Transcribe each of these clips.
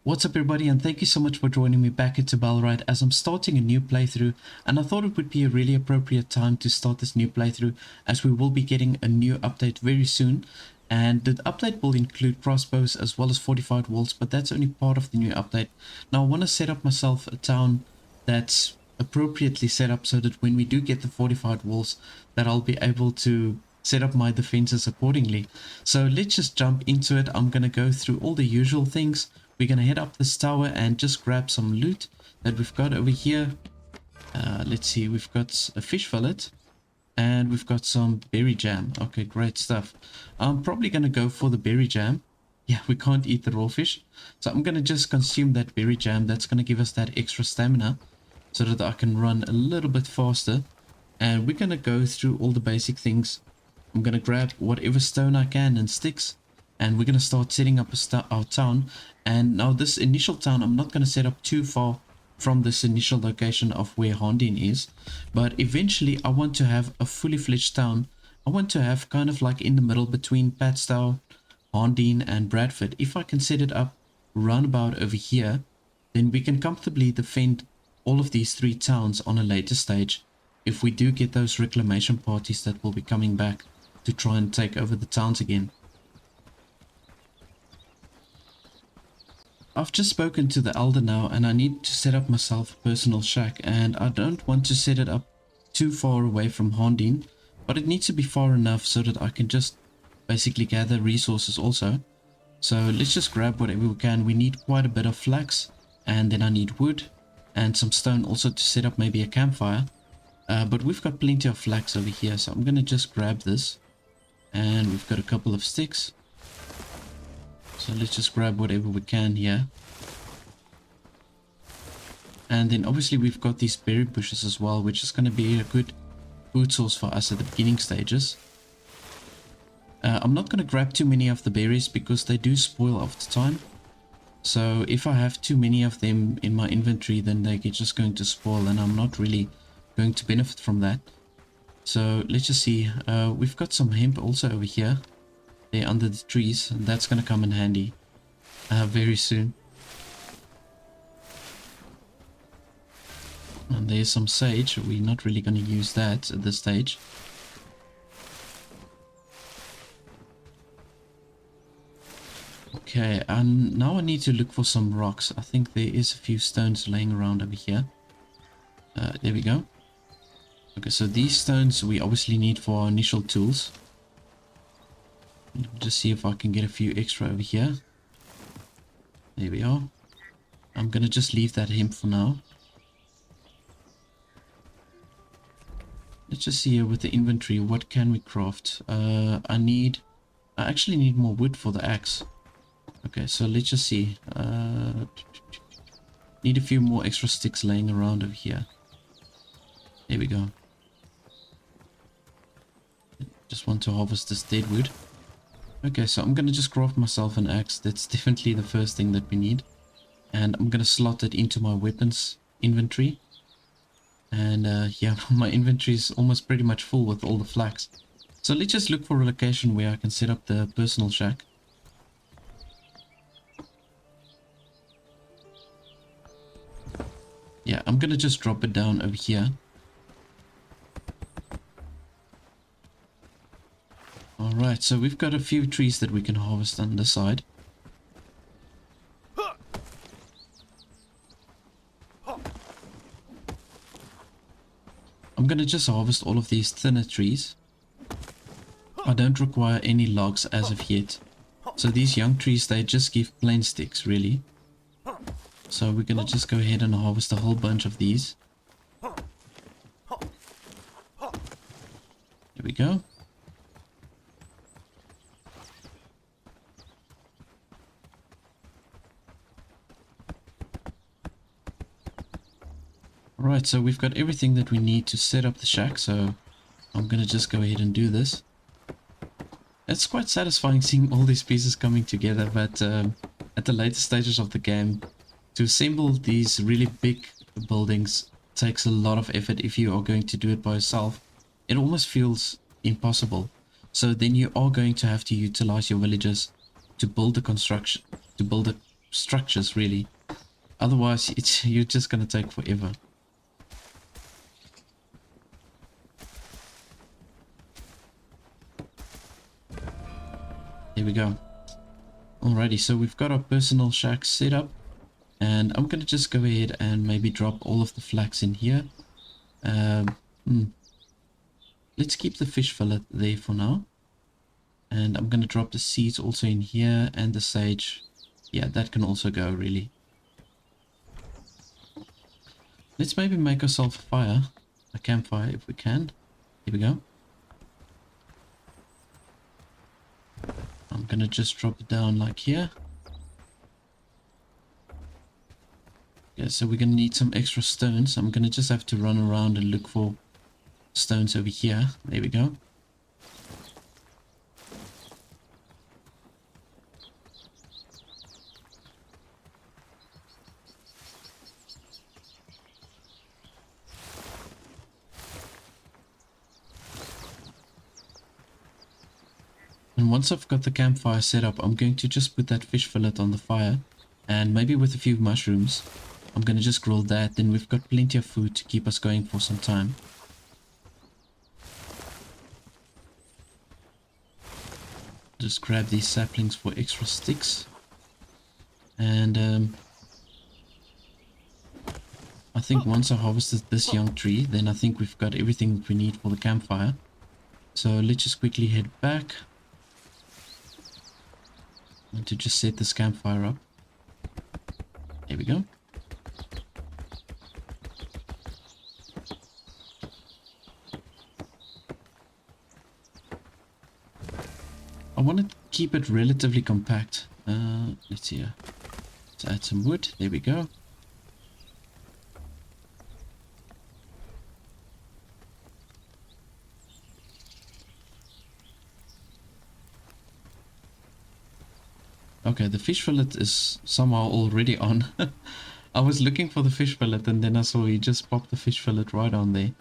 What's up everybody, and thank you so much for joining me back into Bellwright as I'm starting a new playthrough, and I thought it would be a really appropriate time to start this new playthrough as we will be getting a new update very soon. And the update will include crossbows as well as fortified walls, but that's only part of the new update. Now I want to set up myself a town that's appropriately set up so that when we do get the fortified walls that I'll be able to set up my defenses accordingly. So let's just jump into it. I'm going to go through all the usual things. We're going to head up this tower and just grab some loot that we've got over here. Let's see, we've got a fish fillet and we've got some berry jam. Okay, great stuff. I'm probably going to go for the berry jam. Yeah, we can't eat the raw fish. So I'm going to just consume that berry jam. That's going to give us that extra stamina so that I can run a little bit faster. And we're going to go through all the basic things. I'm going to grab whatever stone I can and sticks. And we're going to start setting up our town. And now this initial town, I'm not going to set up too far from this initial location of where Haerndean is. But eventually I want to have a fully fledged town. I want to have kind of like in the middle between Patstow, Haerndean and Bradford. If I can set it up roundabout over here, then we can comfortably defend all of these three towns on a later stage. If we do get those reclamation parties that will be coming back to try and take over the towns again. I've just spoken to the elder now and I need to set up myself a personal shack, and I don't want to set it up too far away from Haerndean, but it needs to be far enough so that I can just basically gather resources also. So let's just grab whatever we can. We need quite a bit of flax, and then I need wood and some stone also to set up maybe a campfire. But we've got plenty of flax over here, so I'm going to just grab this, and we've got a couple of sticks. So let's just grab whatever we can here. And then obviously we've got these berry bushes as well, which is going to be a good food source for us at the beginning stages. I'm not going to grab too many of the berries because they do spoil after time. So if I have too many of them in my inventory, then they're just going to spoil and I'm not really going to benefit from that. So let's just see. We've got some hemp also over here. They're under the trees, and that's going to come in handy very soon. And there's some sage. We're not really going to use that at this stage. Okay, and now I need to look for some rocks. I think there is a few stones laying around over here. There we go. Okay, so these stones we obviously need for our initial tools. Just see if I can get a few extra over here. There we are. I'm gonna just leave that hemp for now. Let's just see here with the inventory, what can we craft? I actually need more wood for the axe. Okay, so let's just see. Need a few more extra sticks laying around over here. There we go. Just want to harvest this dead wood. Okay, so I'm going to just craft myself an axe. That's definitely the first thing that we need. And I'm going to slot it into my weapons inventory. And yeah, my inventory is almost pretty much full with all the flax. So let's just look for a location where I can set up the personal shack. Yeah, I'm going to just drop it down over here. Alright, so we've got a few trees that we can harvest on this side. I'm going to just harvest all of these thinner trees. I don't require any logs as of yet. So these young trees, they just give plain sticks, really. So we're going to just go ahead and harvest a whole bunch of these. There we go. Alright, so we've got everything that we need to set up the shack, so I'm gonna just go ahead and do this. It's quite satisfying seeing all these pieces coming together, but at the later stages of the game, to assemble these really big buildings takes a lot of effort if you are going to do it by yourself. It almost feels impossible. So then you are going to have to utilize your villagers to build the construction, to build structures really. Otherwise, you're just gonna take forever. There we go. Alrighty, so we've got our personal shack set up, and I'm gonna just go ahead and maybe drop all of the flax in here. Let's keep the fish fillet there for now, and I'm gonna drop the seeds also in here, and the sage. Yeah, that can also go really. Let's maybe make ourselves a campfire if we can. Here we go. I'm gonna just drop it down like here. Yeah, so we're gonna need some extra stones. I'm gonna just have to run around and look for stones over here. There we go. And once I've got the campfire set up, I'm going to just put that fish fillet on the fire, and maybe with a few mushrooms, I'm going to just grill that. Then we've got plenty of food to keep us going for some time. Just grab these saplings for extra sticks. And I think once I harvested this young tree, then I think we've got everything we need for the campfire. So let's just quickly head back. I want to just set this campfire up. There we go. I want to keep it relatively compact. Let's see here. Let's add some wood. There we go. Okay, the fish fillet is somehow already on. I was looking for the fish fillet and then I saw he just popped the fish fillet right on there.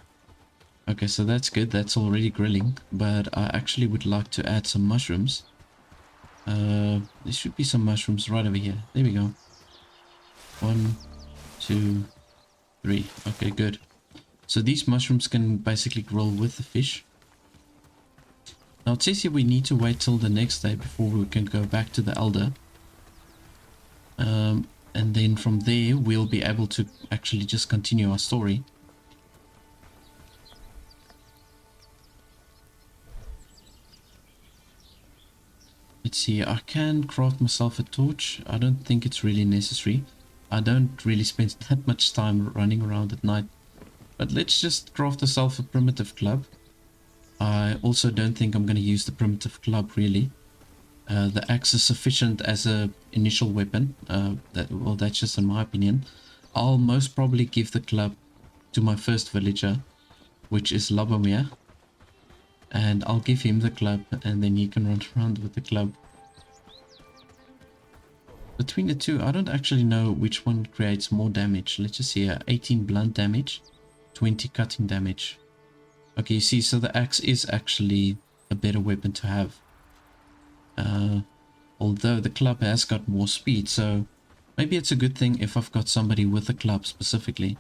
Okay, so that's good. That's already grilling. But I actually would like to add some mushrooms. There should be some mushrooms right over here. There we go. 1, 2, 3. Okay, good. So these mushrooms can basically grill with the fish. Now it says here we need to wait till the next day before we can go back to the elder. And then from there we'll be able to actually just continue our story. Let's see, I can craft myself a torch. I don't think it's really necessary. I don't really spend that much time running around at night. But let's just craft ourselves a primitive club. I also don't think I'm going to use the primitive club really. The axe is sufficient as a initial weapon. Well, that's just in my opinion. I'll most probably give the club to my first villager, which is Labomir. And I'll give him the club and then he can run around with the club. Between the two, I don't actually know which one creates more damage. Let's just see here. 18 blunt damage, 20 cutting damage. Okay, you see, so the axe is actually a better weapon to have. Although the club has got more speed, so maybe it's a good thing if I've got somebody with the club specifically.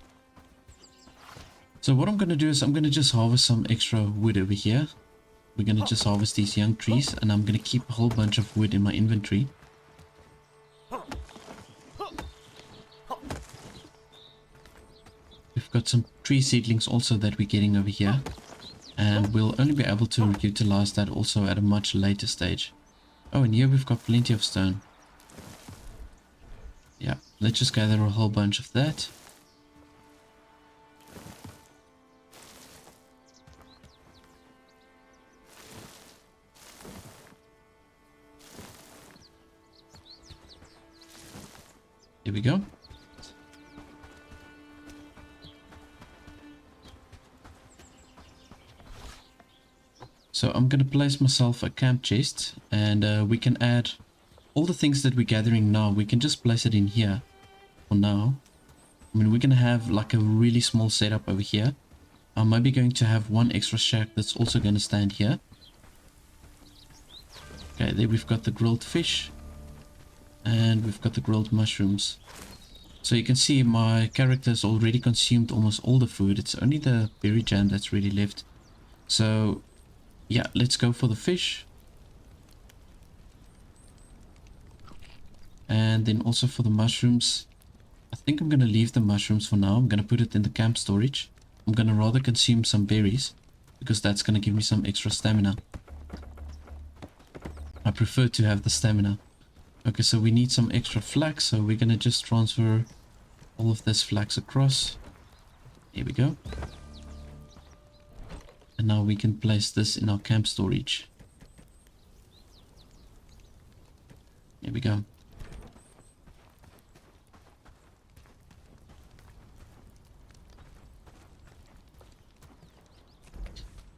So what I'm going to do is I'm going to just harvest some extra wood over here. We're going to just harvest these young trees, and I'm going to keep a whole bunch of wood in my inventory. We've got some tree seedlings also that we're getting over here. And we'll only be able to utilize that also at a much later stage. Oh, and here we've got plenty of stone. Yeah, let's just gather a whole bunch of that. Here we go. So I'm going to place myself a camp chest, and we can add all the things that we're gathering now. We can just place it in here for now. I mean, we're going to have like a really small setup over here. I'm maybe going to have one extra shack that's also going to stand here. Okay, there we've got the grilled fish. And we've got the grilled mushrooms. So you can see my character has already consumed almost all the food. It's only the berry jam that's really left. So yeah, let's go for the fish. And then also for the mushrooms. I think I'm going to leave the mushrooms for now. I'm going to put it in the camp storage. I'm going to rather consume some berries, because that's going to give me some extra stamina. I prefer to have the stamina. Okay, so we need some extra flax, so we're going to just transfer all of this flax across. Here we go. And now we can place this in our camp storage. Here we go.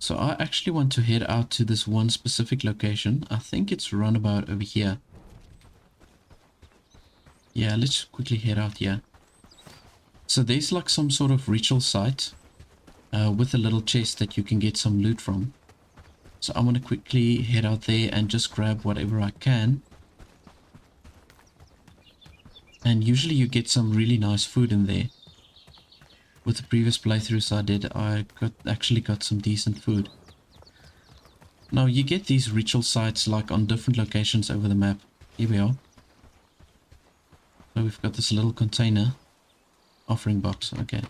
So I actually want to head out to this one specific location. I think it's roundabout over here. Yeah, let's quickly head out here. So there's like some sort of ritual site with a little chest that you can get some loot from. So I want to quickly head out there and just grab whatever I can. And usually you get some really nice food in there. With the previous playthroughs I did, I actually got some decent food. Now you get these ritual sites like on different locations over the map. Here we are. So we've got this little container. Offering box, okay.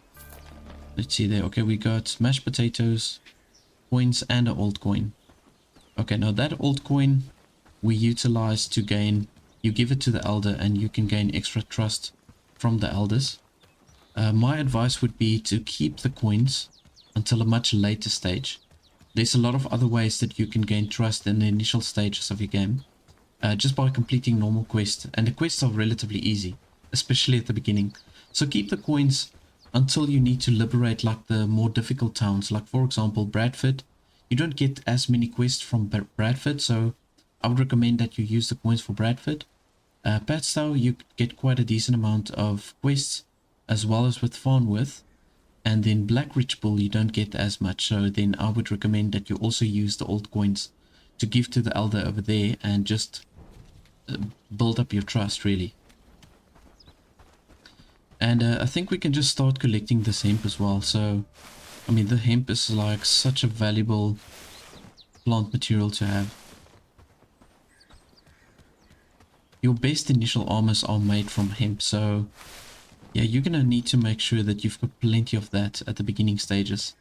Let's see there. Okay, we got mashed potatoes, coins, and an old coin. Okay, now that old coin we utilize to gain... You give it to the elder and you can gain extra trust from the elders. My advice would be to keep the coins until a much later stage. There's a lot of other ways that you can gain trust in the initial stages of your game. Just by completing normal quests. And the quests are relatively easy, especially at the beginning. So keep the coins until you need to liberate like the more difficult towns. Like for example, Bradford. You don't get as many quests from Bradford, so I would recommend that you use the coins for Bradford. Patstow, you get quite a decent amount of quests, as well as with Farnworth. And then Black Rich Bull you don't get as much, so then I would recommend that you also use the old coins to give to the elder over there and just build up your trust really. And I think we can just start collecting this hemp as well. So I mean, the hemp is like such a valuable plant material to have. Your best initial armors are made from hemp, so yeah, you're gonna need to make sure that you've got plenty of that at the beginning stages.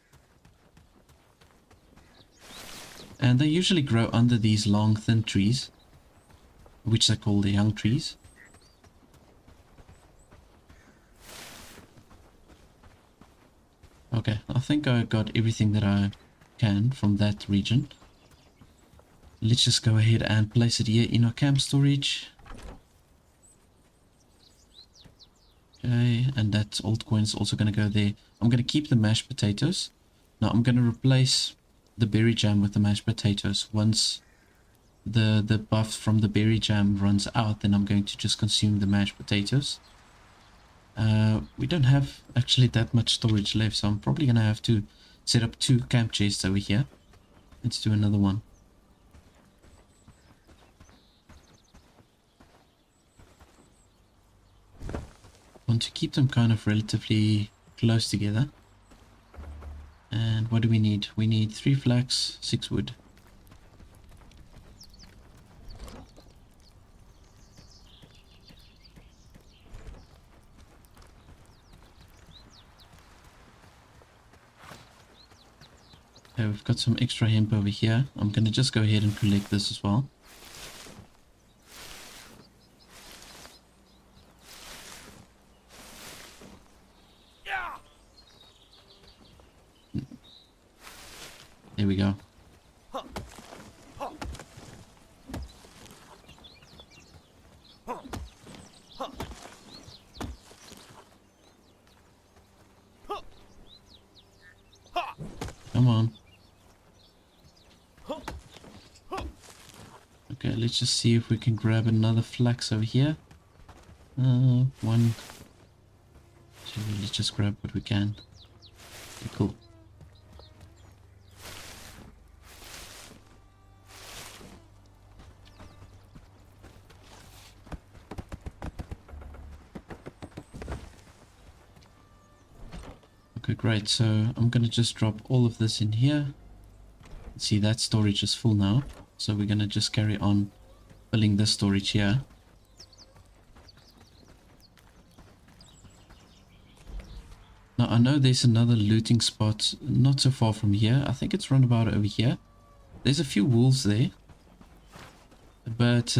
And they usually grow under these long thin trees, which they call the young trees. Okay, I think I got everything that I can from that region. Let's just go ahead and place it here in our camp storage. Okay, and that old coin is also going to go there. I'm going to keep the mashed potatoes. Now I'm going to replace the berry jam with the mashed potatoes. Once the buff from the berry jam runs out, then I'm going to just consume the mashed potatoes. We don't have actually that much storage left, so I'm probably going to have to set up 2 camp chests over here. Let's do another one. Want to keep them kind of relatively close together. And what do we need? We need 3 flax, 6 wood. Okay, we've got some extra hemp over here. I'm going to just go ahead and collect this as well. There we go. Come on. Okay, let's just see if we can grab another flax over here. 1, 2, let's just grab what we can. Okay, cool. Okay, great. So I'm gonna just drop all of this in here. See, that storage is full now. So we're gonna just carry on filling this storage here. Now I know there's another looting spot not so far from here. I think it's roundabout over here. There's a few wolves there. But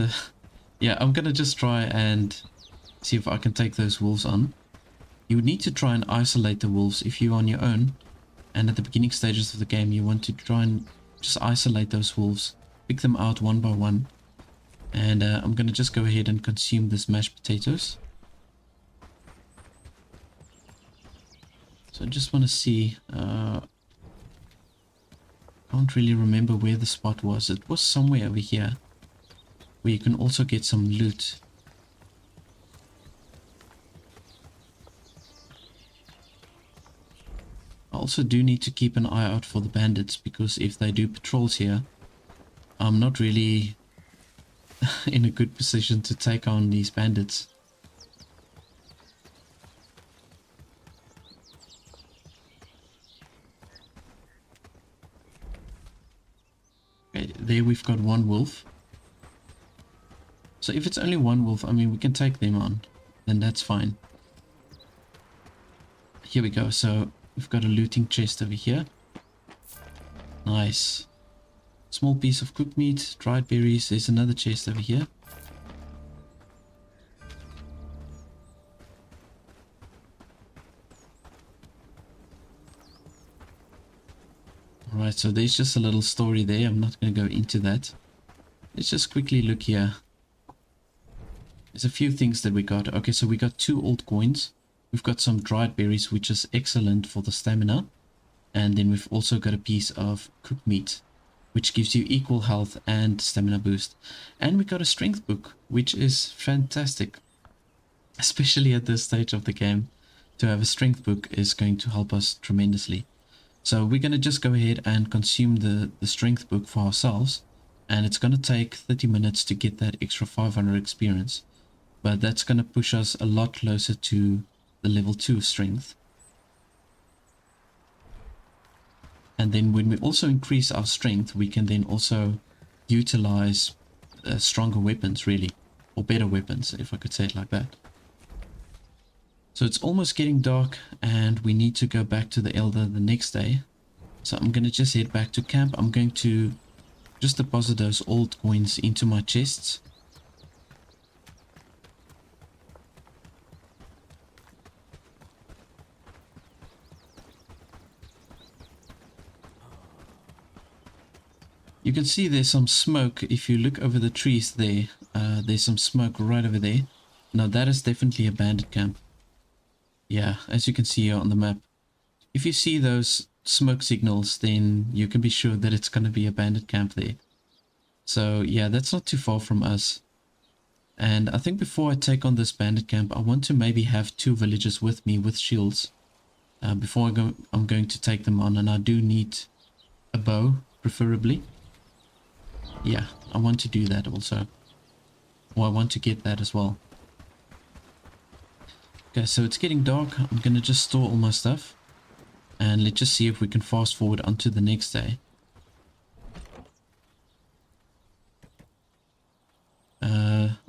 yeah, I'm gonna just try and see if I can take those wolves on. You would need to try and isolate the wolves if you're on your own. And at the beginning stages of the game, you want to try and just isolate those wolves. Pick them out one by one. And I'm gonna just go ahead and consume this mashed potatoes. So I just want to see, can't really remember where the spot was. It was somewhere over here where you can also get some loot. I also do need to keep an eye out for the bandits, because if they do patrols here, I'm not really in a good position to take on these bandits. Okay, there we've got one wolf. So if it's only one wolf, I mean, we can take them on, then that's fine. Here we go. So we've got a looting chest over here. Nice. Small piece of cooked meat, dried berries. There's another chest over here. Alright, so there's just a little story there. I'm not going to go into that. Let's just quickly look here. There's a few things that we got. Okay, so we got 2 old coins. We've got some dried berries, which is excellent for the stamina. And then we've also got a piece of cooked meat, which gives you equal health and stamina boost. And we got a strength book, which is fantastic. Especially at this stage of the game. To have a strength book is going to help us tremendously. So we're going to just go ahead and consume the strength book for ourselves. And it's going to take 30 minutes to get that extra 500 experience. But that's going to push us a lot closer to the level 2 strength. And then when we also increase our strength, we can then also utilize stronger weapons, really. Or better weapons, if I could say it like that. So it's almost getting dark, and we need to go back to the Elder the next day. So I'm going to just head back to camp. I'm going to just deposit those old coins into my chests. You can see there's some smoke. If you look over the trees there, there's some smoke right over there. Now that is definitely a bandit camp. Yeah, as you can see here on the map. If you see those smoke signals, then you can be sure that it's going to be a bandit camp there. So yeah, that's not too far from us. And I think before I take on this bandit camp, I want to maybe have 2 villagers with me with shields. Before I'm going to take them on, and I do need a bow, preferably. Yeah, I want to do that also. Or I want to get that as well. Okay, so it's getting dark. I'm going to just store all my stuff. And let's just see if we can fast forward onto the next day.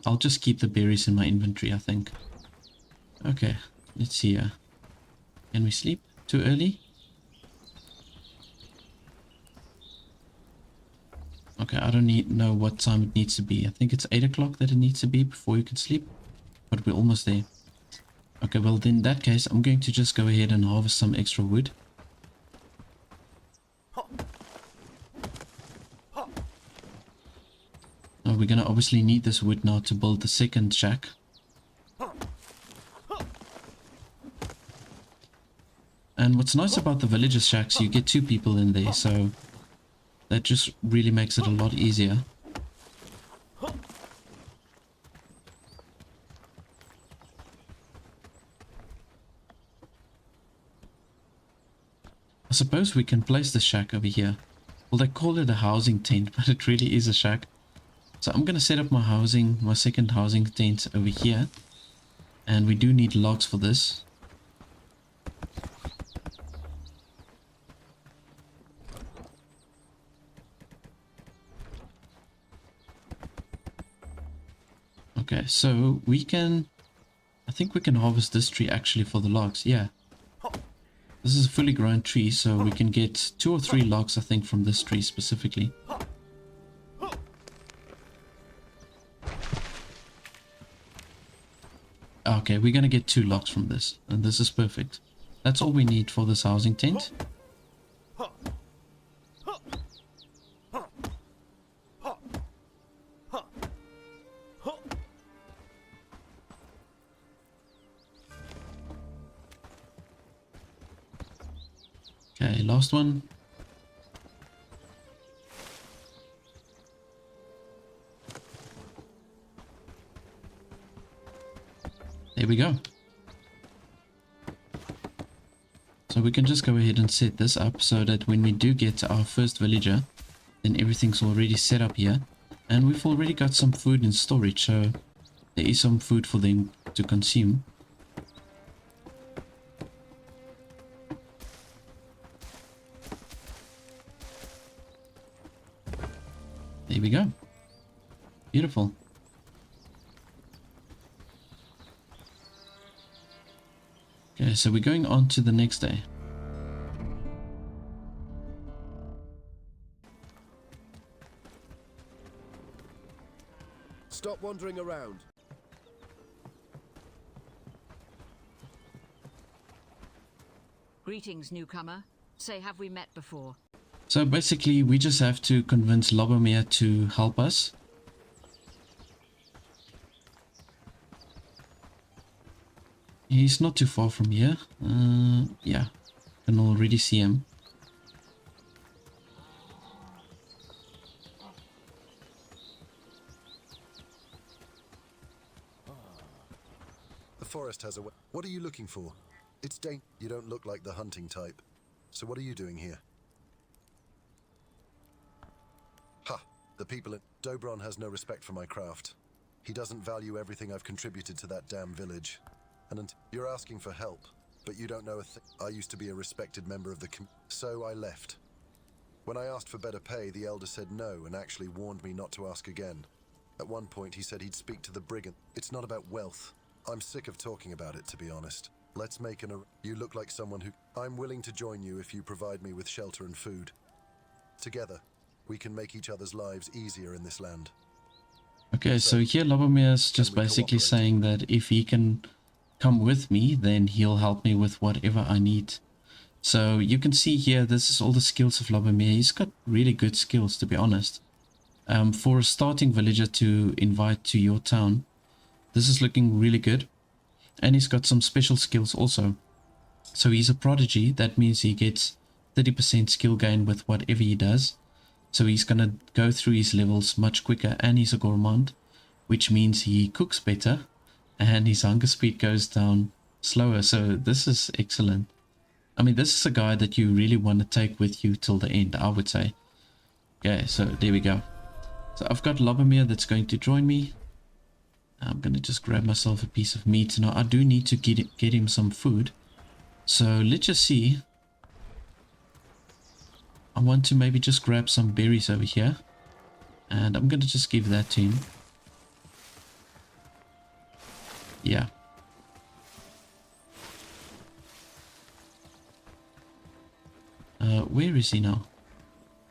I'll just keep the berries in my inventory, I think. Okay, let's see here. Can we sleep? Too early? Okay, I don't know what time it needs to be. I think it's 8 o'clock that it needs to be before you can sleep. But we're almost there. Okay, well then in that case, I'm going to just go ahead and harvest some extra wood. Now we're going to obviously need this wood now to build the second shack. And what's nice about the villager shacks, you get 2 people in there, so that just really makes it a lot easier. I suppose we can place the shack over here. Well, they call it a housing tent, but it really is a shack. So I'm going to set up my second housing tent over here. And we do need logs for this. so we can... I think we can harvest this tree actually for the logs. Yeah. This is a fully grown tree, so we can get 2 or 3 logs, I think, from this tree specifically. Okay, we're gonna get 2 logs from this, and this is perfect. That's all we need for this housing tent. Okay, last one. There we go. So we can just go ahead and set this up so that when we do get our first villager, then everything's already set up here. And we've already got some food in storage, so there is some food for them to consume. There we go. Beautiful. Okay, so we're going on to the next day. Stop wandering around. Greetings, newcomer. Say, have we met before? So basically, we just have to convince Liberating to help us. He's not too far from here. Yeah, can already see him. The forest has a way. What are you looking for? It's You don't look like the hunting type. So what are you doing here? Ha! The people in Dobron has no respect for my craft. He doesn't value everything I've contributed to that damn village. And you're asking for help, but you don't know a thing. I used to be a respected member of the so I left. When I asked for better pay, the elder said no and actually warned me not to ask again. At one point, he said he'd speak to the brigand. It's not about wealth. I'm sick of talking about it, to be honest. Let's make You look like someone who... I'm willing to join you if you provide me with shelter and food. Together, we can make each other's lives easier in this land. Okay, so here Lobomir's just basically saying that if he can come with me, then he'll help me with whatever I need. So you can see here, this is all the skills of Lobomir. He's got really good skills, to be honest. For a starting villager to invite to your town, this is looking really good. And he's got some special skills also. So he's a prodigy. That means he gets 30% skill gain with whatever he does. So he's going to go through his levels much quicker. And he's a gourmand, which means he cooks better. And his hunger speed goes down slower. So this is excellent. I mean, this is a guy that you really want to take with you till the end, I would say. Okay, so there we go. So I've got Lobomir that's going to join me. I'm going to just grab myself a piece of meat. Now, I do need to get him some food. So let's just see. I want to maybe just grab some berries over here. And I'm going to just give that to him. Yeah. Where is he now?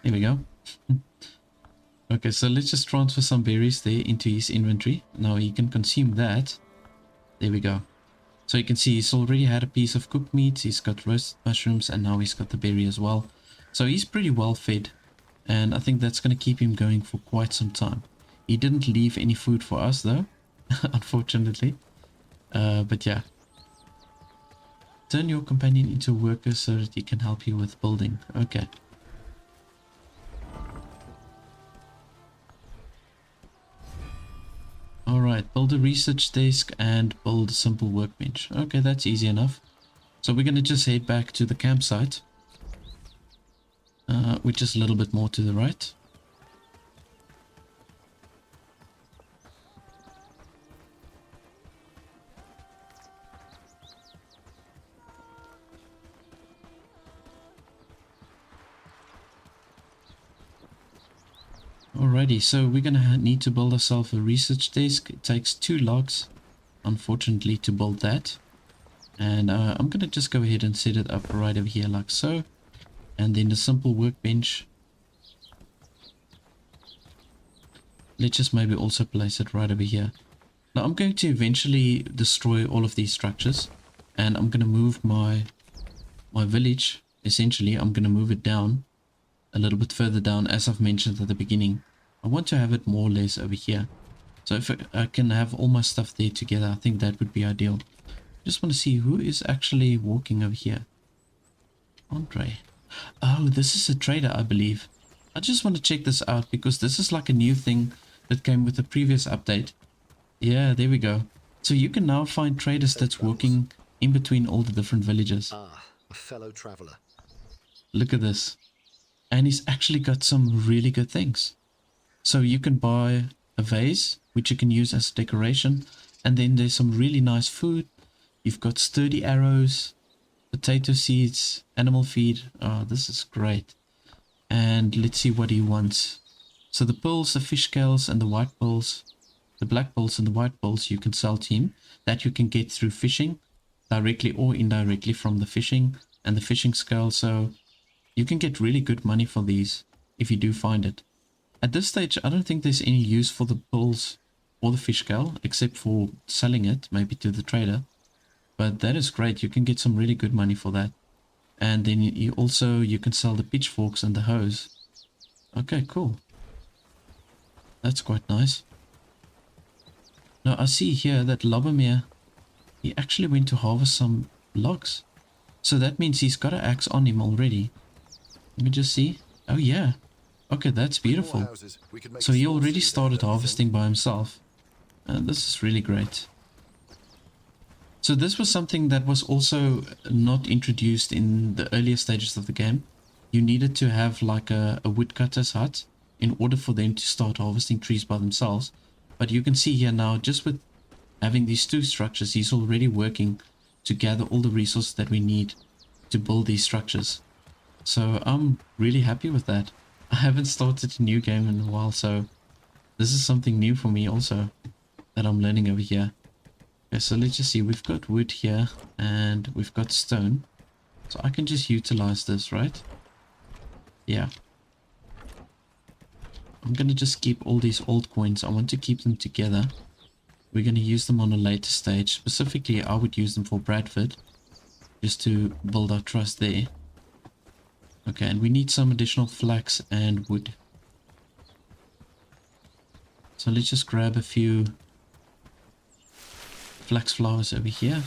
There we go. Okay, so let's just transfer some berries there into his inventory. Now he can consume that. There we go. So you can see he's already had a piece of cooked meat. He's got roasted mushrooms and now he's got the berry as well. So he's pretty well fed. And I think that's going to keep him going for quite some time. He didn't leave any food for us though, unfortunately. But yeah. Turn your companion into a worker so that he can help you with building. Okay. Alright, build a research desk and build a simple workbench. Okay, that's easy enough. So we're going to just head back to the campsite. Which is a little bit more to the right. Alrighty, so we're gonna need to build ourselves a research desk. It takes 2 logs, unfortunately, to build that. And I'm gonna just go ahead and set it up right over here like so. And then the simple workbench. Let's just maybe also place it right over here. Now I'm going to eventually destroy all of these structures. And I'm gonna move my village. Essentially, I'm gonna move it down a little bit further down, as I've mentioned at the beginning. I want to have it more or less over here. So if I can have all my stuff there together, I think that would be ideal. Just want to see who is actually walking over here. Andre. Oh, this is a trader, I believe. I just want to check this out because this is like a new thing that came with the previous update. Yeah, there we go. So you can now find traders that's walking in between all the different villages. Ah, a fellow traveler. Look at this. And he's actually got some really good things. So you can buy a vase, which you can use as a decoration. And then there's some really nice food. You've got sturdy arrows, potato seeds, animal feed. Oh, this is great. And let's see what he wants. So the pearls, the fish scales, and the white pearls, the black pearls and the white pearls you can sell to him. That you can get through fishing, directly or indirectly from the fishing and the fishing scale. So you can get really good money for these if you do find it. At this stage, I don't think there's any use for the pearls or the fish scale, except for selling it, maybe to the trader. But that is great. You can get some really good money for that. And then you can sell the pitchforks and the hoes. Okay, cool. That's quite nice. Now I see here that Lobomir, he actually went to harvest some logs. So that means he's got an axe on him already. Let me just see. Oh yeah. Okay, that's beautiful. So he already started harvesting by himself. This is really great. So this was something that was also not introduced in the earlier stages of the game. You needed to have like a woodcutter's hut in order for them to start harvesting trees by themselves. But you can see here now, just with having these 2 structures, he's already working to gather all the resources that we need to build these structures. So I'm really happy with that. I haven't started a new game in a while, so this is something new for me also that I'm learning over here. Okay, so let's just see. We've got wood here and we've got stone. So I can just utilize this, right? Yeah. I'm going to just keep all these old coins. I want to keep them together. We're going to use them on a later stage. Specifically, I would use them for Bradford, just to build our trust there. Okay, and we need some additional flax and wood. So let's just grab a few flax flowers over here.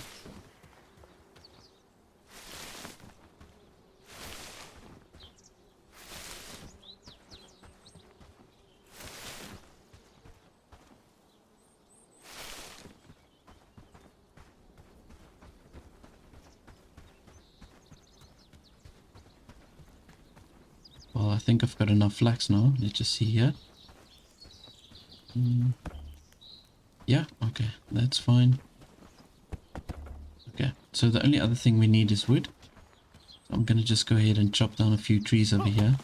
Well, I think I've got enough flax now. Let's just see here. Yeah, okay, that's fine. Okay, so the only other thing we need is wood. So I'm gonna just go ahead and chop down a few trees over here.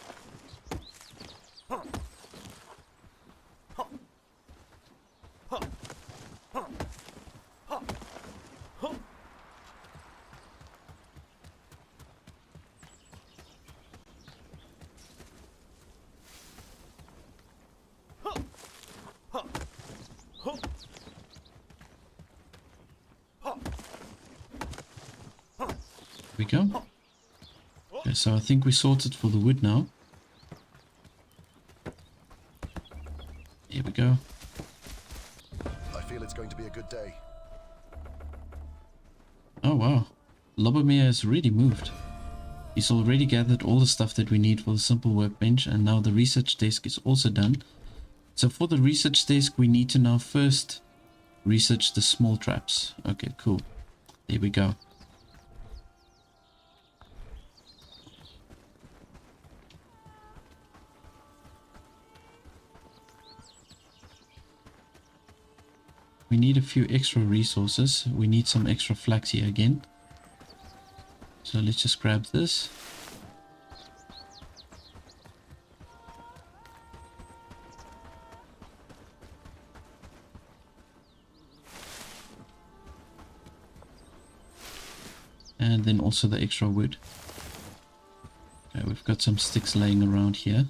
We go. Okay, so I think we sorted for the wood now. Here we go. I feel it's going to be a good day. Oh wow, Lobomir has really moved. He's already gathered all the stuff that we need for the simple workbench, and now the research desk is also done. So for the research desk, we need to now first research the small traps. Okay, cool. There we go. We need a few extra resources. We need some extra flax here again. So let's just grab this. And then also the extra wood. Okay, we've got some sticks laying around here.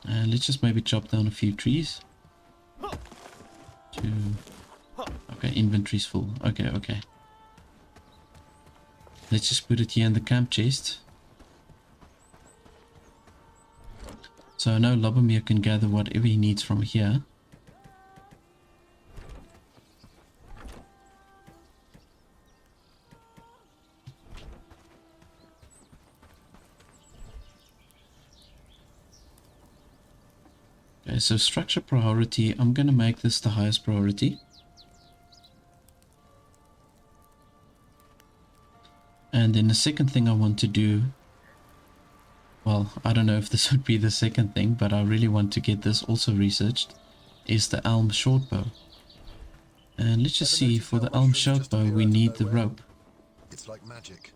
And let's just maybe chop down a few trees. Okay, inventory's full. Okay, okay. Let's just put it here in the camp chest. So now Lobomir can gather whatever he needs from here. Okay, so structure priority, I'm going to make this the highest priority. And then the second thing I want to do, well, I don't know if this would be the second thing, but I really want to get this also researched, is the elm shortbow. And let's just see, for the elm shortbow we need the rope. It's like magic.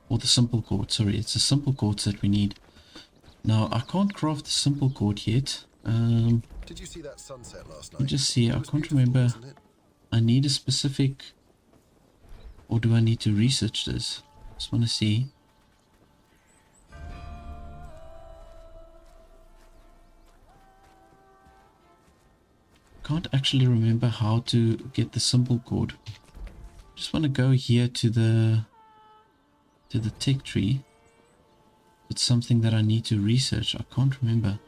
Or the simple cord, sorry, it's the simple cords that we need. Now, I can't craft the simple cord yet. Did you see that sunset last night? Let me just see, It I was can't beautiful, remember. wasn't it? I need a specific... Or do I need to research this? Just want to see. Can't actually remember how to get the simple cord. Just want to go here to the tech tree. It's something that I need to research. I can't remember.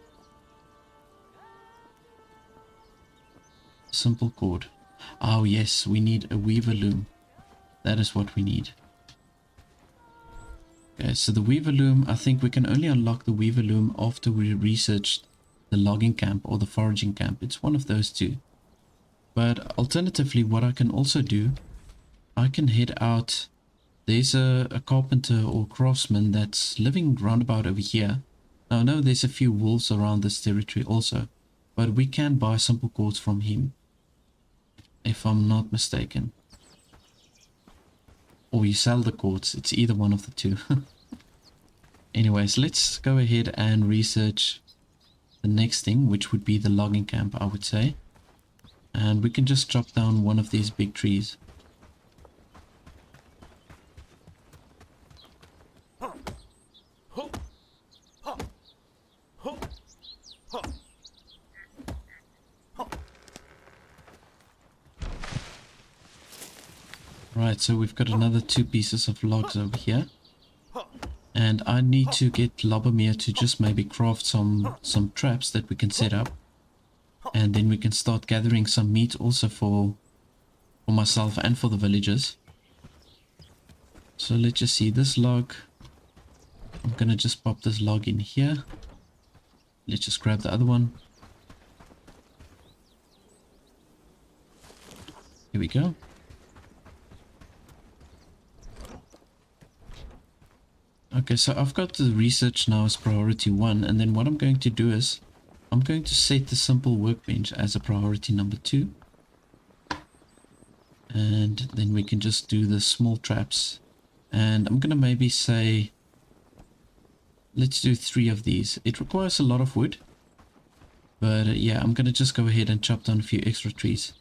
Simple cord. Oh yes, we need a weaver loom. That is what we need. Okay, so the weaver loom, I think we can only unlock the weaver loom after we researched the logging camp or the foraging camp. It's one of those two. But alternatively, what I can also do, I can head out. There's a carpenter or craftsman that's living roundabout over here. Now I know there's a few wolves around this territory also, but we can buy simple cords from him, if I'm not mistaken. Or you sell the cords, it's either one of the two. Anyways, let's go ahead and research the next thing, which would be the logging camp, I would say. And we can just chop down one of these big trees. Right, so we've got another 2 pieces of logs over here. And I need to get Lobomir to just maybe craft some traps that we can set up. And then we can start gathering some meat also for myself and for the villagers. So let's just see this log. I'm gonna just pop this log in here. Let's just grab the other one. Here we go. Okay, so I've got the research now as priority 1, and then what I'm going to do is I'm going to set the simple workbench as a priority number 2. And then we can just do the small traps. And I'm gonna maybe say, let's do 3 of these. It requires a lot of wood, but yeah, I'm gonna just go ahead and chop down a few extra trees.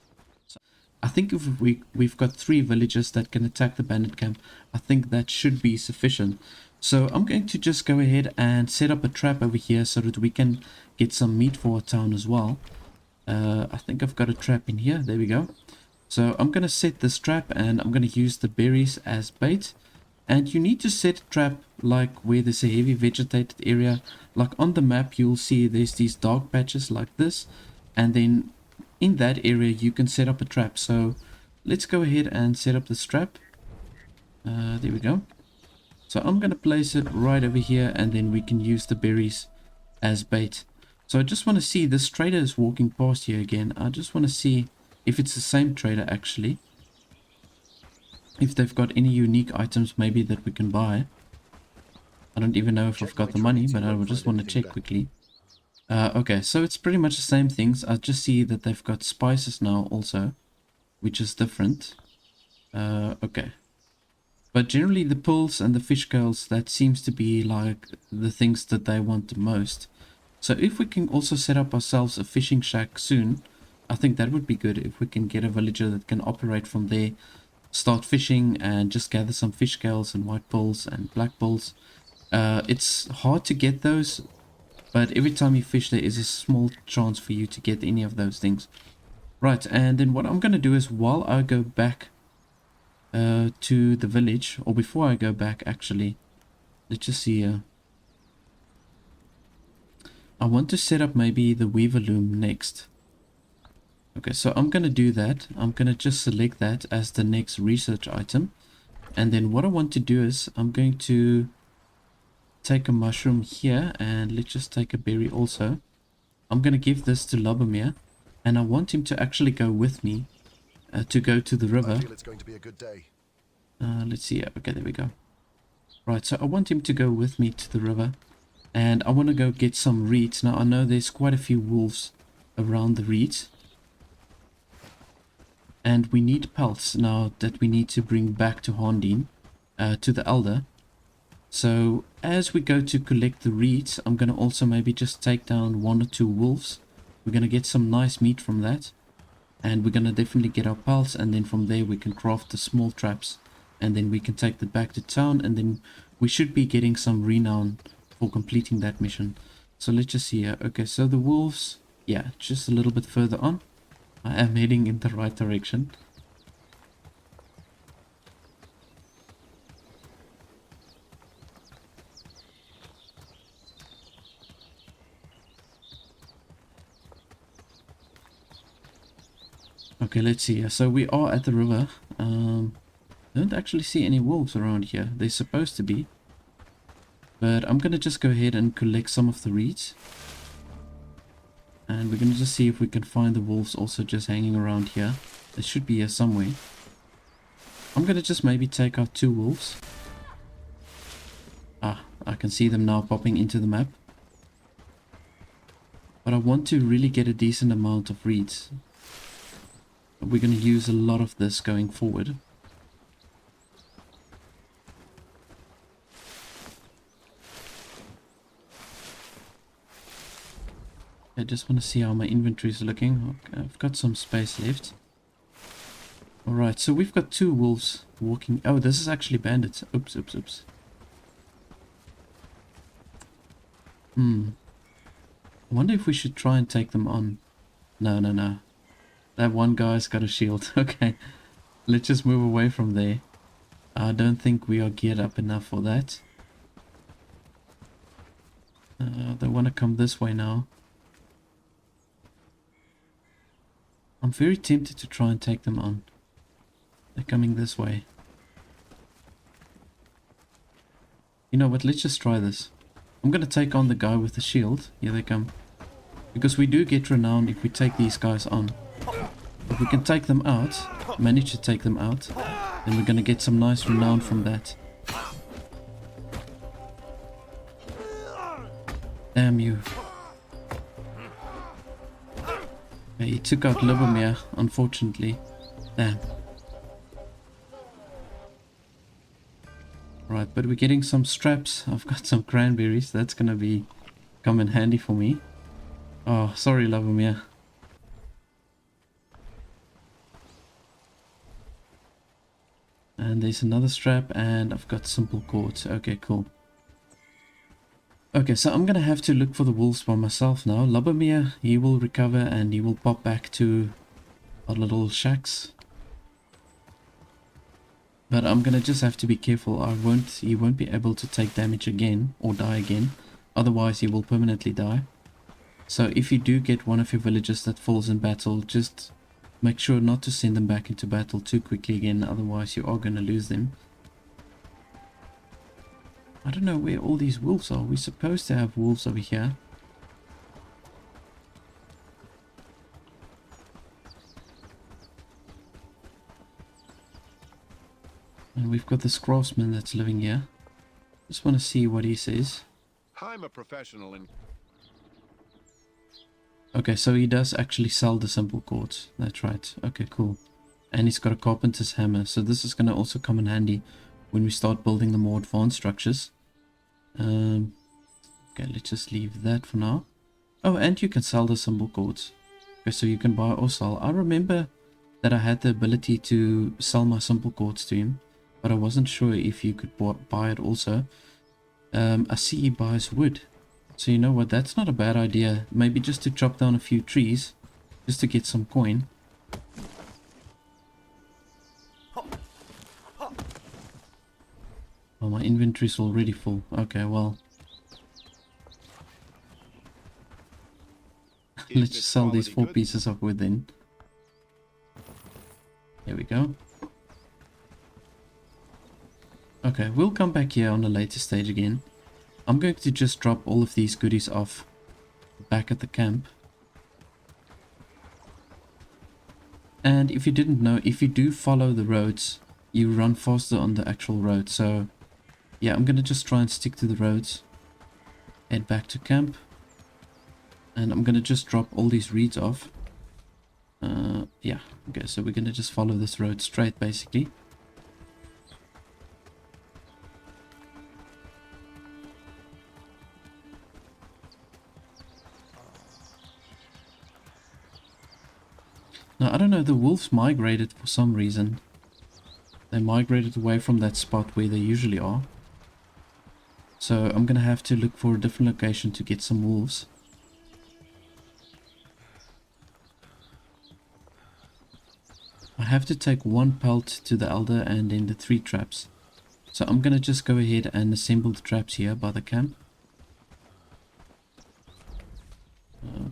So I think if we've got 3 villagers that can attack the bandit camp, I think that should be sufficient. So I'm going to just go ahead and set up a trap over here so that we can get some meat for our town as well. I think I've got a trap in here. There we go. So I'm going to set this trap and I'm going to use the berries as bait. And you need to set a trap like where there's a heavy vegetated area. Like on the map you'll see there's these dark patches like this. And then in that area you can set up a trap. So let's go ahead and set up this trap. There we go. So I'm going to place it right over here and then we can use the berries as bait. So I just want to see, this trader is walking past here again. I just want to see if it's the same trader actually. If they've got any unique items maybe that we can buy. I don't even know if I've got the money, but I just want to check quickly. Okay, so it's pretty much the same things. I just see that they've got spices now also, which is different. Okay. But generally the pulls and the fish scales, that seems to be like the things that they want the most. So if we can also set up ourselves a fishing shack soon, I think that would be good. If we can get a villager that can operate from there, start fishing and just gather some fish scales and white pulls and black pulls. It's hard to get those, but every time you fish there is a small chance for you to get any of those things. Right, and then what I'm going to do is while I go back to the village, or before I go back actually, let's just see here. I want to set up maybe the weaver loom next. Okay, so I'm going to do that. I'm going to just select that as the next research item. And then what I want to do is I'm going to take a mushroom here, and let's just take a berry also. I'm going to give this to Lobomir, and I want him to actually go with me to go to the river. I feel it's going to be a good day. Let's see. Okay, there we go. Right, so I want him to go with me to the river, and I want to go get some reeds. Now I know there's quite a few wolves around the reeds, and we need pelts now that we need to bring back to Haerndean, to the elder. So as we go to collect the reeds, I'm going to also maybe just take down 1 or 2 wolves. We're going to get some nice meat from that, and we're going to definitely get our pelts, and then from there we can craft the small traps, and then we can take that back to town, and then we should be getting some renown for completing that mission. So let's just see here. Okay, so the wolves, yeah, just a little bit further on. I am heading in the right direction. Okay, let's see here. So we are at the river. Don't actually see any wolves around here. They're supposed to be. But I'm going to just go ahead and collect some of the reeds. And we're going to just see if we can find the wolves also just hanging around here. They should be here somewhere. I'm going to just maybe take out 2 wolves. Ah, I can see them now popping into the map. But I want to really get a decent amount of reeds. We're going to use a lot of this going forward. I just want to see how my inventory is looking. Okay, I've got some space left. Alright, so we've got 2 wolves walking. Oh, this is actually bandits. Oops, oops, oops. I wonder if we should try and take them on. No, no, no. That one guy's got a shield. Okay, let's just move away from there. I don't think we are geared up enough for that. They want to come this way now. I'm very tempted to try and take them on. They're coming this way. You know what, let's just try this. I'm going to take on the guy with the shield. Here they come. Because we do get renown if we take these guys on. If we can take them out, manage to take them out, then we're going to get some nice renown from that. Damn you. Yeah, he took out Libomir, unfortunately. Damn. Right, but we're getting some straps. I've got some cranberries. That's going to come in handy for me. Oh, sorry, Libomir. And there's another strap, and I've got simple cords. Okay, cool. Okay, so I'm gonna have to look for the wolves by myself now. Libomir, he will recover and he will pop back to our little shacks. But I'm gonna just have to be careful. He won't be able to take damage again or die again. Otherwise he will permanently die. So if you do get one of your villagers that falls in battle, just make sure not to send them back into battle too quickly again, otherwise you are going to lose them. I don't know where all these wolves are. We're supposed to have wolves over here. And we've got this craftsman that's living here. Just want to see what he says. I'm a professional in... Okay, so he does actually sell the simple cords. That's right. Okay, cool. And he's got a carpenter's hammer. So this is going to also come in handy when we start building the more advanced structures. Okay, let's just leave that for now. Oh, and you can sell the symbol cords. Okay, so you can buy or sell. I remember that I had the ability to sell my symbol cords to him, but I wasn't sure if you could buy it also. I see he buys wood. So you know what, that's not a bad idea. Maybe just to chop down a few trees, just to get some coin. Oh, my inventory's already full. Okay, well. Let's just sell these 4 pieces of wood then. There we go. Okay, we'll come back here on a later stage again. I'm going to just drop all of these goodies off back at the camp. And if you didn't know, if you do follow the roads, you run faster on the actual road. So yeah, I'm gonna just try and stick to the roads. Head back to camp. And I'm gonna just drop all these reeds off. Yeah, okay, so we're gonna just follow this road straight basically. Now, I don't know, the wolves migrated for some reason. They migrated away from that spot where they usually are. So I'm gonna have to look for a different location to get some wolves. I have to take 1 pelt to the elder and then the 3 traps. So I'm gonna just go ahead and assemble the traps here by the camp.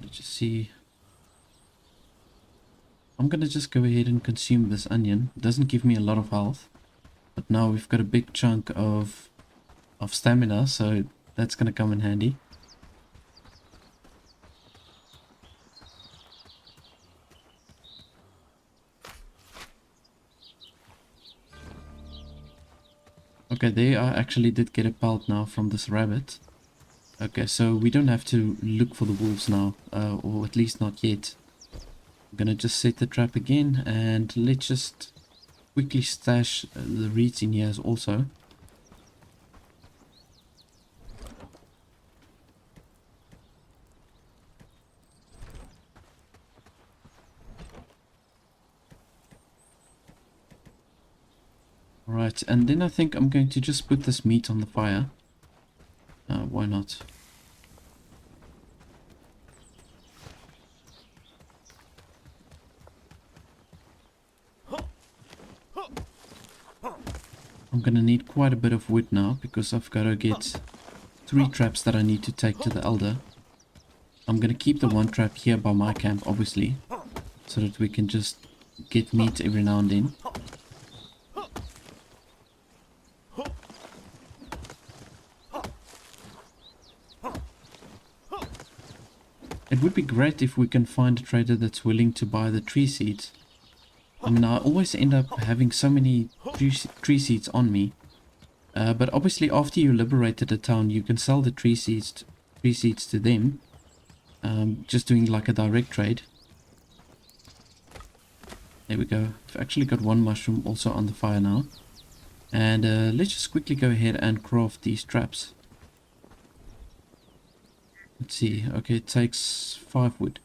Let's just see. I'm gonna just go ahead and consume this onion. It doesn't give me a lot of health, but now we've got a big chunk of stamina, so that's gonna come in handy. Okay, there I actually did get a pelt now from this rabbit. Okay, so we don't have to look for the wolves now, or at least not yet. I'm gonna just set the trap again, and let's just quickly stash the reeds in here as also. Alright, and then I think I'm going to just put this meat on the fire. Why not? I'm gonna need quite a bit of wood now because I've got to get 3 traps that I need to take to the elder. I'm gonna keep the 1 trap here by my camp, obviously, so that we can just get meat every now and then. It would be great if we can find a trader that's willing to buy the tree seeds. I mean, I always end up having so many tree seeds on me. But obviously after you liberated a town, you can sell the tree seeds to them. Just doing like a direct trade. There we go. I've actually got 1 mushroom also on the fire now. And let's just quickly go ahead and craft these traps. Let's see. Okay, it takes 5 wood.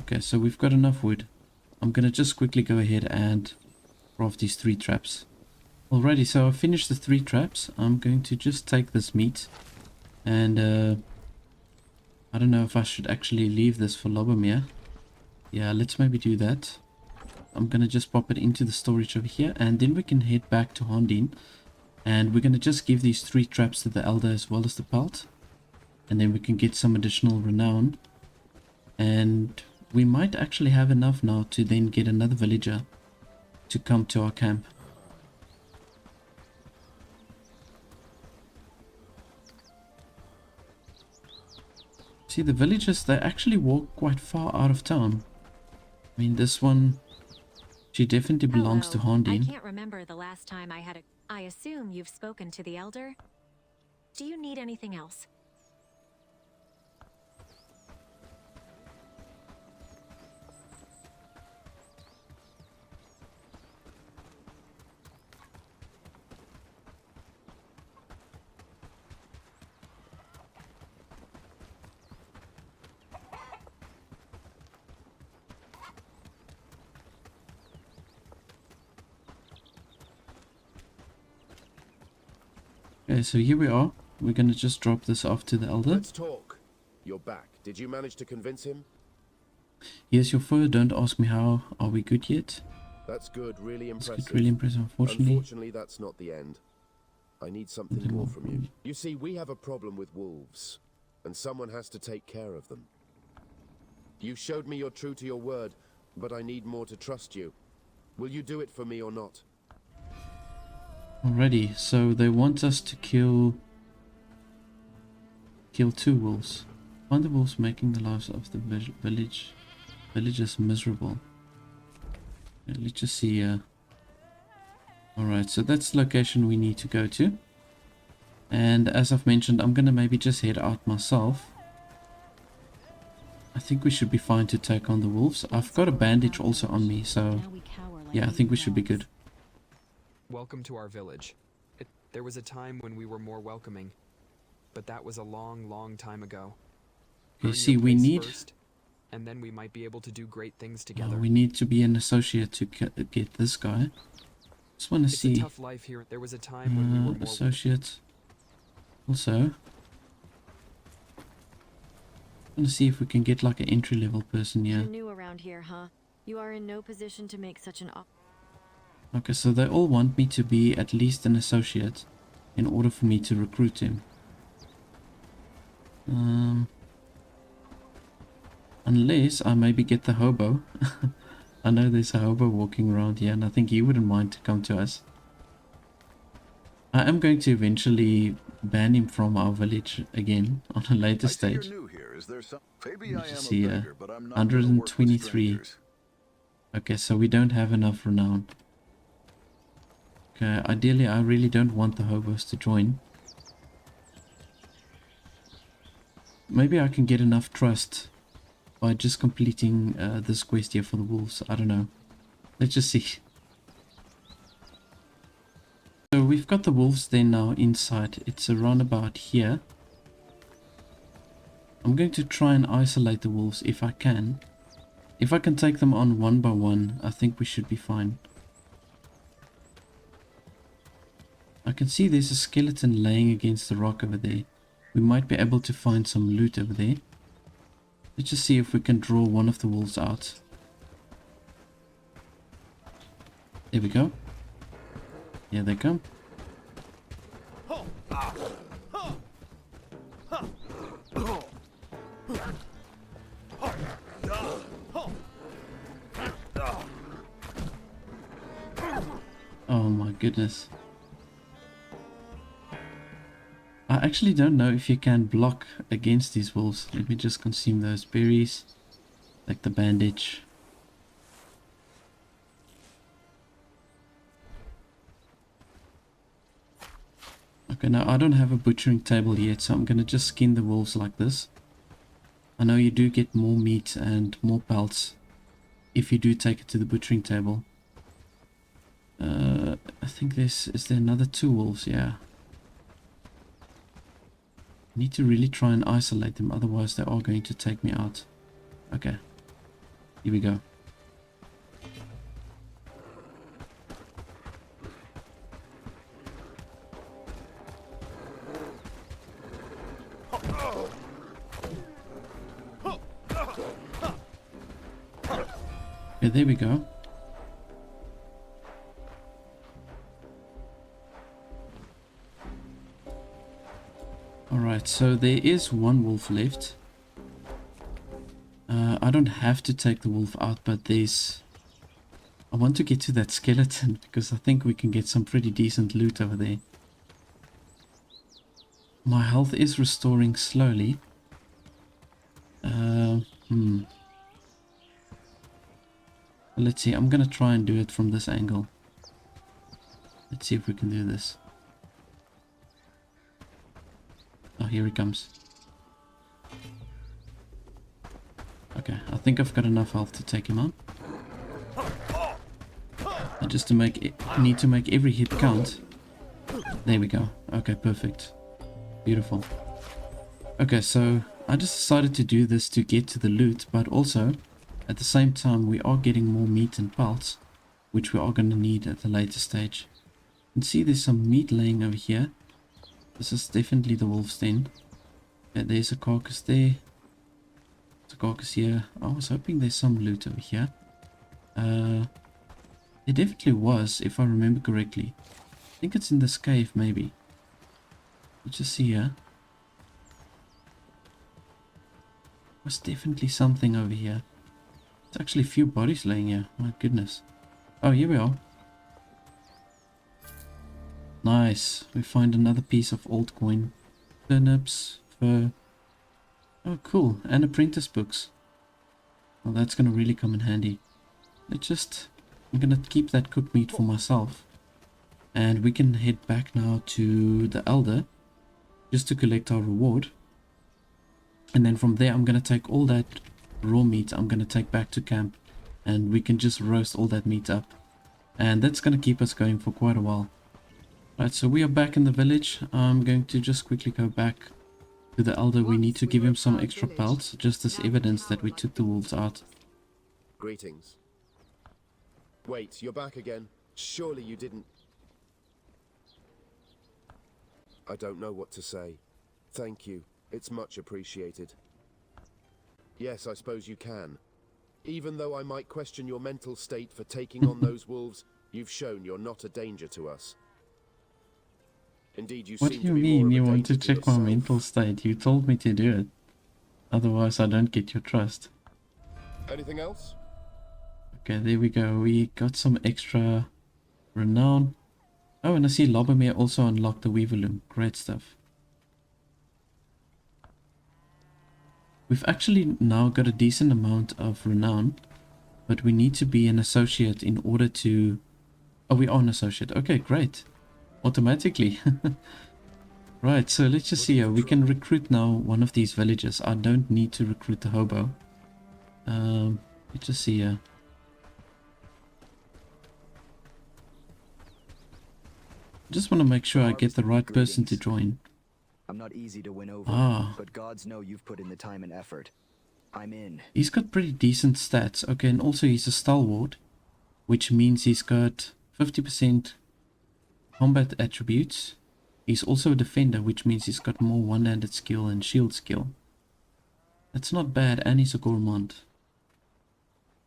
Okay, so we've got enough wood. I'm gonna just quickly go ahead and craft these 3 traps. Alrighty, so I've finished the 3 traps. I'm going to just take this meat. And I don't know if I should actually leave this for Lobomir. Yeah, let's maybe do that. I'm gonna just pop it into the storage over here. And then we can head back to Haerndean. And we're gonna just give these 3 traps to the elder as well as the pelt. And then we can get some additional renown. And we might actually have enough now to then get another villager to come to our camp. See, the villagers, they actually walk quite far out of town. I mean, this one, she definitely belongs to Haerndean. I can't remember the last time I had a... I assume you've spoken to the elder? Do you need anything else? Okay, so here we are. We're gonna just drop this off to the elder. Let's talk. You're back. Did you manage to convince him? Here's your fur. Don't ask me how. Are we good yet? That's good. Really That's impressive. good, really impressive. Unfortunately. Unfortunately, that's not the end. I need something more from you. You see, we have a problem with wolves, and someone has to take care of them. You showed me you're true to your word, but I need more to trust you. Will you do it for me or not? Alrighty, so they want us to kill 2 wolves. Find the wolves making the lives of the villagers miserable. Okay, let's just see. Alright, so that's the location we need to go to. And as I've mentioned, I'm gonna maybe just head out myself. I think we should be fine to take on the wolves. I've got a bandage also on me, so yeah, I think we should be good. Welcome to our village. There was a time when we were more welcoming, but that was a long, long time ago. You Earn see, your we place need... first, and then we might be able to do great things together. we need to be an associate to get this guy. Just want to It's see... a tough life here. There was a time when we were more... associate. Also, I want to see if we can get like an entry level person here. You're new around here, huh? You are in no position to make such an Okay, so they all want me to be at least an associate in order for me to recruit him. Unless I maybe get the hobo. I know there's a hobo walking around here and I think he wouldn't mind to come to us. I am going to eventually ban him from our village again on a later stage. Let's see, 123. Okay, so we don't have enough renown. Okay, ideally I really don't want the hobos to join. Maybe I can get enough trust by just completing this quest here for the wolves. I don't know. Let's just see. So we've got the wolves there now inside. It's around about here. I'm going to try and isolate the wolves if I can. If I can take them on one by one, I think we should be fine. I can see there's a skeleton laying against the rock over there. We might be able to find some loot over there. Let's just see if we can draw one of the wolves out. There we go. Here they come. Oh my goodness. I actually don't know if you can block against these wolves. Let me just consume those berries. Like the bandage. Okay, now I don't have a butchering table yet, so I'm gonna just skin the wolves like this. I know you do get more meat and more pelts if you do take it to the butchering table. I think is there another 2 wolves? Yeah. I need to really try and isolate them, otherwise they are going to take me out. Okay. Here we go. Okay, there we go. Alright, so there is 1 wolf left. I don't have to take the wolf out, but there's... I want to get to that skeleton because I think we can get some pretty decent loot over there. My health is restoring slowly. Let's see, I'm gonna try and do it from this angle. Let's see if we can do this. Oh, here he comes. Okay, I think I've got enough health to take him on. And just to make it, need to make every hit count. There we go. Okay, perfect. Beautiful. Okay, so I just decided to do this to get to the loot, but also at the same time we are getting more meat and pelts, which we are going to need at the later stage. You can see there's some meat laying over here. This is definitely the wolf's den. Okay, there's a carcass there. There's a carcass here. I was hoping there's some loot over here. There definitely was, if I remember correctly. I think it's in this cave, maybe. Let's just see here. There's definitely something over here. There's actually a few bodies laying here. My goodness. Oh, here we are. Nice. We find another piece of old coin. Turnips, fur. Oh, cool. And apprentice books. Well, that's going to really come in handy. I'm going to keep that cooked meat for myself. And we can head back now to the Elder. Just to collect our reward. And then from there, I'm going to take all that raw meat. I'm going to take back to camp. And we can just roast all that meat up. And that's going to keep us going for quite a while. Right, so we are back in the village. I'm going to just quickly go back to the Elder. We need to give him some extra pelts, just as evidence that we took the wolves out. Greetings. Wait, you're back again? Surely you didn't... I don't know what to say. Thank you. It's much appreciated. Yes, I suppose you can. Even though I might question your mental state for taking on those wolves, you've shown you're not a danger to us. Indeed, you What seem do you to be mean more of a you want to danger check my yourself. mental state? You told me to do it. Otherwise I don't get your trust. Anything else? Okay, there we go. We got some extra renown. Oh, and I see Lobomir also unlocked the Weaver Loom. Great stuff. We've actually now got a decent amount of renown. But we need to be an associate in order to... Oh, we are an associate. Okay, great. Automatically. Right, so let's just see here. We can recruit now one of these villages. I don't need to recruit the Hobo. Let's just see here. Just want to make sure I get the right person to join. I'm not easy to win over, but gods know you've put in the time and effort. I'm in. He's got pretty decent stats. Okay, and also he's a stalwart, which means he's got 50% combat attributes. He's also a defender, which means he's got more one-handed skill and shield skill. That's not bad, and he's a gourmand.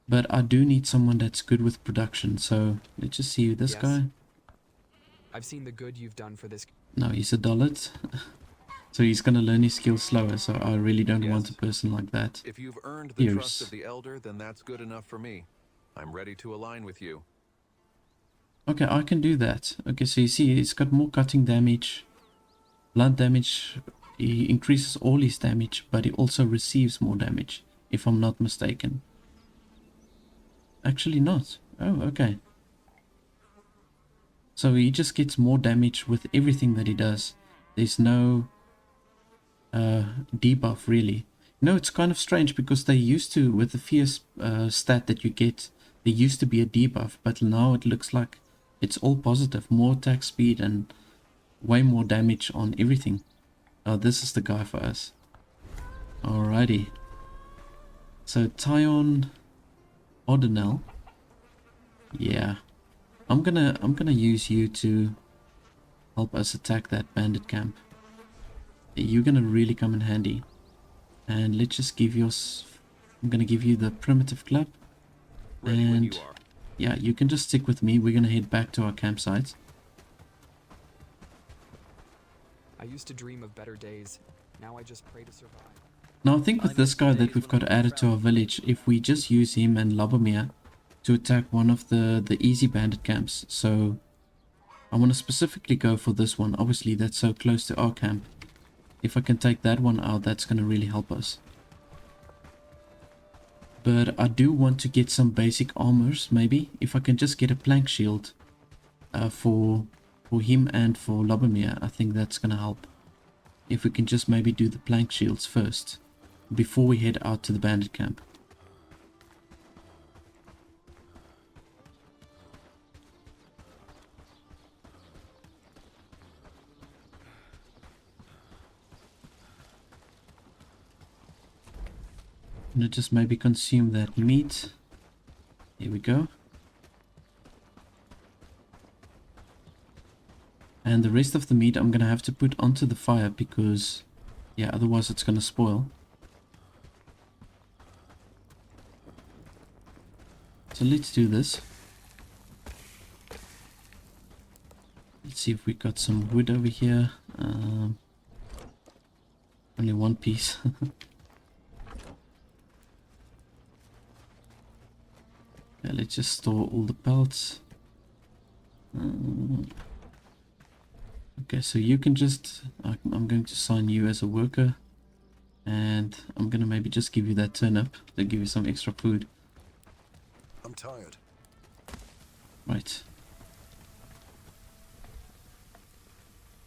But I do need someone that's good with production, so let's just see this guy. I've seen the good you've done for this. No, he's a dullet. So he's gonna learn his skills slower, so I really don't want a person like that. If you've earned the trust of the Elder, then that's good enough for me. I'm ready to align with you. Okay, I can do that. Okay, so you see, he's got more cutting damage, blunt damage. He increases all his damage, but he also receives more damage, if I'm not mistaken. Actually not. Oh, okay. So he just gets more damage with everything that he does. There's no debuff, really. You know, it's kind of strange because they used to, with the fierce stat that you get, there used to be a debuff, but now it looks like it's all positive. More attack speed and way more damage on everything. Oh, this is the guy for us. Alrighty. So Tyon Ordinel. Yeah. I'm gonna use you to help us attack that bandit camp. You're gonna really come in handy. And let's just give yours... I'm gonna give you the primitive club. Ready when you are. Yeah, you can just stick with me. We're gonna head back to our campsite. I used to dream of better days. Now I just pray to survive. Now I think with this guy that we've got added to our village, if we just use him and Lobomir to attack one of the easy bandit camps. So I want to specifically go for this one. Obviously that's so close to our camp. If I can take that one out, that's going to really help us. But I do want to get some basic armors, maybe. If I can just get a plank shield for him and for Lobomir, I think that's going to help. If we can just maybe do the plank shields first, before we head out to the bandit camp. I'm gonna just maybe consume that meat. Here we go. And the rest of the meat I'm going to have to put onto the fire because, yeah, otherwise it's going to spoil. So let's do this. Let's see if we got some wood over here. Only one piece. Yeah, let's just store all the pellets. Okay, so you can just... I'm going to assign you as a worker. And I'm going to maybe just give you that turnip to give you some extra food. I'm tired. Right.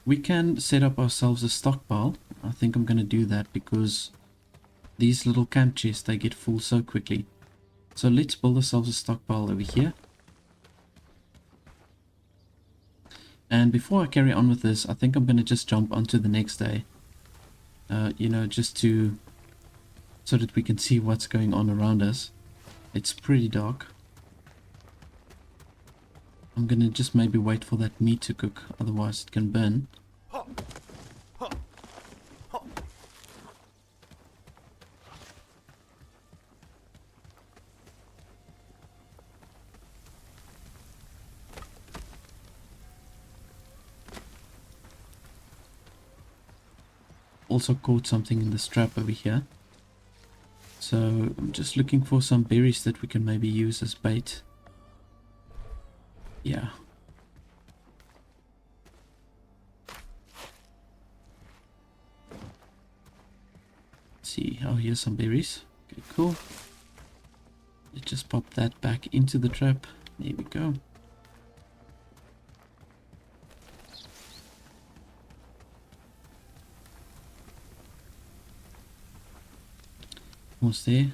We can set up ourselves a stockpile. I think I'm going to do that because these little camp chests, they get full so quickly. So let's build ourselves a stockpile over here. And before I carry on with this, I think I'm going to just jump onto the next day. You know, just to... so that we can see what's going on around us. It's pretty dark. I'm going to just maybe wait for that meat to cook, otherwise it can burn. Also caught something in the strap over here. So I'm just looking for some berries that we can maybe use as bait. Yeah. Let's see. Oh, here's some berries. Okay, cool. Let's just pop that back into the trap. There we go. Almost there.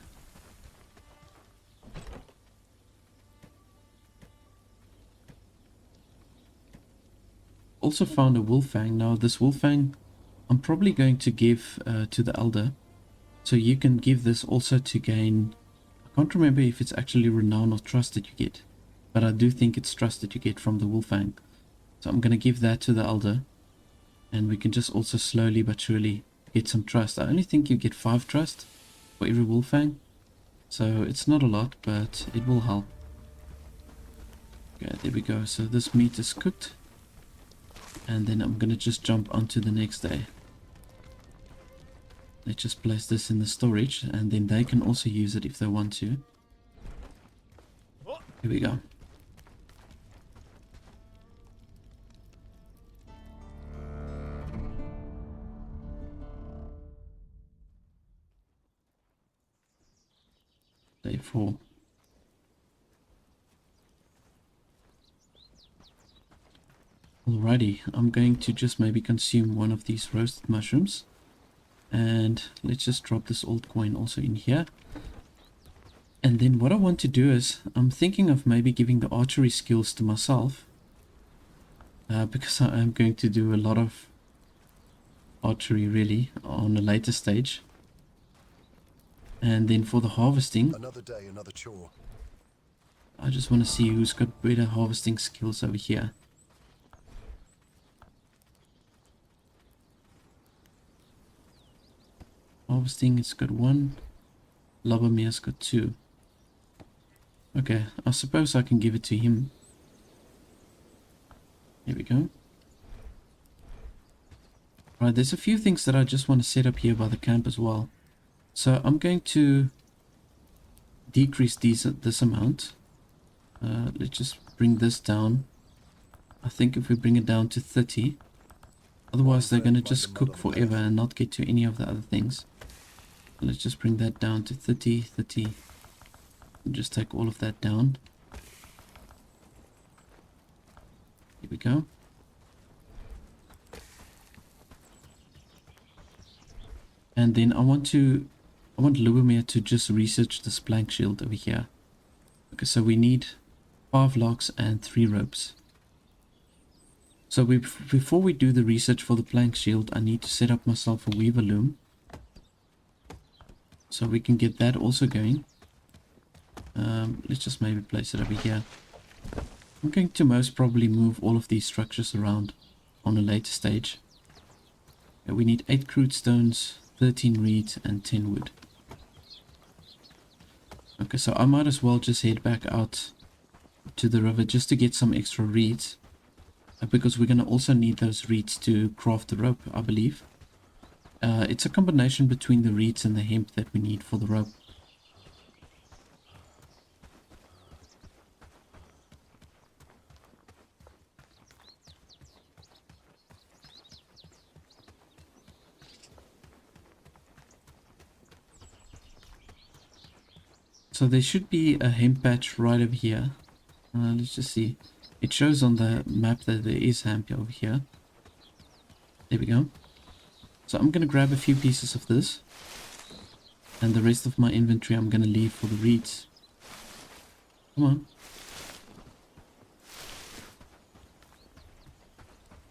Also found a wolfang. Now this wolfang I'm probably going to give to the elder, so you can give this also to gain, I can't remember if it's actually renown or trust that you get, but I do think it's trust that you get from the wolfang. So I'm going to give that to the elder, and we can just also slowly but surely get some trust. I only think you get 5 trust for every wolfang, so it's not a lot, but it will help. Okay, there we go. So this meat is cooked, and then I'm gonna just jump onto the next day. Let's just place this in the storage, and then they can also use it if they want to. Here we go. Day 4. Alrighty, I'm going to just maybe consume one of these roasted mushrooms. And let's just drop this old coin also in here. And then what I want to do is, I'm thinking of maybe giving the archery skills to myself. Because I am going to do a lot of archery really on a later stage. And then for the harvesting, another day, another chore. I just want to see who's got better harvesting skills over here. Harvesting, it's got 1. Lobamir's got 2. Okay, I suppose I can give it to him. Here we go. Right, there's a few things that I just want to set up here by the camp as well. So I'm going to decrease this amount. Let's just bring this down. I think if we bring it down to 30, otherwise they're going to just cook forever and not get to any of the other things. Let's just bring that down to 30, 30, and just take all of that down. Here we go. And then I want Lubomir to just research this plank shield over here. Okay, so we need 5 logs and 3 ropes. So before we do the research for the plank shield, I need to set up myself a weaver loom. So we can get that also going. Let's just maybe place it over here. I'm going to most probably move all of these structures around on a later stage. We need 8 crude stones, 13 reeds, and 10 wood. Okay, so I might as well just head back out to the river just to get some extra reeds. Because we're going to also need those reeds to craft the rope, I believe. It's a combination between the reeds and the hemp that we need for the rope. So there should be a hemp patch right over here. Let's just see. It shows on the map that there is hemp over here. There we go. So I'm going to grab a few pieces of this. And the rest of my inventory I'm going to leave for the reeds. Come on.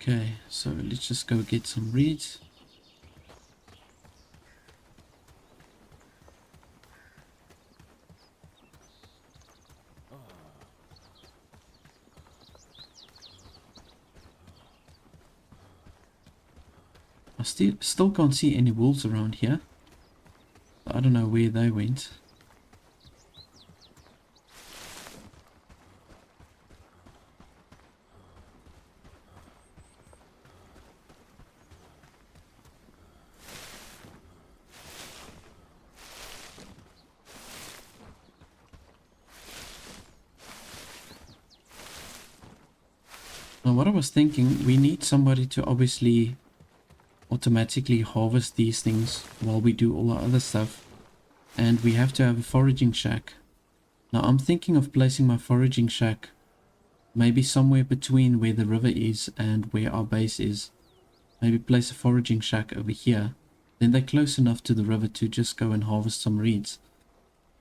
Okay, so let's just go get some reeds. I still can't see any wolves around here. I don't know where they went. Now what I was thinking, we need somebody to obviously automatically harvest these things while we do all our other stuff, and we have to have a foraging shack. Now I'm thinking of placing my foraging shack maybe somewhere between where the river is and where our base is. Maybe place a foraging shack over here, then they're close enough to the river to just go and harvest some reeds.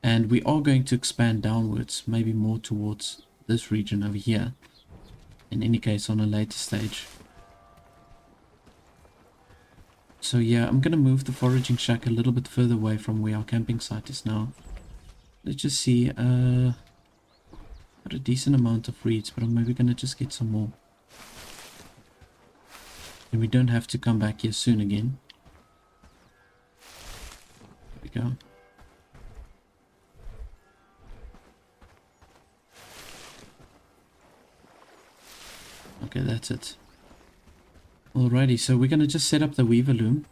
And we are going to expand downwards, maybe more towards this region over here, in any case on a later stage. So yeah, I'm going to move the foraging shack a little bit further away from where our camping site is now. Let's just see, got a decent amount of reeds, but I'm maybe going to just get some more. And we don't have to come back here soon again. There we go. Okay, that's it. Alrighty, so we're going to just set up the weaver loom.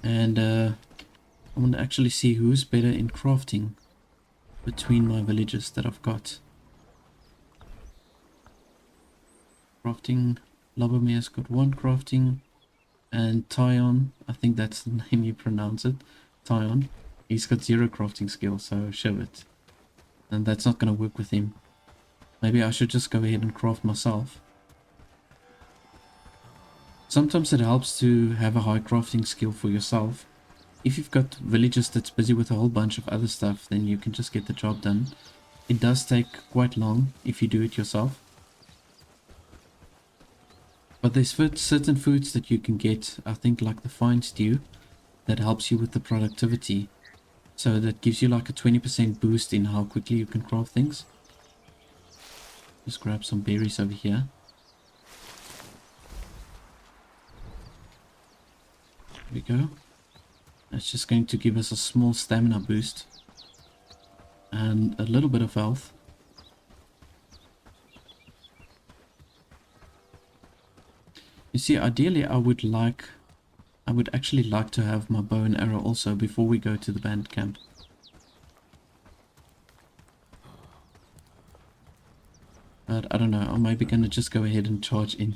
And I want to actually see who's better in crafting between my villages that I've got. Crafting, Lobomir's got 1 crafting. And Tyon, I think that's the name you pronounce it, Tyon, he's got 0 crafting skill, so show it. And that's not going to work with him. Maybe I should just go ahead and craft myself. Sometimes it helps to have a high crafting skill for yourself. If you've got villagers that's busy with a whole bunch of other stuff, then you can just get the job done. It does take quite long if you do it yourself. But there's certain foods that you can get, I think like the fine stew, that helps you with the productivity. So that gives you like a 20% boost in how quickly you can craft things. Just grab some berries over here. There we go. That's just going to give us a small stamina boost and a little bit of health. You see, ideally I would actually like to have my bow and arrow also before we go to the bandit camp. But I don't know, I'm maybe gonna just go ahead and charge in.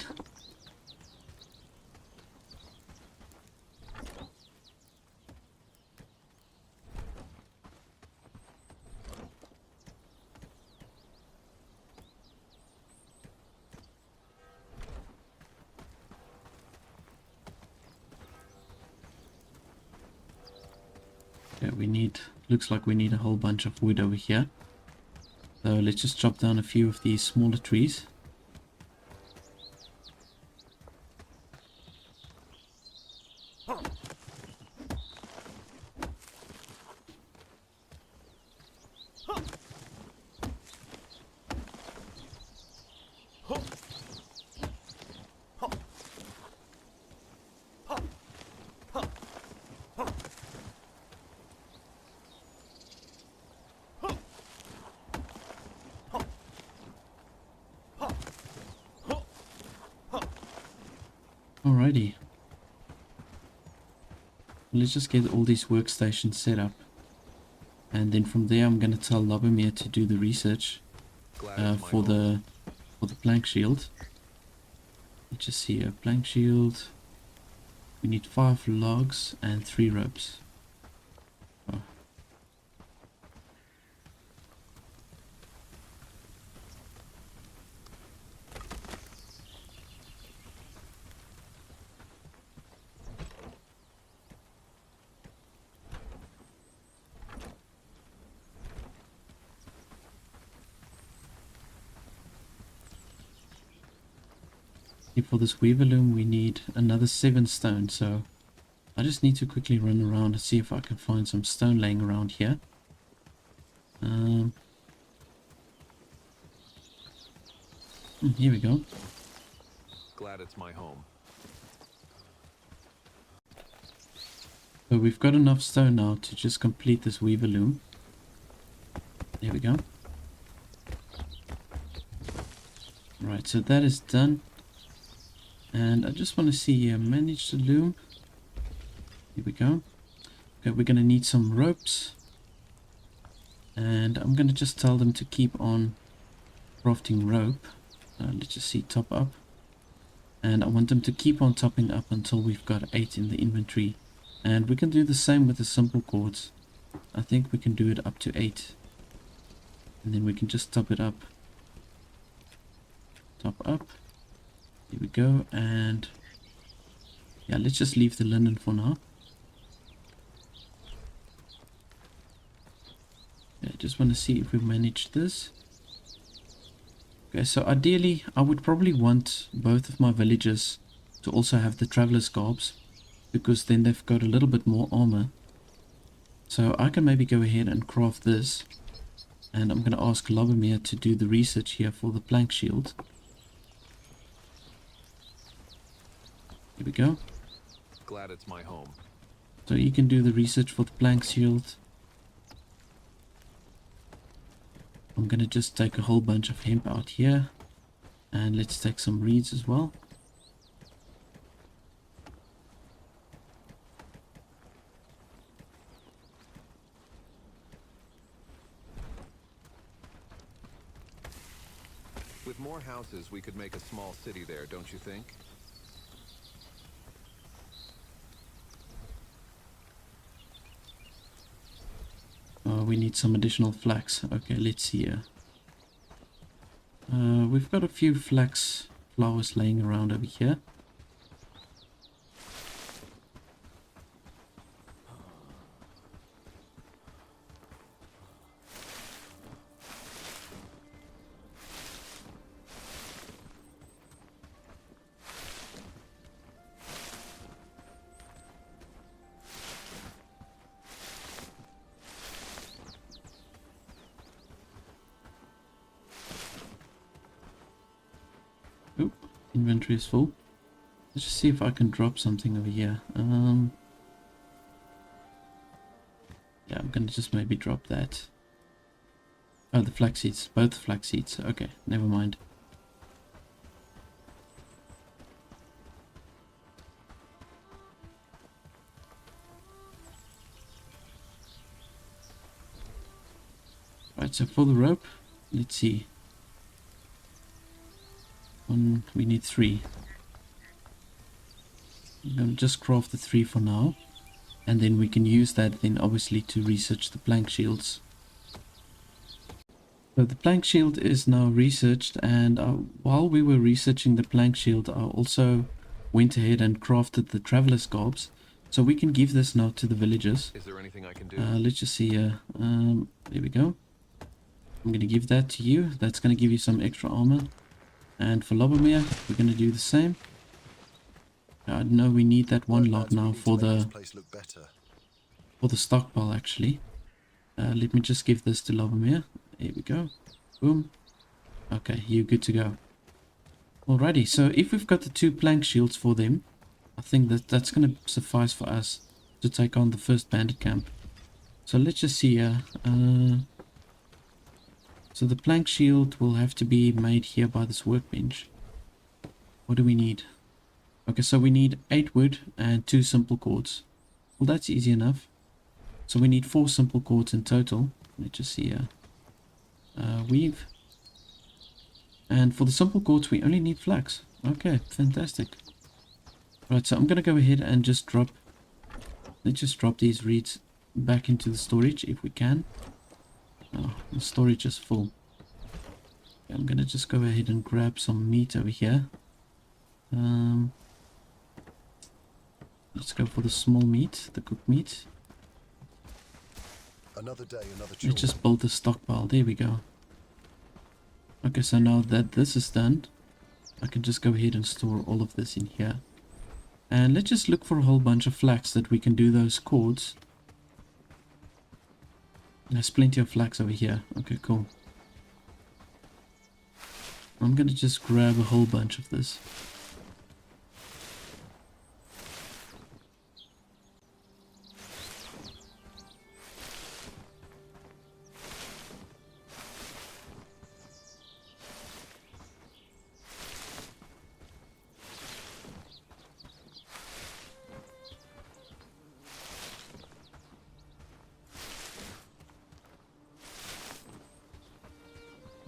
Looks like we need a whole bunch of wood over here. So let's just chop down a few of these smaller trees. Alrighty. Let's just get all these workstations set up. And then from there I'm going to tell Lobomir to do the research for the plank shield. Let's just see a plank shield. We need 5 logs and 3 ropes. Oh. For this weaver loom we need another 7 stone, so I just need to quickly run around and see if I can find some stone laying around here. Here we go. Glad it's my home. So we've got enough stone now to just complete this weaver loom. There we go. Right, so that is done. And I just want to see manage the loom. Here we go. Okay, we're going to need some ropes. And I'm going to just tell them to keep on crafting rope. Let's just see top up. And I want them to keep on topping up until we've got 8 in the inventory. And we can do the same with the simple cords. I think we can do it up to 8. And then we can just top it up. Top up. Here we go, and yeah, let's just leave the linen for now. Yeah, just want to see if we manage this. Okay, so ideally I would probably want both of my villagers to also have the traveler's garbs, because then they've got a little bit more armor. So I can maybe go ahead and craft this, and I'm going to ask Lobomir to do the research here for the plank shield. Here we go. Glad it's my home. So you can do the research for the plank shield. I'm gonna just take a whole bunch of hemp out here. And let's take some reeds as well. With more houses, we could make a small city there, don't you think? We need some additional flax. Okay, let's see here. We've got a few flax flowers laying around over here. Oop, inventory is full. Let's just see if I can drop something over here. Yeah, I'm gonna just maybe drop that. Oh, the flax seeds, both flax seeds. Okay, never mind. Right, so for the rope, let's see. We need 3. I'm going to just craft the 3 for now. And then we can use that then obviously to research the plank shields. So the plank shield is now researched, and while we were researching the plank shield, I also went ahead and crafted the traveler's garbs. So we can give this now to the villagers. Is there anything I can do? Let's just see here. There we go. I'm going to give that to you. That's going to give you some extra armor. And for Lobomir, we're going to do the same. I know we need that 1 log now for the stockpile actually. Let me just give this to Lobomir. Here we go. Boom. Okay, you're good to go. Alrighty, so if we've got the 2 plank shields for them, I think that's going to suffice for us to take on the first bandit camp. So let's just see here. So the plank shield will have to be made here by this workbench. What do we need? Okay, so we need 8 wood and 2 simple cords. Well, that's easy enough. So we need 4 simple cords in total. Let's just see here. Weave. And for the simple cords, we only need flax. Okay, fantastic. Right, so I'm going to go ahead and just drop... Let's just drop these reeds back into the storage if we can. Oh, the storage is full. Okay, I'm going to just go ahead and grab some meat over here. Let's go for the small meat, the cooked meat. Another day, another chore. Let's just build the stockpile. There we go. Okay, so now that this is done, I can just go ahead and store all of this in here. And let's just look for a whole bunch of flax that we can do those cords. There's plenty of flax over here. Okay, cool. I'm gonna just grab a whole bunch of this.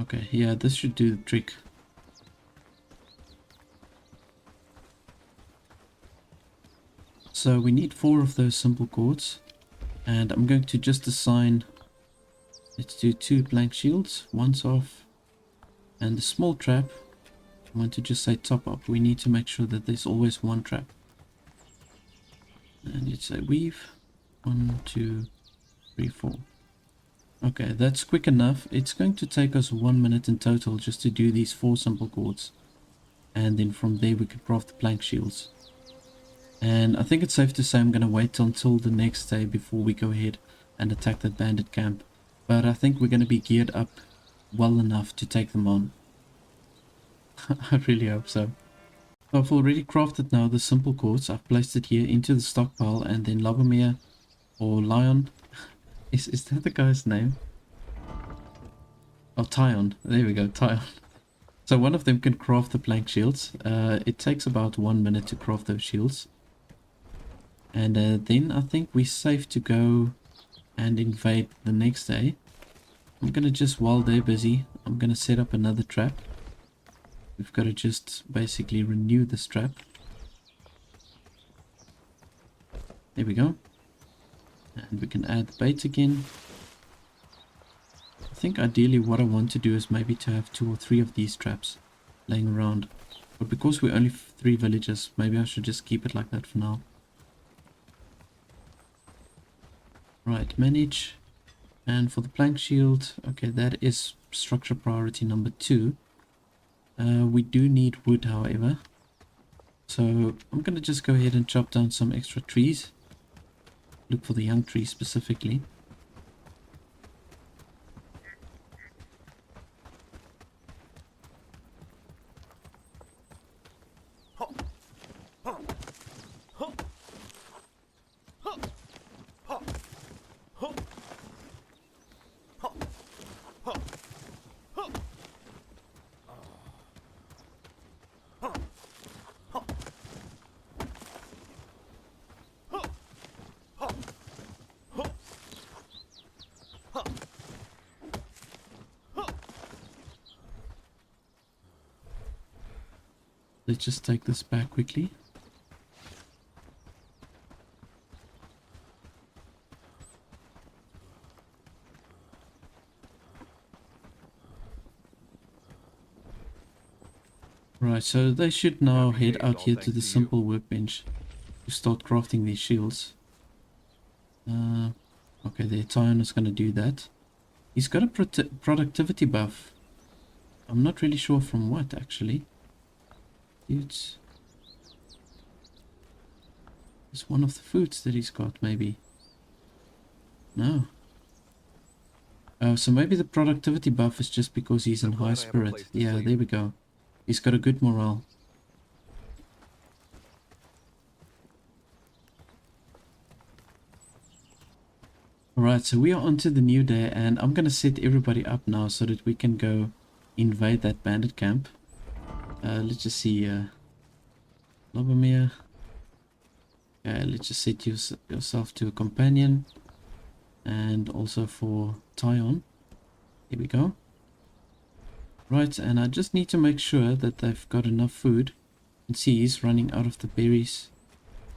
Okay, yeah, this should do the trick. So we need 4 of those simple cords, and I'm going to just assign, let's do 2 blank shields, once off, and the small trap, I want to just say top up. We need to make sure that there's always 1 trap. And let's say weave, 1, 2, 3, 4. Okay, that's quick enough. It's going to take us 1 minute in total just to do these 4 simple cords. And then from there we can craft the plank shields. And I think it's safe to say I'm going to wait until the next day before we go ahead and attack that bandit camp. But I think we're going to be geared up well enough to take them on. I really hope so. So I've already crafted now the simple cords. I've placed it here into the stockpile, and then Lobomir or Lion... Is that the guy's name? Oh, Tyon. There we go, Tyon. So one of them can craft the plank shields. It takes about 1 minute to craft those shields. And then I think we're safe to go and invade the next day. I'm going to just, while they're busy, I'm going to set up another trap. We've got to just basically renew this trap. There we go. And we can add the bait again. I think ideally what I want to do is maybe to have 2 or 3 of these traps laying around. But because we're only 3 villagers, maybe I should just keep it like that for now. Right, manage. And for the plank shield, okay, that is structure priority number 2. We do need wood, however. So I'm going to just go ahead and chop down some extra trees. Look for the young trees specifically. Let's just take this back quickly. Right, so they should now head out here to the simple workbench to start crafting these shields. Okay, their Tyon is going to do that. He's got a productivity buff. I'm not really sure from what, actually. It's one of the foods that he's got, maybe. No. Oh, so maybe the productivity buff is just because he's in high spirit. Yeah, there we go. He's got a good morale. Alright, so we are on to the new day, and I'm going to set everybody up now so that we can go invade that bandit camp. Let's just see. Lobomir. Okay, let's just set yourself to a companion. And also for Tyon. Here we go. Right, and I just need to make sure that they've got enough food. You can see he's running out of the berries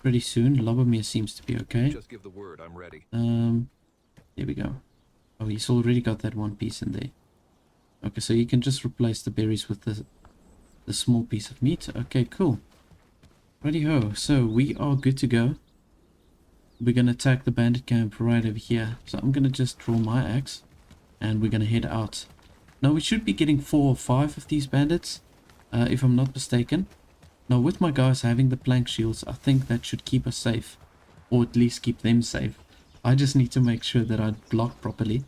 pretty soon. Lobomir seems to be okay. Just give the word, I'm ready. Here we go. Oh, he's already got that one piece in there. Okay, so you can just replace the berries with the small piece of meat. Okay, cool. Righty-ho, so we are good to go. We're going to attack the bandit camp right over here. So I'm going to just draw my axe and we're going to head out. Now we should be getting 4 or 5 of these bandits, if I'm not mistaken. Now with my guys having the plank shields, I think that should keep us safe. Or at least keep them safe. I just need to make sure that I block properly.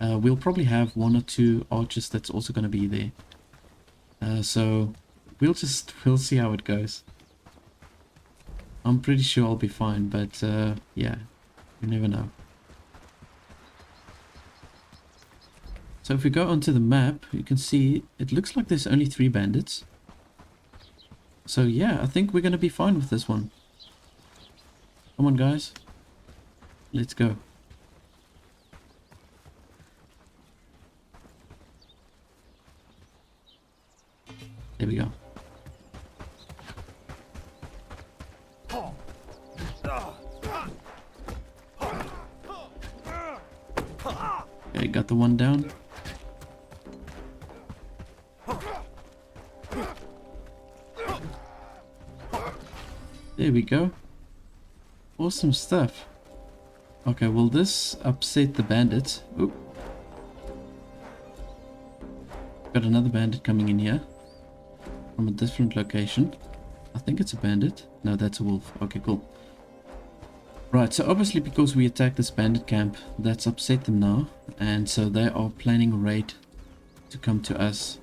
We'll probably have 1 or 2 archers that's also going to be there. So we'll see how it goes. I'm pretty sure I'll be fine, but yeah, you never know. So if we go onto the map, you can see it looks like there's only 3 bandits. So yeah, I think we're going to be fine with this one. Come on guys, let's go. There we go. Okay, got the one down. There we go. Awesome stuff. Okay, will this upset the bandits? Oop. Got another bandit coming in here from a different location. I think it's a bandit. No, that's a wolf. Okay, cool. Right, so obviously because we attacked this bandit camp, that's upset them now. And so they are planning a raid to come to us.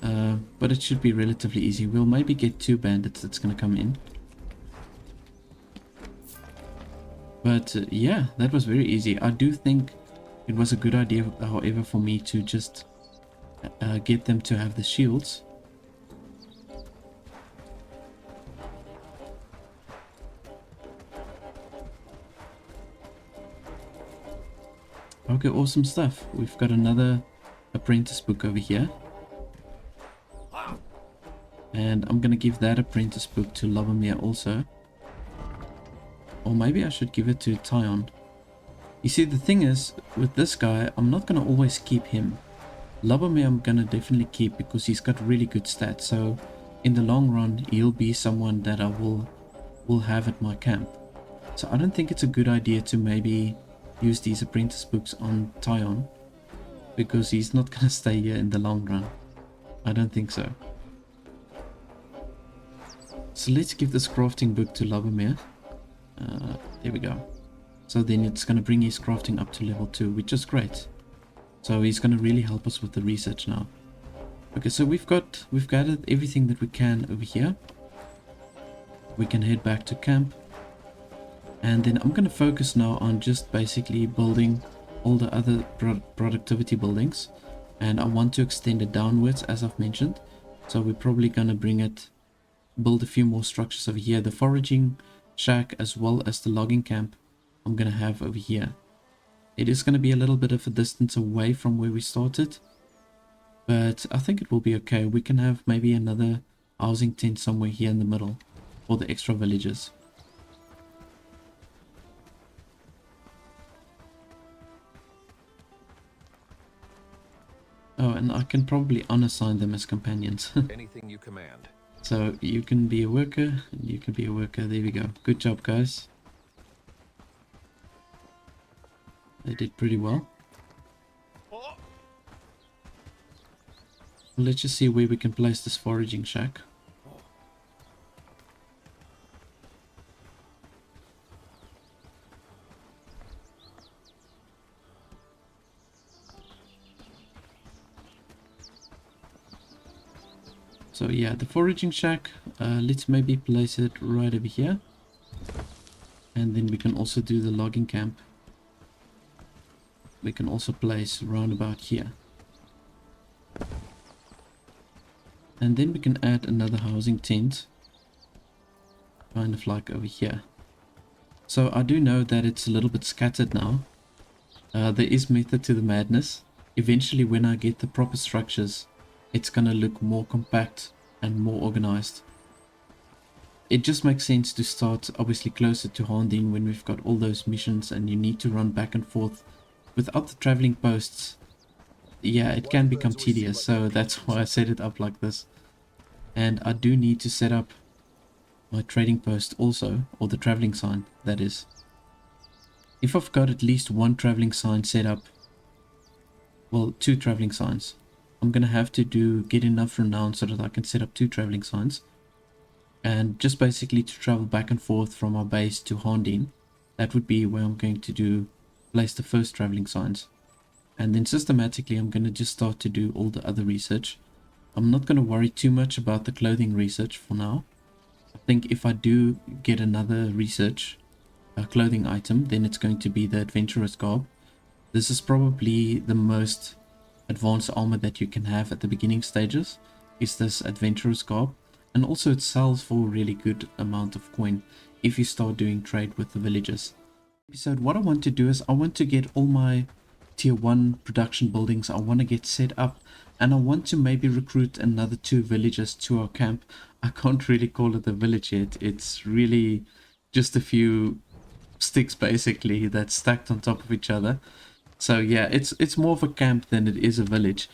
But it should be relatively easy. We'll maybe get 2 bandits that's going to come in. But yeah, that was very easy. I do think it was a good idea, however, for me to just get them to have the shields. Okay, awesome stuff. We've got another apprentice book over here. And I'm going to give that apprentice book to Lobomir also. Or maybe I should give it to Tyon. You see, the thing is, with this guy, I'm not going to always keep him. Lobomir I'm going to definitely keep because he's got really good stats. So in the long run, he'll be someone that I will have at my camp. So I don't think it's a good idea to maybe use these apprentice books on Tyon, because he's not going to stay here in the long run. I don't think so. So let's give this crafting book to Lobomir. There we go. So then it's going to bring his crafting up to level 2, which is great. So he's going to really help us with the research now. Okay, so we've gathered everything that we can over here. We can head back to camp. And then I'm going to focus now on just basically building all the other productivity buildings. And I want to extend it downwards, as I've mentioned. So we're probably going to build a few more structures over here. The foraging shack as well as the logging camp I'm going to have over here. It is going to be a little bit of a distance away from where we started. But I think it will be okay. We can have maybe another housing tent somewhere here in the middle for the extra villagers. Oh, and I can probably unassign them as companions. Anything you command. So you can be a worker, and you can be a worker. There we go. Good job, guys. They did pretty well. Let's just see where we can place this foraging shack. So yeah, the foraging shack, let's maybe place it right over here. And then we can also do the logging camp. We can also place round about here. And then we can add another housing tent kind of like over here. So I do know that it's a little bit scattered now. There is method to the madness. Eventually when I get the proper structures, it's gonna look more compact and more organized. It just makes sense to start obviously closer to Haerndean when we've got all those missions and you need to run back and forth without the traveling posts. Yeah, it can become tedious, so that's why I set it up like this. And I do need to set up my trading post also, or the traveling sign, that is. If I've got at least one traveling sign set up, well, 2 traveling signs, I'm gonna have to get enough renown so that I can set up 2 traveling signs. And just basically to travel back and forth from our base to Haerndean, that would be where I'm going to place the first traveling signs. And then systematically I'm going to just start to do all the other research. I'm not going to worry too much about the clothing research for now. I think if I do get another research clothing item, then it's going to be the adventurer's garb. This is probably the most advanced armor that you can have at the beginning stages, is this adventurer's garb. And also it sells for a really good amount of coin if you start doing trade with the villagers. So what I want to do is I want to get all my tier 1 production buildings, I want to get set up, and I want to maybe recruit another 2 villagers to our camp. I can't really call it a village yet, it's really just a few sticks basically that's stacked on top of each other. So yeah, it's more of a camp than it is a village.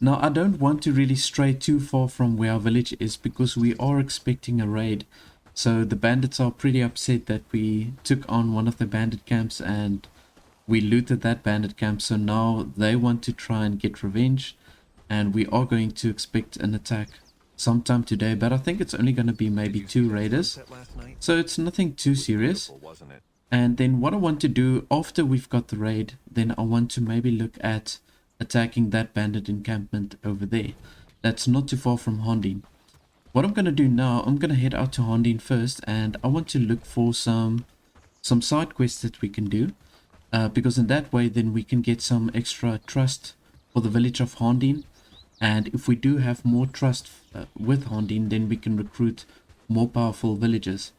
Now I don't want to really stray too far from where our village is because we are expecting a raid. So the bandits are pretty upset that we took on one of the bandit camps and we looted that bandit camp. So now they want to try and get revenge, and we are going to expect an attack sometime today. But I think it's only going to be maybe 2 raiders. So it's nothing too serious. And then what I want to do after we've got the raid, then I want to maybe look at attacking that bandit encampment over there. That's not too far from Haerndean. What I'm going to do now, I'm going to head out to Haerndean first, and I want to look for some side quests that we can do. Because in that way then we can get some extra trust for the village of Haerndean. And if we do have more trust with Haerndean, then we can recruit more powerful villagers.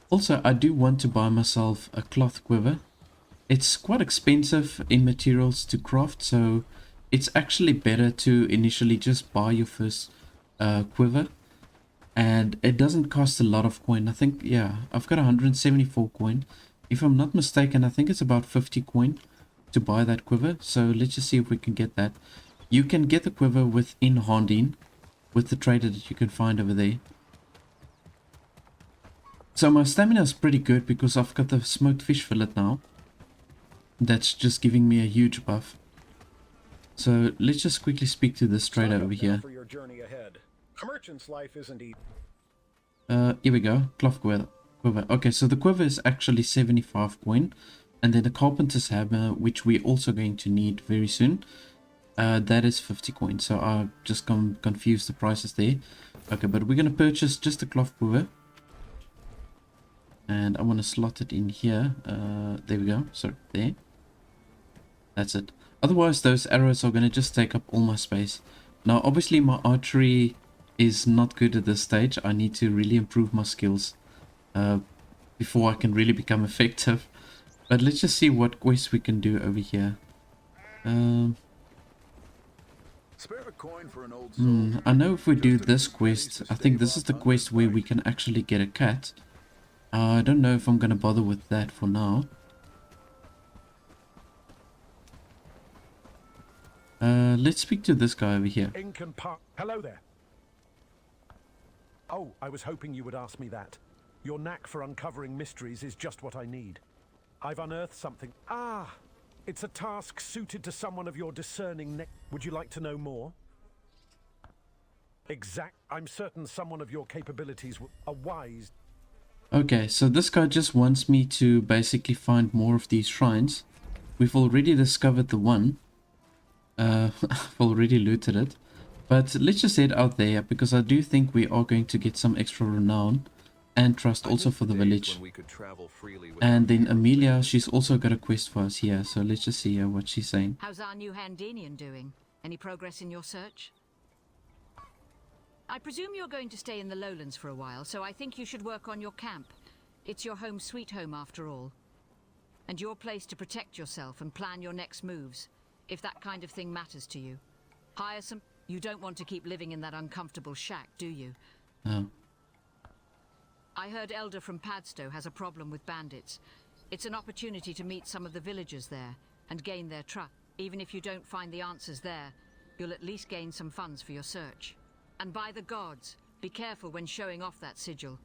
Also, I do want to buy myself a cloth quiver. It's quite expensive in materials to craft, so it's actually better to initially just buy your first quiver. And it doesn't cost a lot of coin. I think, yeah, I've got 174 coin. If I'm not mistaken, I think it's about 50 coin to buy that quiver. So let's just see if we can get that. You can get the quiver within Haerndean with the trader that you can find over there. So my stamina is pretty good because I've got the smoked fish fillet now. That's just giving me a huge buff. So let's just quickly speak to this trader over here. For your journey ahead. A merchant's life isn't easy. Here we go. Cloth quiver. Okay, so the quiver is actually 75 coin. And then the carpenter's hammer, which we're also going to need very soon, that is 50 coin. So I just confused the prices there. Okay, but we're going to purchase just the cloth quiver. And I want to slot it in here. There we go. So there. That's it. Otherwise, those arrows are going to just take up all my space. Now, obviously, my archery is not good at this stage. I need to really improve my skills before I can really become effective. But let's just see what quests we can do over here. I know if we do this quest, I think this is the quest where we can actually get a cat. I don't know if I'm going to bother with that for now. Let's speak to this guy over here. Hello there. Oh, I was hoping you would ask me that. Your knack for uncovering mysteries is just what I need. I've unearthed something. Ah, it's a task suited to someone of your discerning neck. Would you like to know more? I'm certain someone of your capabilities are wise. Okay, so this guy just wants me to basically find more of these shrines. We've already discovered the one. I've already looted it. But let's just head out there because I do think we are going to get some extra renown and trust also for the village. And then Amelia, she's also got a quest for us here. So let's just see what she's saying. How's our new Haerndean doing? Any progress in your search? I presume you're going to stay in the lowlands for a while, so I think you should work on your camp. It's your home sweet home after all. And your place to protect yourself and plan your next moves, if that kind of thing matters to you. Hire some... You don't want to keep living in that uncomfortable shack, do you? No. I heard Elder from Padstow has a problem with bandits. It's an opportunity to meet some of the villagers there and gain their trust. Even if you don't find the answers there, you'll at least gain some funds for your search. And by the gods, be careful when showing off that sigil.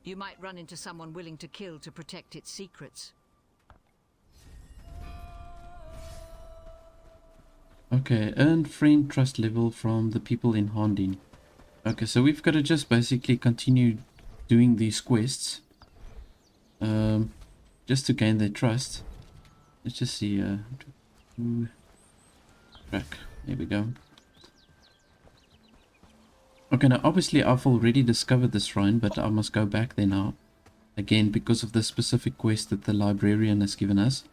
You might run into someone willing to kill to protect its secrets. Okay, earn friend trust level from the people in Haerndean. Okay, so we've got to just basically continue doing these quests. Just to gain their trust. Let's just see, track. There we go. Okay, now obviously I've already discovered this shrine, but I must go back there now. Again, because of the specific quest that the librarian has given us.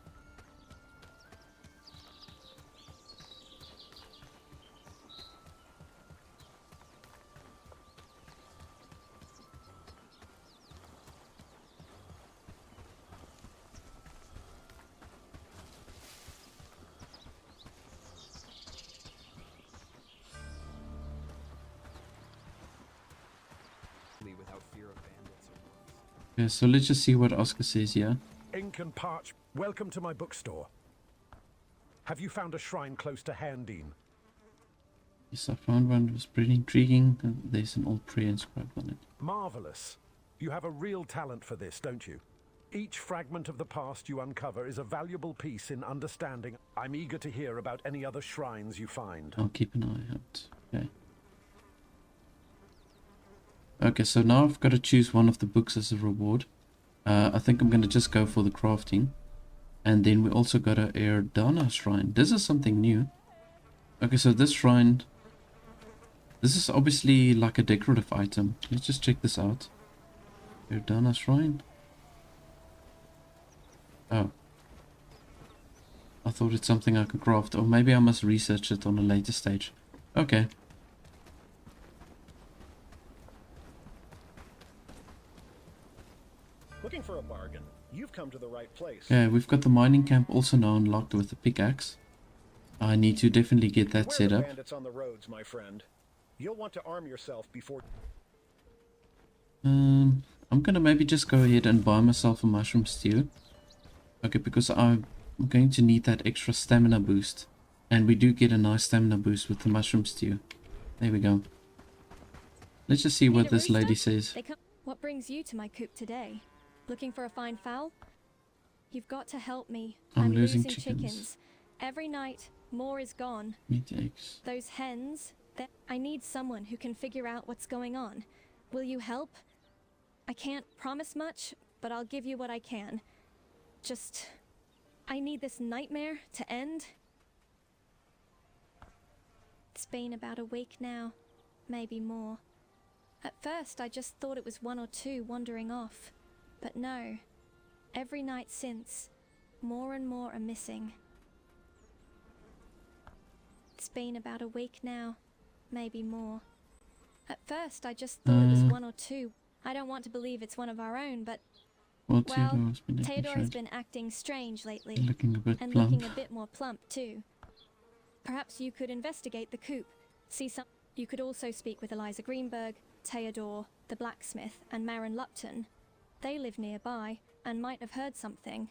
Without fear of bandits or wolves. Okay, so let's just see what Oscar says here. Ink and parch. Welcome to my bookstore. Have you found a shrine close to Haerndean? Yes, I found one. It was pretty intriguing. There's an old prayer inscribed on it. Marvelous. You have a real talent for this, don't you? Each fragment of the past you uncover is a valuable piece in understanding. I'm eager to hear about any other shrines you find. I'll keep an eye out. Okay. Okay, so now I've got to choose one of the books as a reward. I think I'm going to just go for the crafting. And then we also got a Haerndean shrine. This is something new. Okay, so this shrine... This is obviously like a decorative item. Let's just check this out. Haerndean shrine. Oh. I thought it's something I could craft. Or maybe I must research it on a later stage. Okay. Looking for a bargain? You've come to the right place. Yeah, we've got the mining camp also now unlocked with the pickaxe. I need to definitely get that set up. Bandits on the roads, my friend. You'll want to arm yourself before. I'm gonna maybe just go ahead and buy myself a mushroom stew. Okay, because I'm going to need that extra stamina boost. And we do get a nice stamina boost with the mushroom stew. There we go. Let's just see what this lady says. What brings you to my coop today? Looking for a fine fowl? You've got to help me. I'm losing chickens. Every night, more is gone. Meat eggs. Those hens, I need someone who can figure out what's going on. Will you help? I can't promise much, but I'll give you what I can. Just... I need this nightmare to end. It's been about a week now, maybe more. At first, I just thought it was one or two wandering off. But no, every night since, more and more are missing. It's been about a week now, maybe more. At first, I just thought it was one or two. I don't want to believe it's one of our own, but... Well, Theodore has been acting strange lately. Looking a bit and plump. Looking a bit more plump, too. Perhaps you could investigate the coop, see some... You could also speak with Eliza Greenberg, Theodore, the blacksmith, and Marin Lupton. They live nearby, and might have heard something.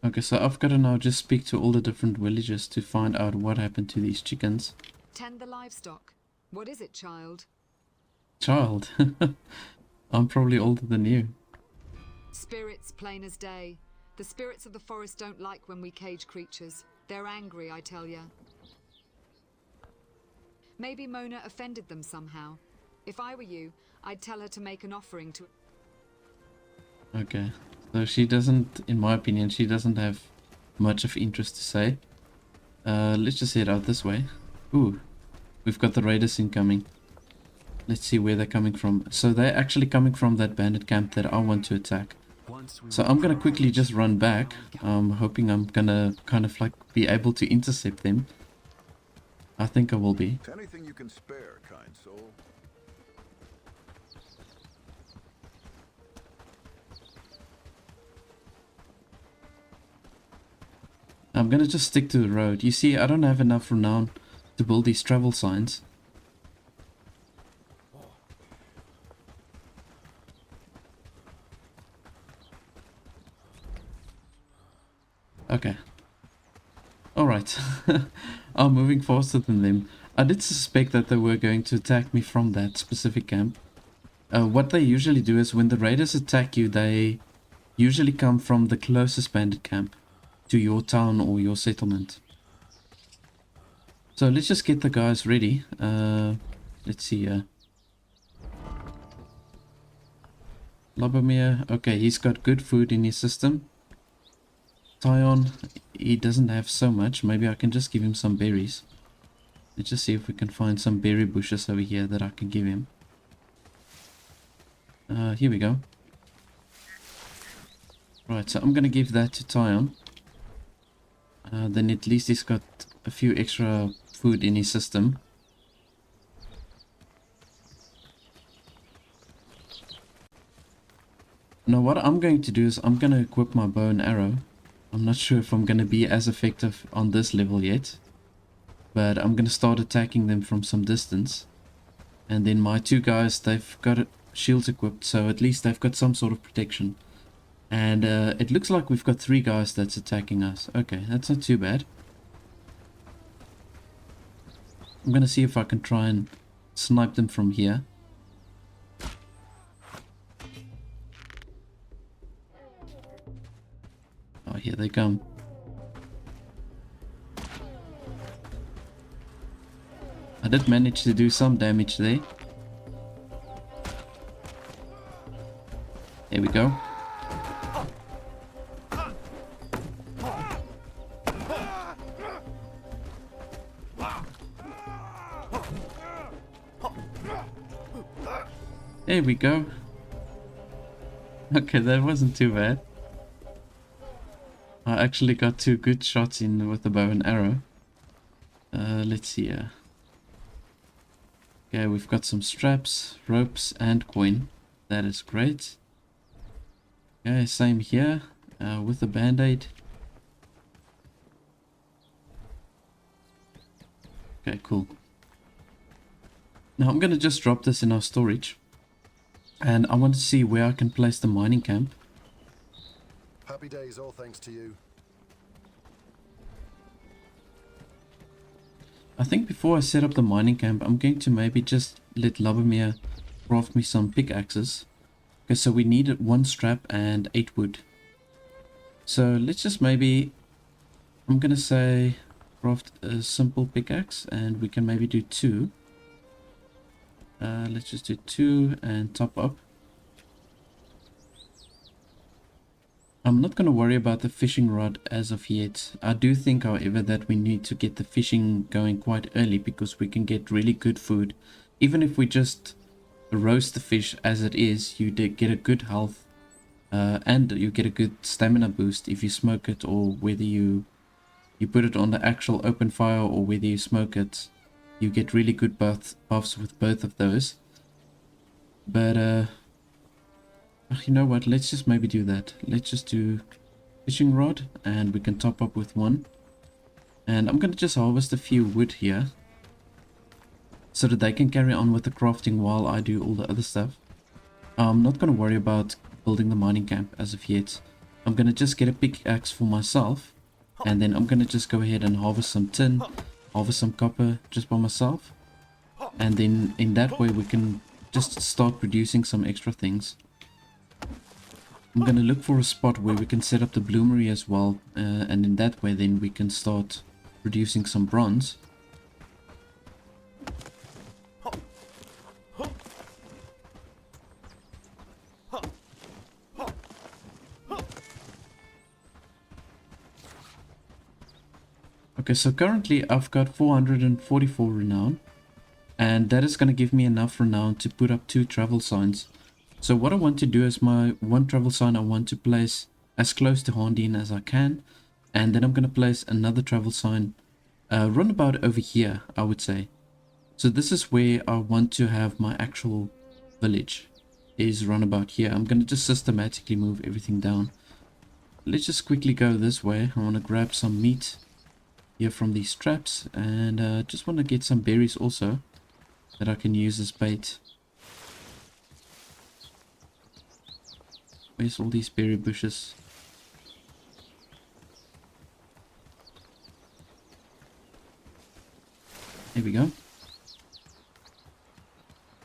Okay, so I've got to now just speak to all the different villagers to find out what happened to these chickens. Tend the livestock. What is it, child? Child? I'm probably older than you. Spirits, plain as day. The spirits of the forest don't like when we cage creatures. They're angry, I tell ya. Maybe Mona offended them somehow. If I were you, I'd tell her to make an offering to... Okay, so she doesn't, in my opinion, she doesn't have much of interest to say. Let's just head out this way. Ooh, we've got the raiders incoming. Let's see where they're coming from. So they're actually coming from that bandit camp that I want to attack. So I'm gonna quickly just run back. I'm hoping I'm gonna kind of like be able to intercept them. I think I will be. Anything you can spare, kind soul. I'm gonna just stick to the road. You see, I don't have enough renown to build these travel signs. Okay. Alright. I'm moving faster than them. I did suspect that they were going to attack me from that specific camp. What they usually do is when the raiders attack you, they usually come from the closest bandit camp to your town or your settlement. So let's just get the guys ready. Let's see. Lobomir, okay, he's got good food in his system. Tyon, he doesn't have so much. Maybe I can just give him some berries. Let's just see if we can find some berry bushes over here that I can give him. Here we go. Right, so I'm gonna give that to Tyon. Then at least he's got a few extra food in his system. Now what I'm going to do is I'm gonna equip my bow and arrow. I'm not sure if I'm gonna be as effective on this level yet, but I'm gonna start attacking them from some distance. And then my two guys, they've got shields equipped, so at least they've got some sort of protection. And it looks like we've got 3 guys that's attacking us. Okay, that's not too bad. I'm gonna see if I can try and snipe them from here. Oh, here they come. I did manage to do some damage there. There we go. There we go. Okay, that wasn't too bad. I actually got 2 good shots in with the bow and arrow. Let's see here. Okay, we've got some straps, ropes, and coin. That is great. Okay, same here with the band-aid. Okay, cool. Now I'm gonna just drop this in our storage. And I want to see where I can place the mining camp. Happy days, all thanks to you. I think before I set up the mining camp, I'm going to maybe just let Lobomir craft me some pickaxes. Okay, so we needed 1 strap and 8 wood. So let's just maybe, I'm gonna say craft a simple pickaxe, and we can maybe do 2. Let's just do 2 and top up. I'm not going to worry about the fishing rod as of yet. I do think, however, that we need to get the fishing going quite early, because we can get really good food. Even if we just roast the fish as it is, you get a good health and you get a good stamina boost if you smoke it, or whether you put it on the actual open fire or whether you smoke it. You get really good buffs with both of those. But you know what, let's just maybe do that. Let's just do fishing rod, and we can top up with 1. And I'm gonna just harvest a few wood here, so that they can carry on with the crafting while I do all the other stuff. I'm not gonna worry about building the mining camp as of yet. I'm gonna just get a pickaxe for myself, and then I'm gonna just go ahead and harvest some tin, harvest some copper just by myself, and then in that way we can just start producing some extra things. I'm gonna look for a spot where we can set up the bloomery as well, and in that way then we can start producing some bronze. Okay, so currently I've got 444 renown, and that is going to give me enough renown to put up 2 travel signs. So what I want to do is my 1 travel sign I want to place as close to Haerndean as I can, and then I'm going to place another travel sign Runabout over here, I would say. So this is where I want to have my actual village, is runabout here. I'm going to just systematically move everything down. Let's just quickly go this way. I want to grab some meat here from these traps, and just want to get some berries also that I can use as bait. Where's all these berry bushes? There we go.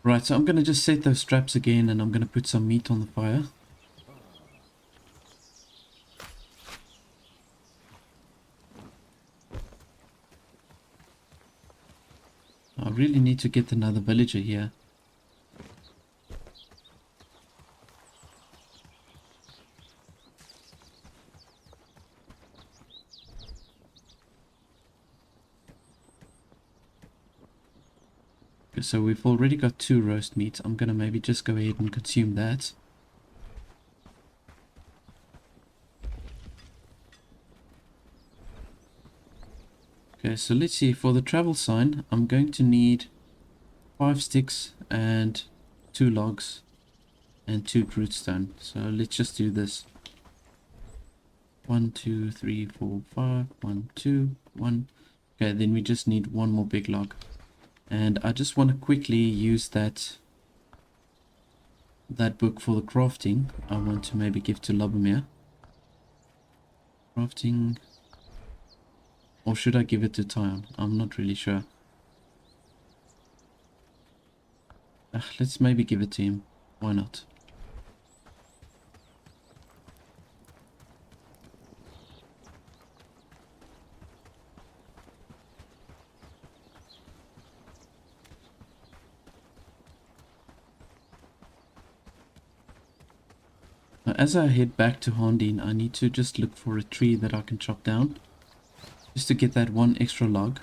Right, so I'm going to just set those traps again, and I'm going to put some meat on the fire. I really need to get another villager here. Okay, so we've already got 2 roast meats. I'm gonna maybe just go ahead and consume that. Okay, so let's see, for the travel sign, I'm going to need 5 sticks and 2 logs and 2 rootstone. So let's just do this. 1, 2, 3, 4, 5, 1, 2, 1. Okay, then we just need 1 more big log. And I just want to quickly use that book for the crafting. I want to maybe give to Lubomir. Crafting. Or should I give it to Tyon? I'm not really sure. Let's maybe give it to him. Why not? As I head back to Haerndean, I need to just look for a tree that I can chop down. Just to get that 1 extra log.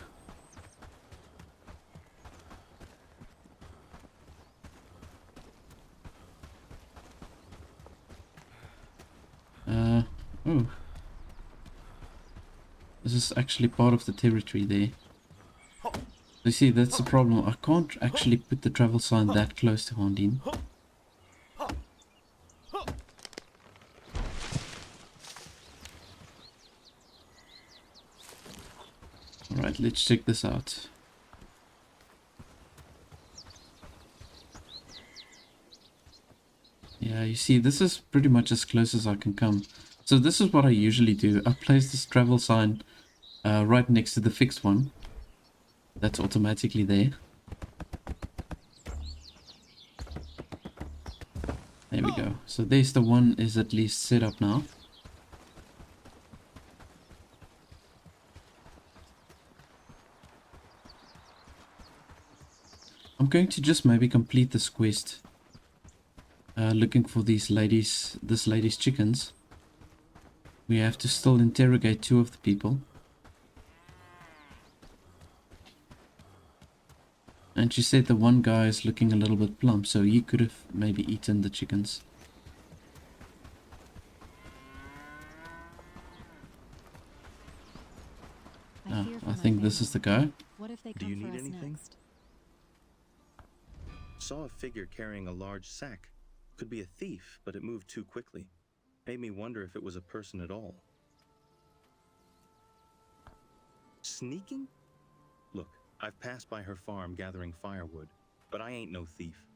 Oh. This is actually part of the territory there. You see, that's the problem. I can't actually put the travel sign that close to Haerndean. Alright, let's check this out. Yeah, you see, this is pretty much as close as I can come. So this is what I usually do. I place this travel sign right next to the fixed one. That's automatically there. There we go. So there's the one is at least set up now. I'm going to just maybe complete this quest. Looking for this lady's chickens. We have to still interrogate 2 of the people. And she said the one guy is looking a little bit plump, so he could have maybe eaten the chickens. I think this is the guy. What if they Do come you for need us anything? next? Saw a figure carrying a large sack. Could be a thief, but it moved too quickly. Made me wonder if it was a person at all. Sneaking? Look, I've passed by her farm gathering firewood, but I ain't no thief.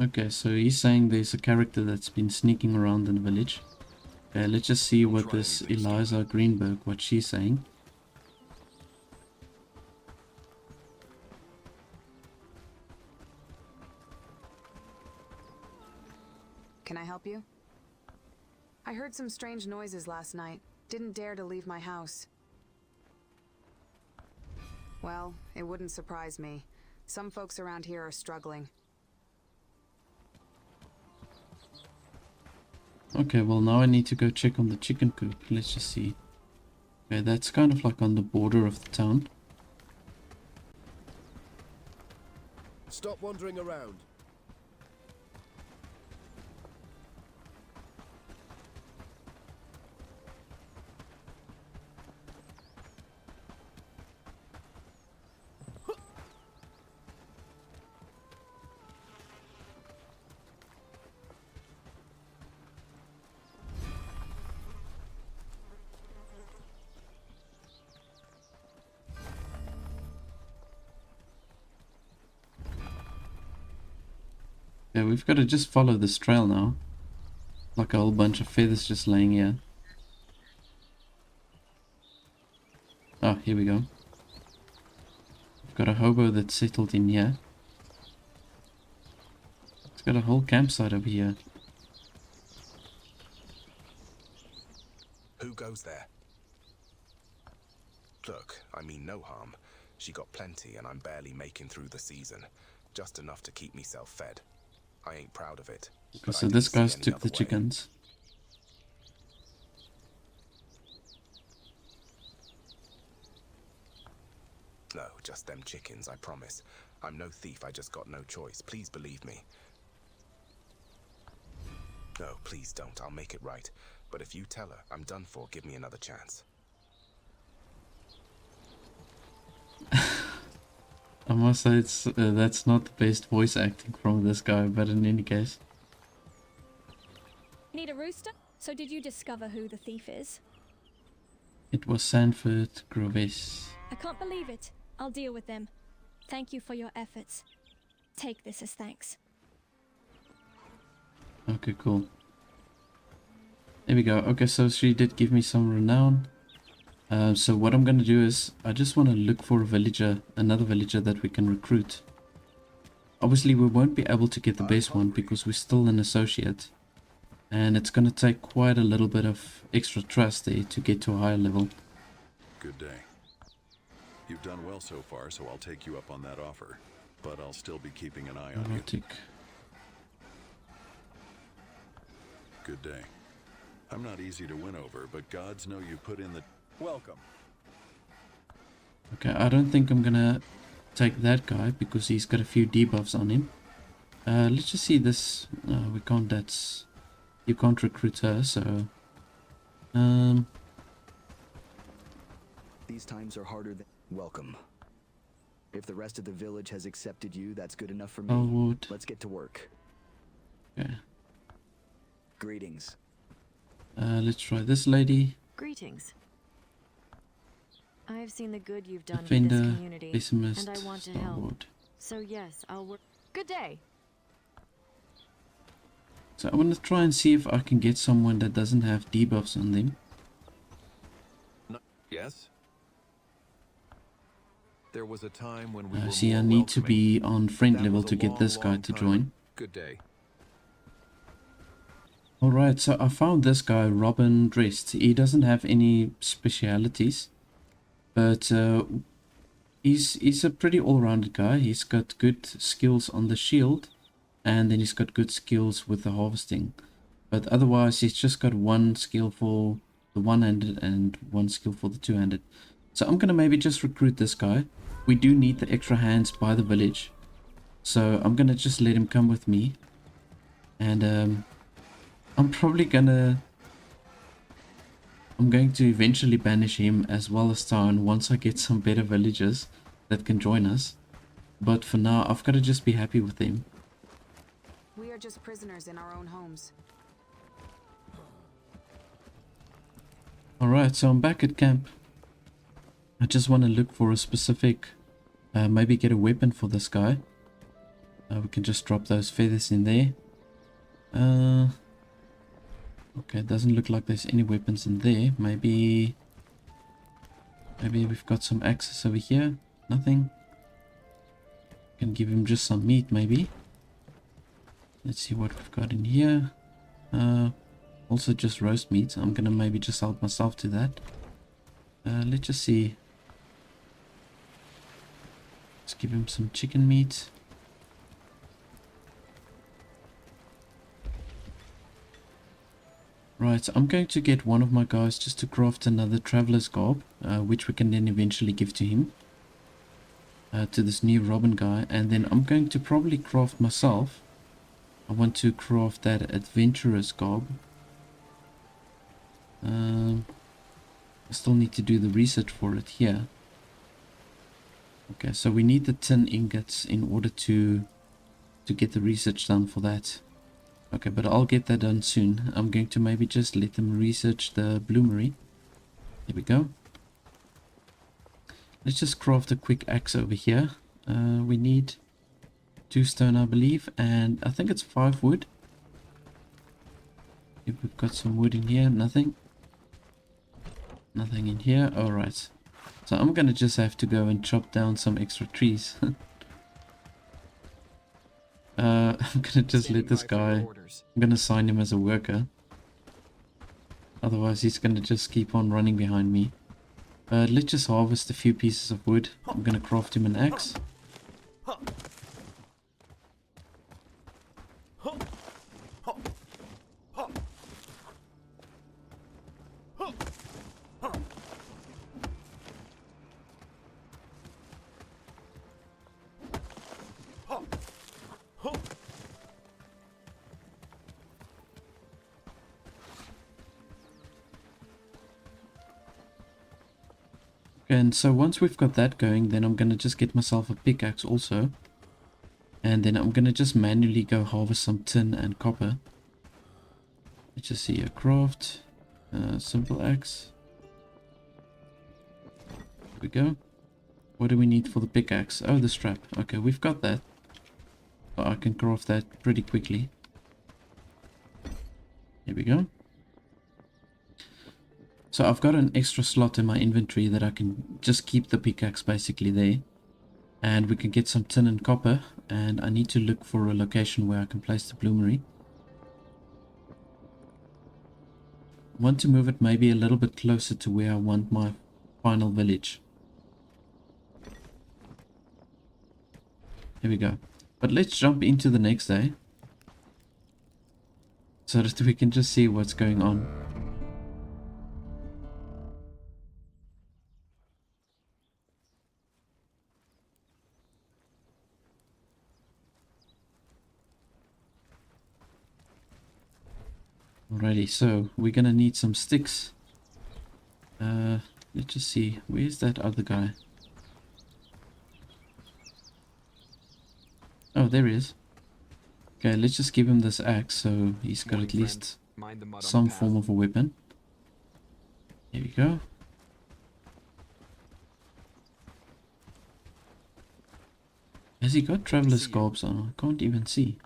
Okay, so he's saying there's a character that's been sneaking around in the village. Okay, let's just see what this Eliza Greenberg, what she's saying. Can I help you? I heard some strange noises last night. Didn't dare to leave my house. Well, it wouldn't surprise me. Some folks around here are struggling. Okay, well now I need to go check on the chicken coop. Let's just see. Okay, that's kind of like on the border of the town. Stop wandering around. Okay, we've got to just follow this trail now. Like a whole bunch of feathers just laying here. Oh, here we go. We've got a hobo that's settled in here. It's got a whole campsite over here. Who goes there? Look, I mean no harm. She got plenty and I'm barely making through the season. Just enough to keep myself fed. I ain't proud of it. Okay, so this guy's took the chickens. No, just them chickens, I promise. I'm no thief, I just got no choice. Please believe me. No, please don't. I'll make it right. But if you tell her I'm done for, give me another chance. I must say that's not the best voice acting from this guy, but in any case. Need a rooster? So did you discover who the thief is? It was Sanford Groves. I can't believe it. I'll deal with them. Thank you for your efforts. Take this as thanks. Okay, cool. There we go. Okay, so she did give me some renown. So what I'm going to do is, I just want to look for a villager, another villager that we can recruit. Obviously we won't be able to get the best one because we're still an associate. And it's going to take quite a little bit of extra trust there to get to a higher level. Good day. You've done well so far, so I'll take you up on that offer. But I'll still be keeping an eye on you. Good day. I'm not easy to win over, but gods know you put in the... Welcome. Okay, I don't think I'm gonna take that guy because he's got a few debuffs on him. Let's just see this. We can't, that's... You can't recruit her, so... These times are harder than... Welcome. If the rest of the village has accepted you, that's good enough for me. Would. Let's get to work. Okay. Greetings. Let's try this lady. Greetings. I've seen the good you've done Defender, for this community, pessimist, and I want to help. stalwart. So yes, I'll work. Good day. So I want to try and see if I can get someone that doesn't have debuffs on them. No. Yes? There was a time when we were See, I more need to welcoming. be on friend That level was a to get long, this guy long to time. join. Good day. Alright, so I found this guy, Robin Dressed. He doesn't have any specialities, but he's a pretty all-rounded guy. He's got good skills on the shield, and then he's got good skills with the harvesting. But otherwise, he's just got one skill for the one-handed and one skill for the two-handed. So I'm going to maybe just recruit this guy. We do need the extra hands by the village, so I'm going to just let him come with me. And I'm going to eventually banish him as well as town once I get some better villagers that can join us. But for now, I've got to just be happy with him. We are just prisoners in our own homes. Alright, so I'm back at camp. I just want to look for a specific, maybe get a weapon for this guy. We can just drop those feathers in there. Okay, it doesn't look like there's any weapons in there. Maybe we've got some axes over here. Nothing. Can give him just some meat, maybe. Let's see what we've got in here. Also just roast meat. I'm gonna maybe just help myself to that. Let's just see. Let's give him some chicken meat. Right, so I'm going to get one of my guys just to craft another traveler's garb, which we can then eventually give to him, to this new Robin guy. And then I'm going to probably craft myself. I want to craft that adventurer's garb. I still need to do the research for it here. Okay, so we need the tin ingots in order to get the research done for that. Okay, but I'll get that done soon. I'm going to maybe just let them research the bloomery. There we go. Let's just craft a quick axe over here. We need 2 stone, I believe, and I think it's 5 wood. If we've got some wood in here, nothing. Nothing in here. Alright. So I'm gonna just have to go and chop down some extra trees. I'm gonna just let this guy... I'm gonna assign him as a worker. Otherwise he's gonna just keep on running behind me. Let's just harvest a few pieces of wood. I'm gonna craft him an axe. And so once we've got that going, then I'm going to just get myself a pickaxe also. And then I'm going to just manually go harvest some tin and copper. Let's just see a craft. Simple axe. There we go. What do we need for the pickaxe? Oh, the strap. Okay, we've got that. So I can craft that pretty quickly. Here we go. So I've got an extra slot in my inventory that I can just keep the pickaxe basically there. And we can get some tin and copper. And I need to look for a location where I can place the bloomery. I want to move it maybe a little bit closer to where I want my final village. Here we go. But let's jump into the next day. So that we can just see what's going on. Alrighty, so we're gonna need some sticks. Let's just see, where's that other guy? Oh, there he is. Okay, let's just give him this axe so he's got at least some form of a weapon. Here we go. Has he got traveler's garbs on? I can't even see.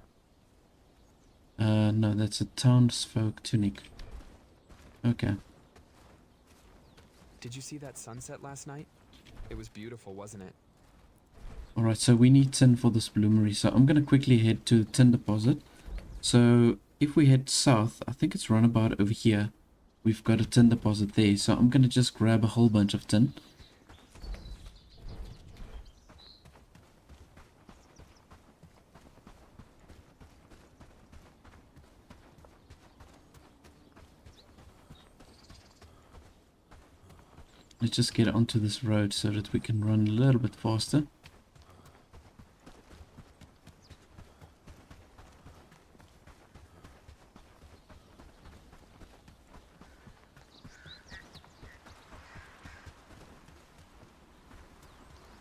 No, that's a townsfolk tunic. Okay. Did you see that sunset last night? It was beautiful, wasn't it? Alright, so we need tin for this bloomery. So I'm going to quickly head to the tin deposit. So if we head south, I think it's run about over here. We've got a tin deposit there. So I'm going to just grab a whole bunch of tin. Let's just get onto this road so that we can run a little bit faster.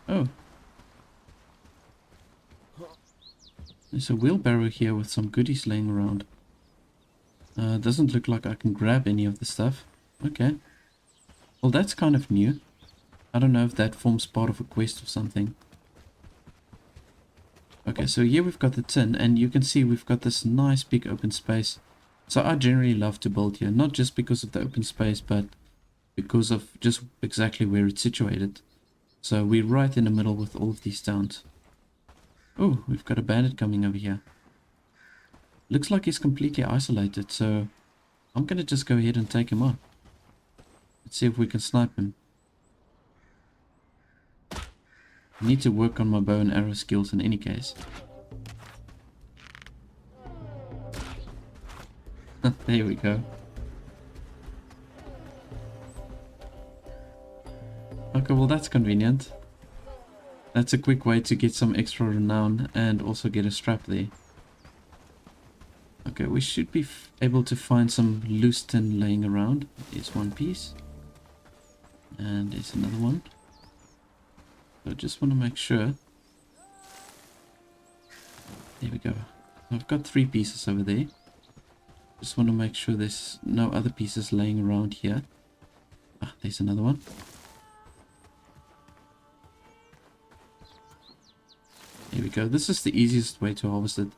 Oh. There's a wheelbarrow here with some goodies laying around. Doesn't look like I can grab any of the stuff. Okay. Well, that's kind of new. I don't know if that forms part of a quest or something. Okay, so here we've got the tin, and you can see we've got this nice big open space. So I generally love to build here, not just because of the open space, but because of just exactly where it's situated. So we're right in the middle with all of these towns. Oh, we've got a bandit coming over here. Looks like he's completely isolated, so I'm gonna just go ahead and take him on. Let's see if we can snipe him. I need to work on my bow and arrow skills in any case. There we go. Okay, well that's convenient. That's a quick way to get some extra renown and also get a strap there. Okay, we should be able to find some loose tin laying around. Here's one piece. And there's another one. So I just want to make sure. There we go. I've got 3 pieces over there. Just want to make sure there's no other pieces laying around here. Ah, there's another one. There we go. This is the easiest way to harvest it.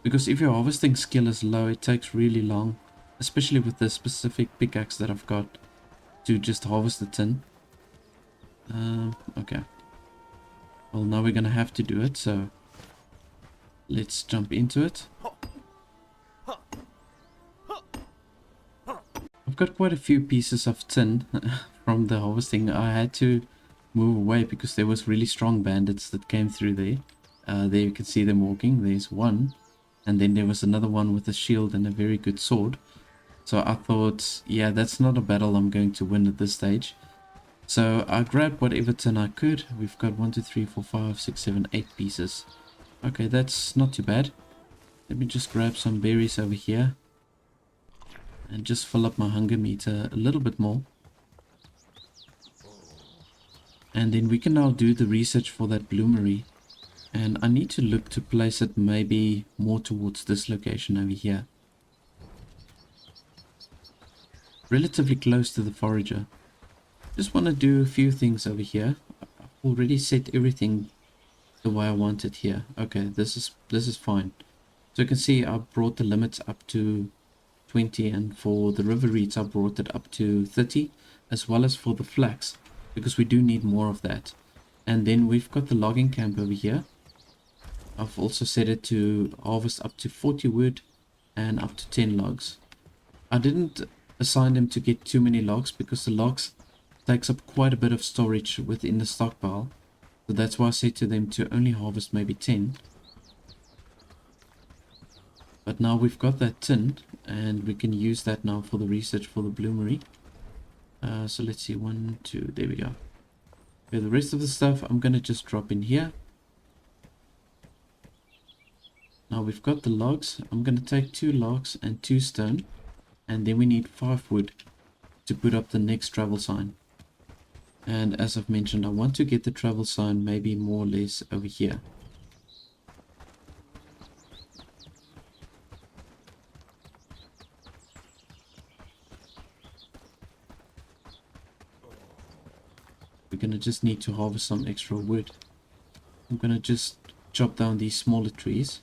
Because if your harvesting skill is low, it takes really long. Especially with the specific pickaxe that I've got to just harvest the tin. Okay. Well, now we're gonna have to do it, so let's jump into it. I've got quite a few pieces of tin from the harvesting. I had to move away because there was really strong bandits that came through there. There you can see them walking. There's one. And then there was another one with a shield and a very good sword. So I thought, yeah, that's not a battle I'm going to win at this stage. So I grabbed whatever tin I could. We've got 1, 2, 3, 4, 5, 6, 7, 8 pieces. Okay, that's not too bad. Let me just grab some berries over here. And just fill up my hunger meter a little bit more. And then we can now do the research for that bloomery. And I need to look to place it maybe more towards this location over here. Relatively close to the forager. Just want to do a few things over here. I've already set everything the way I want it here. Okay, this is fine. So you can see I brought the limits up to 20, and for the river reeds I brought it up to 30, as well as for the flax, because we do need more of that. And then we've got the logging camp over here. I've also set it to harvest up to 40 wood and up to 10 logs. I didn't assign them to get too many logs because the logs takes up quite a bit of storage within the stockpile. So that's why I said to them to only harvest maybe 10. But now we've got that tin and we can use that now for the research for the bloomery. So let's see, 1, 2, there we go. Okay, the rest of the stuff I'm going to just drop in here. Now we've got the logs. I'm going to take 2 logs and 2 stone. And then we need 5 wood to put up the next travel sign. And as I've mentioned, I want to get the travel sign maybe more or less over here. We're going to just need to harvest some extra wood. I'm going to just chop down these smaller trees.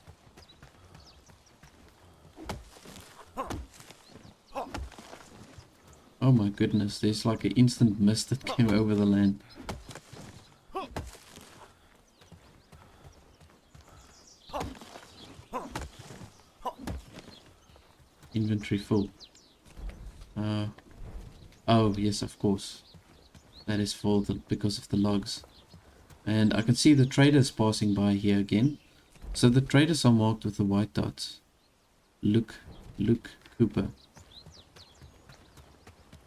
Oh my goodness, there's like an instant mist that came over the land. Inventory full. Oh yes, of course. That is for because of the logs. And I can see the traders passing by here again. So the traders are marked with the white dots. Luke Cooper.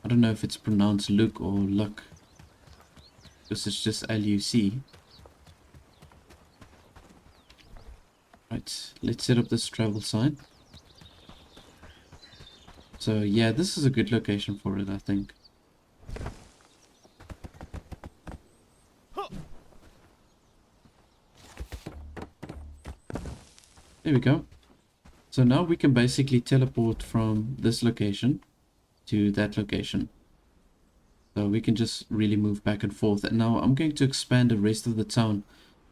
I don't know if it's pronounced Luke or Luck, because it's just L-U-C. Right, let's set up this travel sign. So yeah, this is a good location for it, I think. There we go. So now we can basically teleport from this location to that location. So we can just really move back and forth. And now I'm going to expand the rest of the town.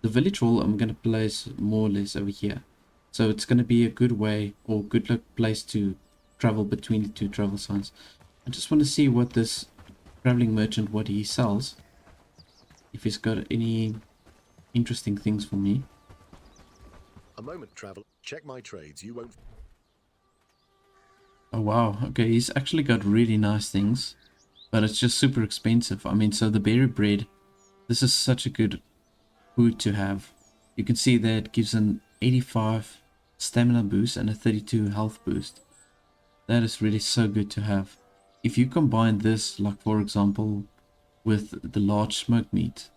The village hall I'm going to place more or less over here. So it's going to be a good way or good place to travel between the 2 travel signs. I just want to see what this traveling merchant, what he sells. If he's got any interesting things for me. A moment, traveler. Check my trades. You won't... Oh wow, okay, he's actually got really nice things, but it's just super expensive. I mean, so the berry bread, this is such a good food to have. You can see that it gives an 85 stamina boost and a 32 health boost. That is really so good to have. If you combine this, like for example, with the large smoked meat,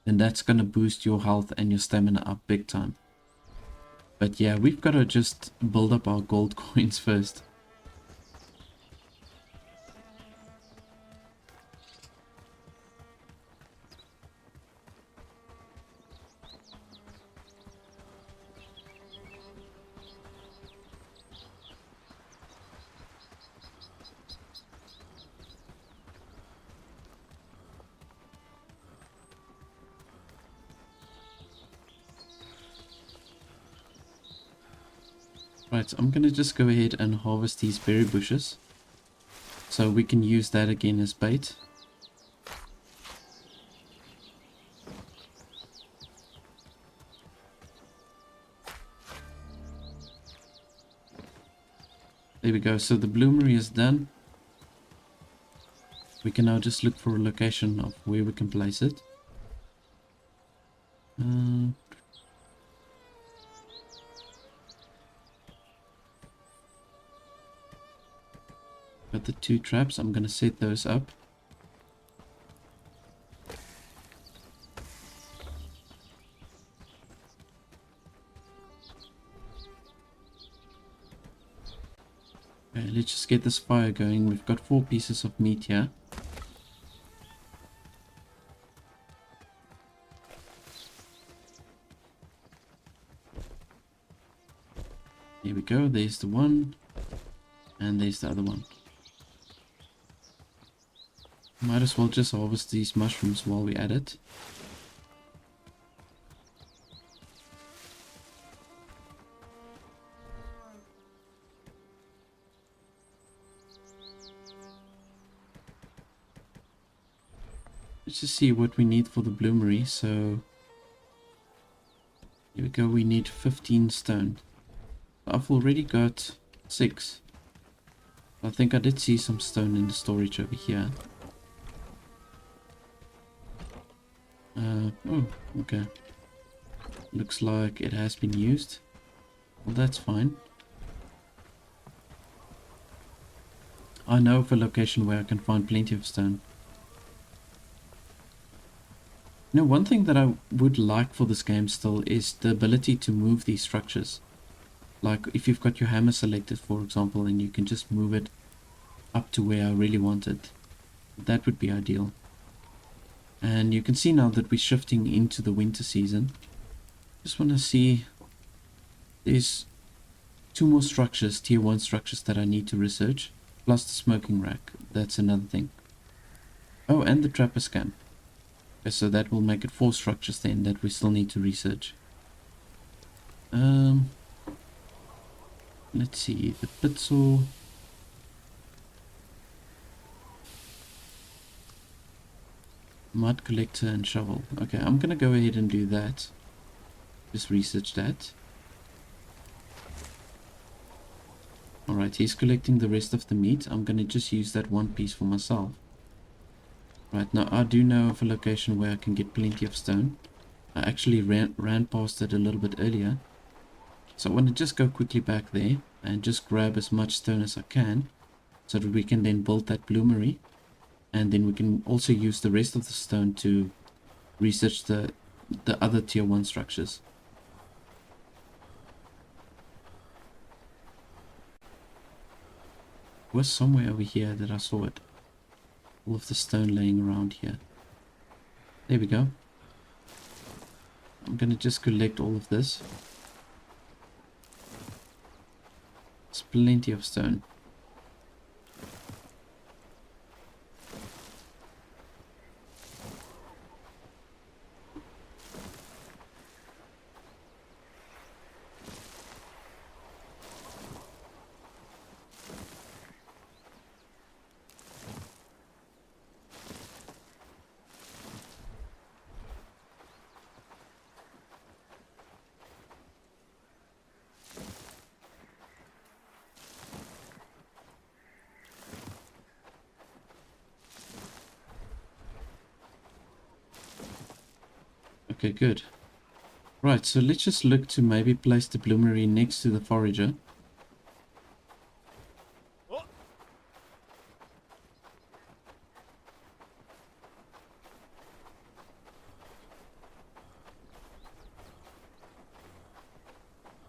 then that's going to boost your health and your stamina up big time. But yeah, we've got to just build up our gold coins first. Right, so I'm gonna just go ahead and harvest these berry bushes, so we can use that again as bait. There we go, so the bloomery is done. We can now just look for a location of where we can place it. Got the 2 traps, I'm gonna set those up. Okay, let's just get this fire going. We've got 4 pieces of meat here. Here we go, there's the one, and there's the other one. Might as well just harvest these mushrooms while we're at it. Let's just see what we need for the bloomery. So here we go, we need 15 stone. I've already got 6. I think I did see some stone in the storage over here. Oh, okay. Looks like it has been used. Well, that's fine. I know of a location where I can find plenty of stone. You know, one thing that I would like for this game still is the ability to move these structures. Like if you've got your hammer selected, for example, and you can just move it up to where I really want it. That would be ideal. And you can see now that we're shifting into the winter season. Just want to see, there's 2 more structures, tier 1 structures that I need to research, plus the smoking rack. That's another thing. Oh, and the trapper's camp. Okay, so that will make it 4 structures then that we still need to research. Let's see, the pit saw. Mud collector and shovel. Okay, I'm gonna go ahead and do that. Just research that. Alright, he's collecting the rest of the meat. I'm gonna just use that 1 piece for myself. Right, now I do know of a location where I can get plenty of stone. I actually ran past it a little bit earlier. So I want to just go quickly back there and just grab as much stone as I can, so that we can then build that bloomery. And then we can also use the rest of the stone to research the other tier 1 structures. It was somewhere over here that I saw it. All of the stone laying around here. There we go. I'm gonna just collect all of this. There's plenty of stone. Okay, good. Right, so let's just look to maybe place the bloomery next to the forager.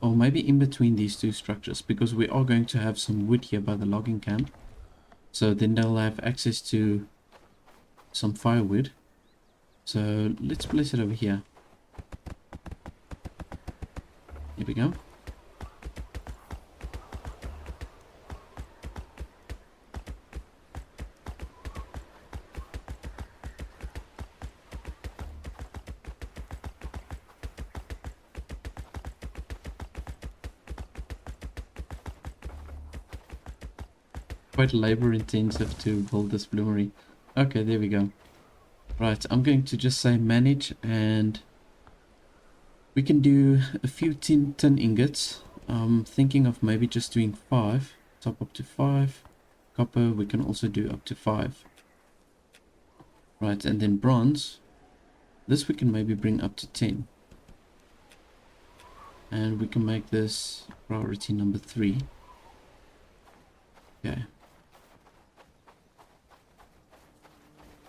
Or maybe in between these 2 structures, because we are going to have some wood here by the logging camp. So then they'll have access to some firewood. So let's place it over here. Here we go. quite labor intensive to build this bloomery. Okay, there we go. Right, I'm going to just say manage, and we can do a few tin ingots. I'm thinking of maybe just doing 5, top up to 5. Copper we can also do up to 5. Right, and then bronze, this we can maybe bring up to 10. And we can make this priority number 3. Okay.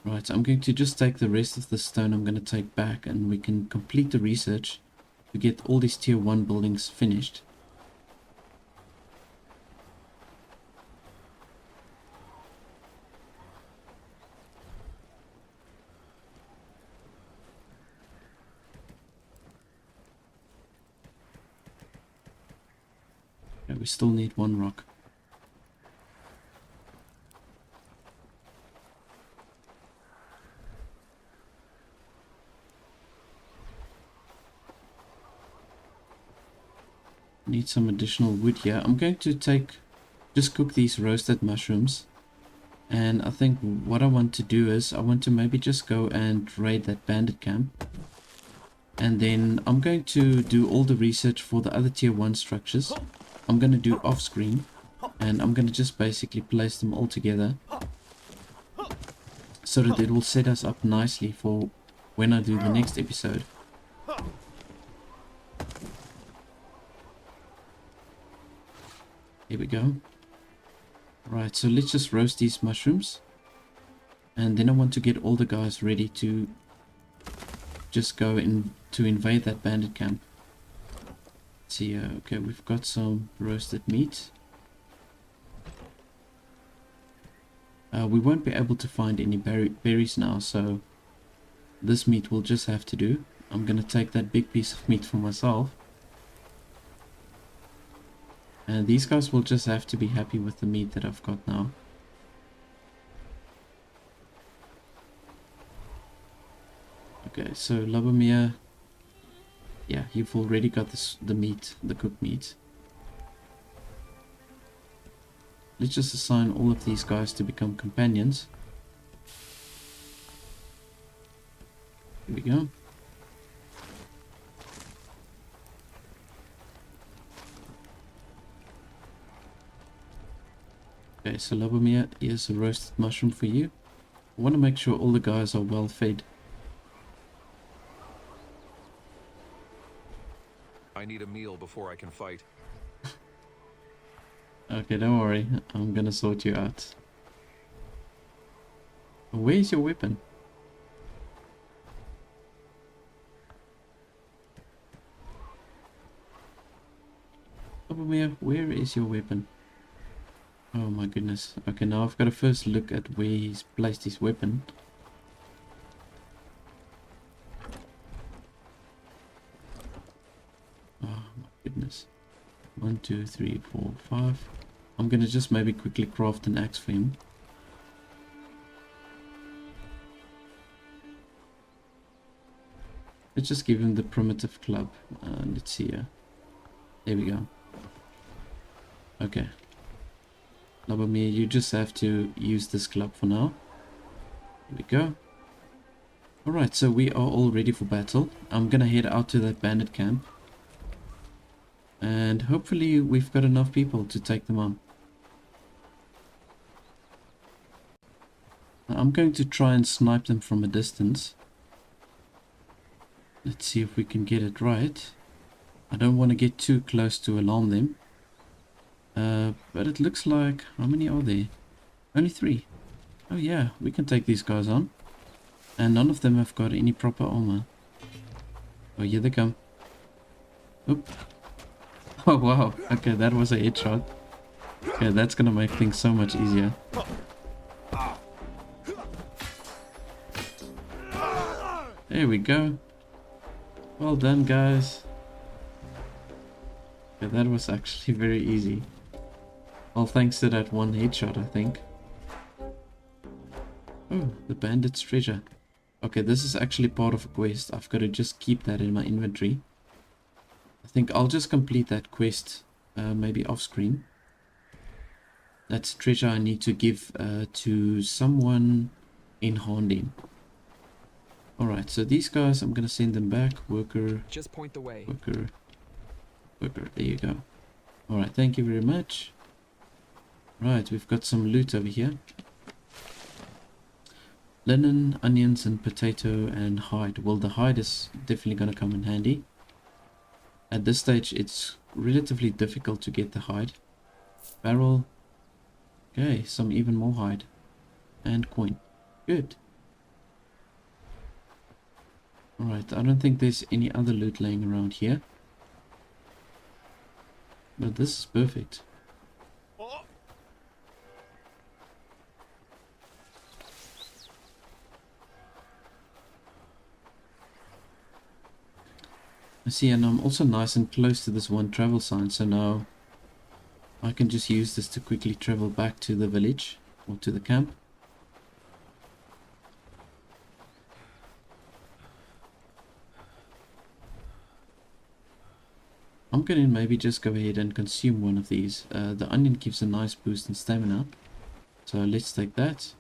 Right, I'm going to just take the rest of the stone I'm going to take back, and we can complete the research to get all these tier 1 buildings finished. Okay, we still need 1 rock. Need some additional wood here. I'm going to just cook these roasted mushrooms, and I think what I want to do is I want to maybe just go and raid that bandit camp, and then I'm going to do all the research for the other tier 1 structures. I'm going to do off screen, and I'm going to just basically place them all together so that it will set us up nicely for when I do the next episode. Here we go. Right, so let's just roast these mushrooms. And then I want to get all the guys ready to just go in to invade that bandit camp. Let's see, okay, we've got some roasted meat. We won't be able to find any berries now, so this meat will just have to do. I'm gonna take that big piece of meat for myself. And these guys will just have to be happy with the meat that I've got now. Okay, so Labomir, yeah, you've already got the meat, the cooked meat. Let's just assign all of these guys to become companions. Here we go. Okay, so Labomir, here's a roasted mushroom for you. I want to make sure all the guys are well fed. I need a meal before I can fight. Okay, don't worry. I'm gonna sort you out. Where's your weapon? Labomir, where is your weapon? Oh my goodness. Okay, now I've got to first look at where he's placed his weapon. Oh my goodness. 1, 2, 3, 4, 5. I'm gonna just maybe quickly craft an axe for him. Let's just give him the primitive club. Let's see here. There we go. Okay. Labomir, you just have to use this club for now. Here we go. Alright, so we are all ready for battle. I'm gonna head out to that bandit camp. And hopefully we've got enough people to take them on. Now, I'm going to try and snipe them from a distance. Let's see if we can get it right. I don't want to get too close to alarm them. But it looks like, how many are there? Only 3. Oh yeah, we can take these guys on. And none of them have got any proper armor. Oh, here they come. Oop. Oh wow, okay, that was a headshot. Okay, that's gonna make things so much easier. There we go. Well done, guys. Okay, that was actually very easy. Well, thanks to that one headshot, I think. Oh, the bandit's treasure. Okay, this is actually part of a quest. I've got to just keep that in my inventory. I think I'll just complete that quest, maybe off screen. That's treasure I need to give to someone in Haerndean. Alright, so these guys, I'm gonna send them back. Worker. Just point the way. Worker. Worker. There you go. Alright, thank you very much. Right, we've got some loot over here. Linen, onions, and potato and hide. Well, the hide is definitely gonna come in handy. At this stage, it's relatively difficult to get the hide. Barrel. Okay, some even more hide. And coin. Good. Alright, I don't think there's any other loot laying around here. But this is perfect. I see, and I'm also nice and close to this one travel sign, so now I can just use this to quickly travel back to the village or to the camp. I'm gonna maybe just go ahead and consume one of these. The onion gives a nice boost in stamina, so let's take that.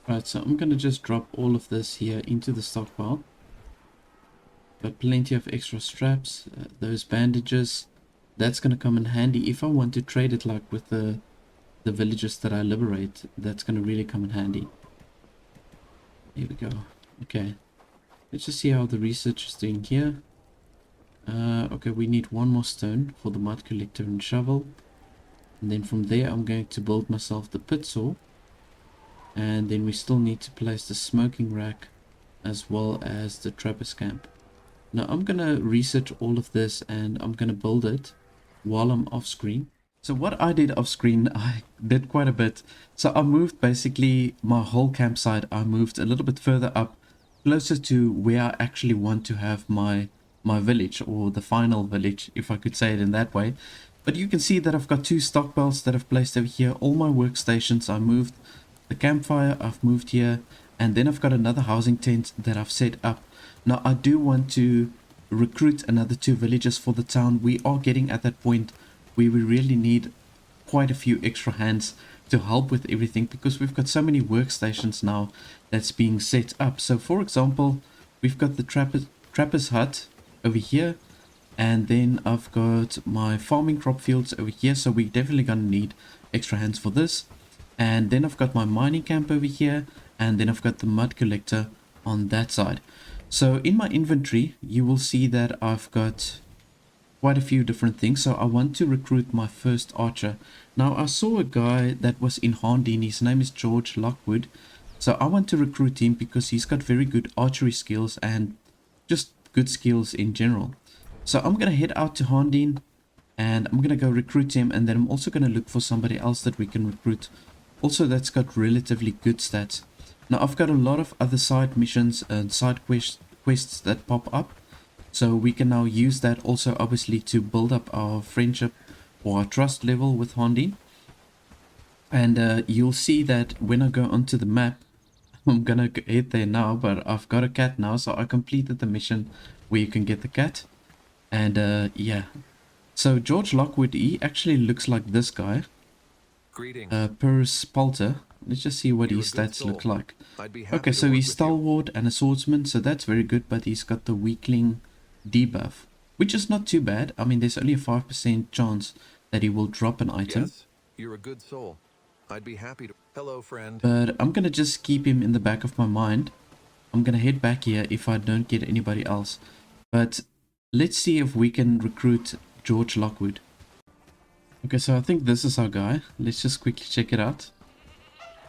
Right, so I'm gonna just drop all of this here into the stockpile. Got plenty of extra straps, those bandages. That's gonna come in handy if I want to trade it like with the villagers that I liberate. That's gonna really come in handy. Here we go. Okay, let's just see how the research is doing here. Okay, we need one more stone for the mud collector and shovel. And then from there I'm going to build myself the pit saw. And then we still need to place the smoking rack as well as the trapper's camp. Now I'm gonna research all of this and I'm gonna build it while I'm off screen. So what I did off screen, I did quite a bit. So I moved basically my whole campsite. I moved a little bit further up, closer to where I actually want to have my village, or the final village, if I could say it in that way. But you can see that I've got two stockpiles that I've placed over here. All my workstations I moved. The campfire I've moved here, and then I've got another housing tent that I've set up. Now I do want to recruit another 2 villagers for the town. We are getting at that point where we really need quite a few extra hands to help with everything, because we've got so many workstations now that's being set up. So for example, we've got the trapper's hut over here, and then I've got my farming crop fields over here, so we're definitely gonna need extra hands for this. And then I've got my mining camp over here, and then I've got the mud collector on that side. So in my inventory you will see that I've got quite a few different things. So I want to recruit my first archer. Now I saw a guy that was in Haerndean. His name is George Lockwood. So I want to recruit him because he's got very good archery skills and just good skills in general. So I'm gonna head out to Haerndean and I'm gonna go recruit him, and then I'm also gonna look for somebody else that we can recruit also that's got relatively good stats. Now I've got a lot of other side missions and side quests that pop up, so we can now use that also obviously to build up our friendship or our trust level with Haerndean. And you'll see that when I go onto the map, I'm gonna head there now, but I've got a cat now, so I completed the mission where you can get the cat. And yeah, so George Lockwood, he actually looks like this guy. Greetings. Purse Palter. Let's just see what his stats look like. Okay, so he's stalwart and a swordsman, so that's very good, but he's got the weakling debuff, which is not too bad. I mean, there's only a 5% chance that he will drop an item. Yes, you're a good soul. I'd be happy to... Hello, friend. But I'm gonna just keep him in the back of my mind. I'm gonna head back here if I don't get anybody else. But let's see if we can recruit George Lockwood. Okay, so I think this is our guy. Let's just quickly check it out.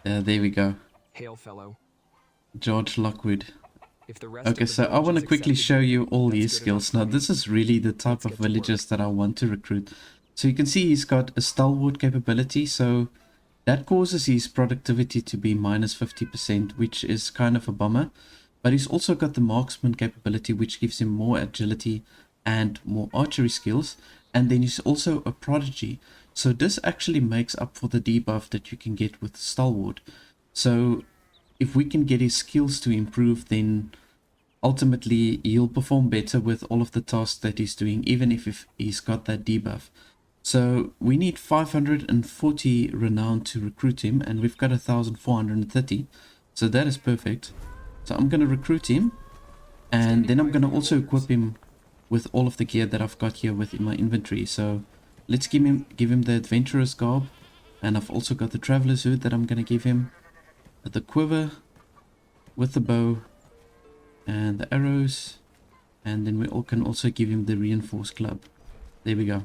There we go. Hail, fellow. George Lockwood. If the rest Okay, of the so I village want is to quickly accepted show here, you all that's his good skills. enough Now, for this is really the type of get to villagers that I want to recruit. So you can see he's got a stalwart capability, so that causes his productivity to be minus 50%, which is kind of a bummer. But he's also got the marksman capability, which gives him more agility and more archery skills. And then he's also a prodigy. So this actually makes up for the debuff that you can get with stalwart. So if we can get his skills to improve, then ultimately he'll perform better with all of the tasks that he's doing, even if he's got that debuff. So we need 540 renown to recruit him, and we've got 1430, so that is perfect. So I'm going to recruit him, and then I'm going to also equip him with all of the gear that I've got here within my inventory. So let's give him the adventurer's garb, and I've also got the traveler's hood that I'm going to give him, the quiver with the bow and the arrows, and then we can also give him the reinforced club. There we go.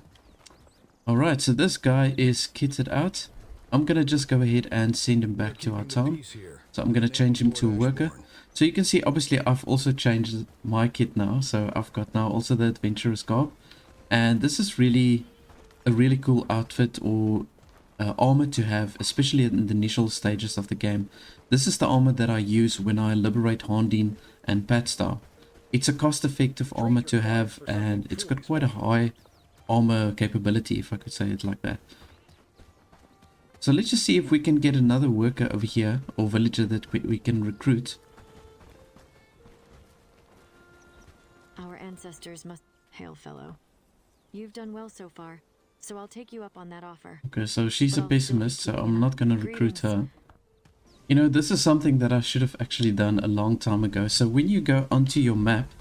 Alright, so this guy is kitted out. I'm gonna just go ahead and send him back to our town. So I'm gonna change him to a worker. So you can see, obviously I've also changed my kit now, so I've got now also the adventurer's garb, and this is really a really cool outfit or armor to have, especially in the initial stages of the game. This is the armor that I use when I liberate Haerndean and Patar. It's a cost-effective armor to have, and it's got quite a high armor capability, if I could say it like that. So let's just see if we can get another worker over here, or villager that we can recruit. Our ancestors must... Hail, fellow. You've done well so far, so I'll take you up on that offer. Okay, so she's a pessimist, so I'm not going to recruit her. You know, this is something that I should have actually done a long time ago. So when you go onto your map,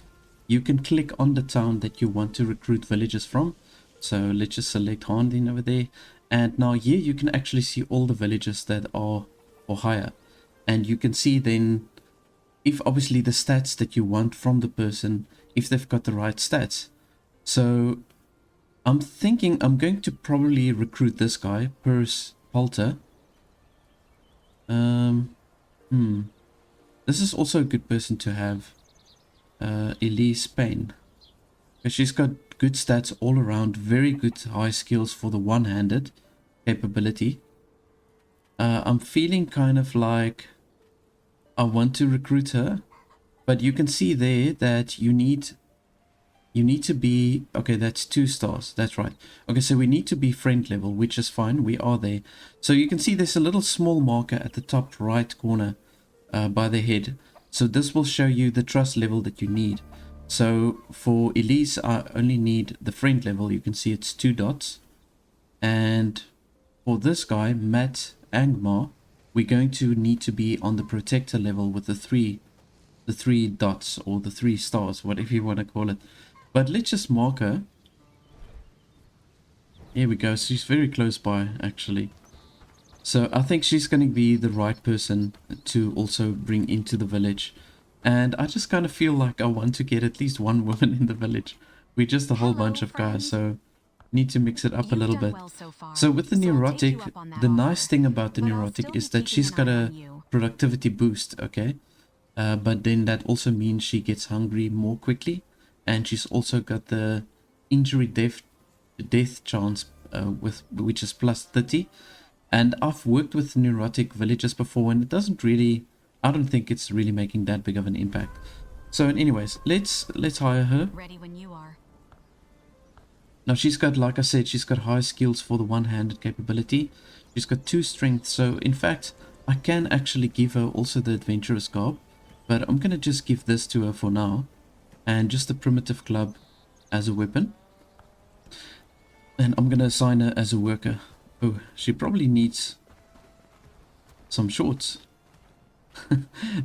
you can click on the town that you want to recruit villagers from. So let's just select Haerndean over there. And now here you can actually see all the villages that are for hire. And you can see then, if obviously the stats that you want from the person, if they've got the right stats. So I'm thinking I'm going to probably recruit this guy, Purs Palter. This is also a good person to have. Elise Payne. She's got good stats all around, very good high skills for the one-handed capability. I'm feeling kind of like I want to recruit her, but you can see there that you need to be, okay, that's 2 stars, that's right. Okay, so we need to be friend level, which is fine, we are there. So you can see there's a little small marker at the top right corner by the head. So this will show you the trust level that you need. So for Elise, I only need the friend level. You can see it's 2 dots. And for this guy, Matt Angmar, we're going to need to be on the protector level with the three dots or the 3 stars, whatever you want to call it. But let's just mark her. Here we go. She's very close by, actually. So I think she's going to be the right person to also bring into the village. And I just kind of feel like I want to get at least one woman in the village. We're just a whole bunch of guys, so need to mix it up a little bit. So with the neurotic, the nice thing about the neurotic is that she's got a productivity boost, okay? But then that also means she gets hungry more quickly. And she's also got the injury death chance, which is plus 30. And I've worked with neurotic villagers before, and it doesn't really, I don't think it's really making that big of an impact. So anyways, let's hire her. Ready when you are. Now she's got, like I said, she's got high skills for the one-handed capability. She's got 2 strength, so in fact I can actually give her also the adventurer's garb, but I'm gonna just give this to her for now, and just the primitive club as a weapon. And I'm gonna assign her as a worker. Oh, she probably needs some shorts.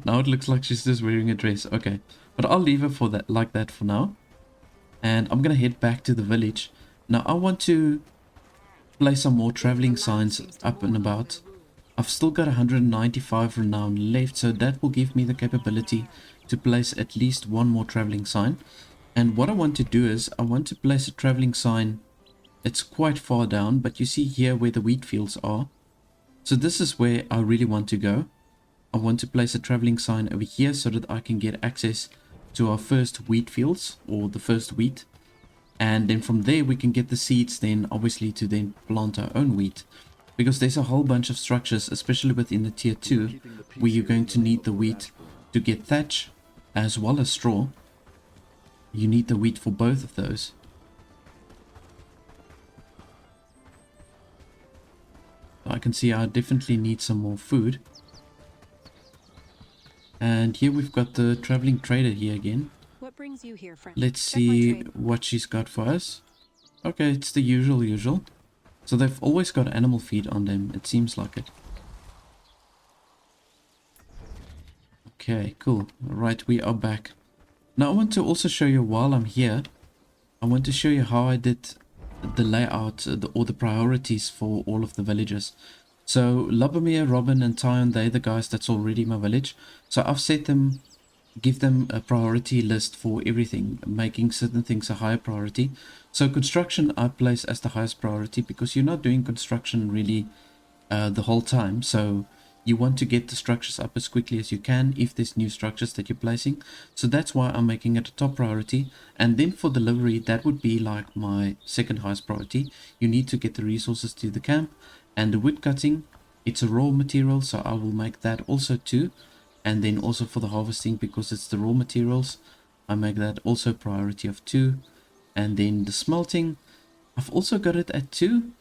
Now it looks like she's just wearing a dress. Okay, but I'll leave her for that, like that for now. And I'm gonna head back to the village. Now I want to place some more traveling signs up and about. I've still got 195 renown left, so that will give me the capability to place at least 1 more traveling sign. And what I want to do is I want to place a traveling sign It's quite far down, but you see here where the wheat fields are. So this is where I really want to go. I want to place a traveling sign over here so that I can get access to our first wheat fields, or the first wheat. And then from there we can get the seeds then obviously to then plant our own wheat. Because there's a whole bunch of structures, especially within the tier 2, where you're going to need the wheat to get thatch as well as straw. You need the wheat for both of those. I can see I definitely need some more food. And here we've got the traveling trader here again. What brings you here, friend? Let's see what she's got for us. Okay, it's the usual. So they've always got animal feed on them, it seems like it. Okay, cool. Right, we are back. Now I want to also show you, while I'm here, I want to show you how I did the layout or the priorities for all of the villages. So Lubomir, Robin and Tyon, they're the guys that's already in my village. So I've set them, give them a priority list for everything, making certain things a higher priority. So construction I place as the highest priority because you're not doing construction really the whole time. So you want to get the structures up as quickly as you can if there's new structures that you're placing. So that's why I'm making it a top priority. And then for delivery, that would be like my second highest priority. You need to get the resources to the camp. And the wood cutting, it's a raw material, so I will make that also 2. And then also for the harvesting, because it's the raw materials, I make that also priority of 2. And then the smelting, I've also got it at 2.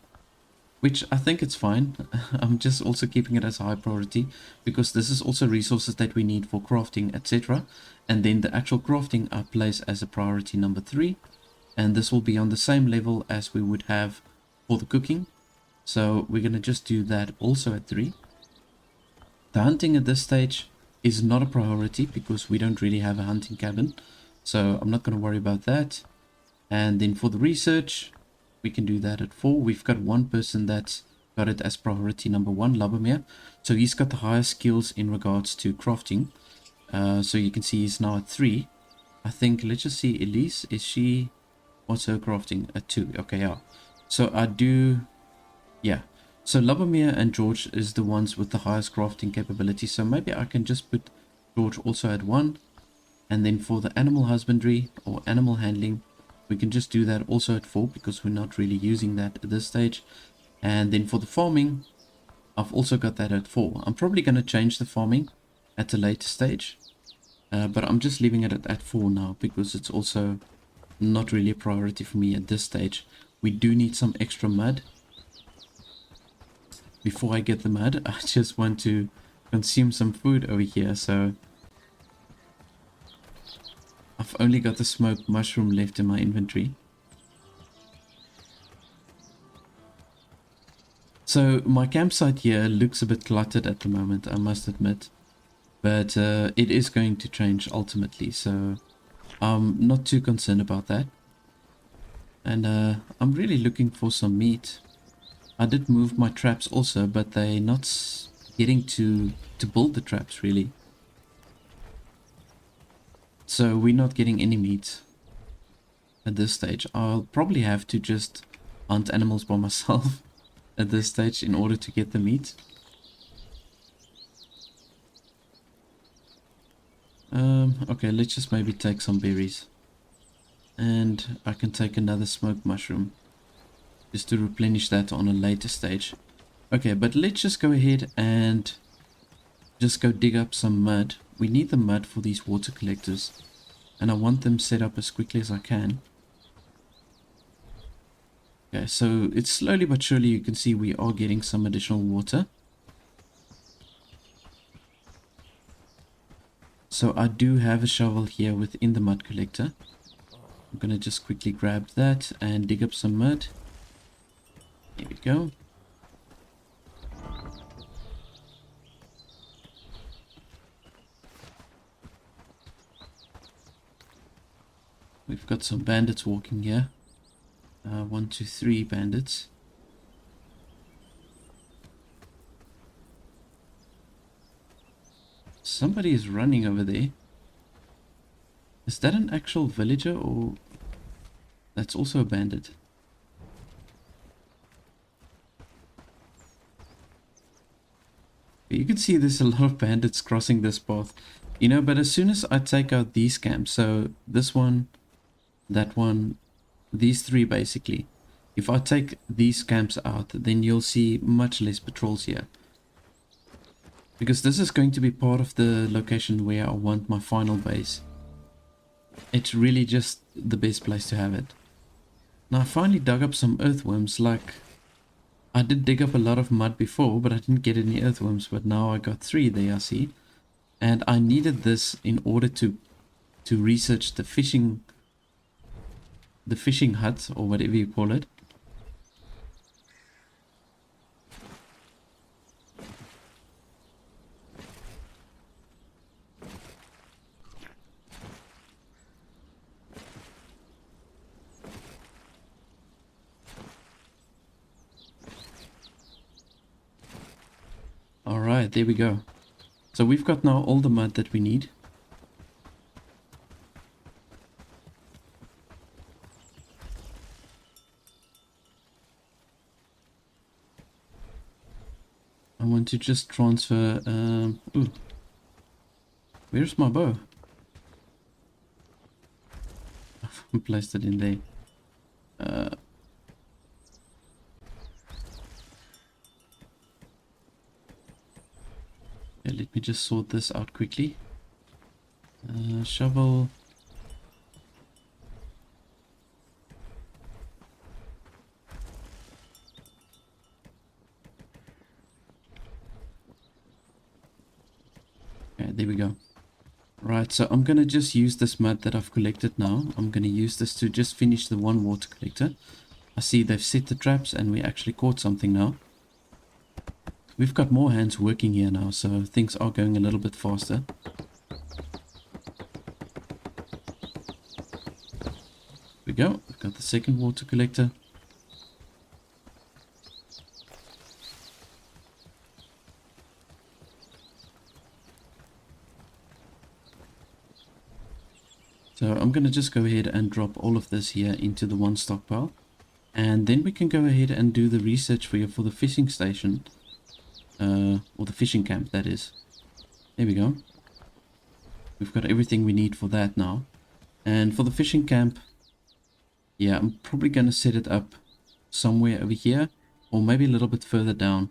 Which I think it's fine. I'm just also keeping it as a high priority because this is also resources that we need for crafting, etc. And then the actual crafting I place as a priority number 3. And this will be on the same level as we would have for the cooking. So we're going to just do that also at 3. The hunting at this stage is not a priority because we don't really have a hunting cabin. So I'm not going to worry about that. And then for the research, we can do that at 4. We've got one person that's got it as priority number 1, Lubomir. So he's got the highest skills in regards to crafting. So you can see he's now at 3. I think, let's just see, Elise, is she, what's her crafting? At 2. Okay, yeah. So I do, yeah. So Lubomir and George is the ones with the highest crafting capability. So maybe I can just put George also at 1. And then for the animal husbandry or animal handling, we can just do that also at 4 because we're not really using that at this stage. And then for the farming, I've also got that at 4. I'm probably going to change the farming at a later stage. But I'm just leaving it at 4 now because it's also not really a priority for me at this stage. We do need some extra mud. Before I get the mud, I just want to consume some food over here. So I've only got the smoked mushroom left in my inventory. So my campsite here looks a bit cluttered at the moment, I must admit. But it is going to change ultimately, so I'm not too concerned about that. And I'm really looking for some meat. I did move my traps also, but they're not getting to build the traps really. So we're not getting any meat at this stage. I'll probably have to just hunt animals by myself at this stage in order to get the meat. Okay, let's just maybe take some berries. And I can take another smoked mushroom just to replenish that on a later stage. Okay, but let's just go ahead and just go dig up some mud. We need the mud for these water collectors, and I want them set up as quickly as I can. Okay, so it's slowly but surely you can see we are getting some additional water. So I do have a shovel here within the mud collector. I'm gonna just quickly grab that and dig up some mud. Here we go. We've got some bandits walking here. 1, 2, 3 bandits. Somebody is running over there. Is that an actual villager or that's also a bandit? You can see there's a lot of bandits crossing this path. You know, but as soon as I take out these camps, so this one, that one, these three basically. If I take these camps out, then you'll see much less patrols here. Because this is going to be part of the location where I want my final base. It's really just the best place to have it. Now I finally dug up some earthworms. Like, I did dig up a lot of mud before, but I didn't get any earthworms. But now I got 3 there, I see. And I needed this in order to research the fishing hut, or whatever you call it. Alright, there we go. So we've got now all the mud that we need. I want to just transfer, ooh. Where's my bow? I placed it in there. Okay, let me just sort this out quickly. Shovel. Okay, there we go. Right, so I'm gonna just use this mud that I've collected now. I'm gonna use this to just finish the one water collector. I see they've set the traps and we actually caught something now. We've got more hands working here now, so things are going a little bit faster. There we go. We've got the second water collector. So I'm going to just go ahead and drop all of this here into the one stockpile. And then we can go ahead and do the research for the fishing station. Or the fishing camp, that is. There we go. We've got everything we need for that now. And for the fishing camp, yeah, I'm probably going to set it up somewhere over here. Or maybe a little bit further down.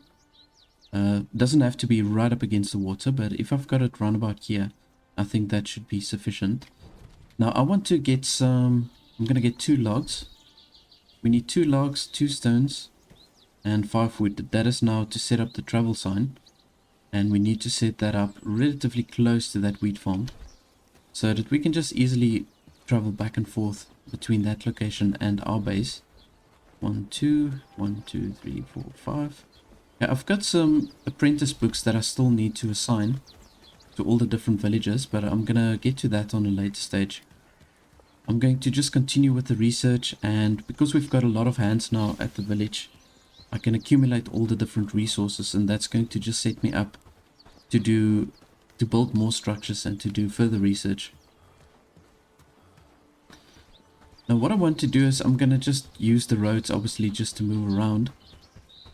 Doesn't have to be right up against the water, but if I've got it round about here, I think that should be sufficient. Now I want to get some, I'm going to get 2 logs. We need 2 logs, 2 stones, and 5 wood. That is now to set up the travel sign. And we need to set that up relatively close to that wheat farm, so that we can just easily travel back and forth between that location and our base. 1, 2, 1, 2, 3, 4, 5. Yeah, I've got some apprentice books that I still need to assign to all the different villages, but I'm gonna get to that on a later stage. I'm going to just continue with the research, and because we've got a lot of hands now at the village, I can accumulate all the different resources, and that's going to just set me up to build more structures and to do further research. Now what I want to do is I'm gonna just use the roads obviously just to move around,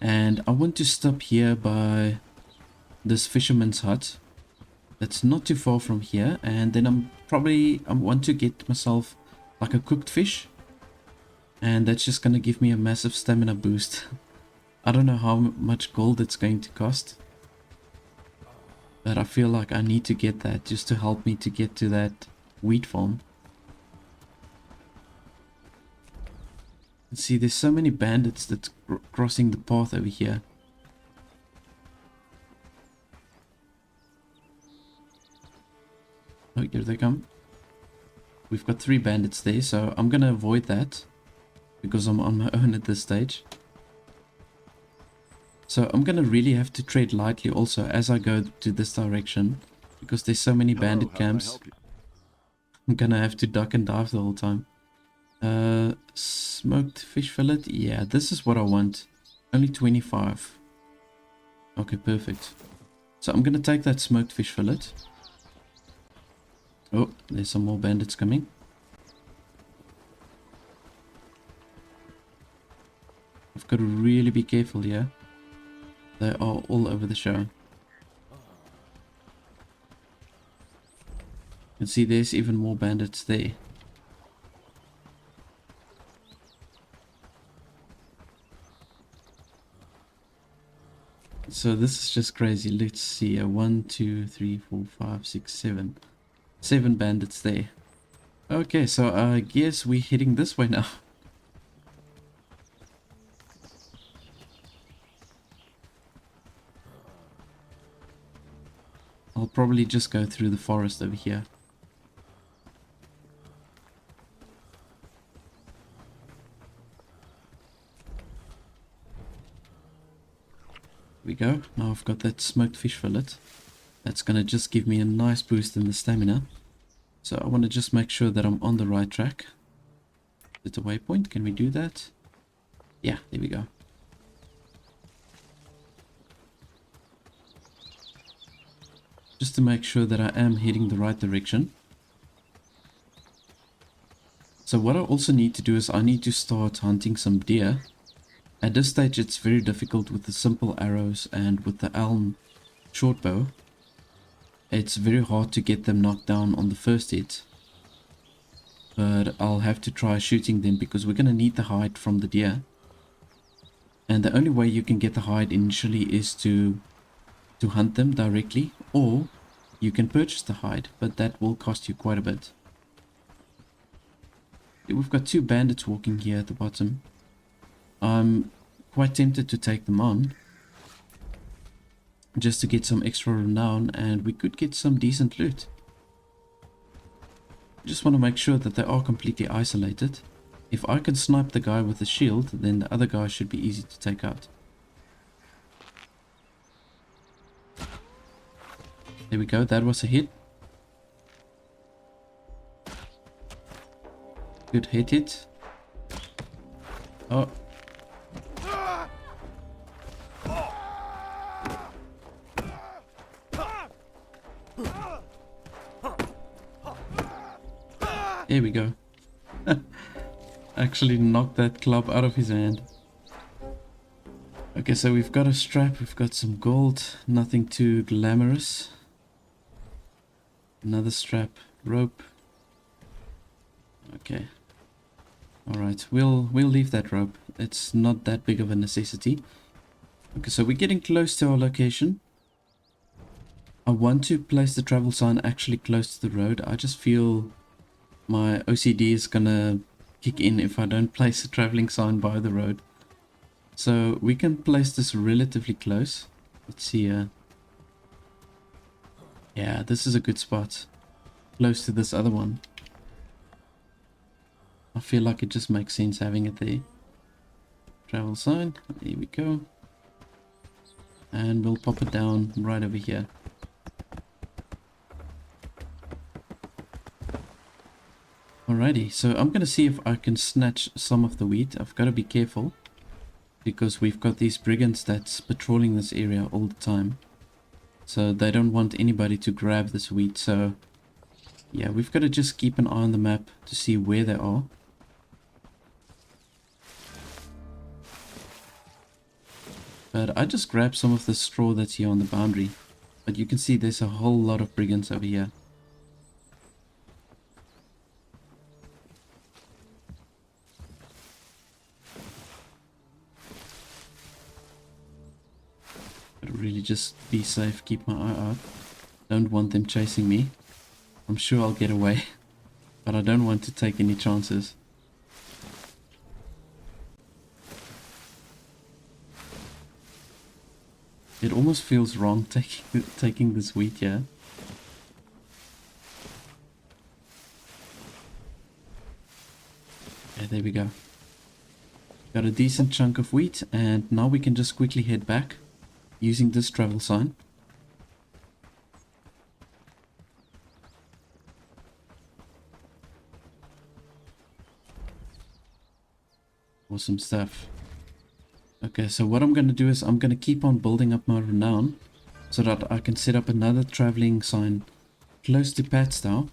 and I want to stop here by this fisherman's hut. That's not too far from here, and then I want to get myself like a cooked fish, and that's just gonna give me a massive stamina boost. I don't know how much gold it's going to cost, but I feel like I need to get that just to help me to get to that wheat farm. See, there's so many bandits that's crossing the path over here. Oh, here they come. We've got 3 bandits there, so I'm gonna avoid that because I'm on my own at this stage. So I'm gonna really have to tread lightly also as I go to this direction, because there's so many bandit camps. I'm gonna have to duck and dive the whole time. Smoked fish fillet. Yeah, this is what I want. Only 25. Okay, perfect. So I'm gonna take that smoked fish fillet. Oh, there's some more bandits coming. I've got to really be careful here. They are all over the show. can see there's even more bandits there. So this is just crazy. Let's see. 1, 2, 3, 4, 5, 6, 7. 7 bandits there. Okay, so I guess we're heading this way now. I'll probably just go through the forest over here. We go. Now I've got that smoked fish fillet. That's gonna just give me a nice boost in the stamina. So I want to just make sure that I'm on the right track. Is it a waypoint? Can we do that? Yeah, there we go. Just to make sure that I am heading the right direction. So what I also need to do is I need to start hunting some deer. At this stage it's very difficult with the simple arrows and with the elm shortbow. It's very hard to get them knocked down on the first hit. But I'll have to try shooting them because we're going to need the hide from the deer. And the only way you can get the hide initially is to hunt them directly, or you can purchase the hide, but that will cost you quite a bit. We've got 2 bandits walking here at the bottom. I'm quite tempted to take them on, just to get some extra renown, and we could get some decent loot. Just want to make sure that they are completely isolated. If I can snipe the guy with the shield, then the other guy should be easy to take out. There we go, that was a hit. Good hit. Oh. There we go. Actually knocked that club out of his hand. Okay, so we've got a strap, we've got some gold, nothing too glamorous. Another strap, rope. Okay. Alright, we'll leave that rope. It's not that big of a necessity. Okay, so we're getting close to our location. I want to place the travel sign actually close to the road. I just feel my OCD is gonna kick in if I don't place a traveling sign by the road. So we can place this relatively close. Let's see here. Yeah, this is a good spot. Close to this other one. I feel like it just makes sense having it there. Travel sign. There we go. And we'll pop it down right over here. Alrighty, so I'm going to see if I can snatch some of the wheat. I've got to be careful, because we've got these brigands that's patrolling this area all the time. So they don't want anybody to grab this wheat, so yeah, we've got to just keep an eye on the map to see where they are. But I just grabbed some of the straw that's here on the boundary. But you can see there's a whole lot of brigands over here. Gotta really just be safe, keep my eye out. Don't want them chasing me. I'm sure I'll get away, but I don't want to take any chances. It almost feels wrong taking this wheat here. Okay, there we go. Got a decent chunk of wheat, and now we can just quickly head back using this travel sign. Awesome stuff. Okay, so what I'm going to do is I'm going to keep on building up my renown so that I can set up another traveling sign close to Patstow.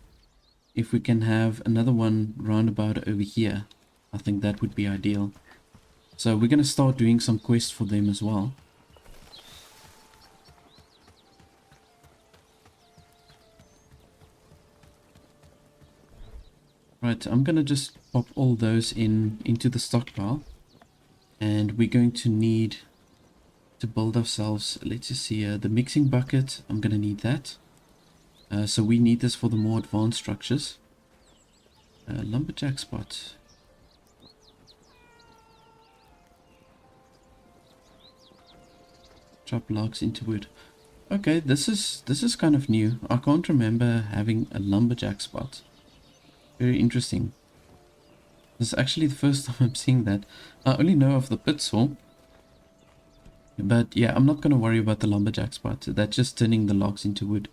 If we can have another one roundabout over here, I think that would be ideal. So we're going to start doing some quests for them as well. Right, I'm gonna just pop all those into the stockpile. And we're going to need to build ourselves, let's just see, the mixing bucket. I'm gonna need that. So we need this for the more advanced structures. Lumberjack spot. Chop logs into wood. Okay, this is kind of new. I can't remember having a lumberjack spot. Very interesting. This is actually the first time I'm seeing that. I only know of the pit saw. But yeah, I'm not going to worry about the lumberjack spot. That's just turning the logs into wood.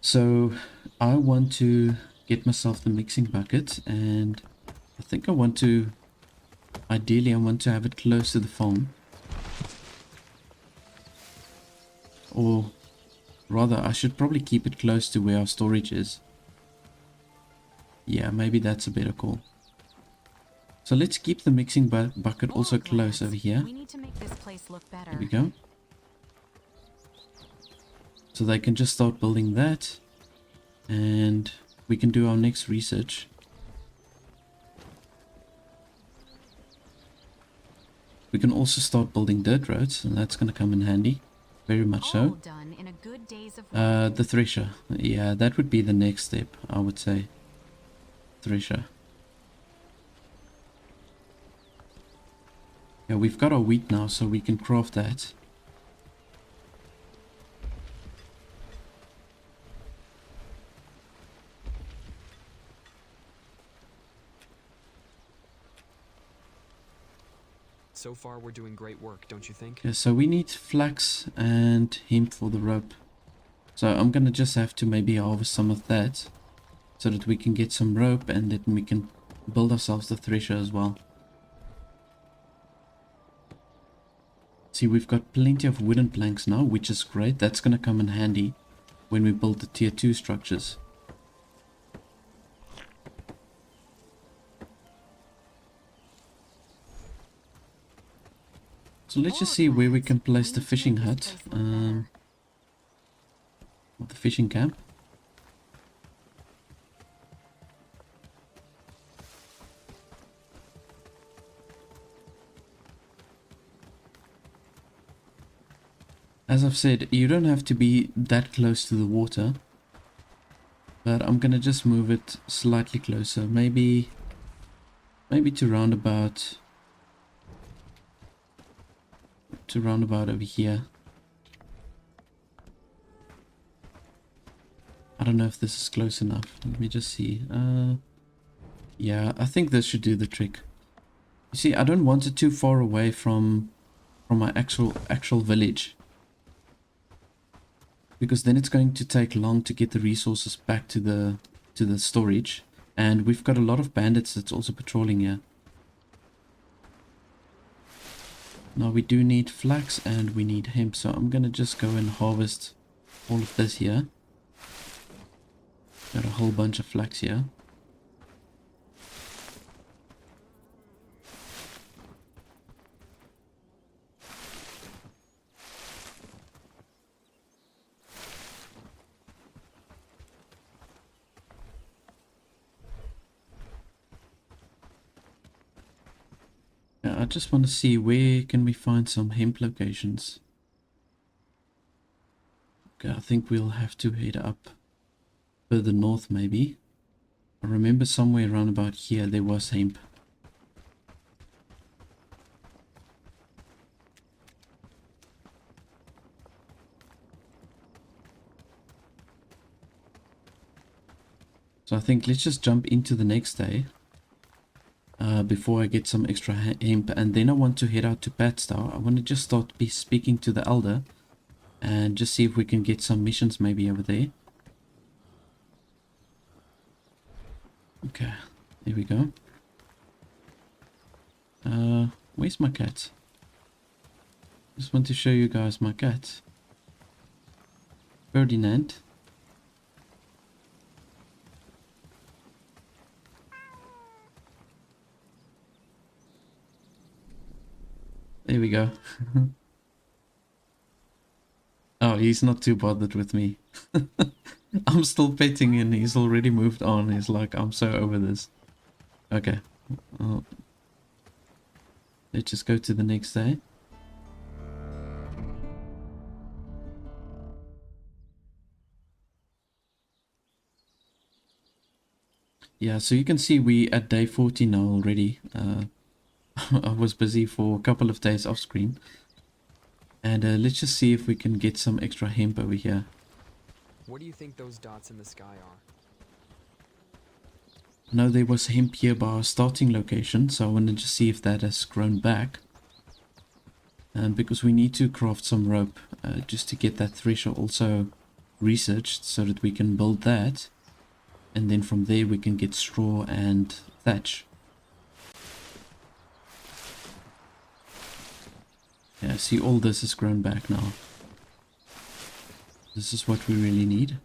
So I want to get myself the mixing bucket, and I think I want to, ideally I want to have it close to the farm. Or rather, I should probably keep it close to where our storage is. Yeah, maybe that's a better call. So let's keep the mixing bucket also close over here. We need to make this place look better. Here we go. So they can just start building that. And we can do our next research. We can also start building dirt roads, and that's going to come in handy. Very much so. Done in a good days of The thresher. Yeah, that would be the next step, I would say. Thresher. Yeah, we've got our wheat now, so we can craft that. So far, we're doing great work, don't you think? Yeah, so we need flax and hemp for the rope. So I'm gonna just have to maybe harvest some of that, so that we can get some rope, and then we can build ourselves the thresher as well. See, we've got plenty of wooden planks now, which is great. That's gonna come in handy when we build the tier 2 structures. So let's just see where we can place the fishing hut, or the fishing camp. As I've said, you don't have to be that close to the water, but I'm gonna just move it slightly closer, maybe to round about over here. I don't know if this is close enough. Let me just see. Yeah, I think this should do the trick. You see, I don't want it too far away from my actual village, because then it's going to take long to get the resources back to the storage, and we've got a lot of bandits that's also patrolling here. Now we do need flax and we need hemp, so I'm gonna just go and harvest all of this here. Got a whole bunch of flax here. I just want to see where can we find some hemp locations. Okay, I think we'll have to head up further north maybe. I remember somewhere around about here there was hemp. So I think let's just jump into the next day. Before I get some extra hemp, and then I want to head out to Patstow. I want to just start speaking to the elder and just see if we can get some missions maybe over there. Okay, there we go. Where's my cat? Just want to show you guys my cat, Ferdinand. There we go. Oh, Oh, he's not too bothered with me. I'm still petting and he's already moved on. He's like, I'm so over this. Okay. Let's just go to the next day. Yeah, so you can see we at day 40 now already. I was busy for a couple of days off screen. And let's just see if we can get some extra hemp over here. What do you think those dots in the sky are? No, there was hemp here by our starting location, so I wanted to see if that has grown back. Because we need to craft some rope just to get that thresher also researched so that we can build that. And then from there we can get straw and thatch. Yeah, see, all this has grown back now. This is what we really need.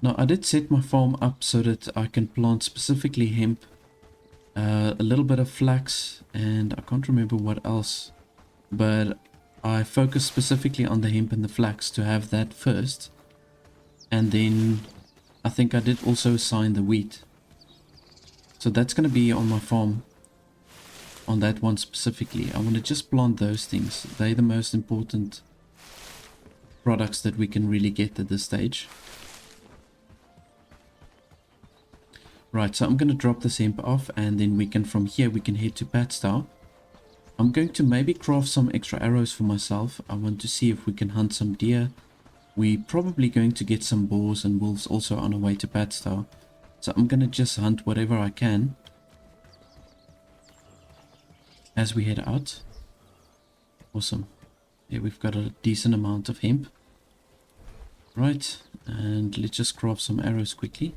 Now, I did set my farm up so that I can plant specifically hemp, a little bit of flax, and I can't remember what else, but I focused specifically on the hemp and the flax to have that first, and then I think I did also assign the wheat. So that's going to be on my farm, on that one specifically. I want to just plant those things. They're the most important products that we can really get at this stage. Right, so I'm going to drop this hemp off, and then we can, from here, we can head to Patstow. I'm going to maybe craft some extra arrows for myself. I want to see if we can hunt some deer. We're probably going to get some boars and wolves also on our way to Patstow. So I'm going to just hunt whatever I can as we head out. Awesome. Yeah, we've got a decent amount of hemp. Right, and let's just craft some arrows quickly.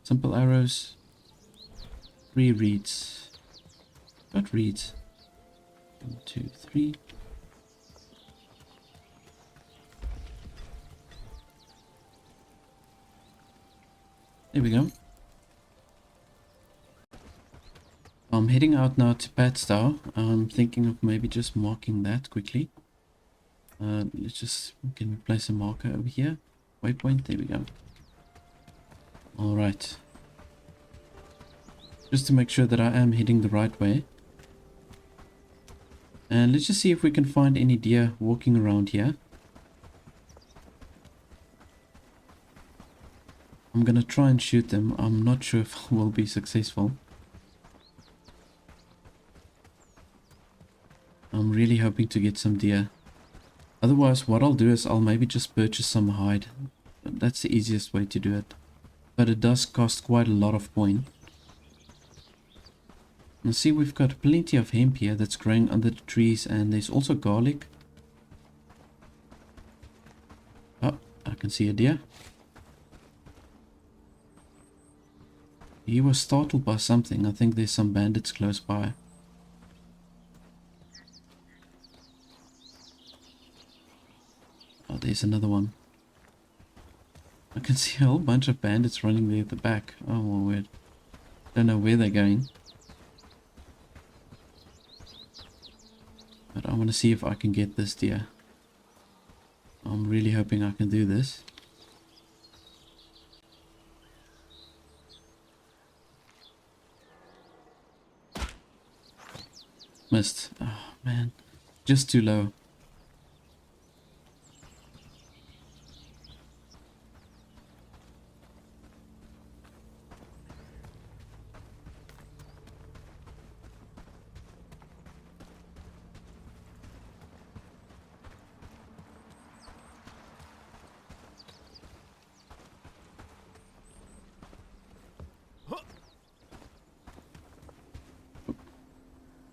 Simple arrows. 3 reeds. Got reeds. 1, 2, 3. There we go. I'm heading out now to Patstow. I'm thinking of maybe just marking that quickly. Let's just, can we place a marker over here? Waypoint, there we go. Alright. Just to make sure that I am heading the right way. And let's just see if we can find any deer walking around here. I'm gonna try and shoot them. I'm not sure if I will be successful. I'm really hoping to get some deer. Otherwise, what I'll do is I'll maybe just purchase some hide. That's the easiest way to do it. But it does cost quite a lot of coin. And see, we've got plenty of hemp here that's growing under the trees, and there's also garlic. Oh, I can see a deer. He was startled by something. I think there's some bandits close by. Oh, there's another one. I can see a whole bunch of bandits running there at the back. Oh, well, weird. Don't know where they're going. But I want to see if I can get this deer. I'm really hoping I can do this. Missed. Oh, man. Just too low.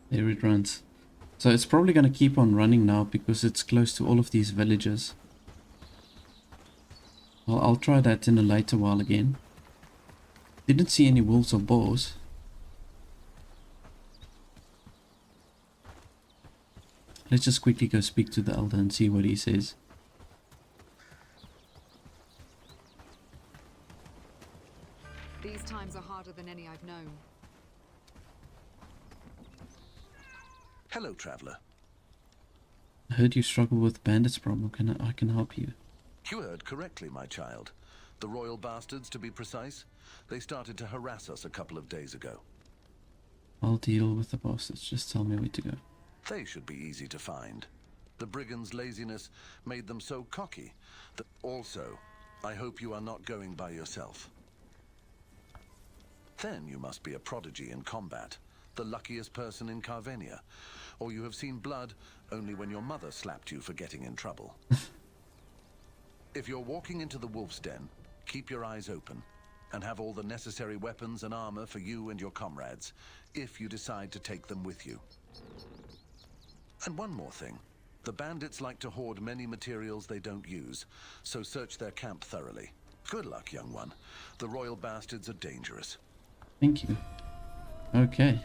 There it runs. So it's probably going to keep on running now because it's close to all of these villages. Well, I'll try that in a later while again. Didn't see any wolves or boars. Let's just quickly go speak to the elder and see what he says. I've known. Hello, traveler. I heard you struggle with bandits problem. I can help you. You heard correctly, my child. The royal bastards, to be precise. They started to harass us a couple of days ago. I'll deal with the bastards. Just tell me where to go. They should be easy to find. The brigands' laziness made them so cocky that... Also, I hope you are not going by yourself. Then you must be a prodigy in combat, the luckiest person in Carvenia, or you have seen blood only when your mother slapped you for getting in trouble. If you're walking into the wolf's den, keep your eyes open and have all the necessary weapons and armor for you and your comrades, if you decide to take them with you. And one more thing. The bandits like to hoard many materials they don't use, so search their camp thoroughly. Good luck, young one. The royal bastards are dangerous. Thank you. Okay.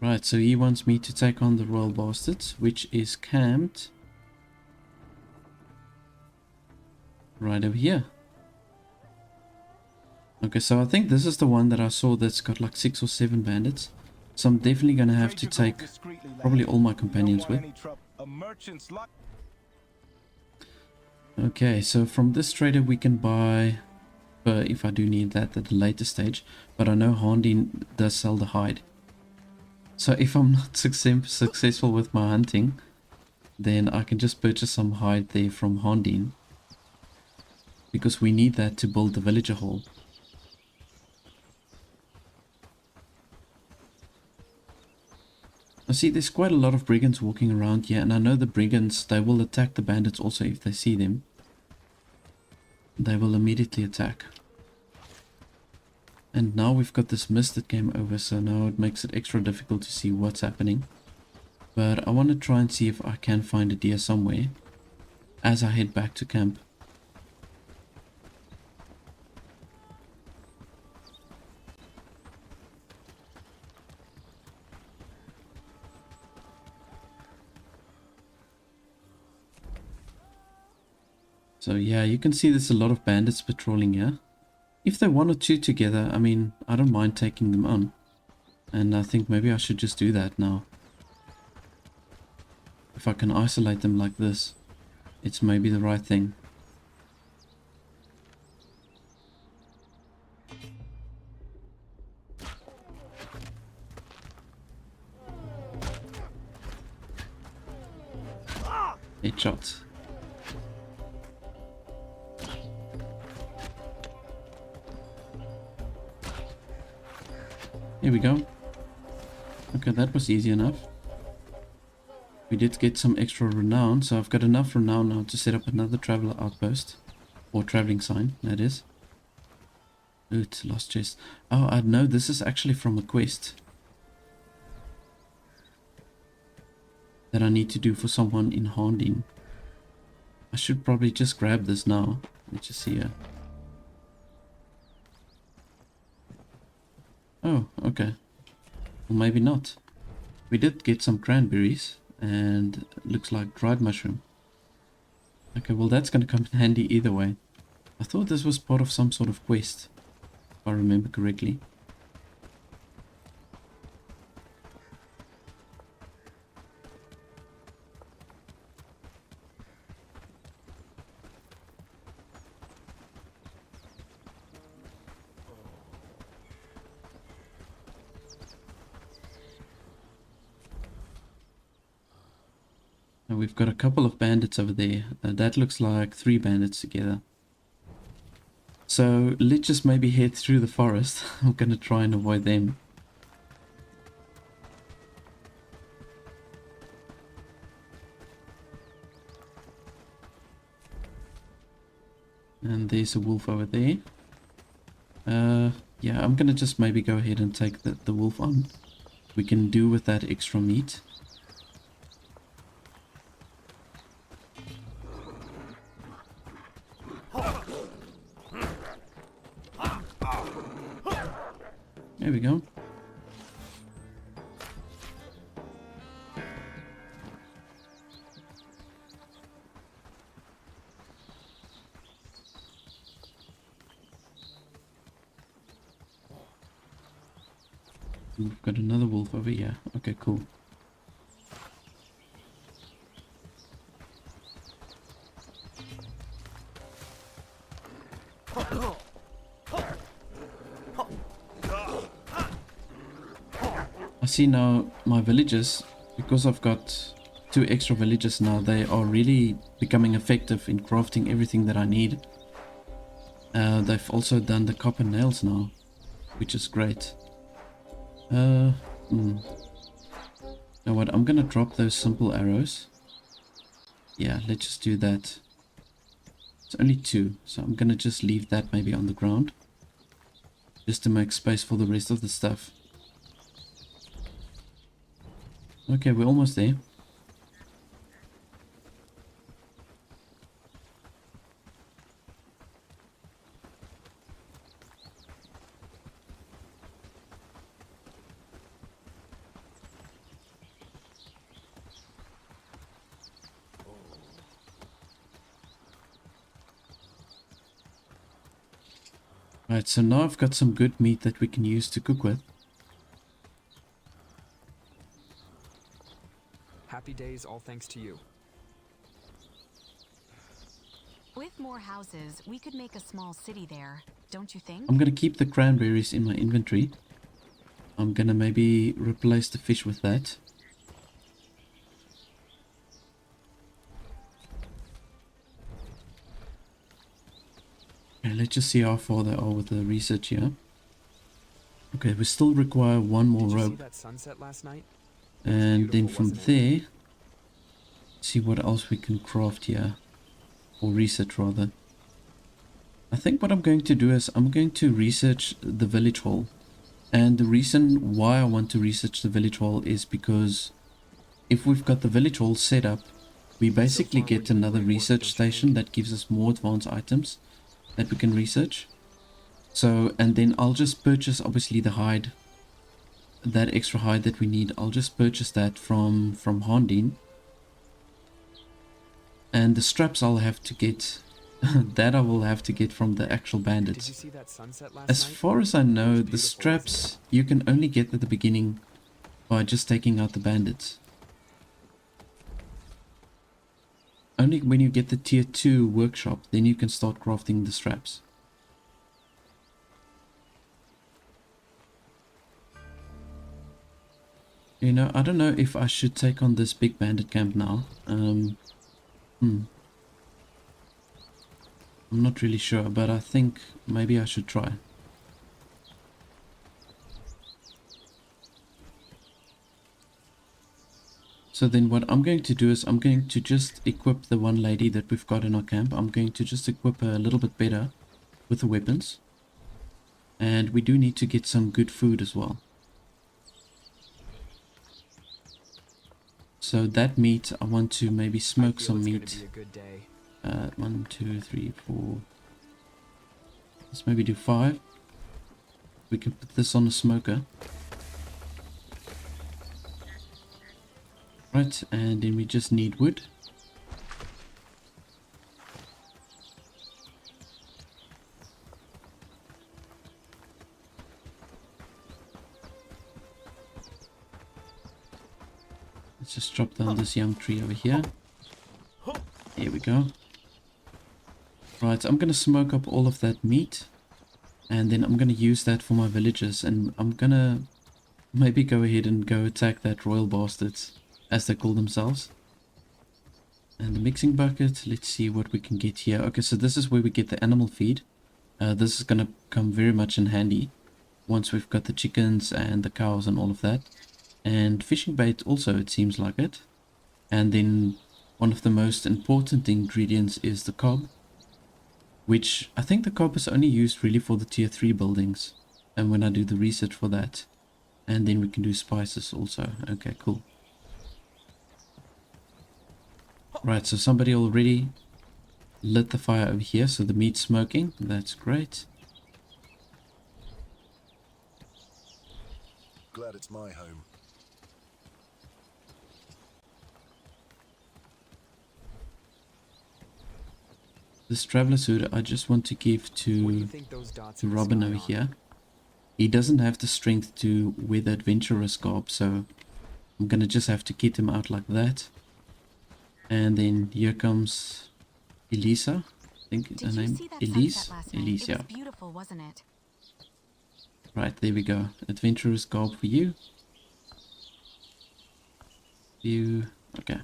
Right, so he wants me to take on the royal bastards, which is camped right over here. Okay, so I think this is the one that I saw that's got like 6 or 7 bandits. So I'm definitely going to have to take probably all my companions with. Okay, so from this trader we can buy fur if I do need that at a later stage. But I know Haerndean does sell the hide. So if I'm not successful with my hunting, then I can just purchase some hide there from Haerndean. Because we need that to build the villager hall. I see there's quite a lot of brigands walking around here, and I know the brigands, they will attack the bandits also if they see them. They will immediately attack. And now we've got this mist that came over, so now it makes it extra difficult to see what's happening. But I want to try and see if I can find a deer somewhere as I head back to camp. So yeah, you can see there's a lot of bandits patrolling here. If they're 1 or 2 together, I mean, I don't mind taking them on. And I think maybe I should just do that now. If I can isolate them like this, it's maybe the right thing. Headshot. Here we go. Okay, that was easy enough. We did get some extra renown, so I've got enough renown now to set up another traveler outpost. Or traveling sign, that is. Loot, lost chest. Oh, I know this is actually from a quest that I need to do for someone in Haerndean. I should probably just grab this now. Let's just see here. Oh, okay. Well, maybe not. We did get some cranberries, and it looks like dried mushroom. Okay, well that's going to come in handy either way. I thought this was part of some sort of quest, if I remember correctly. And we've got a couple of bandits over there. That looks like 3 bandits together. So let's just maybe head through the forest. I'm gonna try and avoid them. And there's a wolf over there. Yeah, I'm gonna just maybe go ahead and take the wolf on. We can do with that extra meat. There we go. We've got another wolf over here. Okay, cool. I see now my villagers, because I've got 2 extra villagers now, they are really becoming effective in crafting everything that I need. They've also done the copper nails now, which is great. Now what, I'm gonna drop those simple arrows. Yeah, let's just do that. It's only 2, so I'm gonna just leave that maybe on the ground, just to make space for the rest of the stuff. Okay, we're almost there. Right, so now I've got some good meat that we can use to cook with. Happy days, all thanks to you. With more houses, we could make a small city there, don't you think? I'm gonna keep the cranberries in my inventory. I'm gonna maybe replace the fish with that. Okay, let's just see how far they are with the research here. Okay, we still require 1 more Did you see rope. that sunset last night? And then from wasn't it? there, see what else we can craft here. Or research rather. I think what I'm going to do is I'm going to research the village hall. And the reason why I want to research the village hall is because if we've got the village hall set up, we basically get another research station that gives us more advanced items that we can research. So, and then I'll just purchase obviously the hide, that extra hide that we need. I'll just purchase that from Haerndean. And the straps I'll have to get, that I will have to get from the actual bandits. Did you see that sunset last As night? far as I know, the straps you can only get at the beginning by just taking out the bandits. Only when you get the tier 2 workshop, then you can start crafting the straps. You know, I don't know if I should take on this big bandit camp now. I'm not really sure, but I think maybe I should try. So then what I'm going to do is I'm going to just equip the one lady that we've got in our camp. I'm going to just equip her a little bit better with the weapons. And we do need to get some good food as well. So that meat, I want to maybe smoke some meat. 1, 2, 3, 4. Let's maybe do 5. We can put this on a smoker. Right, and then we just need wood. Let's just drop down this young tree over here. Here we go. Right, I'm gonna smoke up all of that meat. And then I'm gonna use that for my villagers. And I'm gonna maybe go ahead and go attack that royal bastards, as they call themselves. And the mixing bucket, let's see what we can get here. Okay, so this is where we get the animal feed. This is gonna come very much in handy once we've got the chickens and the cows and all of that. And fishing bait also, it seems like it. And then one of the most important ingredients is the cob, which I think the cob is only used really for the tier 3 buildings, and when I do the research for that. And then we can do spices also. Okay, cool. Right, so somebody already lit the fire over here, so the meat's smoking. That's great. Glad it's my home. This traveler's hood I just want to give to Robin over here. he doesn't have the strength to wear the adventurer's garb, so I'm gonna just have to kit him out like that. And then here comes Elisa. I think her name Elise. Elise, yeah. Beautiful, wasn't it? Right, there we go. Adventurer's garb for you. You, okay.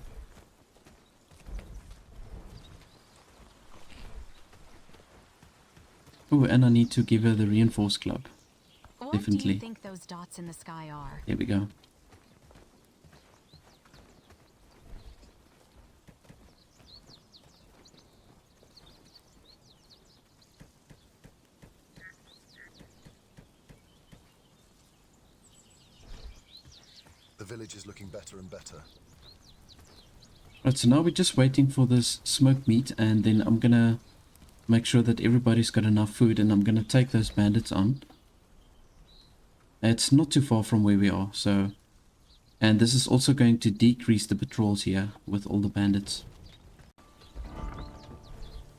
Oh, and I need to give her the reinforced club. What Definitely. do you think those dots in the sky are? There we go. The village is looking better and better. Right, so now we're just waiting for this smoked meat, and then I'm gonna make sure that everybody's got enough food, and I'm gonna take those bandits on. It's not too far from where we are, so... And this is also going to decrease the patrols here with all the bandits.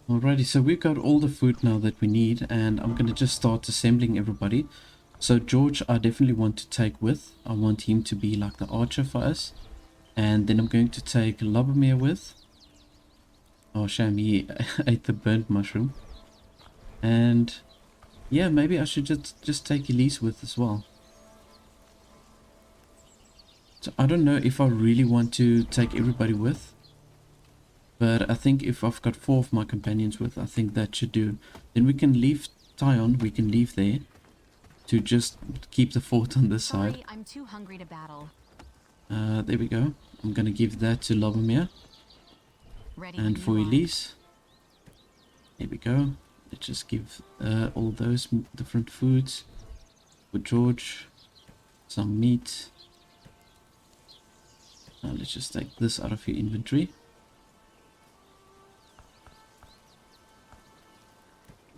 Alrighty, so we've got all the food now that we need, and I'm gonna just start assembling everybody. So George, I definitely want to take with. I want him to be like the archer for us. And then I'm going to take Lubomir with. Oh, shame, he ate the burnt mushroom. And yeah, maybe I should just take Elise with as well. So I don't know if I really want to take everybody with. But I think if I've got 4 of my companions with, I think that should do. Then we can leave Tyon, we can leave there. To just keep the fort on this side. Sorry, I'm too hungry to battle. There we go. I'm gonna give that to Lubomir. And for Elise, there we go. Let's just give all those different foods. For George, some meat. Now let's just take this out of your inventory.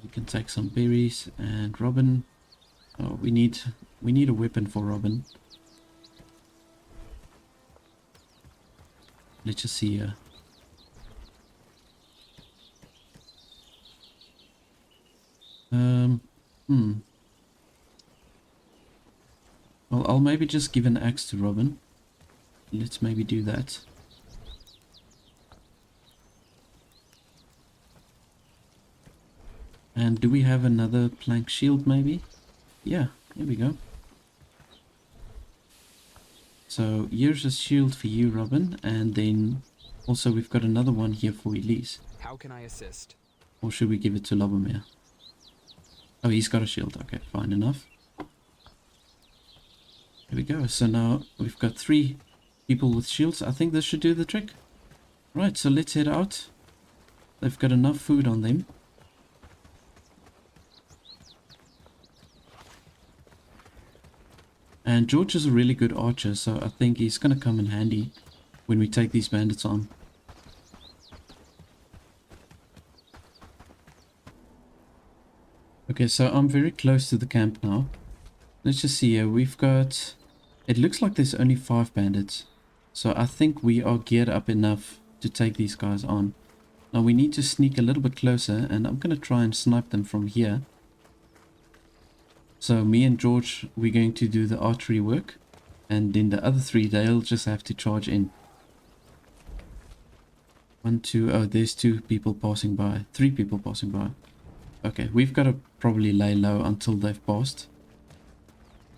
We can take some berries, and Robin. Oh, we need a weapon for Robin. Let's just see here. Well, I'll maybe just give an axe to Robin. Let's maybe do that. And do we have another plank shield maybe? Yeah, here we go. So here's a shield for you, Robin, and then also we've got another one here for Elise. How can I assist? Or should we give it to Lubomir? Oh, he's got a shield. Okay, fine enough. Here we go. So now we've got 3 people with shields. I think this should do the trick. Right, so let's head out. They've got enough food on them. And George is a really good archer, so I think he's going to come in handy when we take these bandits on. Okay, so I'm very close to the camp now. Let's just see here. We've got... It looks like there's only 5 bandits. So I think we are geared up enough to take these guys on. Now we need to sneak a little bit closer, and I'm going to try and snipe them from here. So me and George, we're going to do the archery work, and then the other 3, they'll just have to charge in. 1, 2, oh, there's 2 people passing by, 3 people passing by. Okay, we've got to probably lay low until they've passed.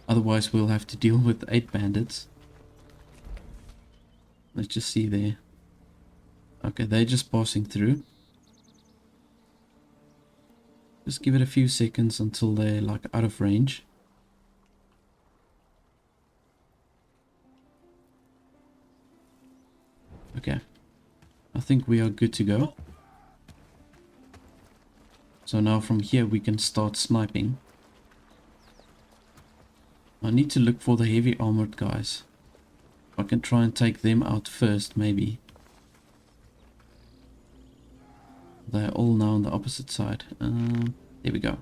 Otherwise we'll have to deal with 8 bandits. Let's just see there. Okay, they're just passing through. Just give it a few seconds until they're like out of range. Okay. I think we are good to go. So now from here we can start sniping. I need to look for the heavy armored guys. I can try and take them out first, maybe. They're all now on the opposite side. There we go.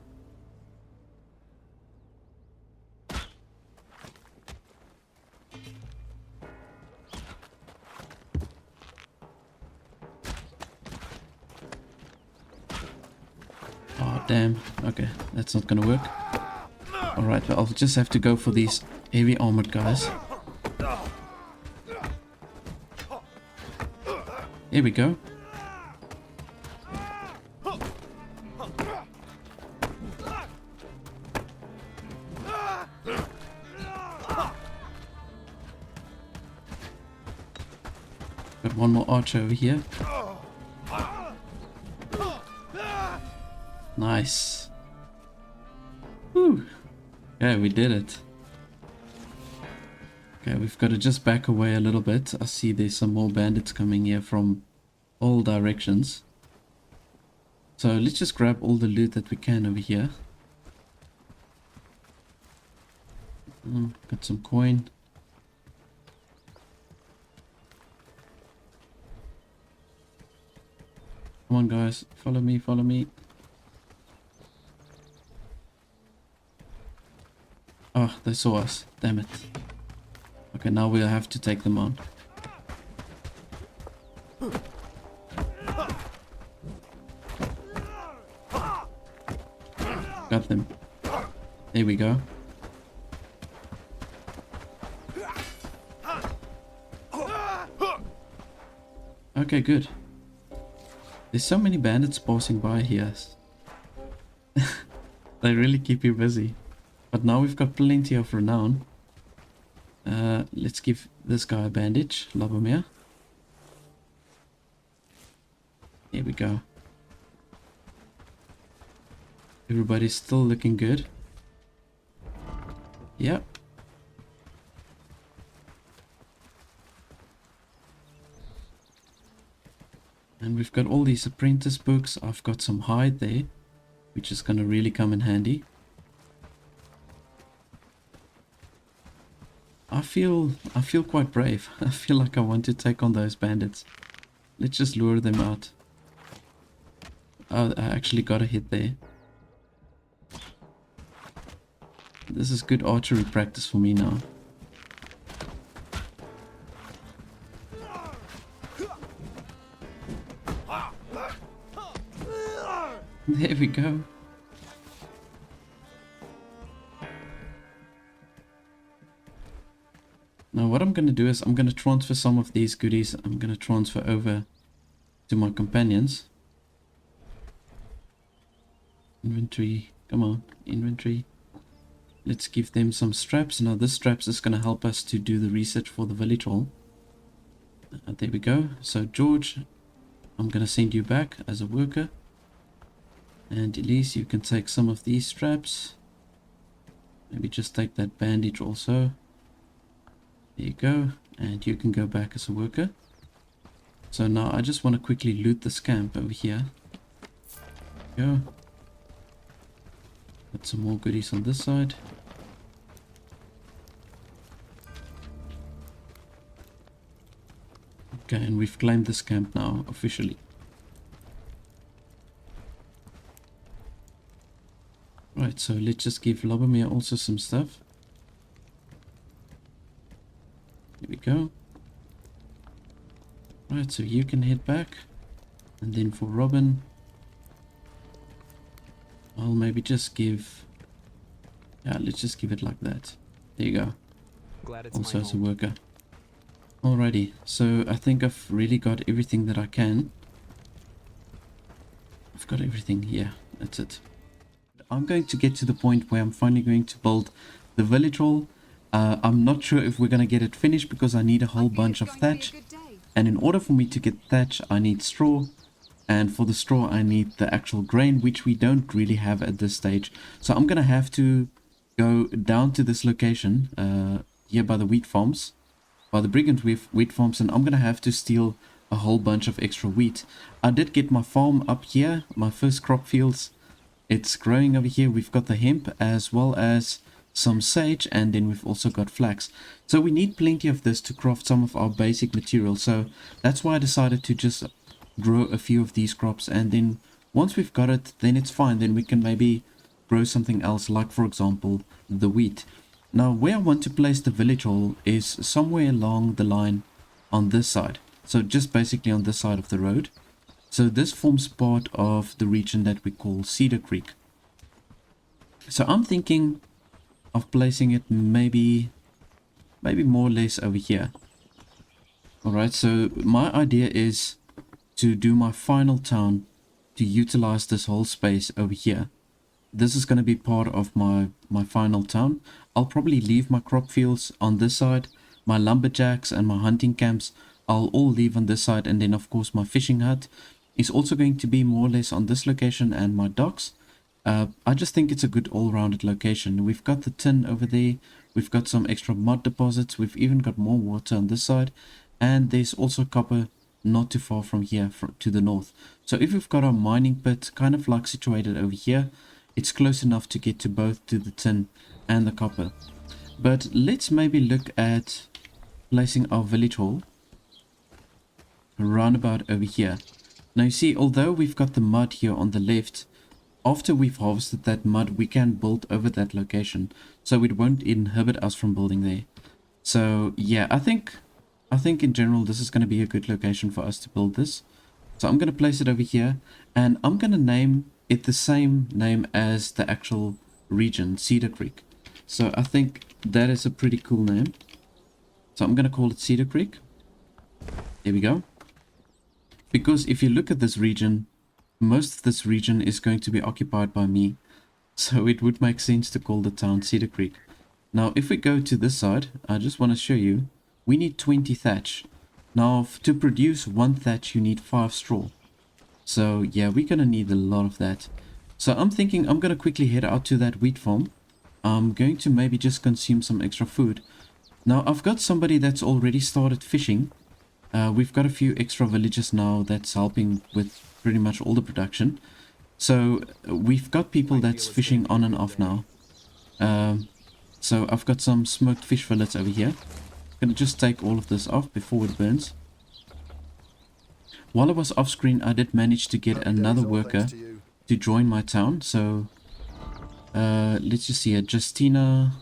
Oh, damn. Okay, that's not gonna work. Alright, well, I'll just have to go for these heavy armored guys. Here we go. Got one more archer over here. Nice. Whew. Yeah, we did it. Okay, we've got to just back away a little bit. I see there's some more bandits coming here from all directions. So let's just grab all the loot that we can over here. Got some coin. Come on guys, follow me, follow me. Oh, they saw us. Damn it. Okay, now we'll have to take them on. Got them. There we go. Okay, good. There's so many bandits passing by here. They really keep you busy. But now we've got plenty of renown. Let's give this guy a bandage, Labomir. Here we go. Everybody's still looking good. Yep. And we've got all these apprentice books. I've got some hide there, which is going to really come in handy. I feel quite brave. I feel like I want to take on those bandits. Let's just lure them out. Oh, I actually got a hit there. This is good archery practice for me now. There we go. Now what I'm going to do is I'm going to transfer some of these goodies. I'm going to transfer over to my companions. Inventory. Come on. Inventory. Let's give them some straps. Now this straps is going to help us to do the research for the village hall. There we go. So George, I'm going to send you back as a worker. And Elise, you can take some of these straps. Maybe just take that bandage also. There you go. And you can go back as a worker. So now I just want to quickly loot this camp over here. There we go. Got some more goodies on this side. Okay, and we've claimed this camp now officially. Right, so let's just give Lobomir also some stuff. Here we go. Right, so you can head back. And then for Robin, I'll maybe just give... Yeah, let's just give it like that. There you go. Glad it's also my as a home. worker. Alrighty, so I think I've really got everything that I can. I've got everything, yeah, that's it. I'm going to get to the point where I'm finally going to build the village hall. I'm not sure if we're going to get it finished because I need a whole bunch of thatch. And in order for me to get thatch, I need straw. And for the straw, I need the actual grain, which we don't really have at this stage. So I'm going to have to go down to this location, here by the wheat farms. By the brigand wheat farms, and I'm going to have to steal a whole bunch of extra wheat. I did get my farm up here, my first crop fields. It's growing over here. We've got the hemp as well as some sage, and then we've also got flax. So we need plenty of this to craft some of our basic materials. So that's why I decided to just grow a few of these crops, and then once we've got it, then it's fine. Then we can maybe grow something else, like for example the wheat. Now where I want to place the village hall is somewhere along the line on this side. So just basically on this side of the road. So this forms part of the region that we call Cedar Creek. So I'm thinking of placing it maybe more or less over here. Alright, so my idea is to do my final town to utilize this whole space over here. This is going to be part of my final town. I'll probably leave my crop fields on this side, my lumberjacks and my hunting camps I'll all leave on this side, and then of course my fishing hut is also going to be more or less on this location, and my docks. I just think it's a good all-rounded location. We've got the tin over there, we've got some extra mud deposits, we've even got more water on this side, and there's also copper not too far from here to the north. So if we've got our mining pit kind of like situated over here, it's close enough to get to both to the tin and the copper. But let's maybe look at placing our village hall around about over here. Now you see, although we've got the mud here on the left, after we've harvested that mud we can build over that location, so it won't inhibit us from building there. So yeah, I think in general this is going to be a good location for us to build this. So I'm going to place it over here, and I'm going to name it the same name as the actual region, Cedar Creek. So I think that is a pretty cool name. So I'm going to call it Cedar Creek. There we go. Because if you look at this region, most of this region is going to be occupied by me. So it would make sense to call the town Cedar Creek. Now if we go to this side, I just want to show you, we need 20 thatch. Now to produce 1 thatch you need 5 straw. So yeah, we're going to need a lot of that. So I'm thinking I'm going to quickly head out to that wheat farm. I'm going to maybe just consume some extra food. Now I've got somebody that's already started fishing. We've got a few extra villagers now that's helping with pretty much all the production. So we've got people that's fishing on and off now. So I've got some smoked fish fillets over here. I'm going to just take all of this off before it burns. While I was off screen, I did manage to get another worker to join my town. So let's just see here, Justina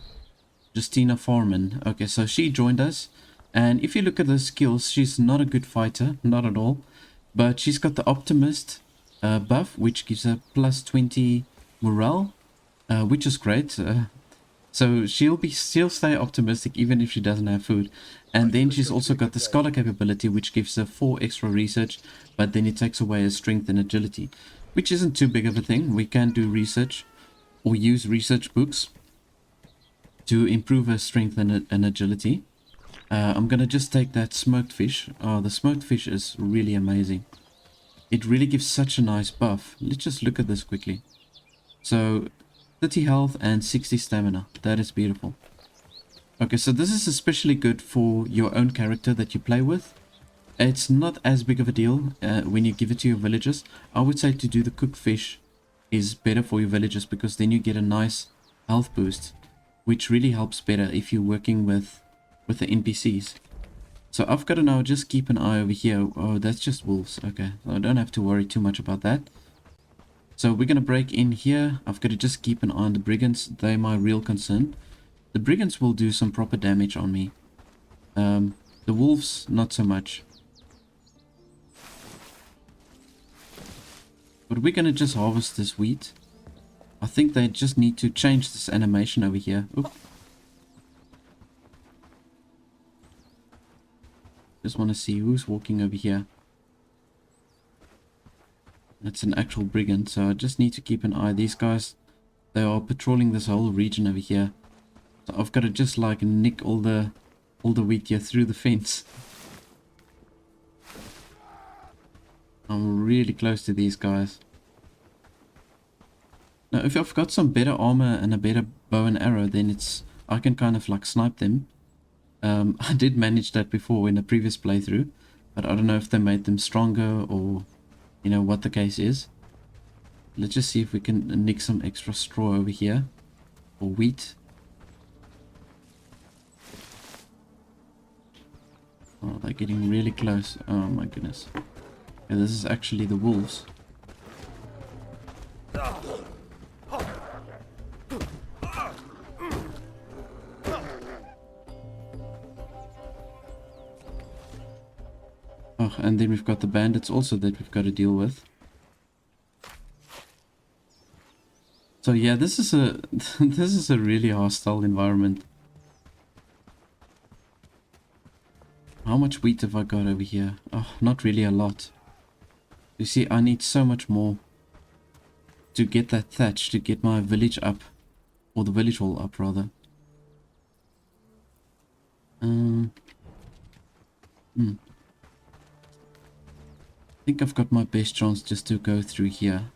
Foreman. Okay, so she joined us. And if you look at her skills, she's not a good fighter, not at all. But she's got the Optimist buff, which gives her plus 20 morale, which is great. So she'll stay optimistic even if she doesn't have food. And then she's also got the Scholar capability, which gives her 4 extra research, but then it takes away her strength and agility, which isn't too big of a thing. We can do research or use research books to improve her strength and agility. I'm gonna just take that smoked fish. Oh, the smoked fish is really amazing. It really gives such a nice buff. Let's just look at this quickly. So 30 health and 60 stamina. That is beautiful. Okay, so this is especially good for your own character that you play with. It's not as big of a deal when you give it to your villagers. I would say to do the cooked fish is better for your villagers, because then you get a nice health boost, which really helps better if you're working with the NPCs. So I've got to now just keep an eye over here. Oh, that's just wolves. Okay, so I don't have to worry too much about that. So we're going to break in here. I've got to just keep an eye on the brigands. They're my real concern. The brigands will do some proper damage on me. The wolves, not so much. But we're going to just harvest this wheat. I think they just need to change this animation over here. Oop. Just want to see who's walking over here. That's an actual brigand, so I just need to keep an eye. These guys, they are patrolling this whole region over here. So I've got to just like nick all the wheat here through the fence. I'm really close to these guys. Now if I've got some better armor and a better bow and arrow, then I can kind of like snipe them. I did manage that before in a previous playthrough, but I don't know if they made them stronger or, you know, what the case is. Let's just see if we can nick some extra straw over here, or wheat. Oh, they're getting really close. Oh my goodness. Yeah, this is actually the wolves. Oh, and then we've got the bandits also that we've got to deal with. So yeah, this is a this is a really hostile environment. How much wheat have I got over here? Oh, not really a lot. You see, I need so much more to get that thatch, to get my village up, or the village wall up rather. I think I've got my best chance just to go through here.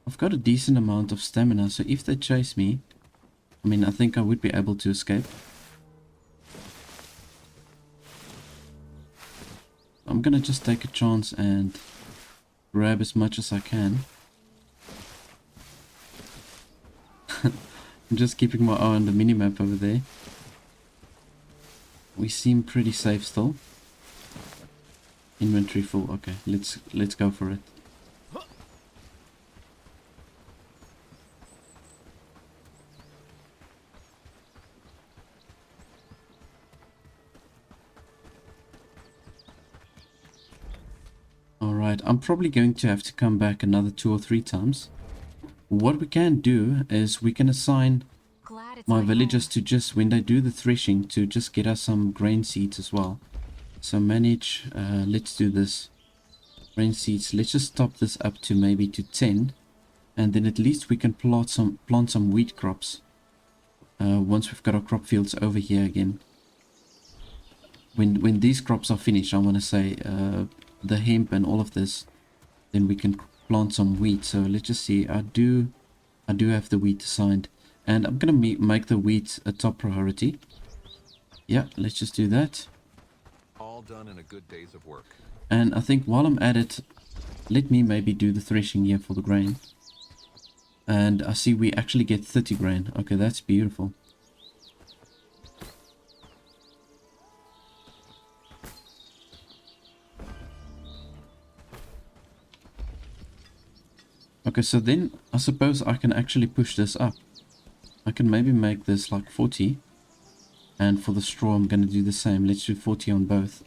I've got a decent amount of stamina, so if they chase me, I mean, I think I would be able to escape. I'm gonna just take a chance and grab as much as I can. I'm just keeping my eye on the minimap over there. We seem pretty safe still. Inventory full. Okay, let's go for it. Alright, I'm probably going to have to come back another 2 or 3 times. What we can do is we can assign my villagers to just, when they do the threshing, to just get us some grain seeds as well. So manage, let's do this. Grain seeds, let's just top this up to maybe to 10. And then at least we can plant some wheat crops. Once we've got our crop fields over here again. When these crops are finished, I want to say, the hemp and all of this, then we can plant some wheat. So let's just see, I do have the wheat assigned, and I'm gonna make the wheat a top priority. Yeah, let's just do that. All done in a good days of work. And I think while I'm at it, let me maybe do the threshing here for the grain. And I see we actually get 30 grain. Okay, that's beautiful. Okay, so then I suppose I can actually push this up. I can maybe make this like 40. And for the straw, I'm going to do the same. Let's do 40 on both.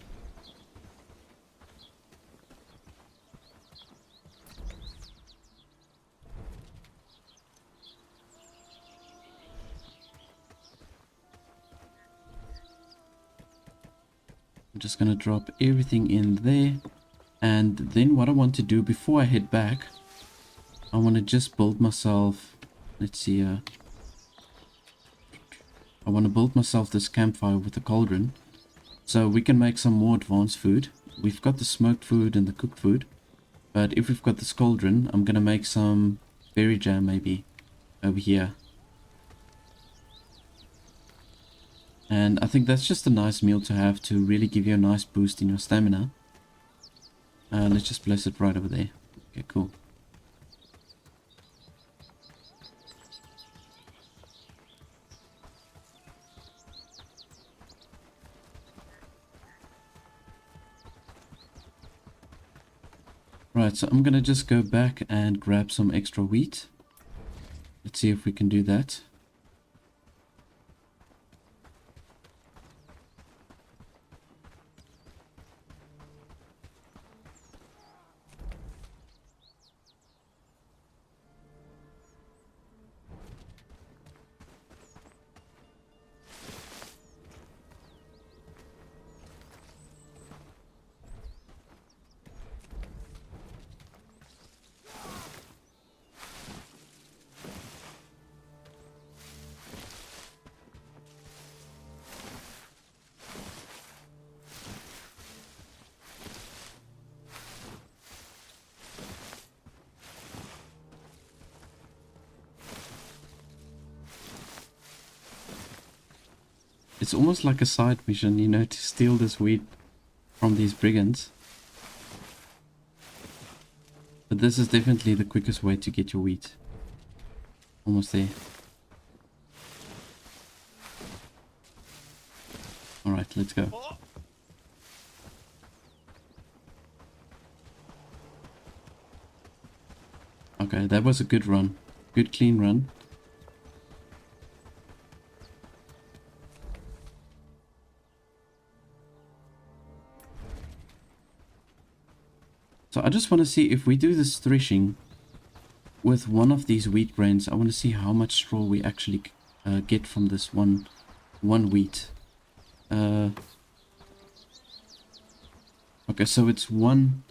I'm just going to drop everything in there. And then what I want to do before I head back, I want to just build myself, let's see, I want to build myself this campfire with a cauldron, so we can make some more advanced food. We've got the smoked food and the cooked food, but if we've got this cauldron, I'm going to make some berry jam maybe over here. And I think that's just a nice meal to have to really give you a nice boost in your stamina. Let's just place it right over there. Okay, cool. Right, so I'm gonna just go back and grab some extra wheat. Let's see if we can do that. It's almost like a side mission, you know, to steal this wheat from these brigands. But this is definitely the quickest way to get your wheat. Almost there. Alright, let's go. Okay, that was a good run. Good clean run. So I just want to see if we do this threshing, with one of these wheat grains, I want to see how much straw we actually get from this one wheat. Okay, so it's one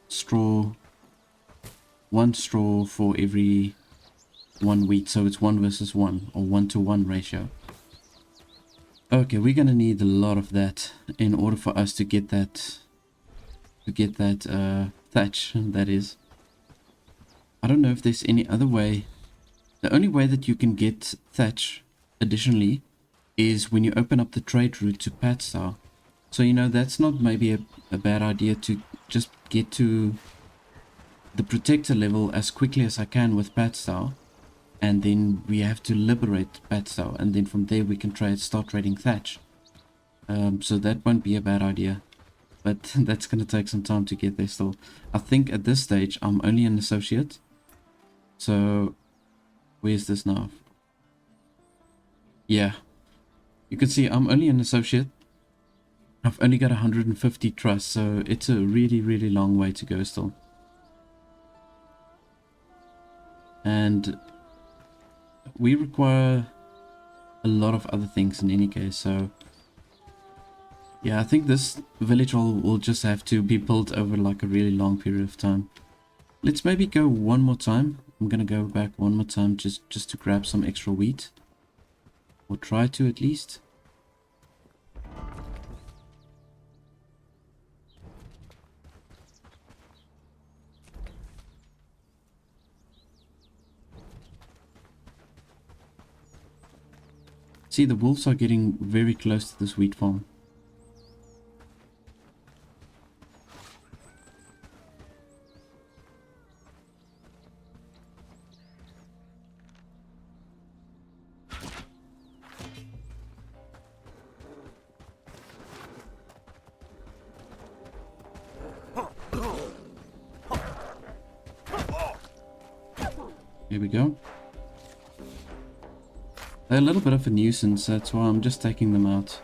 straw for every one wheat, so it's 1 versus 1 or 1-to-1 ratio. Okay, we're gonna need a lot of that in order for us to get that thatch, that is. I don't know if there's any other way. The only way that you can get thatch additionally is when you open up the trade route to Patar. So, you know, that's not maybe a bad idea to just get to the protector level as quickly as I can with Patar. And then we have to liberate Patar. And then from there we can start trading thatch. So that won't be a bad idea. But that's going to take some time to get there still. I think at this stage I'm only an associate. So, where's this now? Yeah. You can see I'm only an associate. I've only got 150 trust, so it's a really, really long way to go still. And we require a lot of other things in any case, so yeah, I think this village will just have to be built over like a really long period of time. Let's maybe go one more time. I'm gonna go back one more time just to grab some extra wheat. Or try to at least. See, the wolves are getting very close to this wheat farm. Here we go. They're a little bit of a nuisance, that's why I'm just taking them out.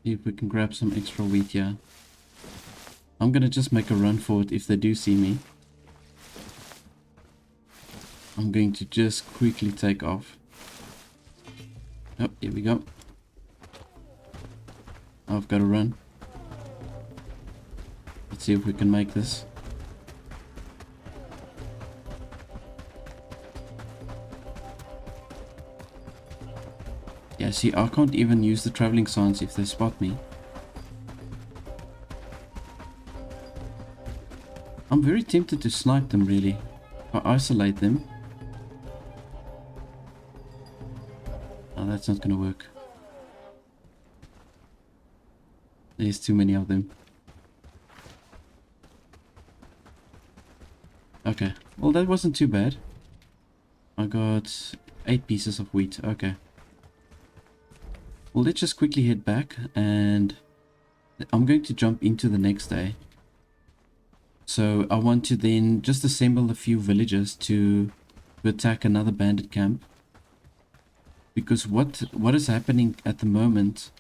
See if we can grab some extra wheat here. I'm gonna just make a run for it if they do see me. I'm going to just quickly take off. Oh, here we go. I've got to run. Let's see if we can make this. Yeah, see, I can't even use the traveling signs if they spot me. I'm very tempted to snipe them, really. Or isolate them. Oh, that's not gonna work. There's too many of them. Okay, well that wasn't too bad. I got 8 pieces of wheat, okay. Well, let's just quickly head back and I'm going to jump into the next day. So I want to then just assemble a few villagers to attack another bandit camp. Because what is happening at the moment,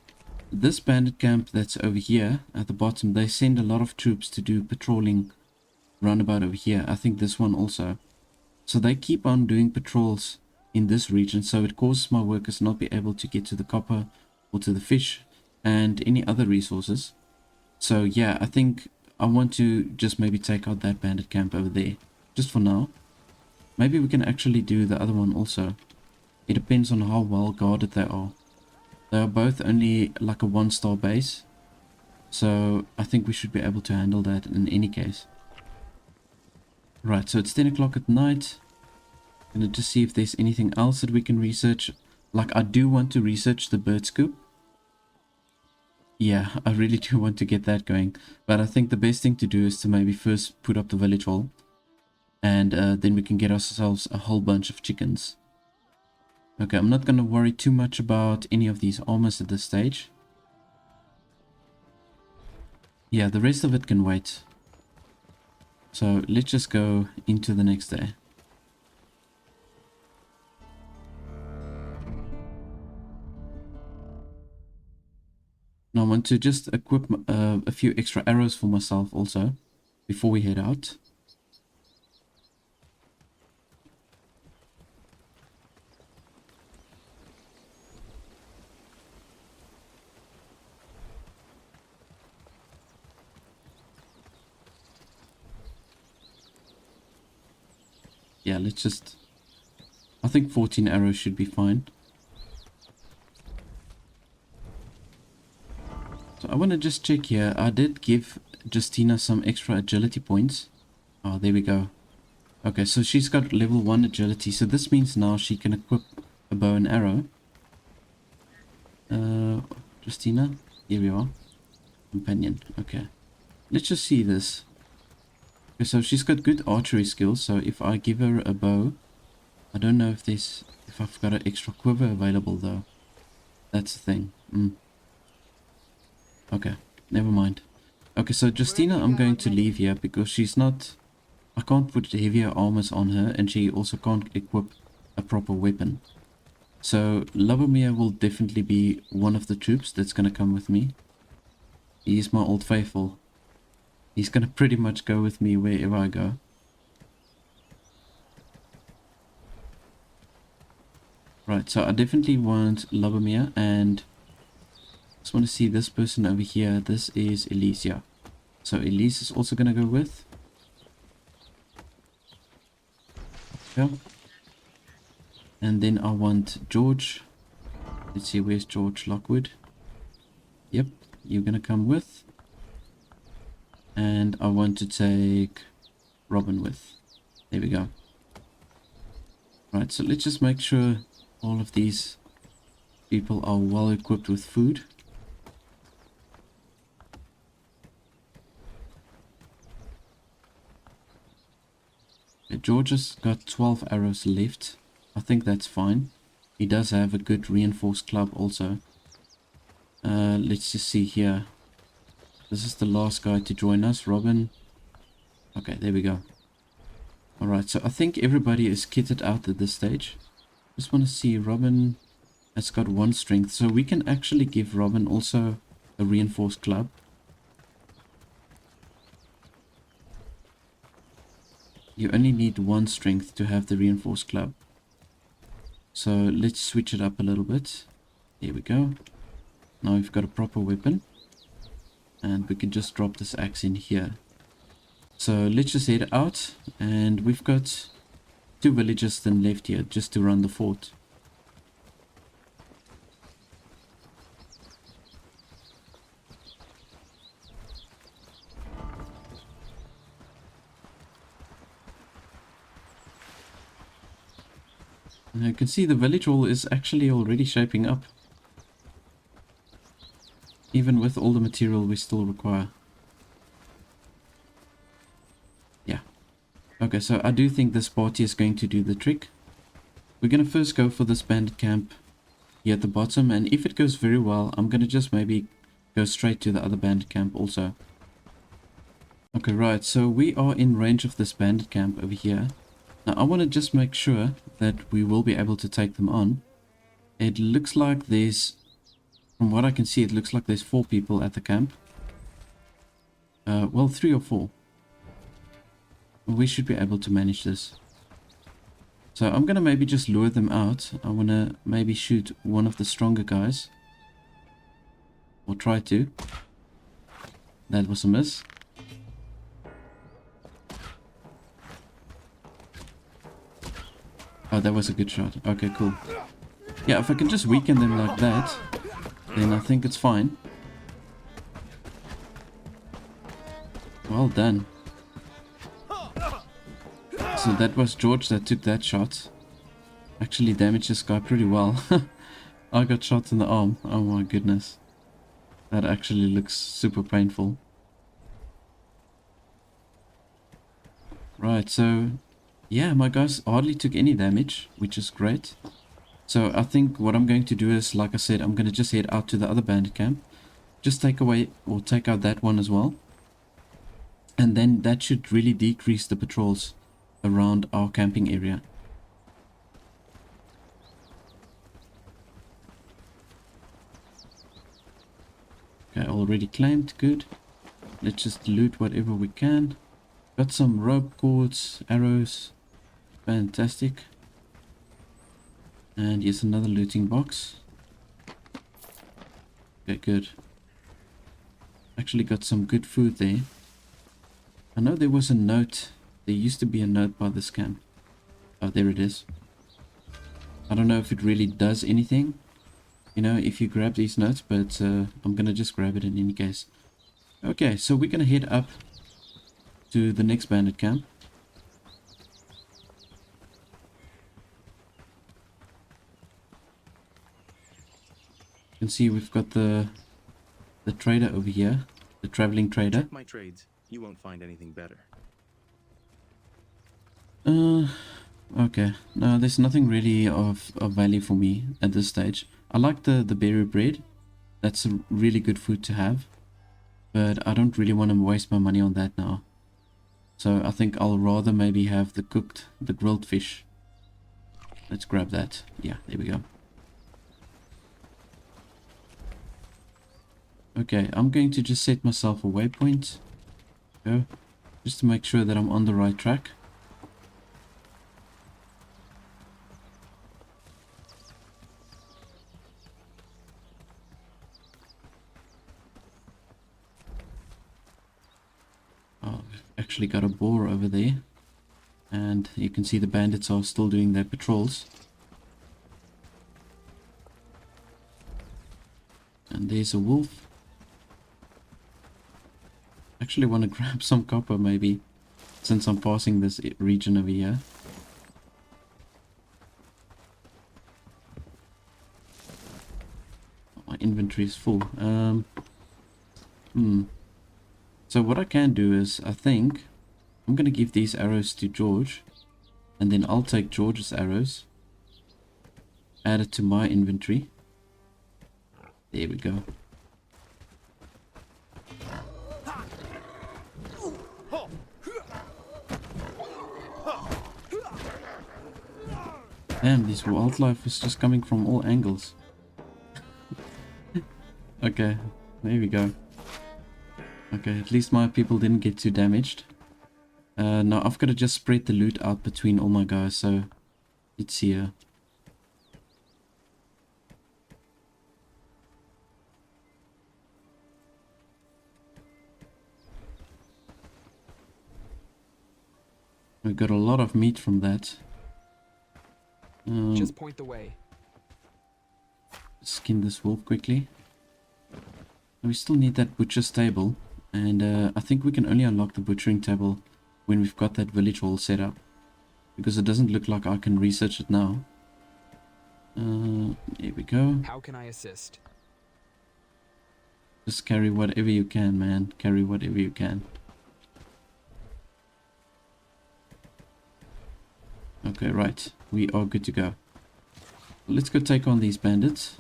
this bandit camp that's over here at the bottom, they send a lot of troops to do patrolling roundabout over here. I think this one also. So they keep on doing patrols in this region, so it causes my workers not be able to get to the copper or to the fish and any other resources. So yeah, I think I want to just maybe take out that bandit camp over there, just for now. Maybe we can actually do the other one also. It depends on how well guarded they are. They are both only like a 1-star base. So I think we should be able to handle that in any case. Right, so it's 10 o'clock at night. I'm gonna just see if there's anything else that we can research. Like, I do want to research the bird scoop. Yeah, I really do want to get that going. But I think the best thing to do is to maybe first put up the village hall. And then we can get ourselves a whole bunch of chickens. Okay, I'm not going to worry too much about any of these armors at this stage. Yeah, the rest of it can wait. So let's just go into the next day. Now I want to just equip a few extra arrows for myself also before we head out. Yeah, let's just... I think 14 arrows should be fine. So I want to just check here. I did give Justina some extra agility points. Oh, there we go. Okay, so she's got level 1 agility. So this means now she can equip a bow and arrow. Justina, here we are. Companion, okay. Let's just see this. Okay, so she's got good archery skills. So if I give her a bow, I don't know if I've got an extra quiver available though. That's the thing. Okay, never mind. Okay, so Justina I'm going to leave here because she's not... I can't put heavier armors on her and she also can't equip a proper weapon. So Liberating will definitely be one of the troops that's going to come with me. He's my old faithful. He's going to pretty much go with me wherever I go. Right, so I definitely want Liberating, and I just want to see this person over here. This is Elise, yeah. So Elise is also going to go with. Yeah. And then I want George. Let's see, where's George Lockwood? Yep, you're going to come with. And I want to take Robin with. There we go. Right, so let's just make sure all of these people are well equipped with food. Okay, George has got 12 arrows left. I think that's fine. He does have a good reinforced club also. Let's just see here. This is the last guy to join us, Robin. Okay, there we go. Alright, so I think everybody is kitted out at this stage. Just want to see, Robin has got 1 strength. So we can actually give Robin also a reinforced club. You only need 1 strength to have the reinforced club. So let's switch it up a little bit. There we go. Now we've got a proper weapon. And we can just drop this axe in here. So let's just head out. And we've got 2 villagers then left here just to run the fort. And you can see the village wall is actually already shaping up. Even with all the material we still require. Yeah. Okay, so I do think this party is going to do the trick. We're going to first go for this bandit camp here at the bottom. And if it goes very well, I'm going to just maybe go straight to the other bandit camp also. Okay, right. So we are in range of this bandit camp over here. Now I want to just make sure that we will be able to take them on. It looks like there's... From what I can see, it looks like there's 4 people at the camp. Well, 3 or 4. We should be able to manage this. So I'm going to maybe just lure them out. I want to maybe shoot one of the stronger guys. Or try to. That was a miss. Oh, that was a good shot. Okay, cool. Yeah, if I can just weaken them like that, then I think it's fine. Well done. So that was George that took that shot. Actually damaged this guy pretty well. I got shot in the arm. Oh my goodness. That actually looks super painful. Right, so... yeah, my guys hardly took any damage, which is great. So I think what I'm going to do is, like I said, I'm going to just head out to the other bandit camp. Just take away, or take out that one as well. And then that should really decrease the patrols around our camping area. Okay, already claimed, good. Let's just loot whatever we can. Got some rope cords, arrows, fantastic. And here's another looting box. Okay, good. Actually got some good food there. I know there was a note. There used to be a note by this camp. Oh, there it is. I don't know if it really does anything, you know, if you grab these notes, but I'm gonna just grab it in any case. Okay, so we're gonna head up to the next bandit camp. You can see we've got the trader over here, the traveling trader. Check my trades. You won't find anything better. Okay. No, there's nothing really of value for me at this stage. I like the berry bread. That's a really good food to have. But I don't really want to waste my money on that now. So I think I'll rather maybe have the grilled fish. Let's grab that. Yeah, there we go. Okay, I'm going to just set myself a waypoint. Go. Just to make sure that I'm on the right track. Oh, I've actually got a boar over there. And you can see the bandits are still doing their patrols. And there's a wolf. Actually want to grab some copper maybe, since I'm passing this region over here. My inventory is full. So what I can do is, I think I'm gonna give these arrows to George, and then I'll take George's arrows, add it to my inventory. There we go. Damn, this wildlife is just coming from all angles. Okay, there we go. Okay, at least my people didn't get too damaged. Now I've got to just spread the loot out between all my guys, so it's here. We got a lot of meat from that. Just point the way. Skin this wolf quickly. We still need that butcher's table, and I think we can only unlock the butchering table when we've got that village hall set up, because it doesn't look like I can research it now. Here we go. How can I assist? Just carry whatever you can, man. Carry whatever you can. Okay, right. We are good to go. Let's go take on these bandits.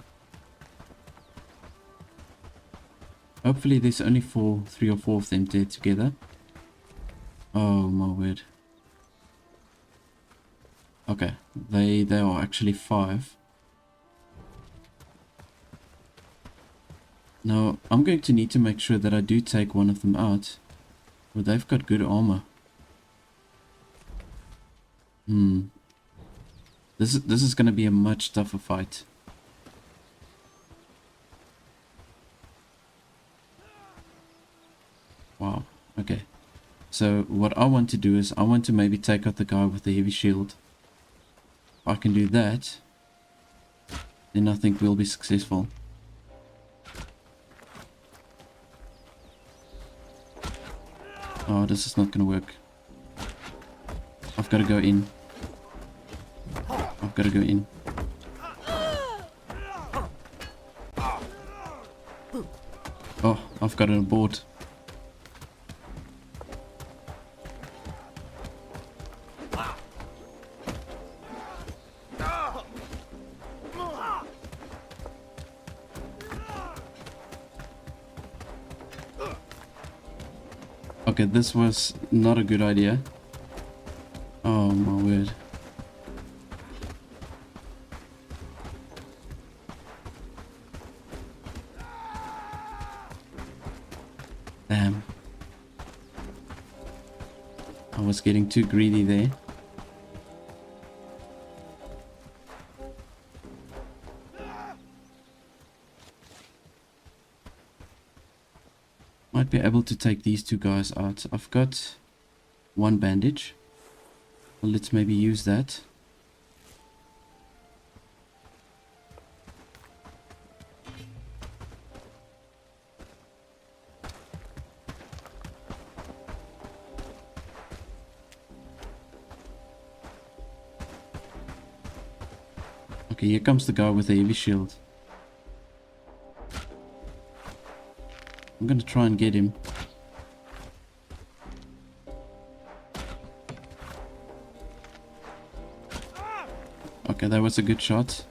Hopefully there's only 3 or 4 of them dead together. Oh my word. Okay, they are actually 5. Now, I'm going to need to make sure that I do take one of them out. Well, they've got good armor. This is going to be a much tougher fight. Wow, okay. So what I want to do is I want to maybe take out the guy with the heavy shield. If I can do that, then I think we'll be successful. Oh, this is not going to work. I've got to go in. I've got to go in. Oh, I've got an abort. Okay, this was not a good idea. Oh my word. Damn. I was getting too greedy there. Might be able to take these two guys out. I've got one bandage. Well, let's maybe use that. Okay, here comes the guy with the heavy shield. I'm gonna try and get him. Okay, that was a good shot.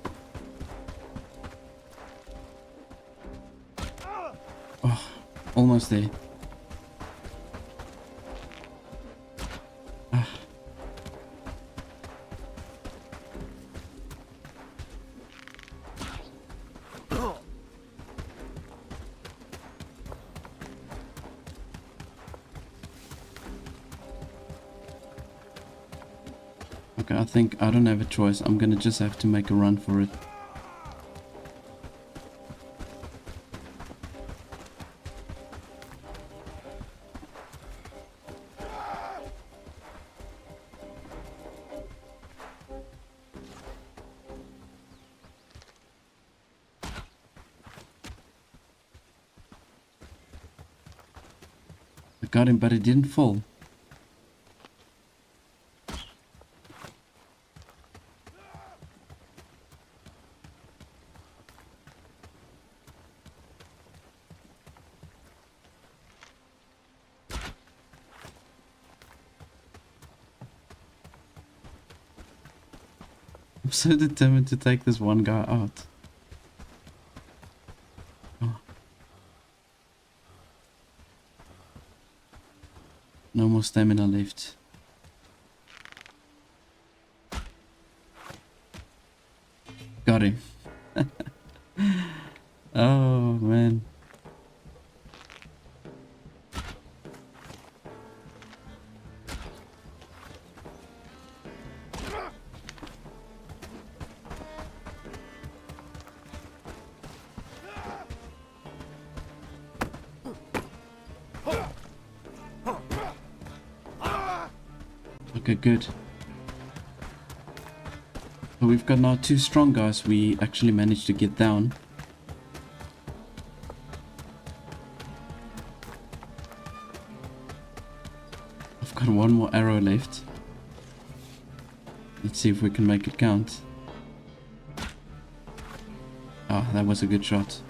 Oh, almost there. Ah. Okay, I think I don't have a choice. I'm gonna just have to make a run for it. I got him, but it didn't fall. I'm so determined to take this one guy out. Oh. No more stamina left. Got him. Oh man. Okay, good. So we've got now two strong guys we actually managed to get down. I've got one more arrow left. Let's see if we can make it count. Ah, that was a good shot.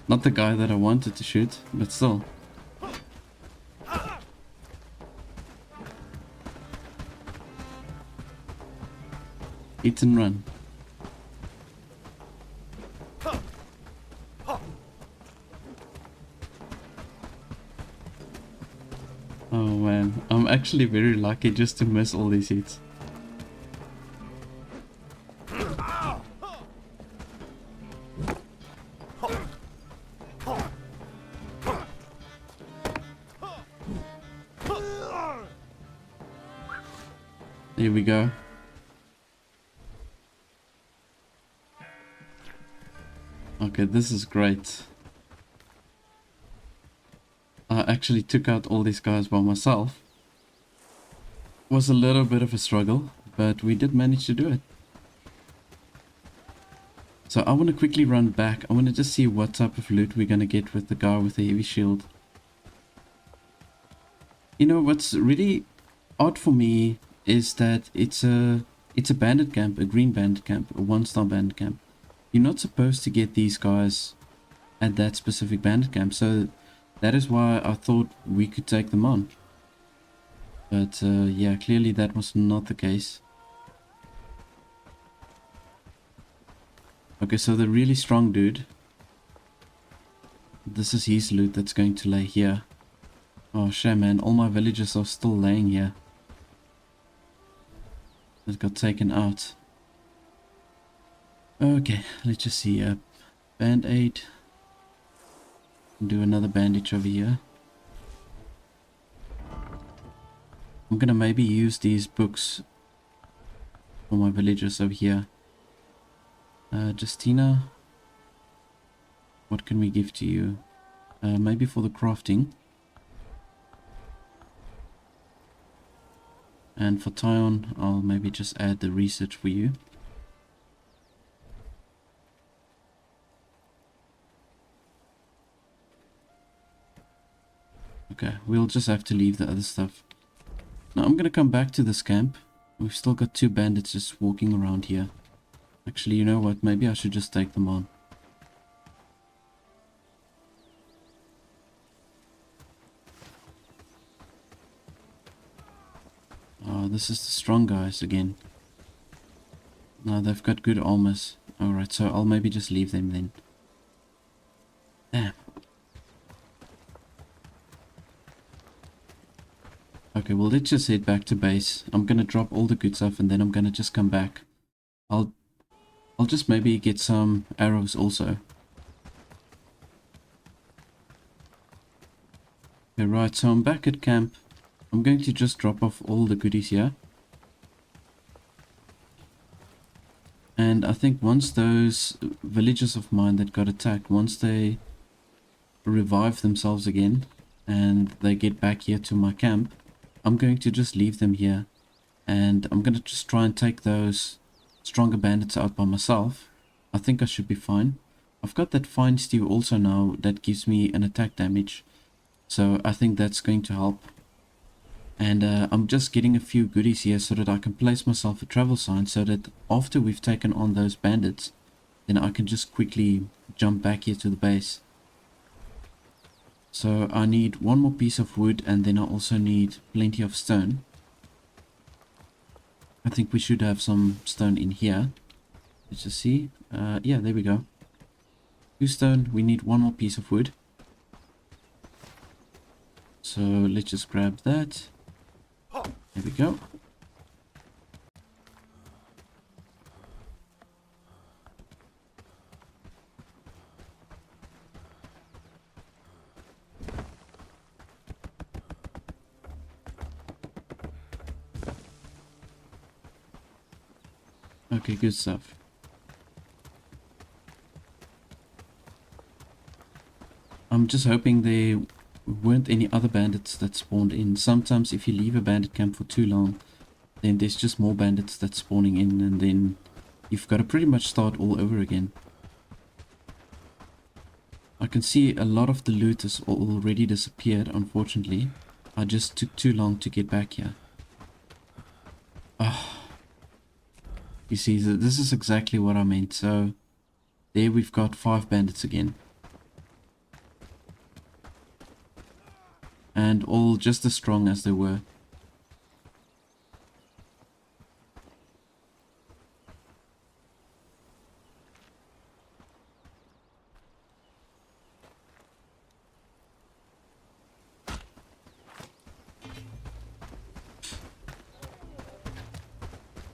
Not the guy that I wanted to shoot, but still. Eat and run. Oh man, I'm actually very lucky just to miss all these hits. Here we go. Okay, this is great. I actually took out all these guys by myself. Was a little bit of a struggle, but we did manage to do it. So I want to quickly run back. I want to just see what type of loot we're going to get with the guy with the heavy shield. You know, what's really odd for me is that it's a bandit camp, a green bandit camp, a 1-star bandit camp. You're not supposed to get these guys at that specific bandit camp, so that is why I thought we could take them on. But yeah, clearly that was not the case. Okay, so the really strong dude, this is his loot that's going to lay here. Oh shit, man, all my villagers are still laying here. It got taken out. Okay, let's just see. Band-aid. Do another bandage over here. I'm gonna maybe use these books for my villagers over here. Justina, what can we give to you? Maybe for the crafting. And for Tyon, I'll maybe just add the research for you. Okay, we'll just have to leave the other stuff. Now I'm gonna come back to this camp. We've still got 2 bandits just walking around here. Actually, you know what? Maybe I should just take them on. Oh, this is the strong guys again. No, they've got good armors. Alright, so I'll maybe just leave them then. Damn. Okay, well let's just head back to base. I'm gonna drop all the good stuff and then I'm gonna just come back. I'll just maybe get some arrows also. Okay, right, so I'm back at camp. I'm going to just drop off all the goodies here. And I think once those villagers of mine that got attacked, once they revive themselves again and they get back here to my camp, I'm going to just leave them here. And I'm going to just try and take those stronger bandits out by myself. I think I should be fine. I've got that fine stew also now that gives me an attack damage. So I think that's going to help. And I'm just getting a few goodies here so that I can place myself a travel sign so that after we've taken on those bandits, then I can just quickly jump back here to the base. So I need 1 more piece of wood and then I also need plenty of stone. I think we should have some stone in here. Let's just see. Yeah, there we go. 2 stone, we need 1 more piece of wood. So let's just grab that. There we go. Okay, good stuff. I'm just hoping there weren't any other bandits that spawned in. Sometimes if you leave a bandit camp for too long, then there's just more bandits that's spawning in and then you've got to pretty much start all over again. I can see a lot of the loot has already disappeared, unfortunately. I just took too long to get back here. You see, this is exactly what I meant. So there we've got 5 bandits again. And all just as strong as they were.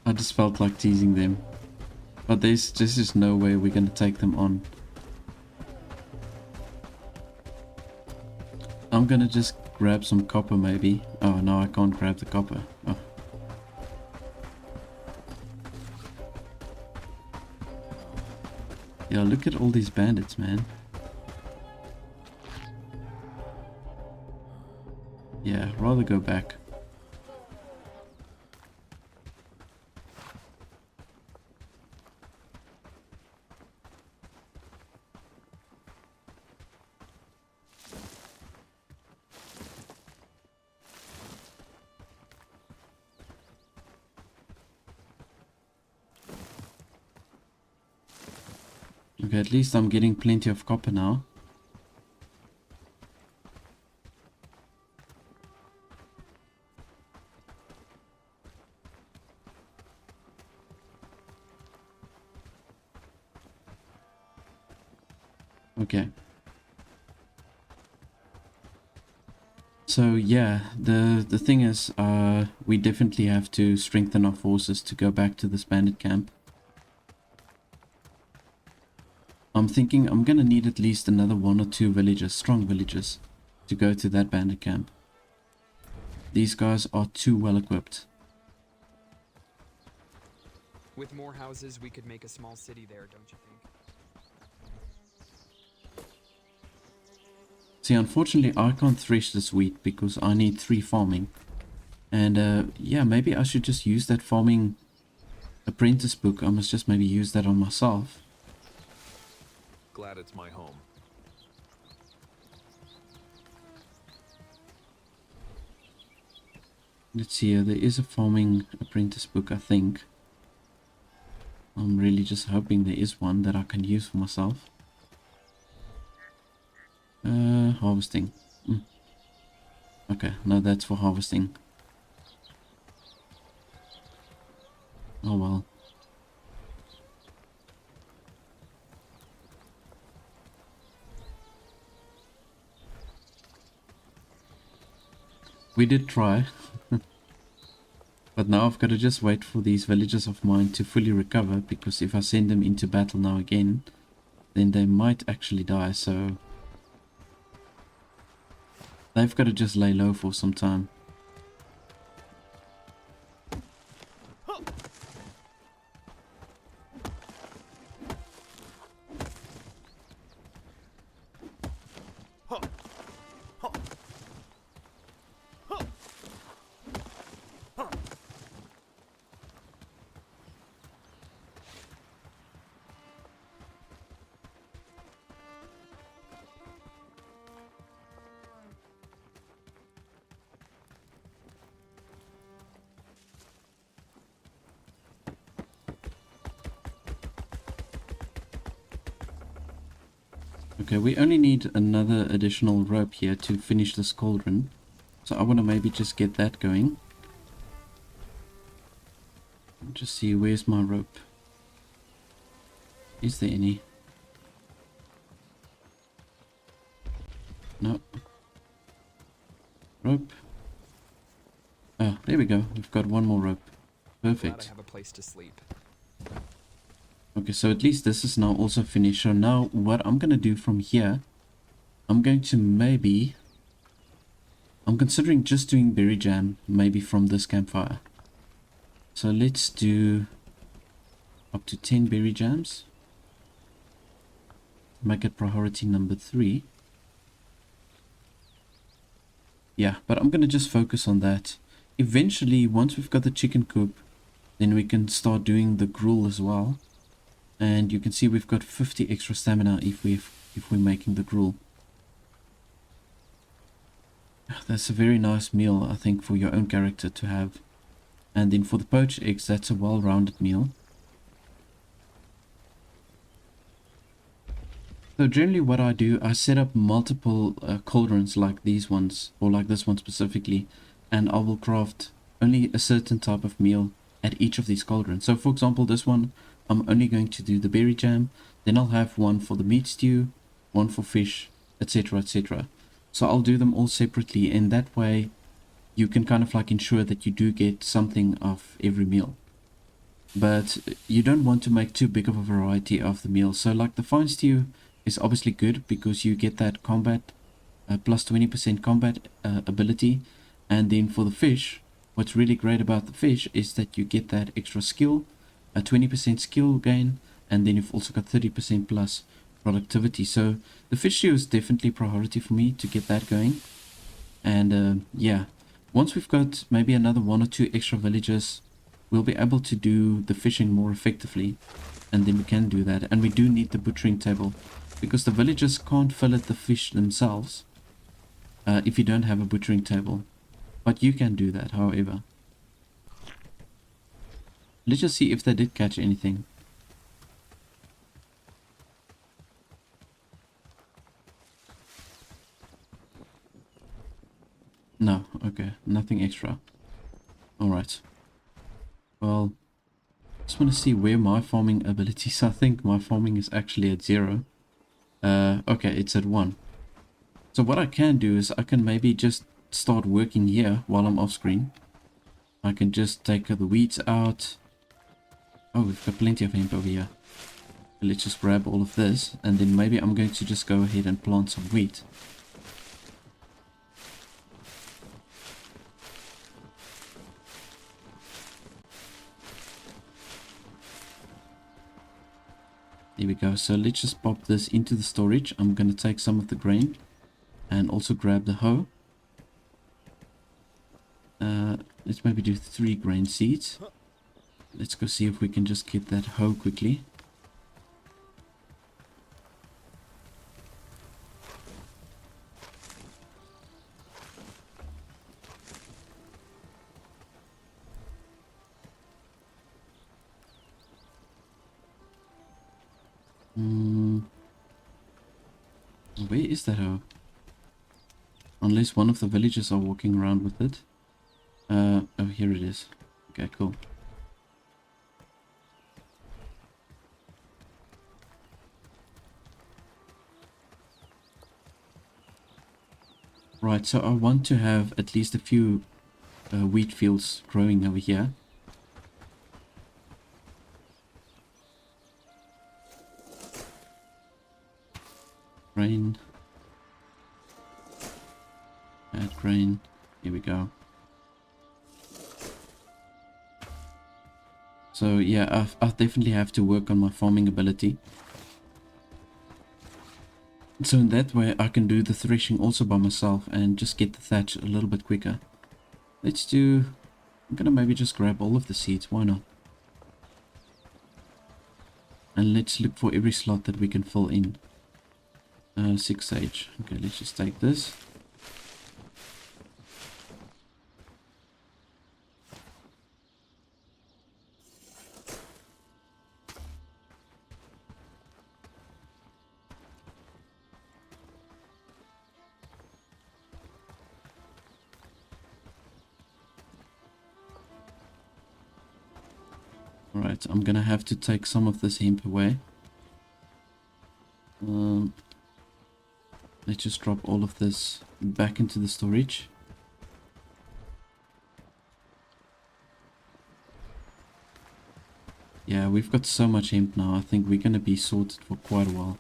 I just felt like teasing them. But there's just no way we're gonna take them on. I'm gonna just grab some copper maybe. Oh no, I can't grab the copper. Oh. Yeah, look at all these bandits, man. Yeah, rather go back. Okay, at least I'm getting plenty of copper now. Okay. So yeah, the thing is, we definitely have to strengthen our forces to go back to this bandit camp. I'm thinking I'm gonna need at least another 1 or 2 villagers, strong villagers, to go to that bandit camp. These guys are too well equipped. With more houses, we could make a small city there, don't you think? See, unfortunately, I can't thresh this wheat because I need 3 farming. And yeah, maybe I should just use that farming apprentice book. I must just maybe use that on myself. Glad it's my home. Let's see here, there is a farming apprentice book, I think. I'm really just hoping there is one that I can use for myself. Harvesting. Okay, no, that's for harvesting. Oh well. We did try. But now I've got to just wait for these villagers of mine to fully recover, because if I send them into battle now again, then they might actually die, so they've got to just lay low for some time. Okay, we only need another additional rope here to finish this cauldron. So I want to maybe just get that going. Just see, where's my rope? Is there any? No. Rope. Oh, there we go. We've got one more rope. Perfect. Glad I have a place to sleep. Okay, so at least this is now also finished. So now what I'm going to do from here, I'm going to maybe... I'm considering just doing berry jam, maybe from this campfire. So let's do up to 10 berry jams. Make it priority number 3. Yeah, but I'm going to just focus on that. Eventually, once we've got the chicken coop, then we can start doing the gruel as well. And you can see we've got 50 extra stamina if we're making the gruel. That's a very nice meal, I think, for your own character to have. And then for the poached eggs, that's a well-rounded meal. So generally what I do, I set up multiple cauldrons like these ones, or like this one specifically, and I will craft only a certain type of meal at each of these cauldrons. So for example, this one, I'm only going to do the berry jam, then I'll have one for the meat stew, one for fish, etc, etc. So I'll do them all separately, and that way you can kind of like ensure that you do get something of every meal. But you don't want to make too big of a variety of the meals. So like the fine stew is obviously good because you get that combat, plus 20% combat ability. And then for the fish, what's really great about the fish is that you get that extra skill, a 20% skill gain, and then you've also got 30% plus productivity. So the fish stew is definitely priority for me to get that going. And yeah, once we've got maybe another 1 or 2 extra villagers, we'll be able to do the fishing more effectively, and then we can do that. And we do need the butchering table, because the villagers can't fillet the fish themselves if you don't have a butchering table. But you can do that, however. Let's just see if they did catch anything. No, okay, nothing extra. Alright. Well, just want to see where my farming abilities. I think my farming is actually at 0. Okay, it's at 1. So what I can do is I can maybe just start working here while I'm off screen. I can just take the weeds out. Oh, we've got plenty of hemp over here. Let's just grab all of this, and then maybe I'm going to just go ahead and plant some wheat. There we go. So let's just pop this into the storage. I'm going to take some of the grain and also grab the hoe. Let's maybe do 3 grain seeds. Let's go see if we can just get that hoe quickly. Where is that hoe? Unless one of the villagers are walking around with it. Oh, here it is. Okay, cool. Right, so I want to have at least a few wheat fields growing over here. Grain. Add grain. Here we go. So yeah, I definitely have to work on my farming ability. So in that way I can do the threshing also by myself and just get the thatch a little bit quicker. I'm gonna maybe just grab all of the seeds, why not? And let's look for every slot that we can fill in. 6 sage. Okay, let's just take this. Alright, I'm gonna have to take some of this hemp away. Let's just drop all of this back into the storage. Yeah, we've got so much hemp now. I think we're gonna be sorted for quite a while.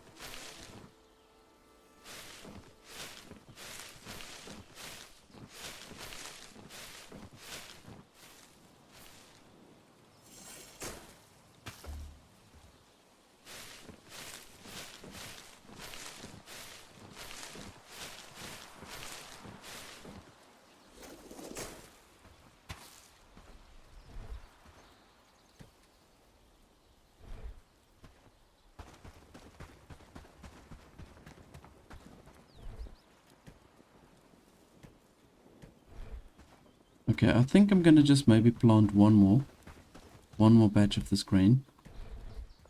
Okay, I think I'm gonna just maybe plant one more batch of this grain.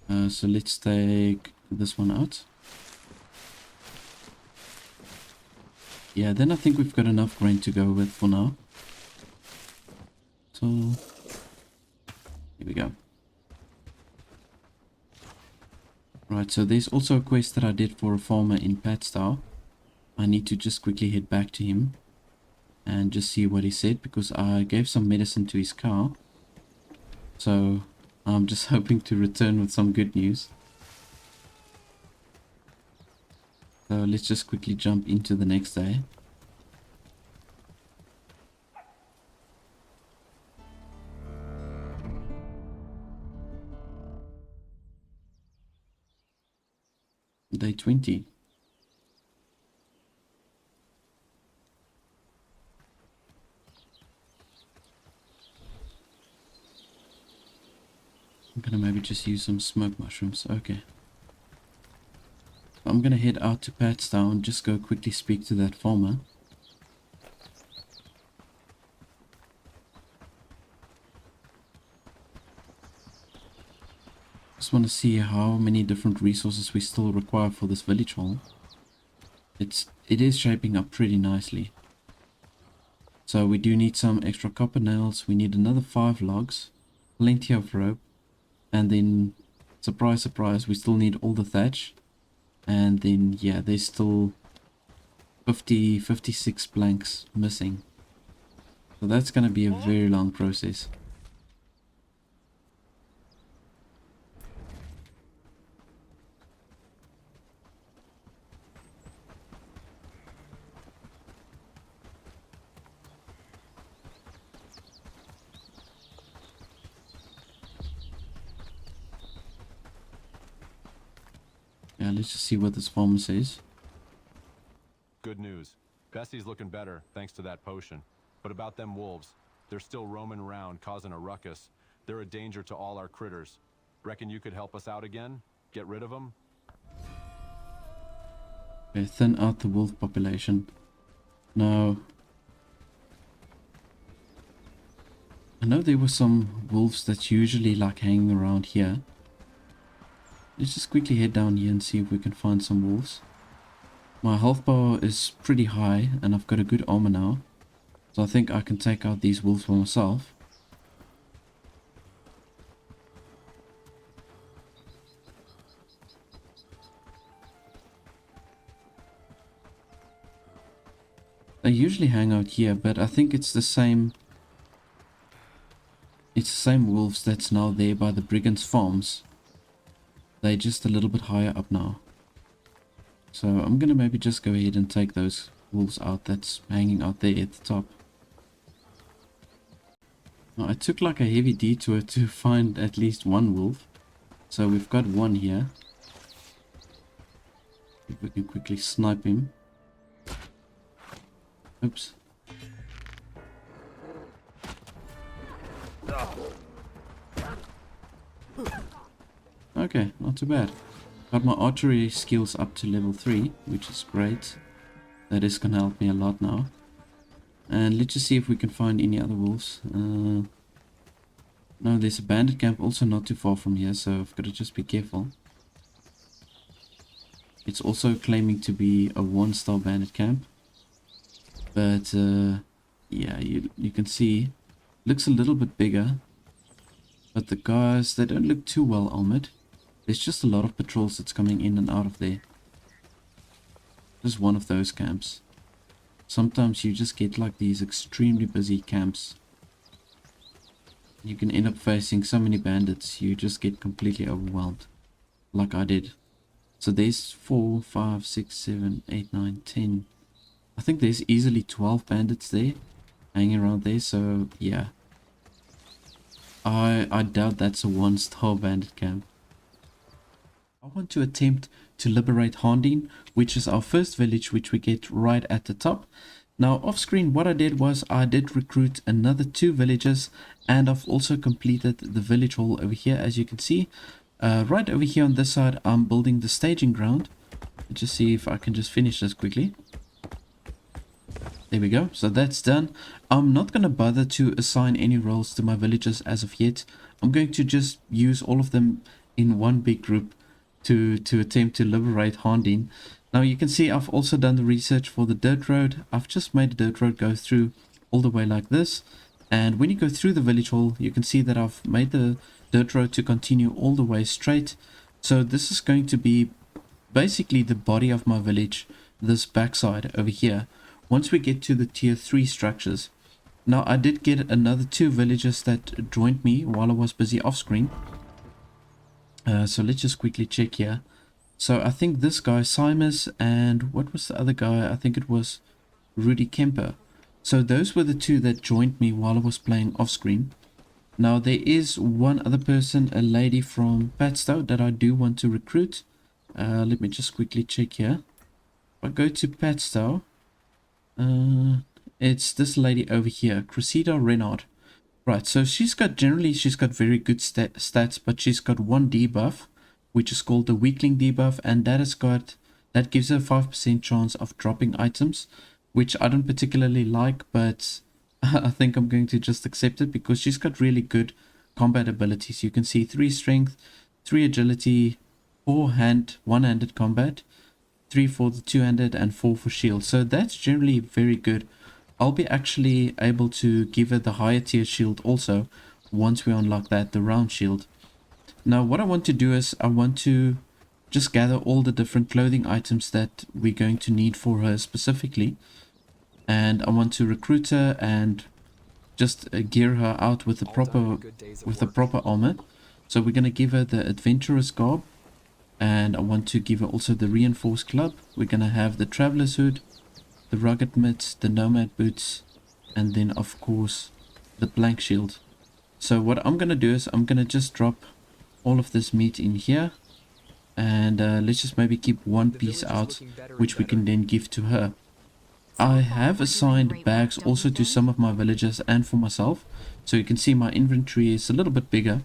So let's take this one out. Yeah, then I think we've got enough grain to go with for now. So here we go. Right, so there's also a quest that I did for a farmer in Patstow. I need to just quickly head back to him and just see what he said, because I gave some medicine to his cow. So I'm just hoping to return with some good news. So let's just quickly jump into the next day. Day 20. I'm gonna maybe just use some smoke mushrooms. Okay. I'm gonna head out to Patstow and just go quickly speak to that farmer. Just want to see how many different resources we still require for this village hall. It is shaping up pretty nicely. So we do need some extra copper nails. We need another 5 logs, plenty of rope, and then surprise surprise, we still need all the thatch. And then yeah, there's still 56 blanks missing. So that's going to be a very long process. Yeah, let's just see what this farmer says. Good news. Bessie's looking better, thanks to that potion. But about them wolves, they're still roaming around, causing a ruckus. They're a danger to all our critters. Reckon you could help us out again? Get rid of them? Okay, thin out the wolf population. Now, I know there were some wolves that's usually like hanging around here. Let's just quickly head down here and see if we can find some wolves. My health bar is pretty high and I've got a good armor now. So I think I can take out these wolves for myself. They usually hang out here, but I think it's the same. It's the same wolves that's now there by the brigands' farms. They're just a little bit higher up now. So I'm gonna maybe just go ahead and take those wolves out that's hanging out there at the top. Now, I took like a heavy detour to find at least one wolf. So we've got one here. If we can quickly snipe him. Oops. Okay, not too bad. Got my archery skills up to level 3, which is great. That is gonna help me a lot now. And let's just see if we can find any other wolves. No, there's a bandit camp also not too far from here, so I've got to just be careful. It's also claiming to be a 1-star bandit camp. But, yeah, you can see, looks a little bit bigger. But the guys, they don't look too well armored. There's just a lot of patrols that's coming in and out of there. Just one of those camps. Sometimes you just get like these extremely busy camps. You can end up facing so many bandits, you just get completely overwhelmed. Like I did. So there's 4, 5, 6, 7, 8, 9, 10. I think there's easily 12 bandits there. Hanging around there, so yeah. I doubt that's a 1-star bandit camp. I want to attempt to liberate Haerndean, which is our first village, which we get right at the top. Now off screen, what I did was I did recruit another 2 villagers, and I've also completed the village hall over here, as you can see. Right over here on this side, I'm building the staging ground. Let's just see if I can just finish this quickly. There we go, so that's done. I'm not going to bother to assign any roles to my villagers as of yet. I'm going to just use all of them in one big group to attempt to liberate Haerndean. Now you can see I've also done the research for the dirt road. I've just made the dirt road go through all the way like this. And when you go through the village hall, you can see that I've made the dirt road to continue all the way straight. So this is going to be basically the body of my village, this backside over here, once we get to the tier 3 structures. Now I did get another 2 villagers that joined me while I was busy off screen. So let's just quickly check here. So I think this guy, Simus, and what was the other guy? I think it was Rudy Kemper. So those were the 2 that joined me while I was playing off screen. Now there is one other person, a lady from Padstow, that I do want to recruit. Let me just quickly check here. If I go to Padstow, it's this lady over here, Cressida Renard. Right, so she's got very good stats, but she's got 1 debuff, which is called the weakling debuff, and that gives her 5% chance of dropping items, which I don't particularly like, but I think I'm going to just accept it because she's got really good combat abilities. You can see 3 strength, 3 agility, 4 one-handed combat, 3 for the 2-handed, and 4 for shield. So that's generally very good. I'll be actually able to give her the higher tier shield also once we unlock that, the round shield. Now what I want to do is I want to just gather all the different clothing items that we're going to need for her specifically. And I want to recruit her and just gear her out with the proper armor. So we're going to give her the adventurous garb, and I want to give her also the reinforced club. We're going to have the traveler's hood, the rugged mitts, the nomad boots, and then of course the blank shield. So what I'm going to do is I'm going to just drop all of this meat in here, and let's just maybe keep one piece out, which we can then give to her. I have assigned bags also to some of my villagers and for myself, so you can see my inventory is a little bit bigger.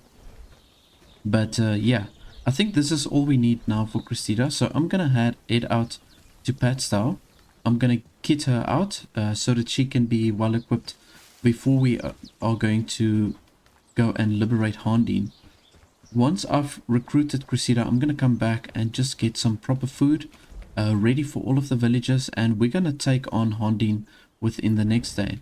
But yeah, I think this is all we need now for Cressida. So I'm gonna head out to Padstow. I'm gonna kit her out so that she can be well equipped before we are going to go and liberate Haerndean. Once I've recruited Cressida, I'm gonna come back and just get some proper food ready for all of the villagers, and we're gonna take on Haerndean within the next day.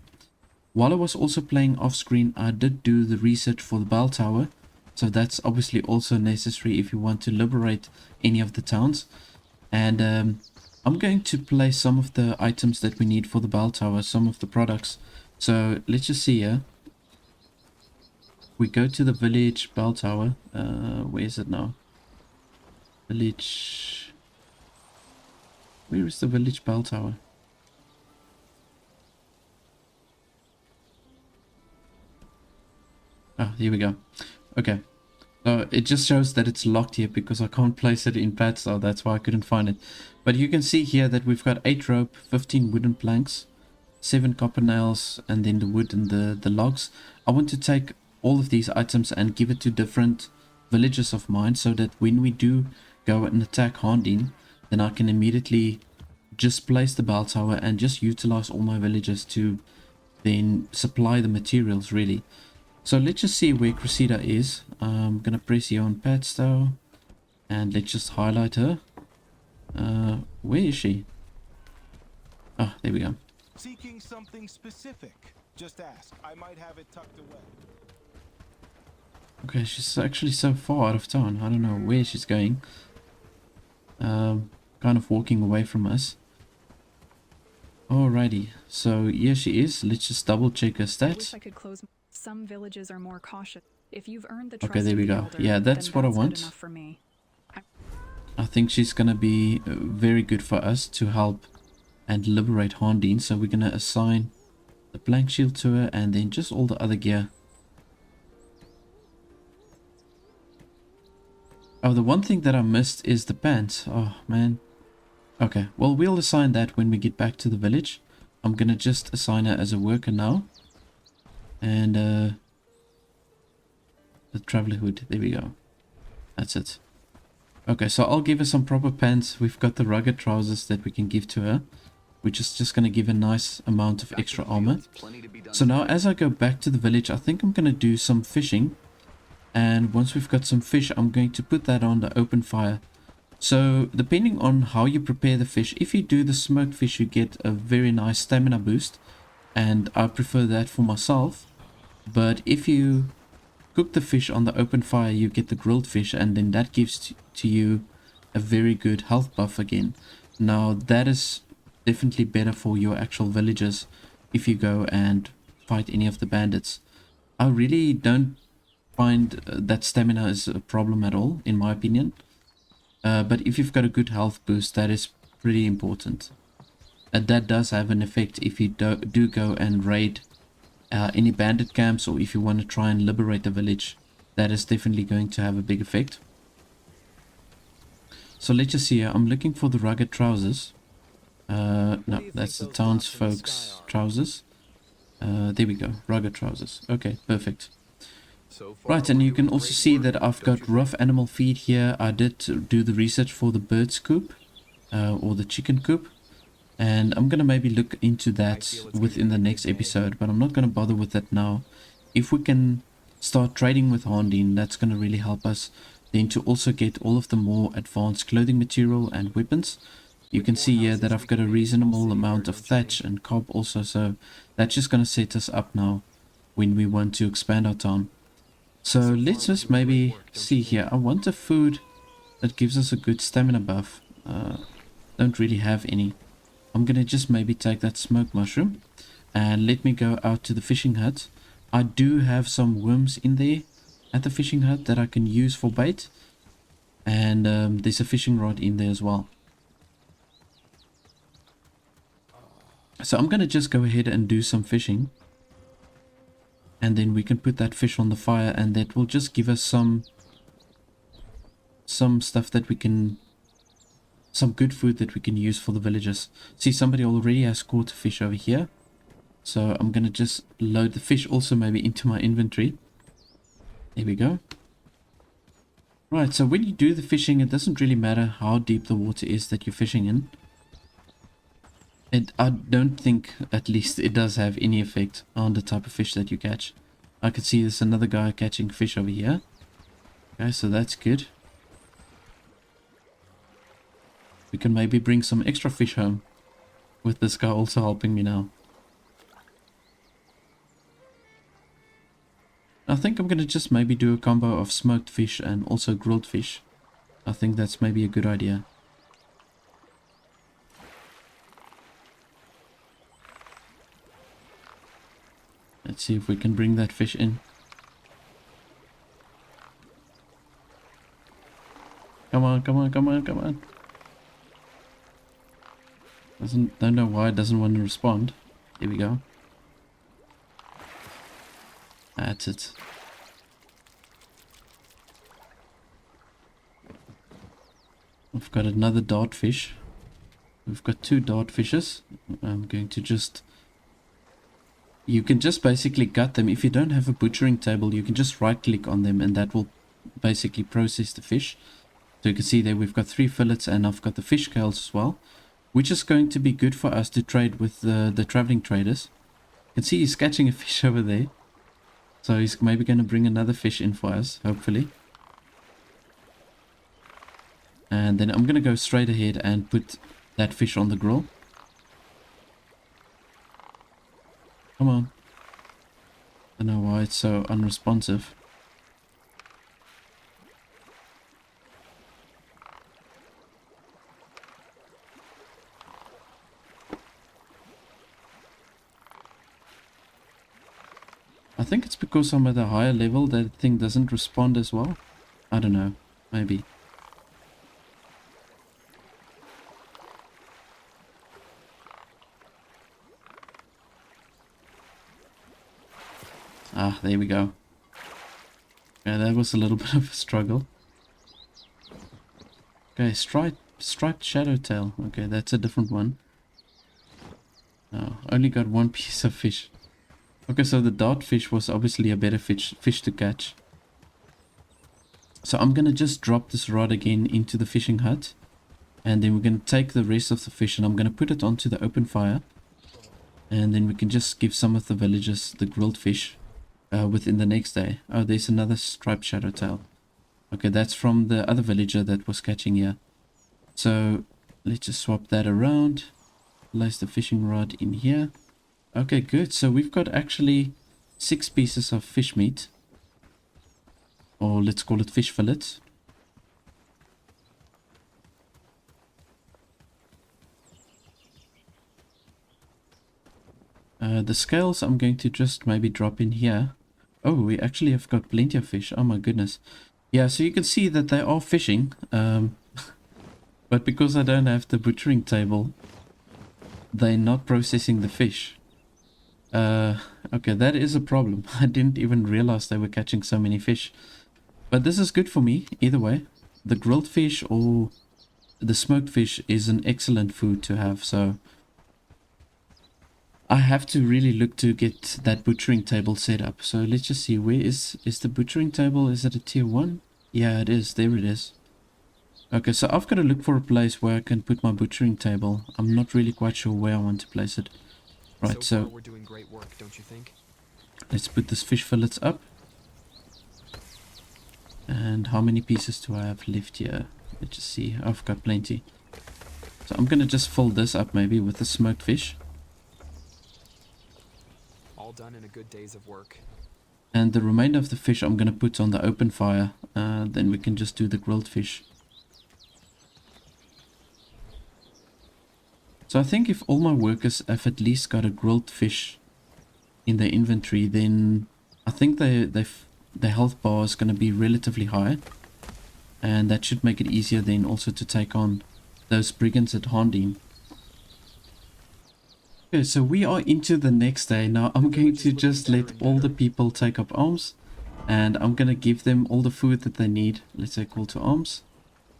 While I was also playing off screen, I did do the research for the bell tower, so that's obviously also necessary if you want to liberate any of the towns. And I'm going to place some of the items that we need for the bell tower, some of the products. So let's just see here. We go to the village bell tower. Where is it now? Village. Where is the village bell tower? Ah, here we go. Okay. So it just shows that it's locked here because I can't place it in Padstow. That's why I couldn't find it. But you can see here that we've got 8 rope, 15 wooden planks, 7 copper nails, and then the wood and the logs. I want to take all of these items and give it to different villages of mine, so that when we do go and attack Haerndean, then I can immediately just place the bell tower and just utilize all my villagers to then supply the materials really. So let's just see where Cressida is. I'm gonna press here on Padstow and let's just highlight her. Where is she? Ah, there we go. Seeking something specific? Just ask. I might have it tucked away. Okay, she's actually so far out of town. I don't know where she's going. Kind of walking away from us. Alrighty, so here she is. Let's just double check her stats. I wish I could close. Some villages are more cautious. If you've earned the trust Okay, there we of the go. elder, Yeah, that's what I good want. enough for me. I think she's gonna be very good for us to help and liberate Haerndean. So we're gonna assign the blank shield to her and then just all the other gear. Oh, the one thing that I missed is the pants. Oh, man. Okay, well, we'll assign that when we get back to the village. I'm gonna just assign her as a worker now. And, the traveler hood. There we go. That's it. Okay, so I'll give her some proper pants. We've got the rugged trousers that we can give to her, which is just gonna give a nice amount of extra armor. So now, as I go back to the village, I think I'm gonna do some fishing. And once we've got some fish, I'm going to put that on the open fire. So depending on how you prepare the fish, if you do the smoked fish, you get a very nice stamina boost, and I prefer that for myself. But if you cook the fish on the open fire, you get the grilled fish, and then that gives to you a very good health buff again. Now that is definitely better for your actual villagers if you go and fight any of the bandits. I really don't find that stamina is a problem at all, in my opinion. But if you've got a good health boost, that is pretty important. And that does have an effect if you do go and raid any bandit camps, or if you want to try and liberate the village. That is definitely going to have a big effect. So let's just see here. I'm looking for the rugged trousers. No, that's the townsfolk's trousers. There we go, rugged trousers. Okay, perfect. Right, and you can also see that I've got rough animal feed here. I did do the research for the bird's coop, or the chicken coop, and I'm gonna maybe look into that within the next episode, but I'm not gonna bother with that now. If we can start trading with Haerndean, that's gonna really help us then to also get all of the more advanced clothing material and weapons. You can see here that I've got a reasonable amount of thatch and cob also, so that's just gonna set us up now when we want to expand our town. So let's just maybe see here. I want a food That gives us a good stamina buff. Don't really have any. I'm gonna just maybe take that smoke mushroom and let me go out to the fishing hut. I do have some worms in there at the fishing hut that I can use for bait, and there's a fishing rod in there as well. So I'm gonna just go ahead and do some fishing, and then we can put that fish on the fire, and that will just give us some stuff that we can, some good food that we can use for the villagers. See, somebody already has caught a fish over here, so I'm gonna just load the fish also maybe into my inventory. There we go. Right, so when you do the fishing, it doesn't really matter how deep the water is that you're fishing in. I don't think, at least, it does have any effect on the type of fish that you catch. I can see there's another guy catching fish over here. Okay, so that's good. We can maybe bring some extra fish home with this guy also helping me now. I think I'm going to just maybe do a combo of smoked fish and also grilled fish. I think that's maybe a good idea. Let's see if we can bring that fish in. Come on, come on, come on, come on. Don't know why it doesn't want to respond. Here we go. That's it. I've got another dart fish. We've got 2 dart fishes. I'm going to just... You can just basically gut them. If you don't have a butchering table, you can just right click on them and that will basically process the fish. So you can see there we've got 3 fillets and I've got the fish scales as well, which is going to be good for us to trade with the traveling traders. You can see he's catching a fish over there. So he's maybe going to bring another fish in for us, hopefully. And then I'm going to go straight ahead and put that fish on the grill. Come on. I don't know why it's so unresponsive. I think it's because I'm at a higher level that thing doesn't respond as well. I don't know. Maybe. Ah, there we go. Yeah, that was a little bit of a struggle. Okay, striped shadowtail. Okay, that's a different one. Oh, only got 1 piece of fish. Okay, so the dart fish was obviously a better fish to catch. So I'm going to just drop this rod again into the fishing hut. And then we're going to take the rest of the fish and I'm going to put it onto the open fire. And then we can just give some of the villagers the grilled fish within the next day. Oh, there's another striped shadowtail. Okay, that's from the other villager that was catching here. So let's just swap that around. Place the fishing rod in here. Okay, good. So we've got actually 6 pieces of fish meat. Or let's call it fish fillets. The scales I'm going to just maybe drop in here. Oh, we actually have got plenty of fish. Oh my goodness. Yeah, so you can see that they are fishing. But because I don't have the butchering table, they're not processing the fish. Okay, that is a problem. I didn't even realize they were catching so many fish. But this is good for me, either way. The grilled fish or the smoked fish is an excellent food to have, so... I have to really look to get that butchering table set up. So let's just see, where is the butchering table? Is it a tier 1? Yeah, it is. There it is. Okay, so I've got to look for a place where I can put my butchering table. I'm not really quite sure where I want to place it. Right, so we're doing great work, don't you think? Let's put this fish fillets up. And how many pieces do I have left here? Let's just see. I've got plenty. So I'm going to just fill this up maybe with the smoked fish. All done in a good days of work. And the remainder of the fish I'm going to put on the open fire. Then we can just do the grilled fish. So I think if all my workers have at least got a grilled fish in their inventory, then I think their health bar is going to be relatively high. And that should make it easier then also to take on those brigands at Haerndean. Okay, so we are into the next day. Now I'm going to just let all the people take up arms. And I'm going to give them all the food that they need. Let's say call to arms.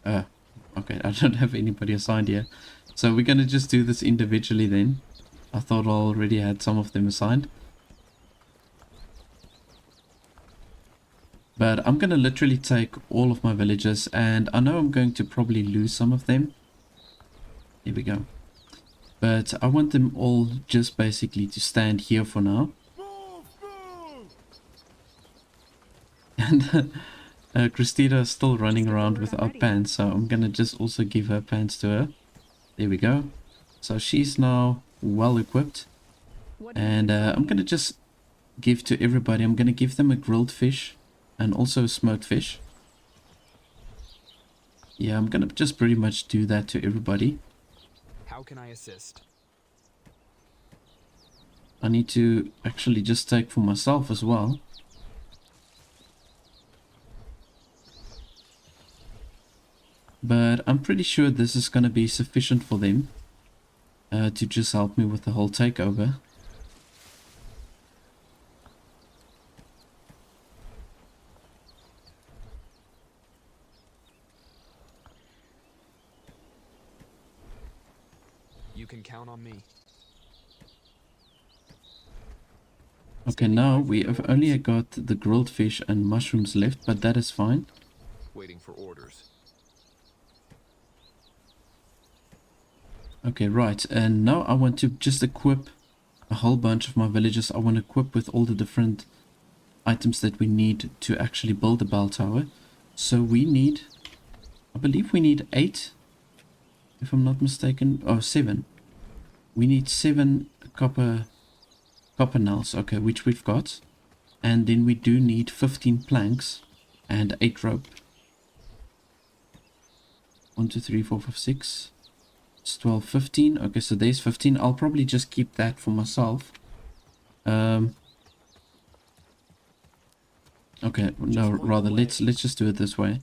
Okay, I don't have anybody assigned here. So we're going to just do this individually then. I thought I already had some of them assigned. But I'm going to literally take all of my villagers. And I know I'm going to probably lose some of them. Here we go. But I want them all just basically to stand here for now. And Christina is still running around without pants, so I'm gonna just also give her pants to her. There we go. So she's now well equipped. And I'm gonna just give to everybody. I'm gonna give them a grilled fish and also a smoked fish. Yeah, I'm gonna just pretty much do that to everybody. How can I assist? I need to actually just take for myself as well. But I'm pretty sure this is going to be sufficient for them to just help me with the whole takeover. You can count on me. Okay, now we have only got the grilled fish and mushrooms left, but that is fine. Waiting for orders. Okay, right, and now I want to just equip a whole bunch of my villagers. I want to equip with all the different items that we need to actually build the bell tower. So we need, I believe we need 8, if I'm not mistaken. Oh, 7. We need 7 copper nails, okay, which we've got. And then we do need 15 planks and 8 rope. 1, 2, 3, 4, 5, 6. It's 12, 15. Okay, so there's 15. I'll probably just keep that for myself. Okay, no, rather let's just do it this way.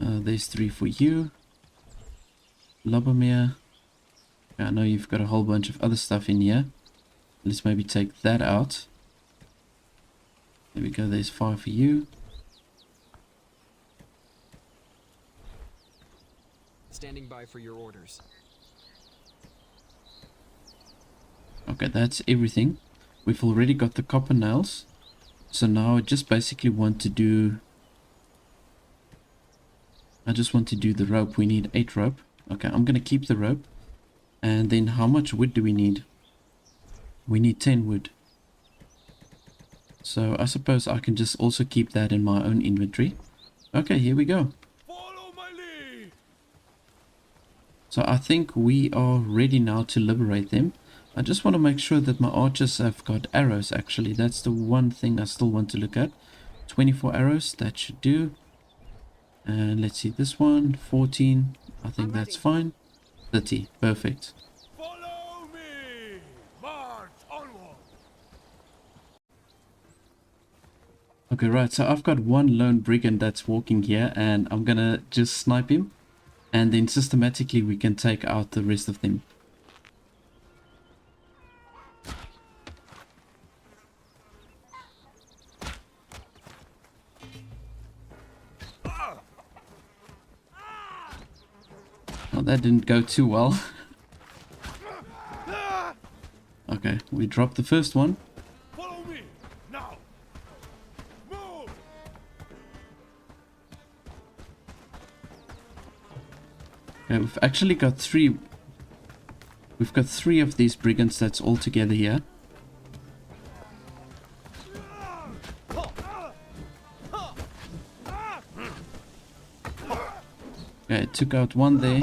There's 3 for you. Lubomir. I know you've got a whole bunch of other stuff in here. Let's maybe take that out. There we go, there's 5 for you. Standing by for your orders. Okay, that's everything. We've already got the copper nails. So now I just basically want to do... I just want to do the rope. We need 8 rope. Okay, I'm going to keep the rope. And then how much wood do we need? We need 10 wood. So I suppose I can just also keep that in my own inventory. Okay, here we go. So I think we are ready now to liberate them. I just want to make sure that my archers have got arrows actually. That's the one thing I still want to look at. 24 arrows, that should do. And let's see, this one, 14. I think that's fine. 30, perfect. Follow me! March onward! Okay, right, so I've got one lone brigand that's walking here and I'm gonna just snipe him. And then systematically we can take out the rest of them. Oh, that didn't go too well. Okay, we dropped the first one. Follow me now. Move. Okay, we've actually got 3. We've got 3 of these brigands that's all together here. Okay, took out one there.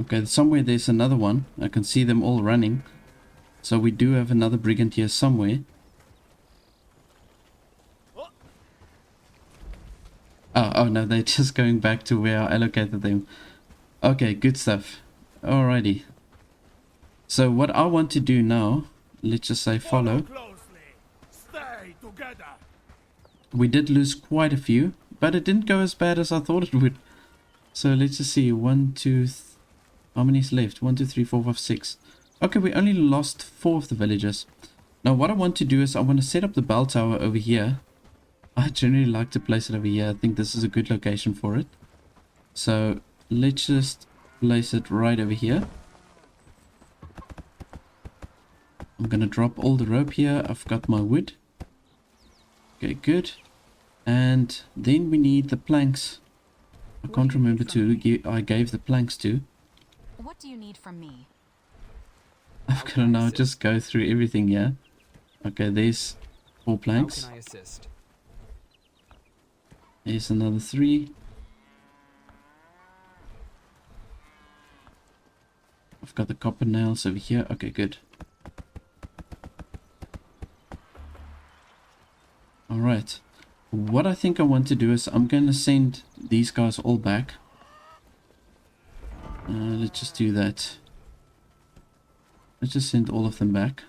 Okay, somewhere there's another one. I can see them all running. So we do have another brigand here somewhere. Oh no, they're just going back to where I allocated them. Okay, good stuff. Alrighty. So what I want to do now, let's just say follow. Stay together. We did lose quite a few, but it didn't go as bad as I thought it would. So let's just see. 1, 2, how many is left? 1, 2, 3, 4, 5, 6. Okay, we only lost 4 of the villagers. Now what I want to do is I want to set up the bell tower over here. I generally like to place it over here. I think this is a good location for it. So let's just place it right over here. I'm gonna drop all the rope here. I've got my wood. Okay, good. And then we need the planks. I can't remember who I gave the planks to. What do you need from me? I've got to now just go through everything here. Okay, there's 4 planks. How can I assist? Here's another 3. I've got the copper nails over here. Okay, good. Alright. What I think I want to do is I'm going to send these guys all back. Let's just do that. Let's just send all of them back.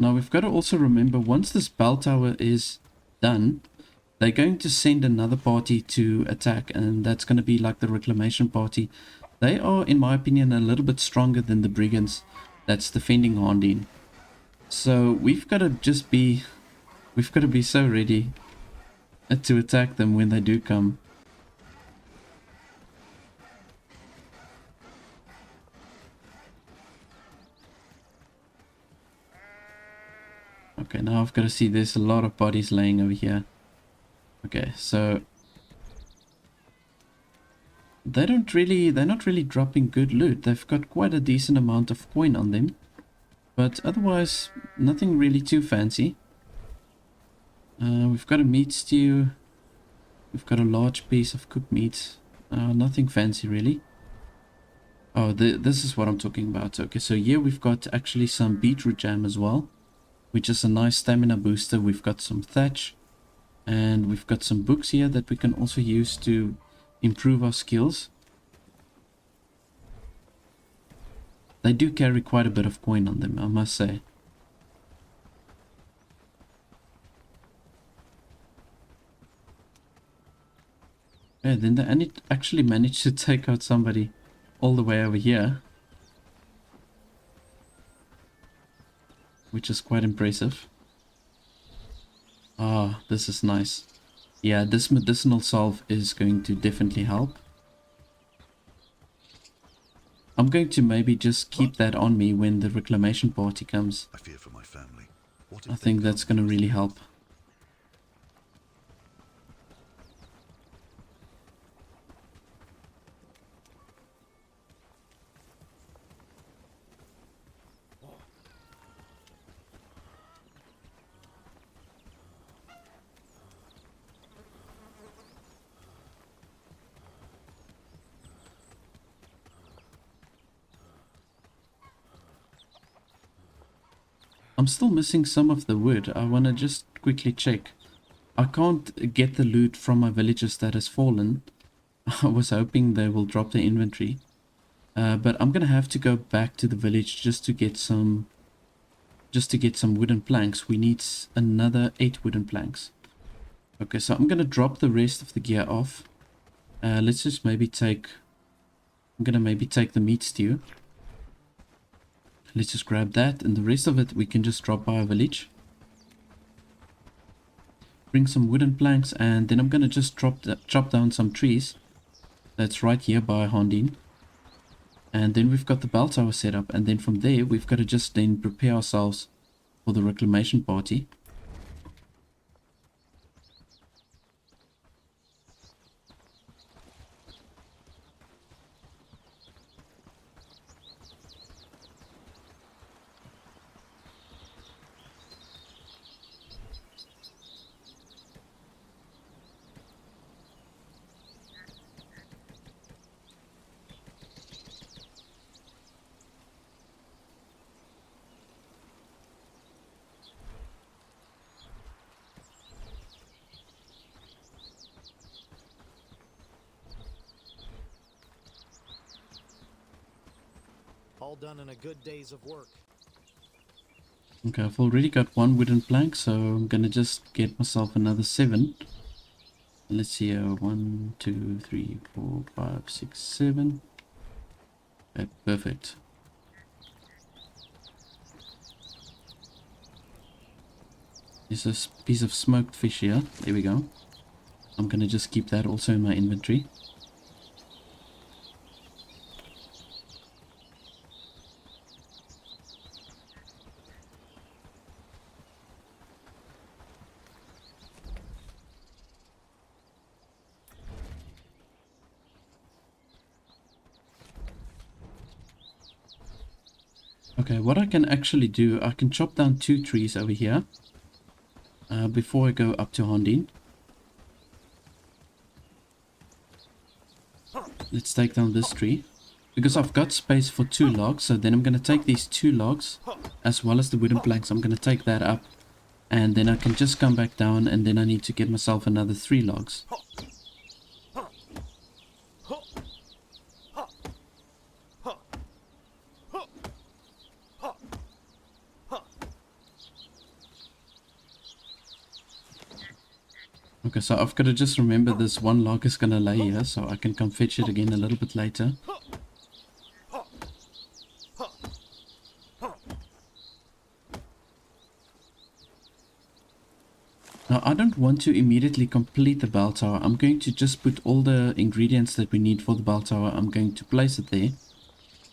Now we've got to also remember, once this bell tower is done, they're going to send another party to attack, and that's going to be like the Reclamation party. They are, in my opinion, a little bit stronger than the brigands that's defending Haerndean. So we've got to just be, so ready to attack them when they do come. Okay, now I've got to see there's a lot of bodies laying over here. Okay, so they're not really dropping good loot. They've got quite a decent amount of coin on them, but otherwise nothing really too fancy. We've got a meat stew. We've got a large piece of cooked meat. Nothing fancy really. Oh, this is what I'm talking about. Okay, so here we've got actually some beetroot jam as well, which is a nice stamina booster. We've got some thatch, and we've got some books here that we can also use to improve our skills. They do carry quite a bit of coin on them, I must say. Yeah, then they actually managed to take out somebody all the way over here, which is quite impressive. Ah, this is nice. Yeah, this medicinal salve is going to definitely help. I'm going to maybe just keep that on me when the Reclamation party comes. I fear for my family. I think that's going to really help. I'm still missing some of the wood. I want to just quickly check. I can't get the loot from my villagers that has fallen. I was hoping they will drop their inventory. But I'm going to have to go back to the village just to get some wooden planks. We need another 8 wooden planks. Okay, so I'm going to drop the rest of the gear off. Let's just maybe take... I'm going to maybe take the meat stew. Let's just grab that, and the rest of it we can just drop by our village. Bring some wooden planks, and then I'm going to just chop down some trees. That's right here by Haerndean. And then we've got the bell tower set up, and then from there we've got to just then prepare ourselves for the Reclamation party. All done in a good days of work. Okay, I've already got 1 wooden plank, so I'm gonna just get myself another 7. Let's see, 1, 2, 3, 4, 5, 6, 7. Okay, perfect. There's a piece of smoked fish here. There we go. I'm gonna just keep that also in my inventory. Okay, what I can actually do, I can chop down 2 trees over here before I go up to Haerndean. Let's take down this tree because I've got space for 2 logs. So then I'm going to take these 2 logs as well as the wooden planks. I'm going to take that up and then I can just come back down, and then I need to get myself another 3 logs. Okay, so I've got to just remember this 1 log is going to lay here, so I can come fetch it again a little bit later. Now, I don't want to immediately complete the bell tower. I'm going to just put all the ingredients that we need for the bell tower. I'm going to place it there,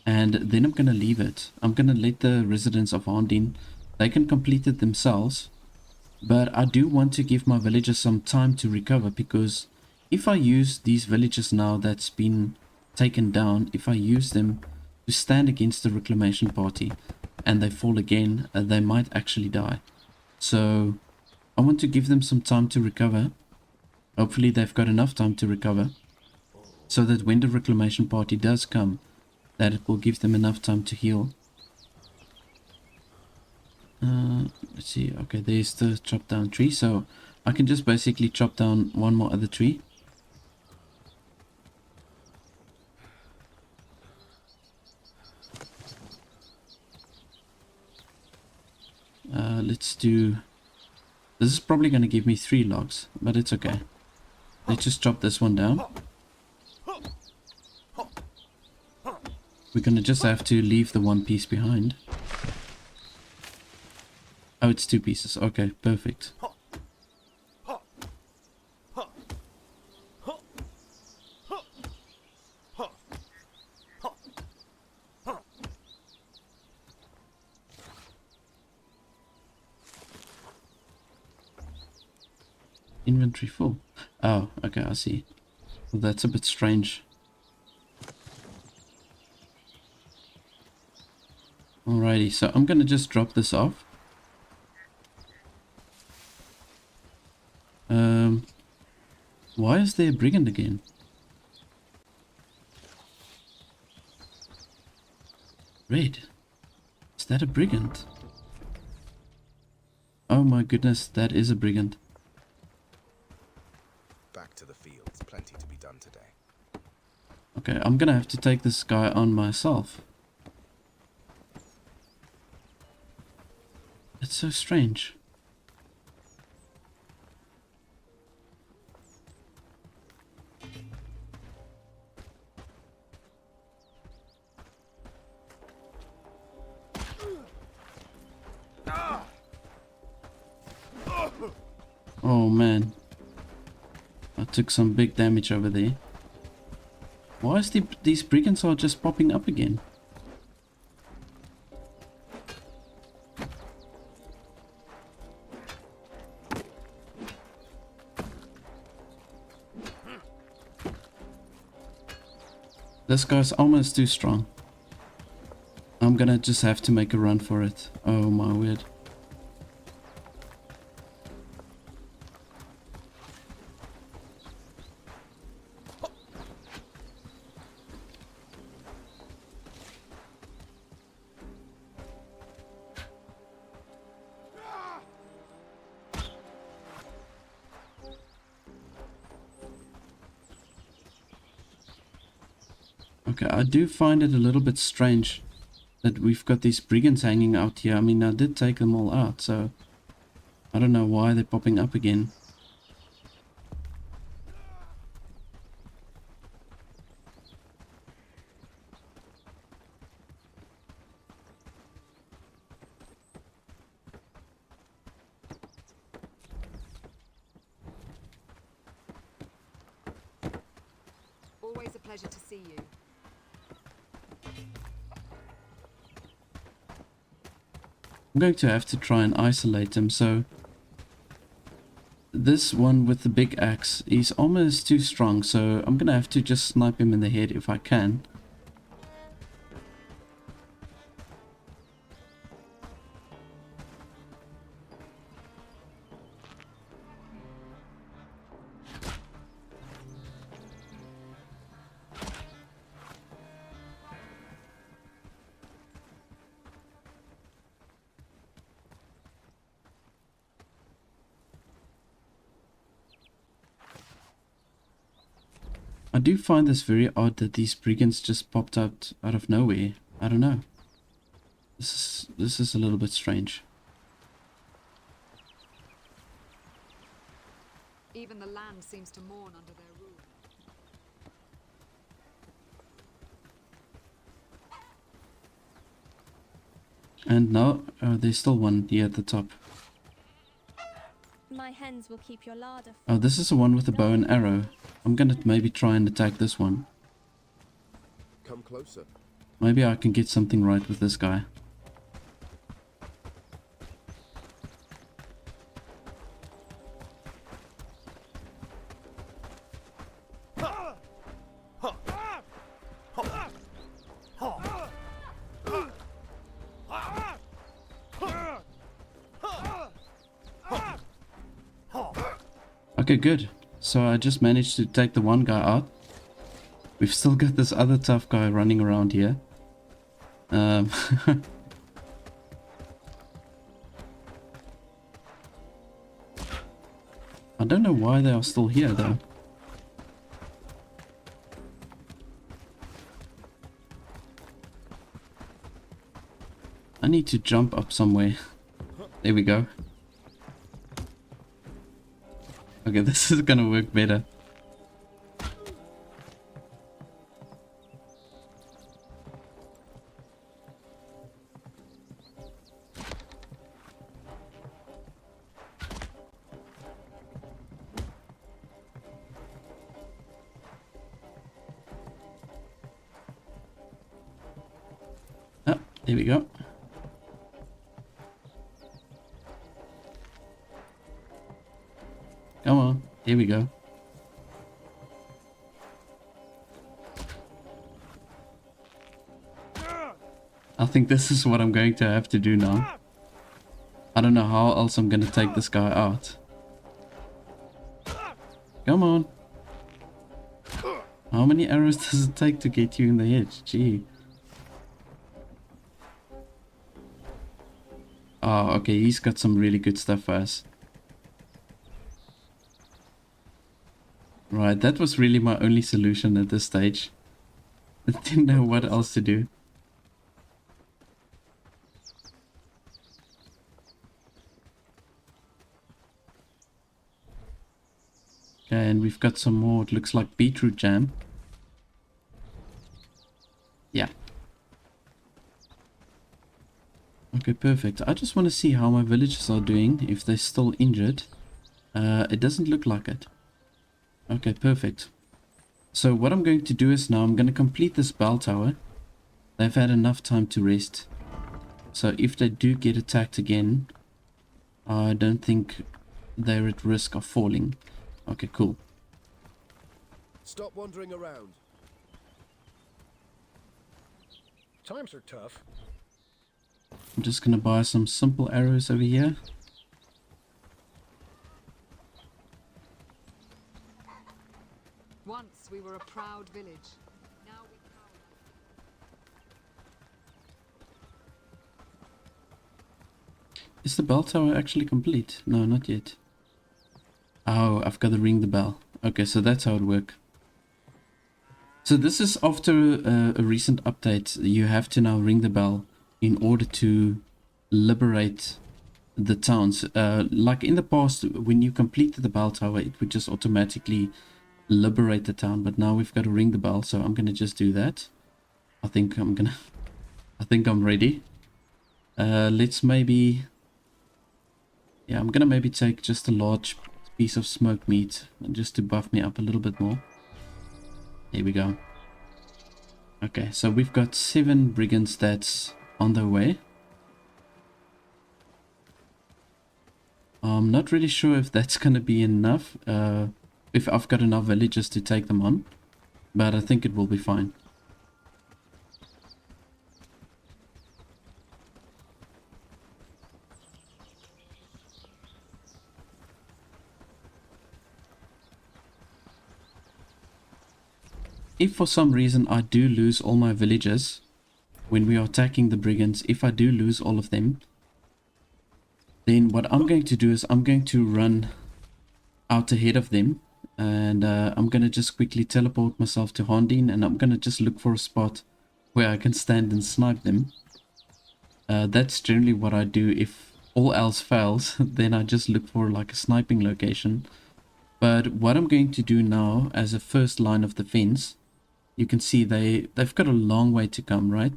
and then I'm going to leave it. I'm going to let the residents of Haerndean, they can complete it themselves. But I do want to give my villagers some time to recover, because if I use these villages now that's been taken down, if I use them to stand against the Reclamation party and they fall again, they might actually die. So I want to give them some time to recover. Hopefully they've got enough time to recover, so that when the Reclamation party does come, that it will give them enough time to heal. Let's see. Okay, there's the chop down tree, so I can just basically chop down 1 more other tree. Let's do... This is probably going to give me 3 logs, but it's okay. Let's just chop this one down. We're going to just have to leave the 1 piece behind. Oh, it's 2 pieces. Okay, perfect. Inventory full. Oh, okay, I see. Well, that's a bit strange. Alrighty, so I'm gonna just drop this off. Why is there a brigand again? Red. Is that a brigand? Oh my goodness, that is a brigand. Back to the fields. Plenty to be done today. Okay, I'm gonna have to take this guy on myself. It's so strange. Oh man, I took some big damage over there. Why is these brigands are just popping up again? This guy's almost too strong. I'm gonna just have to make a run for it. Oh my word. Okay, I do find it a little bit strange that we've got these brigands hanging out here. I mean, I did take them all out, so I don't know why they're popping up again. Always a pleasure to see you. I'm going to have to try and isolate them, so this one with the big axe, his armor is too strong, so I'm gonna have to just snipe him in the head if I can. I do find this very odd that these brigands just popped out of nowhere. I don't know. This is a little bit strange. Even the land seems to mourn under their rule. And now there's still one here at the top. My hens will keep your larder. Oh, this is the one with the bow and arrow. I'm gonna maybe try and attack this one. Come closer. Maybe I can get something right with this guy. Okay, good. So I just managed to take the one guy out. We've still got this other tough guy running around here. I don't know why they are still here though. I need to jump up somewhere. There we go. Okay, this is gonna work better. Oh, there we go. Come on, here we go. I think this is what I'm going to have to do now. I don't know how else I'm going to take this guy out. Come on. How many arrows does it take to get you in the head? Gee. Oh, okay, he's got some really good stuff for us. Right, that was really my only solution at this stage. I didn't know what else to do. Okay, and we've got some more, it looks like beetroot jam. Yeah. Okay, perfect. I just want to see how my villagers are doing, if they're still injured. It doesn't look like it. Okay, perfect. So what I'm going to do is now I'm going to complete this bell tower. They've had enough time to rest. So if they do get attacked again, I don't think they're at risk of falling. Okay, cool. Stop wandering around. Times are tough. I'm just going to buy some simple arrows over here. Once we were a proud village. Now we Is the bell tower actually complete? No, not yet. Oh, I've got to ring the bell. Okay, so that's how it works. So this is after a recent update. You have to now ring the bell in order to liberate the towns. Like in the past, when you completed the bell tower, it would just automatically liberate the town, but now we've got to ring the bell, so I'm gonna just do that. I think I'm ready. Let's maybe, yeah, I'm gonna maybe take just a large piece of smoked meat just to buff me up a little bit more. Here we go. Okay, so we've got 7 brigands that's on their way. I'm not really sure if that's gonna be enough, if I've got enough villagers to take them on, but I think it will be fine. If for some reason I do lose all my villagers when we are attacking the brigands, if I do lose all of them, then what I'm going to do is I'm going to run out ahead of them, and I'm going to just quickly teleport myself to Haerndean, and I'm going to just look for a spot where I can stand and snipe them. That's generally what I do. If all else fails, then I just look for like a sniping location. But what I'm going to do now as a first line of defense, you can see they've got a long way to come, right?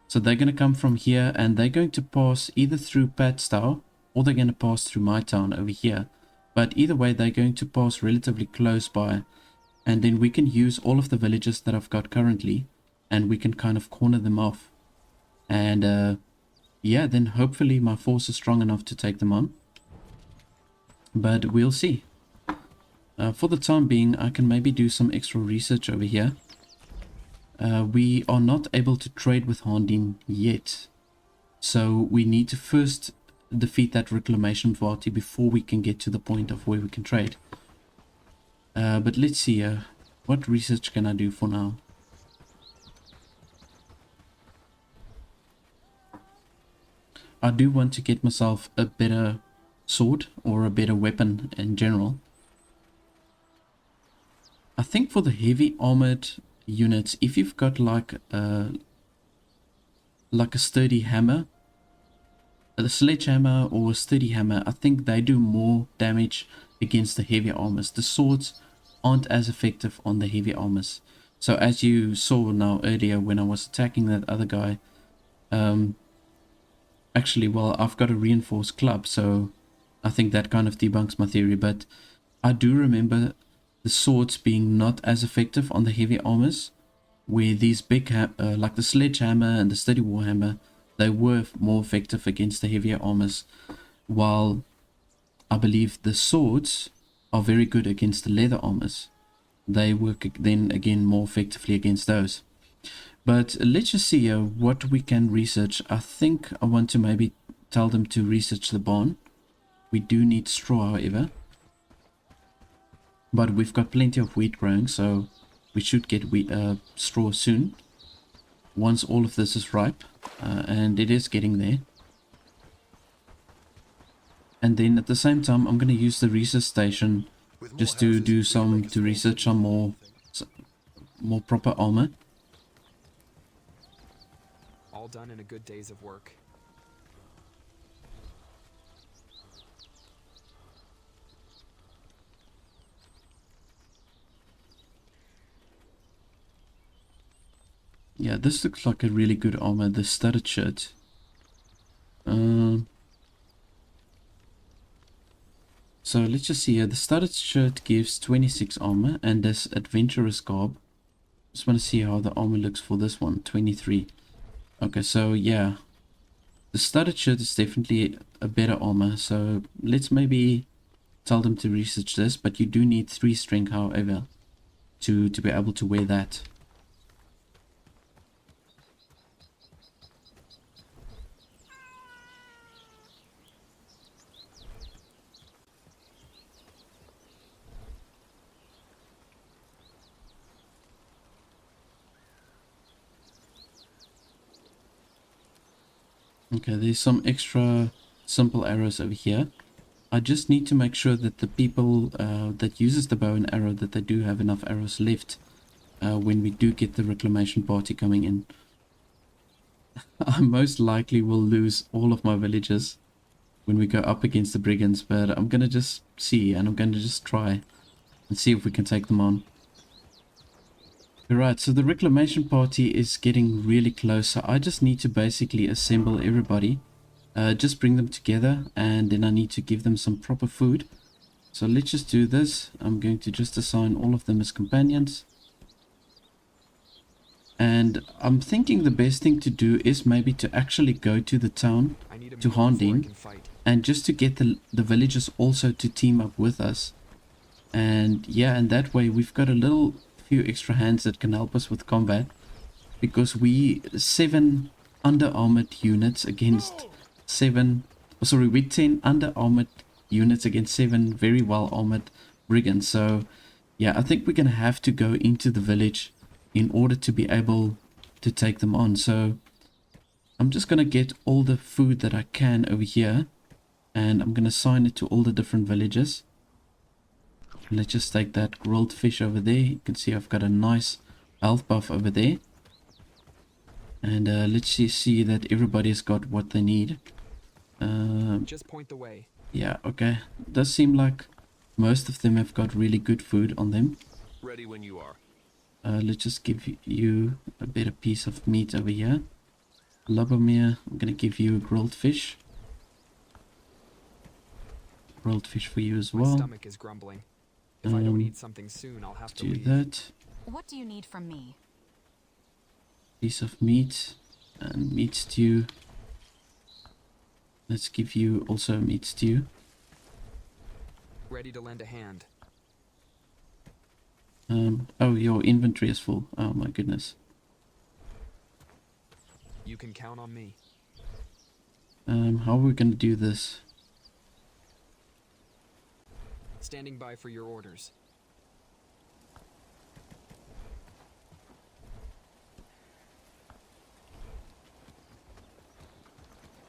So they're going to come from here, and they're going to pass either through Pat's tower, or they're going to pass through my town over here. But either way, they're going to pass relatively close by, and then we can use all of the villages that I've got currently, and we can kind of corner them off. And yeah, then hopefully my force is strong enough to take them on. But we'll see. For the time being, I can maybe do some extra research over here. We are not able to trade with Haerndean yet, so we need to first defeat that Reclamation party before we can get to the point of where we can trade. But let's see, what research can I do for now? I do want to get myself a better sword or a better weapon in general. I think for the heavy armored units, if you've got like a sturdy hammer, a sledgehammer or a sturdy hammer, I think they do more damage against the heavy armors. The swords aren't as effective on the heavy armors. So as you saw now earlier when I was attacking that other guy, actually, well, I've got a reinforced club, so I think that kind of debunks my theory. But I do remember the swords being not as effective on the heavy armors, where these big like the sledgehammer and the sturdy warhammer, they were more effective against the heavier armors, while I believe the swords are very good against the leather armors. They work then again more effectively against those. But let's just see what we can research. I think I want to maybe tell them to research the barn. We do need straw, however. But we've got plenty of wheat growing, so we should get straw soon. Once all of this is ripe, and it is getting there. And then at the same time, I'm going to use the research station just to do to research some more proper armor. All done in a good day's of work. Yeah, this looks like a really good armor, the studded shirt. So let's just see here. The studded shirt gives 26 armor, and this adventurous garb. Just want to see how the armor looks for this one. 23. Okay, so yeah. The studded shirt is definitely a better armor, so let's maybe tell them to research this, but you do need 3 strength, however, to be able to wear that. Okay, there's some extra simple arrows over here. I just need to make sure that the people that uses the bow and arrow, that they do have enough arrows left when we do get the Reclamation party coming in. I most likely will lose all of my villagers when we go up against the brigands, but I'm gonna just see, and I'm gonna just try and see if we can take them on. Alright, so the reclamation party is getting really close, so I just need to basically assemble everybody, just bring them together, and then I need to give them some proper food. So let's just do this. I'm going to just assign all of them as companions. And I'm thinking the best thing to do is maybe to actually go to the town, to Haerndean, and just to get the villagers also to team up with us. And yeah, and that way we've got a little few extra hands that can help us with combat. Because we 7 under-armored units against 7... sorry, we 10 under-armored units against 7 very well-armored brigands. So yeah, I think we're going to have to go into the village in order to be able to take them on. So I'm just going to get all the food that I can over here, and I'm going to assign it to all the different villages. Let's just take that grilled fish over there. You can see I've got a nice health buff over there. And let's see that everybody's got what they need. Just point the way. Yeah, okay. Does seem like most of them have got really good food on them. Ready when you are. Let's just give you a better piece of meat over here. Lubomir, I'm gonna give you a grilled fish. Grilled fish for you as well. My stomach is grumbling. If I don't eat something soon, I'll have to do leave. that. What do you need from me? Piece of meat and meat stew. Let's give you also a meat stew. Ready to lend a hand. Oh, your inventory is full. Oh my goodness. You can count on me. How are we gonna do this? Standing by for your orders.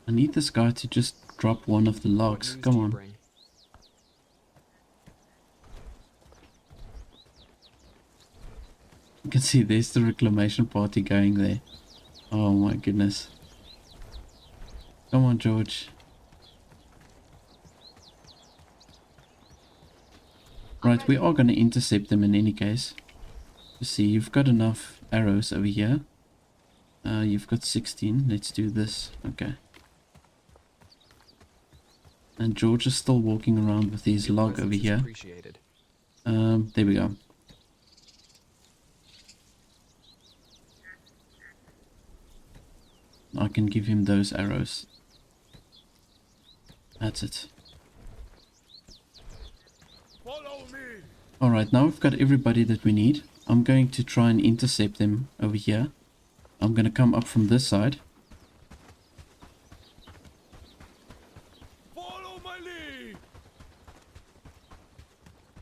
I need this guy to just drop one of the logs. Come on. You can see there's the reclamation party going there. Oh my goodness. Come on, George. Right, we are going to intercept them in any case. You see, you've got enough arrows over here. You've got 16. Let's do this. Okay. And George is still walking around with his log over here. There we go. I can give him those arrows. That's it. Alright, now we've got everybody that we need. I'm going to try and intercept them over here. I'm going to come up from this side.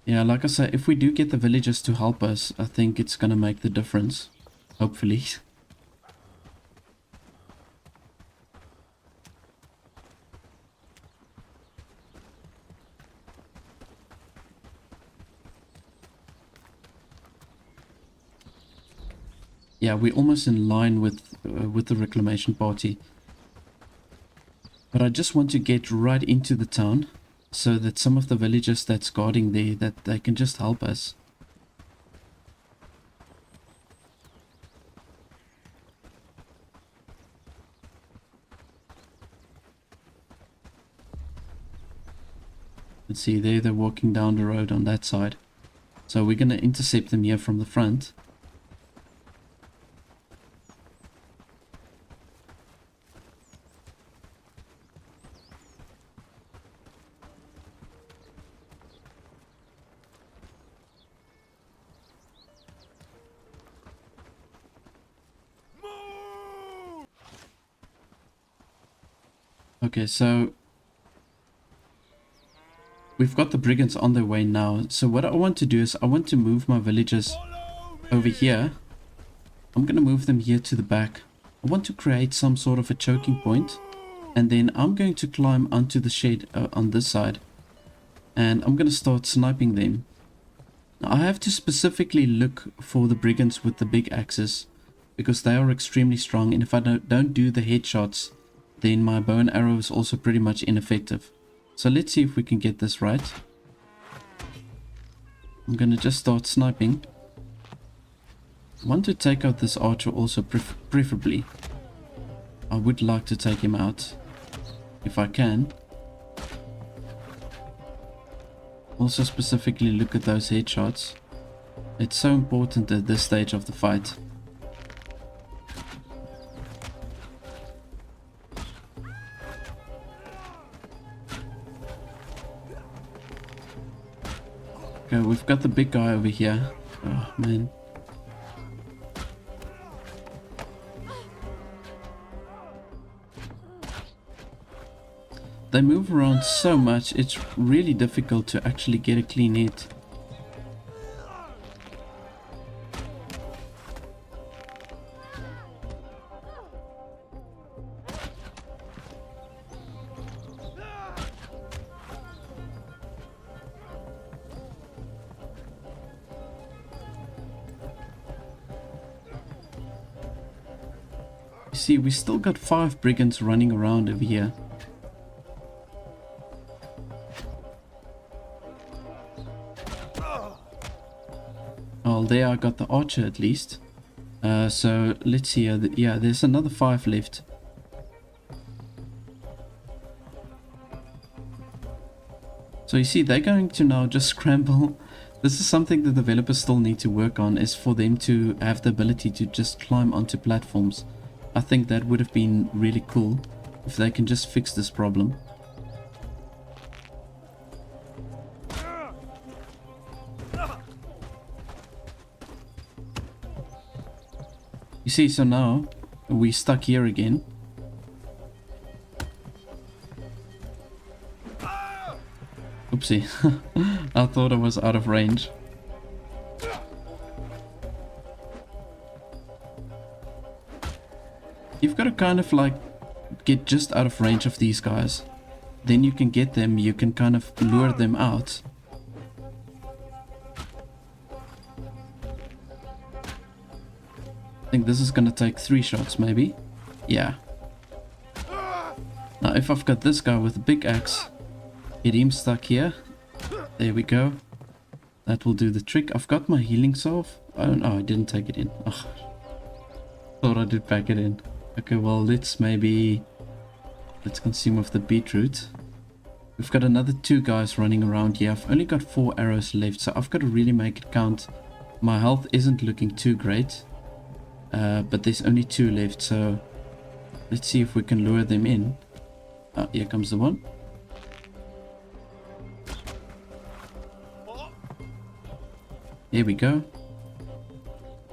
Yeah, like I say, if we do get the villagers to help us, I think it's going to make the difference. Hopefully. Yeah, we're almost in line with the reclamation party. But I just want to get right into the town, so that some of the villagers that's guarding there, that they can just help us. Let's see, there they're walking down the road on that side. So we're going to intercept them here from the front. Okay, so we've got the brigands on their way now. So what I want to do is I want to move my villagers over here. I'm going to move them here to the back. I want to create some sort of a choking point. And then I'm going to climb onto the shed on this side. And I'm going to start sniping them. Now, I have to specifically look for the brigands with the big axes. because they are extremely strong, and if I don't do the headshots, then my bow and arrow is also pretty much ineffective. So let's see if we can get this right. I'm gonna just start sniping. I want to take out this archer also, preferably. I would like to take him out, if I can. Also specifically look at those headshots. It's so important at this stage of the fight. Okay, we've got the big guy over here. Oh man. They move around so much, it's really difficult to actually get a clean hit. You see, we still got 5 brigands running around over here. Oh, there I got the archer at least. So let's see. Yeah, there's another 5 left. So you see, they're going to now just scramble. This is something the developers still need to work on, is for them to have the ability to just climb onto platforms. I think that would have been really cool if they can just fix this problem. You see, so now we're stuck here again. Oopsie. I thought I was out of range. You've got to kind of like get just out of range of these guys. Then you can get them, you can kind of lure them out. I think this is gonna take 3 shots maybe. Yeah. Now if I've got this guy with a big axe, get him stuck here. There we go. That will do the trick. I've got my healing salve. Oh no, I didn't take it in. Oh, thought I did pack it in. Okay, well let's consume of the beetroot. We've got another 2 guys running around here. I've only got 4 arrows left, so I've got to really make it count. My health isn't looking too great. But there's only 2 left, so let's see if we can lure them in. Oh, here comes the one. There we go.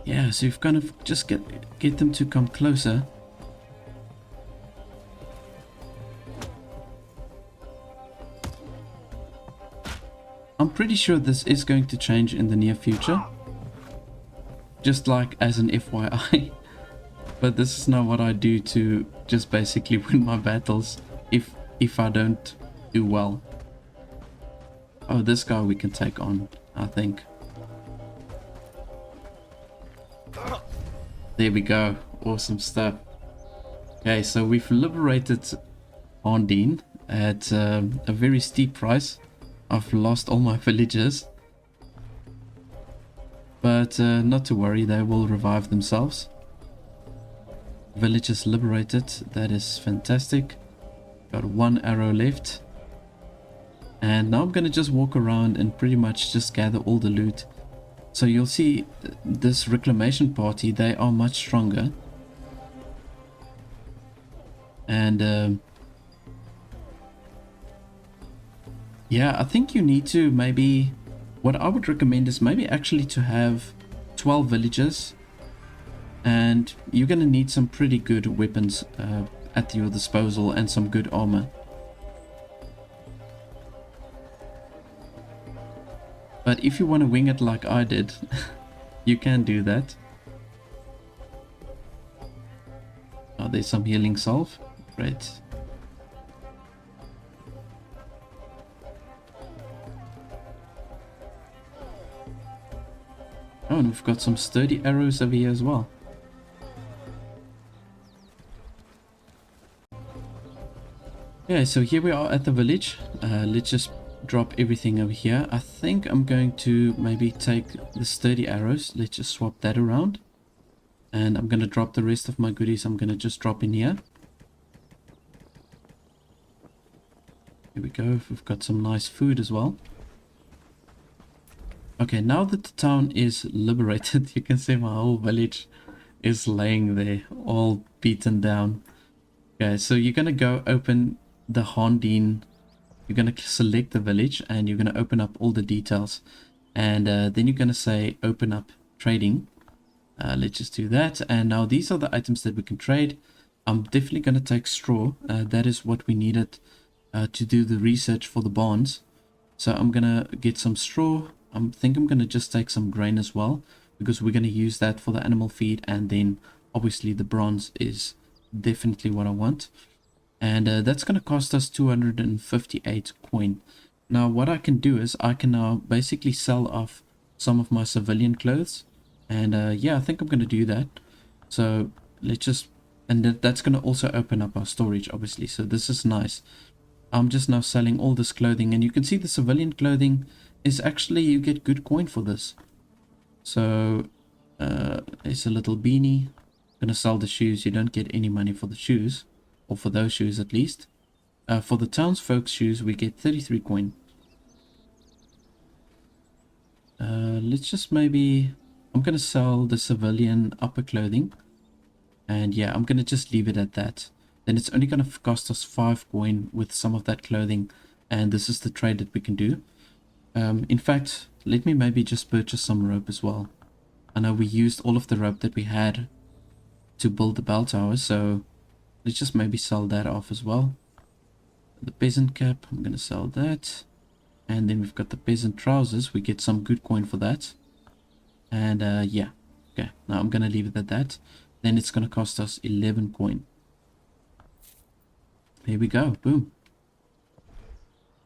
Yeah, so you've kind of just get them to come closer. I'm pretty sure this is going to change in the near future. Just like as an FYI. But this is not what I do to just basically win my battles if I don't do well. Oh, this guy we can take on, I think. There we go. Awesome stuff. Okay, so we've liberated Haerndean at a very steep price. I've lost all my villagers. But not to worry, they will revive themselves. Villagers liberated. That is fantastic. Got 1 arrow left. And now I'm going to just walk around and pretty much just gather all the loot. So you'll see this reclamation party, they are much stronger. And yeah, I think you need to maybe, what I would recommend is maybe actually to have 12 villagers. And you're going to need some pretty good weapons at your disposal and some good armor. But if you want to wing it like I did, you can do that. Oh, there's some healing salve. Great. Oh, and we've got some sturdy arrows over here as well. Yeah, so here we are at the village. Let's just drop everything over here. I think I'm going to maybe take the sturdy arrows. Let's just swap that around. And I'm going to drop the rest of my goodies. I'm going to just drop in here. Here we go. We've got some nice food as well. Okay, now that the town is liberated, you can see my whole village is laying there, all beaten down. Okay, so you're going to go open the Haerndean. You're going to select the village and you're going to open up all the details. And then you're going to say open up trading. Let's just do that. And now these are the items that we can trade. I'm definitely going to take straw. That is what we needed to do the research for the barns. So I'm going to get some straw. I think I'm going to just take some grain as well, because we're going to use that for the animal feed. And then obviously the bronze is definitely what I want. And that's going to cost us 258 coin. Now what I can do is I can now basically sell off some of my civilian clothes. And yeah, I think I'm going to do that. So let's just, and that's going to also open up our storage obviously. So this is nice. I'm just now selling all this clothing, and you can see the civilian clothing is actually, you get good coin for this. So it's a little beanie. I'm going to sell the shoes. You don't get any money for the shoes, or for those shoes at least. For the townsfolk shoes we get 33 coin. Let's just maybe, I'm going to sell the civilian upper clothing. And yeah, I'm going to just leave it at that. Then it's only going to cost us 5 coin with some of that clothing. And this is the trade that we can do. In fact, let me maybe just purchase some rope as well. I know we used all of the rope that we had to build the bell tower. So let's just maybe sell that off as well. The peasant cap, I'm going to sell that. And then we've got the peasant trousers. We get some good coin for that. And yeah, okay, now I'm going to leave it at that. Then it's going to cost us 11 coin. There we go, boom.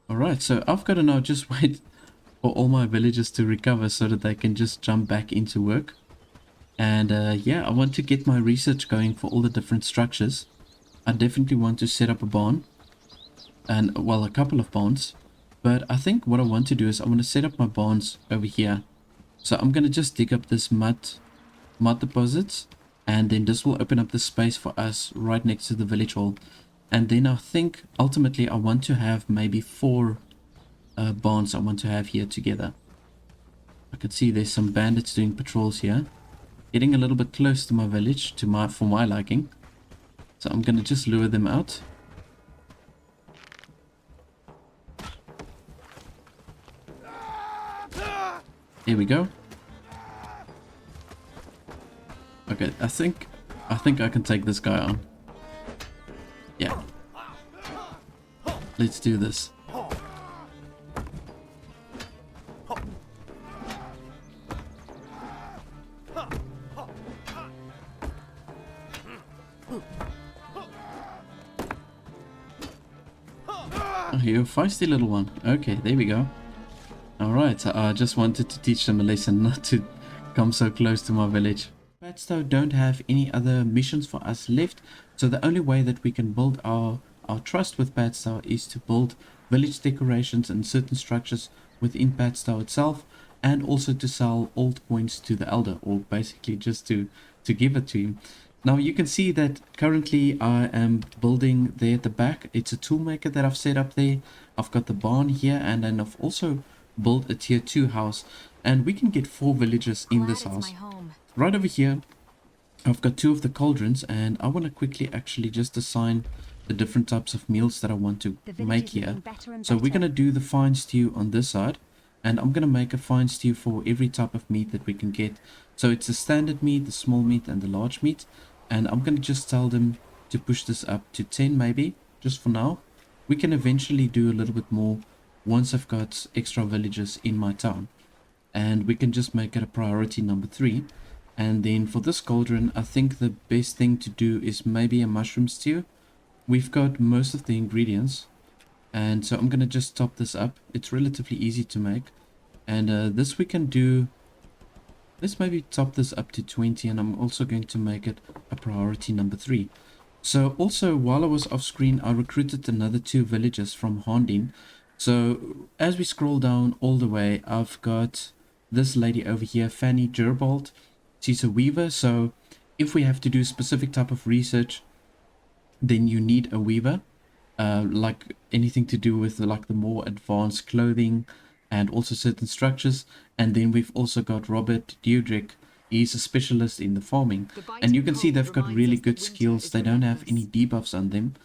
Alright, so I've got to now just wait for all my villagers to recover so that they can just jump back into work. And yeah, I want to get my research going for all the different structures. I definitely want to set up a barn. And, well, a couple of barns. But I think what I want to do is I want to set up my barns over here. So I'm going to just dig up this mud deposits. And then this will open up the space for us right next to the village hall. And then I think ultimately I want to have maybe 4 barns I want to have here together. I can see there's some bandits doing patrols here. Getting a little bit close to my village for my liking. So I'm going to just lure them out. Here we go. Okay, I think I can take this guy on. Yeah. Let's do this. Oh, you're a feisty little one. Okay, there we go. Alright, I just wanted to teach them a lesson not to come so close to my village. Padstow don't have any other missions for us left, so the only way that we can build our trust with Padstow is to build village decorations and certain structures within Padstow itself, and also to sell old coins to the elder, or basically just to give it to him. Now you can see that currently I am building there at the back. It's a toolmaker that I've set up there. I've got the barn here, and then I've also built a tier 2 house, and we can get 4 villagers in this house. Right over here I've got 2 of the cauldrons, and I want to quickly actually just assign the different types of meals that I want to make here. So we're going to do the fine stew on this side, and I'm going to make a fine stew for every type of meat that we can get. So it's the standard meat, the small meat, and the large meat. And I'm going to just tell them to push this up to 10 maybe, just for now. We can eventually do a little bit more once I've got extra villagers in my town. And we can just make it a priority number 3. And then for this cauldron, I think the best thing to do is maybe a mushroom stew. We've got most of the ingredients. And so I'm going to just top this up. It's relatively easy to make. And this we can do. Let's maybe top this up to 20. And I'm also going to make it a priority number 3. So also while I was off screen, I recruited another 2 villagers from Haerndean. So as we scroll down all the way, I've got this lady over here, Fanny Gerbold. She's a weaver, so if we have to do specific type of research, then you need a weaver. Like anything to do with like the more advanced clothing and also certain structures. And then we've also got Robert Dudrick. He's a specialist in the farming, and you can see they've got really good skills. They don't have any debuffs on them,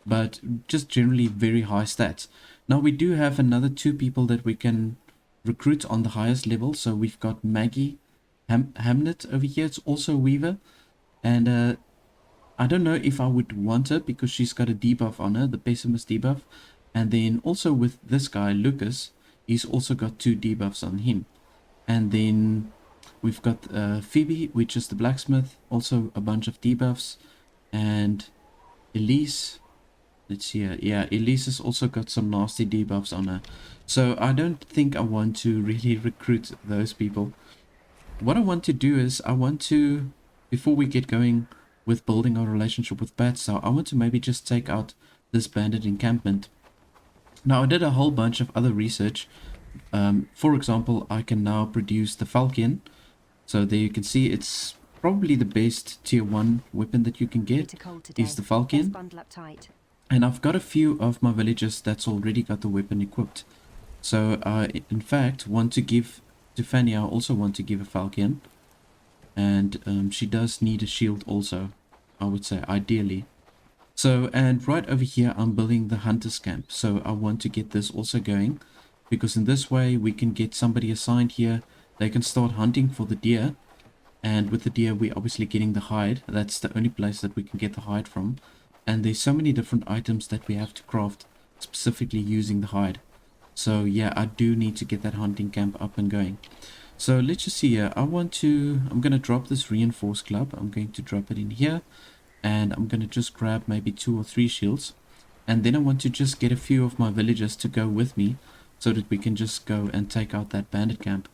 but just generally very high stats. Now we do have another 2 people that we can recruit on the highest level. So we've got Maggie Hamnet over here. It's also a weaver, and I don't know if I would want her because she's got a debuff on her, the pessimist debuff. And then also with this guy Lucas, he's also got 2 debuffs on him. And then we've got Phoebe, which is the blacksmith, also a bunch of debuffs. And Elise, let's see here. Yeah, Elise has also got some nasty debuffs on her. So I don't think I want to really recruit those people. What I want to do is I want to, before we get going with building our relationship with Batstar, I want to maybe just take out this bandit encampment. Now I did a whole bunch of other research. For example, I can now produce the Falcon. So there you can see it's probably the best tier 1 weapon that you can get is the Falcon. And I've got a few of my villagers that's already got the weapon equipped. So I in fact want to give to Fanny, I also want to give a Falcon. And she does need a shield also, I would say, ideally. So, and right over here I'm building the hunter's camp. So I want to get this also going, because in this way we can get somebody assigned here. They can start hunting for the deer, and with the deer we're obviously getting the hide. That's the only place that we can get the hide from. And there's so many different items that we have to craft specifically using the hide. So yeah, I do need to get that hunting camp up and going. So let's just see here. I'm going to drop this reinforced club. I'm going to drop it in here, and I'm going to just grab maybe 2 or 3 shields. And then I want to just get a few of my villagers to go with me so that we can just go and take out that bandit camp.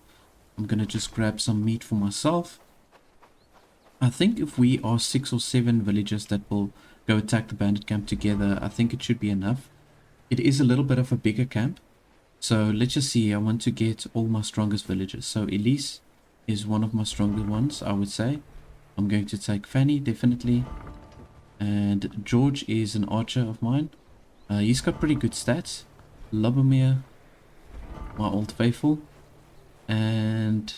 I'm going to just grab some meat for myself. I think if we are 6 or 7 villagers that will go attack the bandit camp together, I think it should be enough. It is a little bit of a bigger camp. So let's just see. I want to get all my strongest villagers. So Elise is one of my stronger ones, I would say. I'm going to take Fanny, definitely. And George is an archer of mine. He's got pretty good stats. Lubomir, my old faithful. And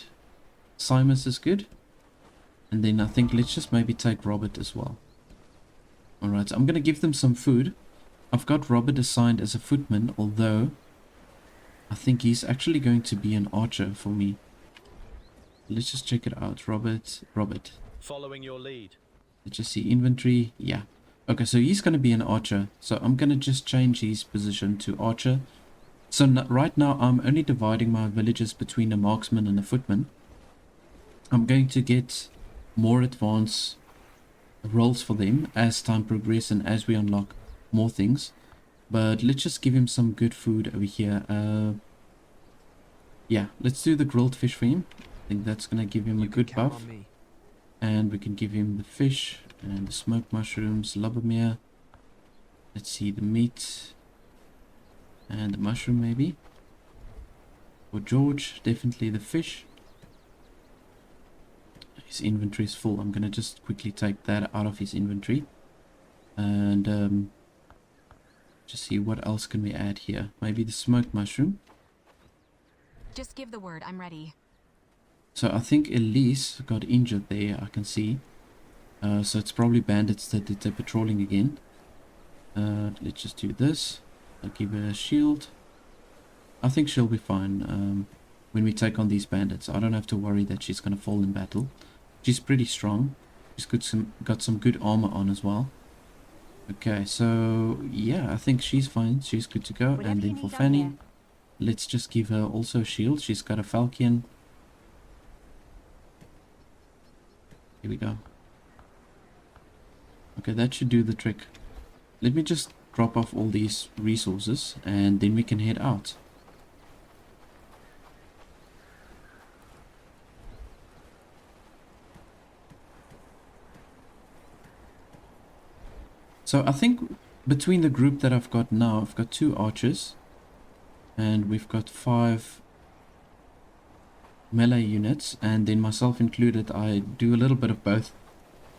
Simus is good. And then I think let's just maybe take Robert as well. Alright, so I'm going to give them some food. I've got Robert assigned as a footman, although I think he's actually going to be an archer for me. Let's just check it out. Robert. Following your lead. Let's just see inventory. Yeah. Okay, so he's going to be an archer. So I'm going to just change his position to archer. So right now I'm only dividing my villagers between a marksman and a footman. I'm going to get more advanced roles for them as time progresses and as we unlock more things. But let's just give him some good food over here. Yeah, let's do the grilled fish for him. I think that's going to give him a good buff. And we can give him the fish and the smoked mushrooms, Lubomir. Let's see, the meat and the mushroom maybe. For George, definitely the fish. His inventory is full. I'm going to just quickly take that out of his inventory. And just see what else can we add here. Maybe the smoked mushroom. Just give the word, I'm ready. So I think Elise got injured there, I can see. So it's probably bandits that did their patrolling again. Let's just do this. I'll give her a shield. I think she'll be fine when we take on these bandits. I don't have to worry that she's going to fall in battle. She's pretty strong. She's got some good armor on as well. Okay, so yeah, I think she's fine. She's good to go. And then for Fanny, let's just give her also a shield. She's got a falcon. Here we go. Okay, that should do the trick. Let me just drop off all these resources and then we can head out. So I think between the group that I've got now, I've got 2 archers. And we've got 5 melee units. And then myself included, I do a little bit of both.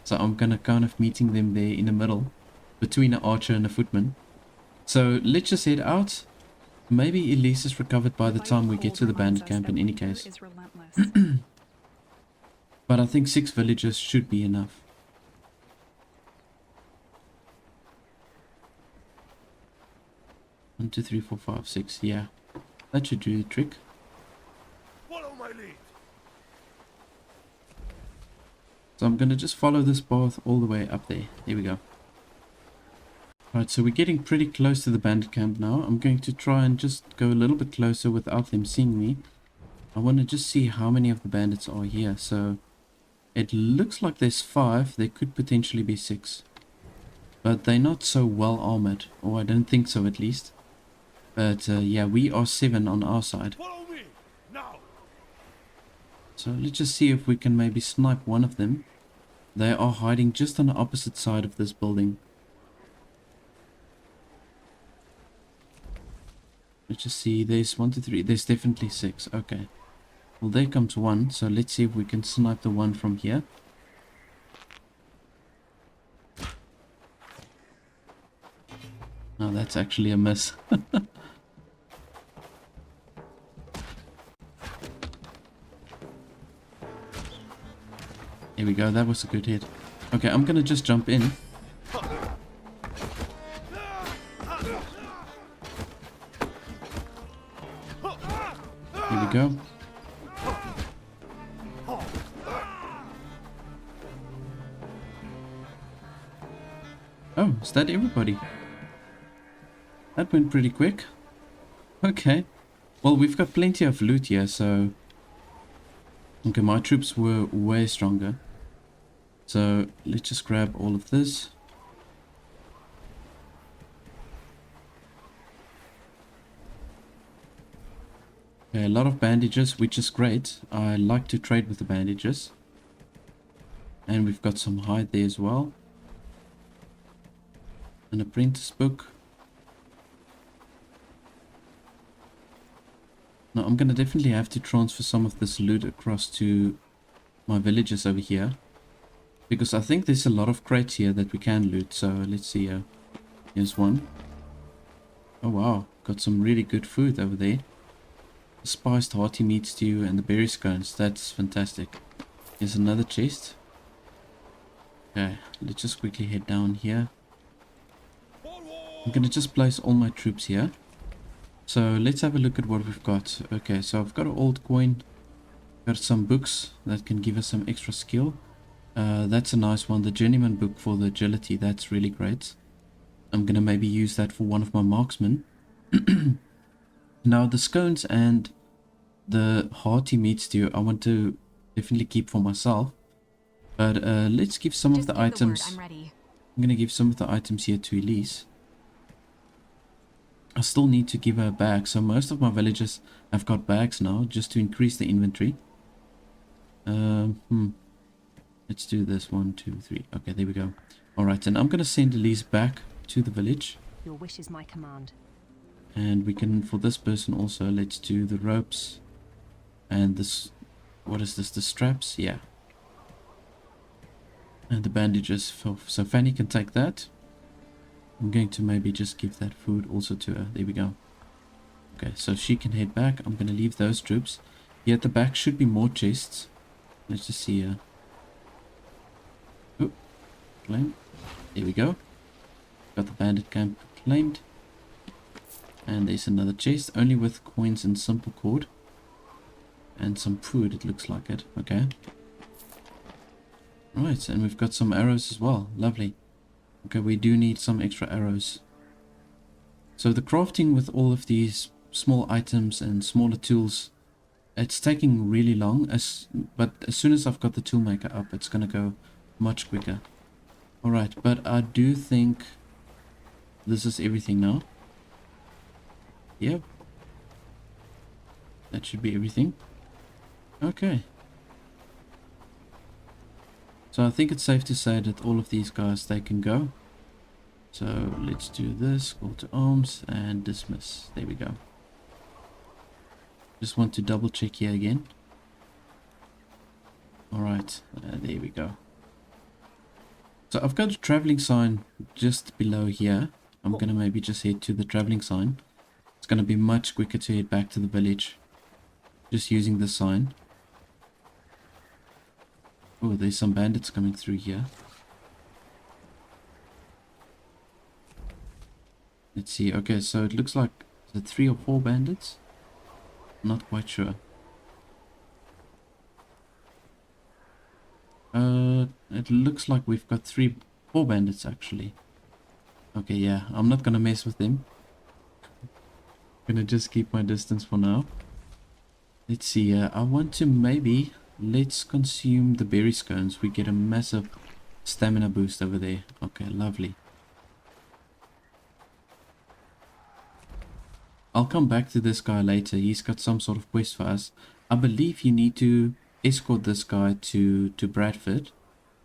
So I'm gonna kind of meeting them there in the middle. Between an archer and a footman. So let's just head out. Maybe Elise is recovered by the time we get to the bandit camp in any case. But I think 6 villagers should be enough. One, 2, 3, 4, 5, 6. Yeah, that should do the trick. Follow my lead. So I'm gonna just follow this path all the way up there. Here we go. Right, so we're getting pretty close to the bandit camp now. I'm going to try and just go a little bit closer without them seeing me. I want to just see how many of the bandits are here. So it looks like there's 5. There could potentially be 6. But they're not so well armored. Or I don't think so at least. But yeah, we are 7 on our side. Follow me now. So let's just see if we can maybe snipe one of them. They are hiding just on the opposite side of this building. Let's just see, there's 1, 2, 3, there's definitely 6, okay. Well, there comes 1, so let's see if we can snipe the one from here. Oh, that's actually a miss. Here we go, that was a good hit. Okay, I'm gonna just jump in. Here we go. Oh, is that everybody? That went pretty quick. Okay. Well, we've got plenty of loot here, so... Okay, my troops were way stronger. So, let's just grab all of this. Okay, a lot of bandages, which is great. I like to trade with the bandages. And we've got some hide there as well. An apprentice book. Now, I'm going to definitely have to transfer some of this loot across to my villages over here. Because I think there's a lot of crates here that we can loot. So, let's see here. Here's one. Oh, wow. Got some really good food over there. The spiced hearty meat stew and the berry scones. That's fantastic. Here's another chest. Okay, let's just quickly head down here. I'm going to just place all my troops here. So let's have a look at what we've got. Okay, so I've got an old coin. Got some books that can give us some extra skill. That's a nice one. The journeyman book for the agility. That's really great. I'm going to maybe use that for one of my marksmen. Now the scones and the hearty meat stew I want to definitely keep for myself. But let's give some of the items. I'm going to give some of the items here to Elise. I still need to give her a bag. So most of my villagers have got bags now just to increase the inventory. Let's do this. 1, 2, 3. Okay, there we go. Alright, and I'm going to send Elise back to the village. Your wish is my command. And we can, for this person also, let's do the ropes and this, what is this, the straps? Yeah. And the bandages, so Fanny can take that. I'm going to maybe just give that food also to her. There we go. Okay, so she can head back. I'm going to leave those troops. Here at the back should be more chests. Let's just see here. Oh, claim. There we go. Got the bandit camp claimed. And there's another chest, only with coins and simple cord. And some food, it looks like it. Okay. Right, and we've got some arrows as well. Lovely. Okay, we do need some extra arrows. So the crafting with all of these small items and smaller tools, it's taking really long. But as soon as I've got the toolmaker up, it's going to go much quicker. Alright, but I do think this is everything now. Yep. That should be everything. Okay. So I think it's safe to say that all of these guys, they can go. So let's do this, call to arms and dismiss. There we go. Just want to double check here again. Alright, there we go. So I've got a traveling sign just below here. I'm gonna maybe just head to the traveling sign. It's gonna be much quicker to head back to the village just using the sign. Oh, there's some bandits coming through here. Let's see. Okay, so it looks like is it 3 or 4 bandits? Not quite sure. It looks like we've got 4 bandits actually. Okay, yeah, I'm not gonna mess with them. Gonna just keep my distance for now. Let's see. I want to maybe let's consume the berry scones. We get a massive stamina boost over there. Okay, lovely. I'll come back to this guy later. He's got some sort of quest for us. I believe you need to escort this guy to Bradford.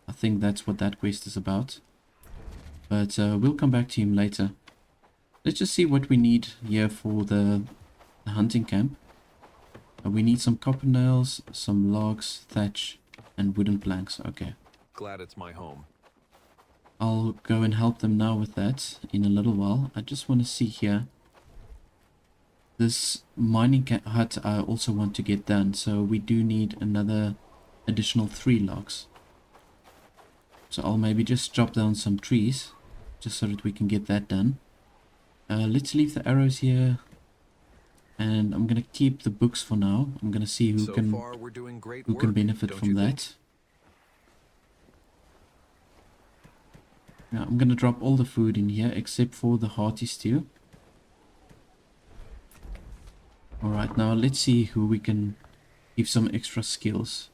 I think that's what that quest is about. But we'll come back to him later. Let's just see what we need here for the hunting camp. We need some copper nails, some logs, thatch, and wooden planks. Okay. Glad it's my home. I'll go and help them now with that in a little while. I just want to see here. This mining hut I also want to get done, so we do need another additional 3 logs. So I'll maybe just chop down some trees, just so that we can get that done. Let's leave the arrows here, and I'm gonna keep the books for now. I'm gonna see who can benefit from that. Now I'm gonna drop all the food in here except for the hearty stew. Alright, now let's see who we can give some extra skills.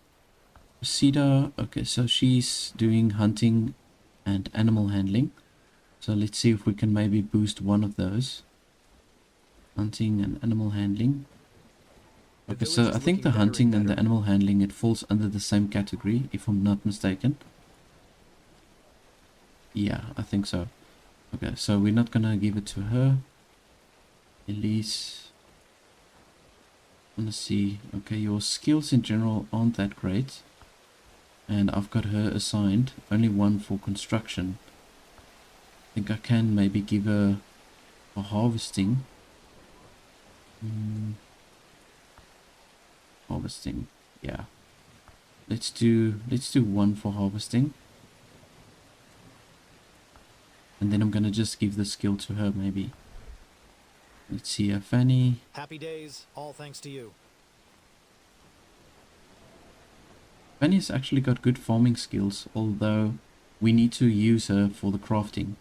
Cedar, okay, so she's doing hunting and animal handling. So let's see if we can maybe boost one of those. Hunting and animal handling. Okay, so I think the hunting and the animal handling, it falls under the same category, if I'm not mistaken. Yeah, I think so. Okay, so we're not gonna give it to her. Elise. Let's see. Okay, your skills in general aren't that great. And I've got her assigned. Only 1 for construction. I think I can maybe give her a harvesting. Harvesting. Yeah. Let's do 1 for harvesting. And then I'm gonna just give the skill to her maybe. Let's see, Fanny. Happy days, all thanks to you. Fanny's actually got good farming skills, although we need to use her for the crafting,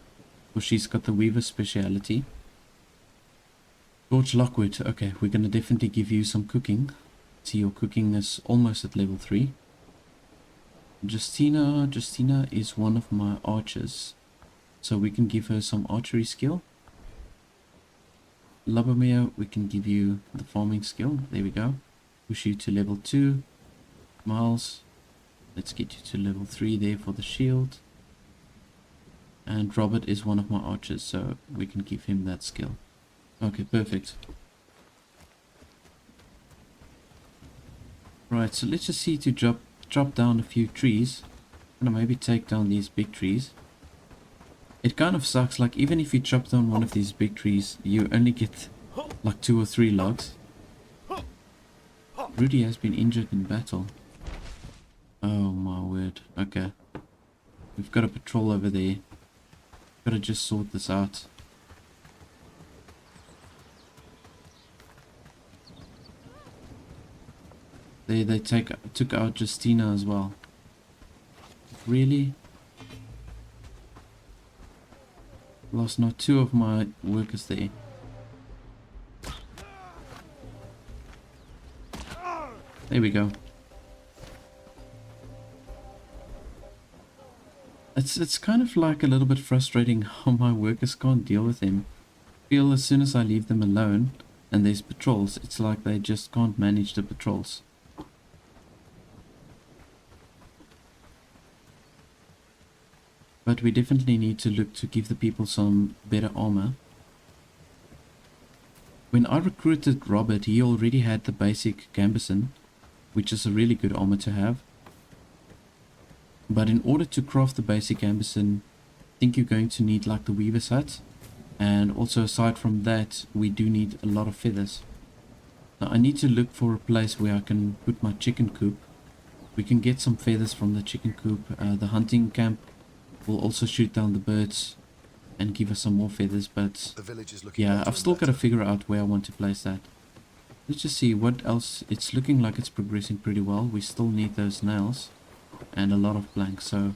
because she's got the weaver speciality. George Lockwood, okay, we're gonna definitely give you some cooking. See, your cooking is almost at level 3. Justina is one of my archers, so we can give her some archery skill. Lubomir, we can give you the farming skill. There we go. Push you to level 2. Miles, let's get you to level 3 there for the shield. And Robert is one of my archers, so we can give him that skill. Okay, perfect. Right, so let's just see to drop down a few trees. I'm gonna maybe take down these big trees. It kind of sucks, like even if you chop down one of these big trees, you only get like 2 or 3 logs. Rudy has been injured in battle. Oh my word. Okay. We've got a patrol over there. Gotta just sort this out. They took out Justina as well. Really? Lost not 2 of my workers there. There we go. It's kind of like a little bit frustrating how my workers can't deal with him. I feel as soon as I leave them alone and there's patrols, it's like they just can't manage the patrols. But we definitely need to look to give the people some better armor. When I recruited Robert, he already had the basic gambeson, which is a really good armor to have. But in order to craft the basic gambeson, I think you're going to need like the weaver's hut. And also aside from that, we do need a lot of feathers. Now I need to look for a place where I can put my chicken coop. We can get some feathers from the chicken coop. The hunting camp will also shoot down the birds and give us some more feathers, but yeah, I've still got to figure out where I want to place that. Let's just see what else. It's looking like it's progressing pretty well. We still need those nails and a lot of planks, so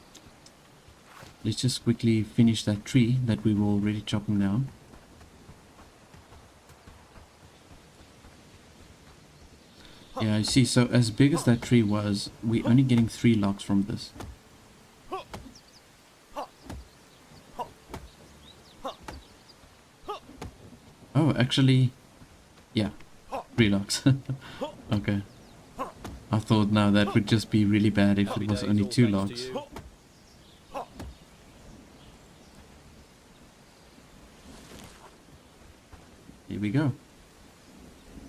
let's just quickly finish that tree that we were already chopping down. Yeah, I see. So as big as that tree was, we're only getting 3 logs from this. Oh, actually, yeah, 3 logs. Okay. I thought now that would just be really bad if it was only 2 logs. Here we go.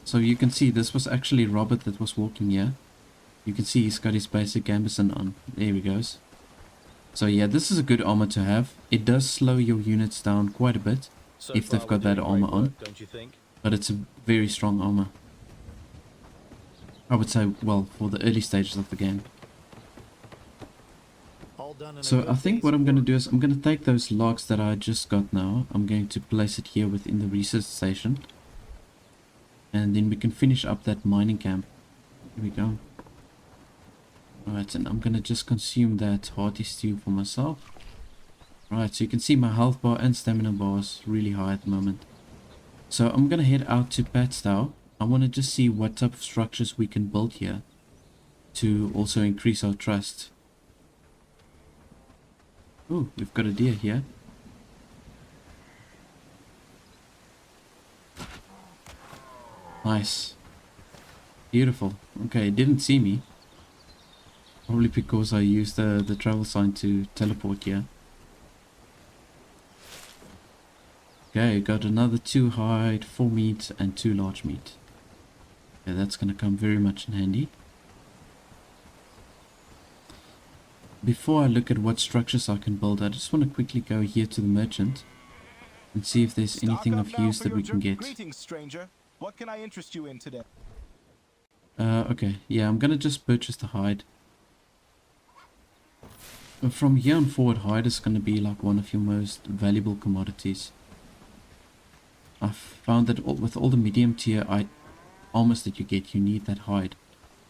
So you can see this was actually Robert that was walking here. You can see he's got his basic gambeson on. There he goes. So yeah, this is a good armor to have. It does slow your units down quite a bit if they've got that armor on. But it's a very strong armor. I would say, well, for the early stages of the game. So I think what I'm going to do is I'm going to take those logs that I just got now. I'm going to place it here within the research station. And then we can finish up that mining camp. Here we go. Alright, and I'm going to just consume that hearty stew for myself. Right, so you can see my health bar and stamina bar is really high at the moment. So I'm going to head out to Patstow. I want to just see what type of structures we can build here to also increase our trust. Oh, we've got a deer here. Nice. Beautiful. Okay, it didn't see me. Probably because I used the travel sign to teleport here. Okay, got another 2 hide, 4 meat, and 2 large meat. Okay, that's going to come very much in handy. Before I look at what structures I can build, I just want to quickly go here to the merchant and see if there's anything of use that we can get. Greetings, stranger. What can I interest you in today? Okay, yeah, I'm going to just purchase the hide. From here on forward, hide is going to be like one of your most valuable commodities. I've found that with all the medium tier armors that you get, you need that hide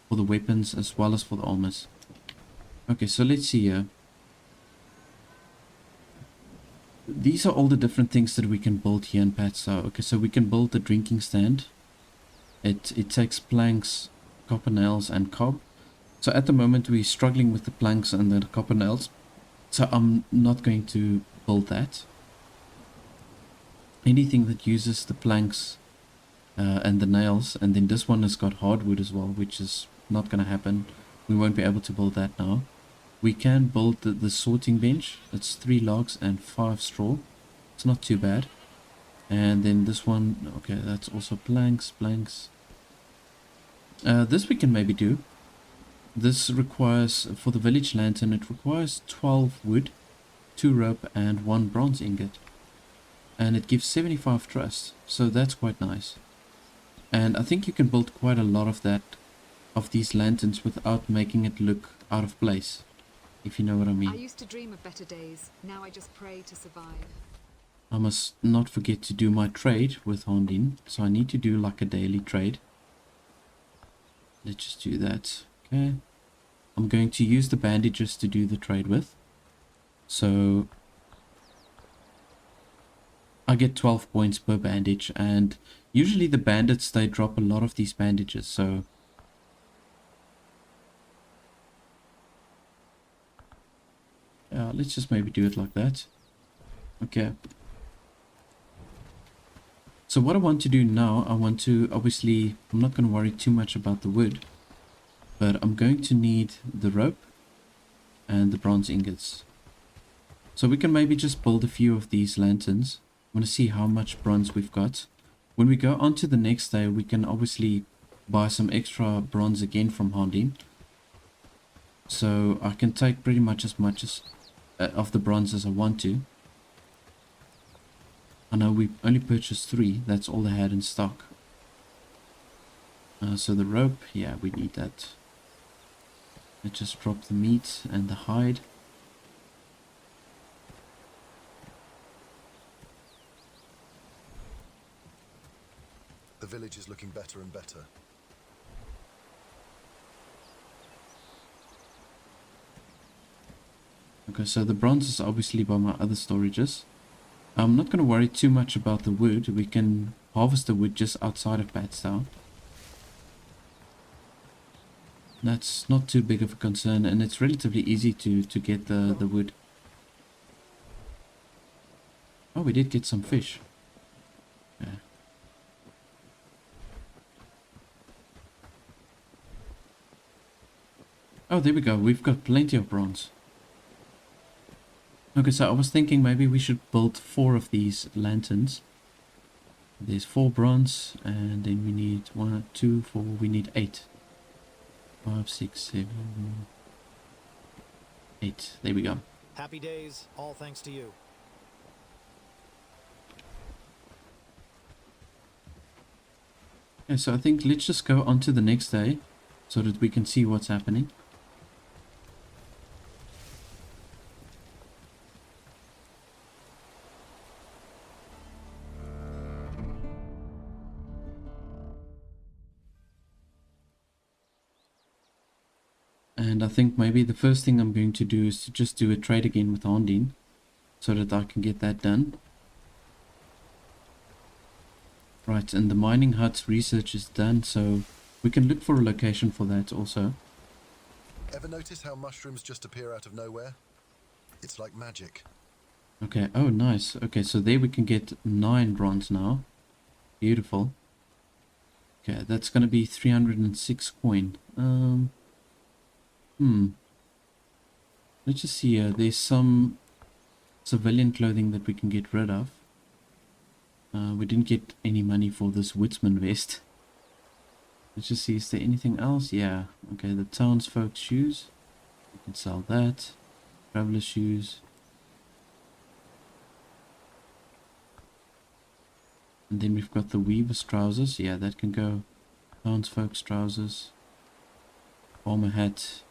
for the weapons as well as for the armors. Okay, so let's see here. These are all the different things that we can build here in Patstow. Okay, so we can build the drinking stand. It takes planks, copper nails, and cob. So at the moment we're struggling with the planks and the copper nails. So I'm not going to build that. Anything that uses the planks and the nails, and then this one has got hardwood as well, which is not going to happen. We won't be able to build that now. We can build the sorting bench. It's 3 logs and 5 straw. It's not too bad. And then this one, okay, that's also planks. This we can maybe do. This requires, for the village lantern, it requires 12 wood, 2 rope, and 1 bronze ingot. And it gives 75 trust, so that's quite nice. And I think you can build quite a lot of that, of these lanterns, without making it look out of place, if you know what I mean. I used to dream of better days. Now I just pray to survive. I must not forget to do my trade with Haerndean, so I need to do like a daily trade. Let's just do that. Okay. I'm going to use the bandages to do the trade with. So I get 12 points per bandage, and usually the bandits, they drop a lot of these bandages, so let's just maybe do it like that. Okay. So what I want to do now, I want to, obviously, I'm not going to worry too much about the wood, but I'm going to need the rope and the bronze ingots. So we can maybe just build a few of these lanterns. I want to see how much bronze we've got. When we go on to the next day, we can obviously buy some extra bronze again from Haerndean. So I can take pretty much as of the bronze as I want to. I know we only purchased 3. That's all they had in stock. So the rope, yeah, we need that. Let's just drop the meat and the hide. The village is looking better and better. Okay, so the bronze is obviously by my other storages. I'm not going to worry too much about the wood. We can harvest the wood just outside of Patstown. That's not too big of a concern, and it's relatively easy to get the wood. Oh, we did get some fish. Yeah. Oh, there we go. We've got plenty of bronze. Okay, so I was thinking maybe we should build 4 of these lanterns. There's 4 bronze, and then we need 1, 2, 4. We need 8. 5, 6, 7, 8. There we go. Happy days, all thanks to you. Yeah, so I think let's just go on to the next day so that we can see what's happening. And I think maybe the first thing I'm going to do is to just do a trade again with Haerndean so that I can get that done. Right, and the mining hut's research is done, so we can look for a location for that also. Ever notice how mushrooms just appear out of nowhere? It's like magic. Okay, oh nice. Okay, so there we can get 9 bronze now. Beautiful. Okay, that's gonna be 306 coin. Let's just see here. There's some civilian clothing that we can get rid of. We didn't get any money for this woodsman vest. Let's just see, is there anything else? Yeah. Okay, the townsfolk shoes. We can sell that. Traveler shoes. And then we've got the weaver's trousers. Yeah, that can go. Townsfolk's trousers. Farmer hat.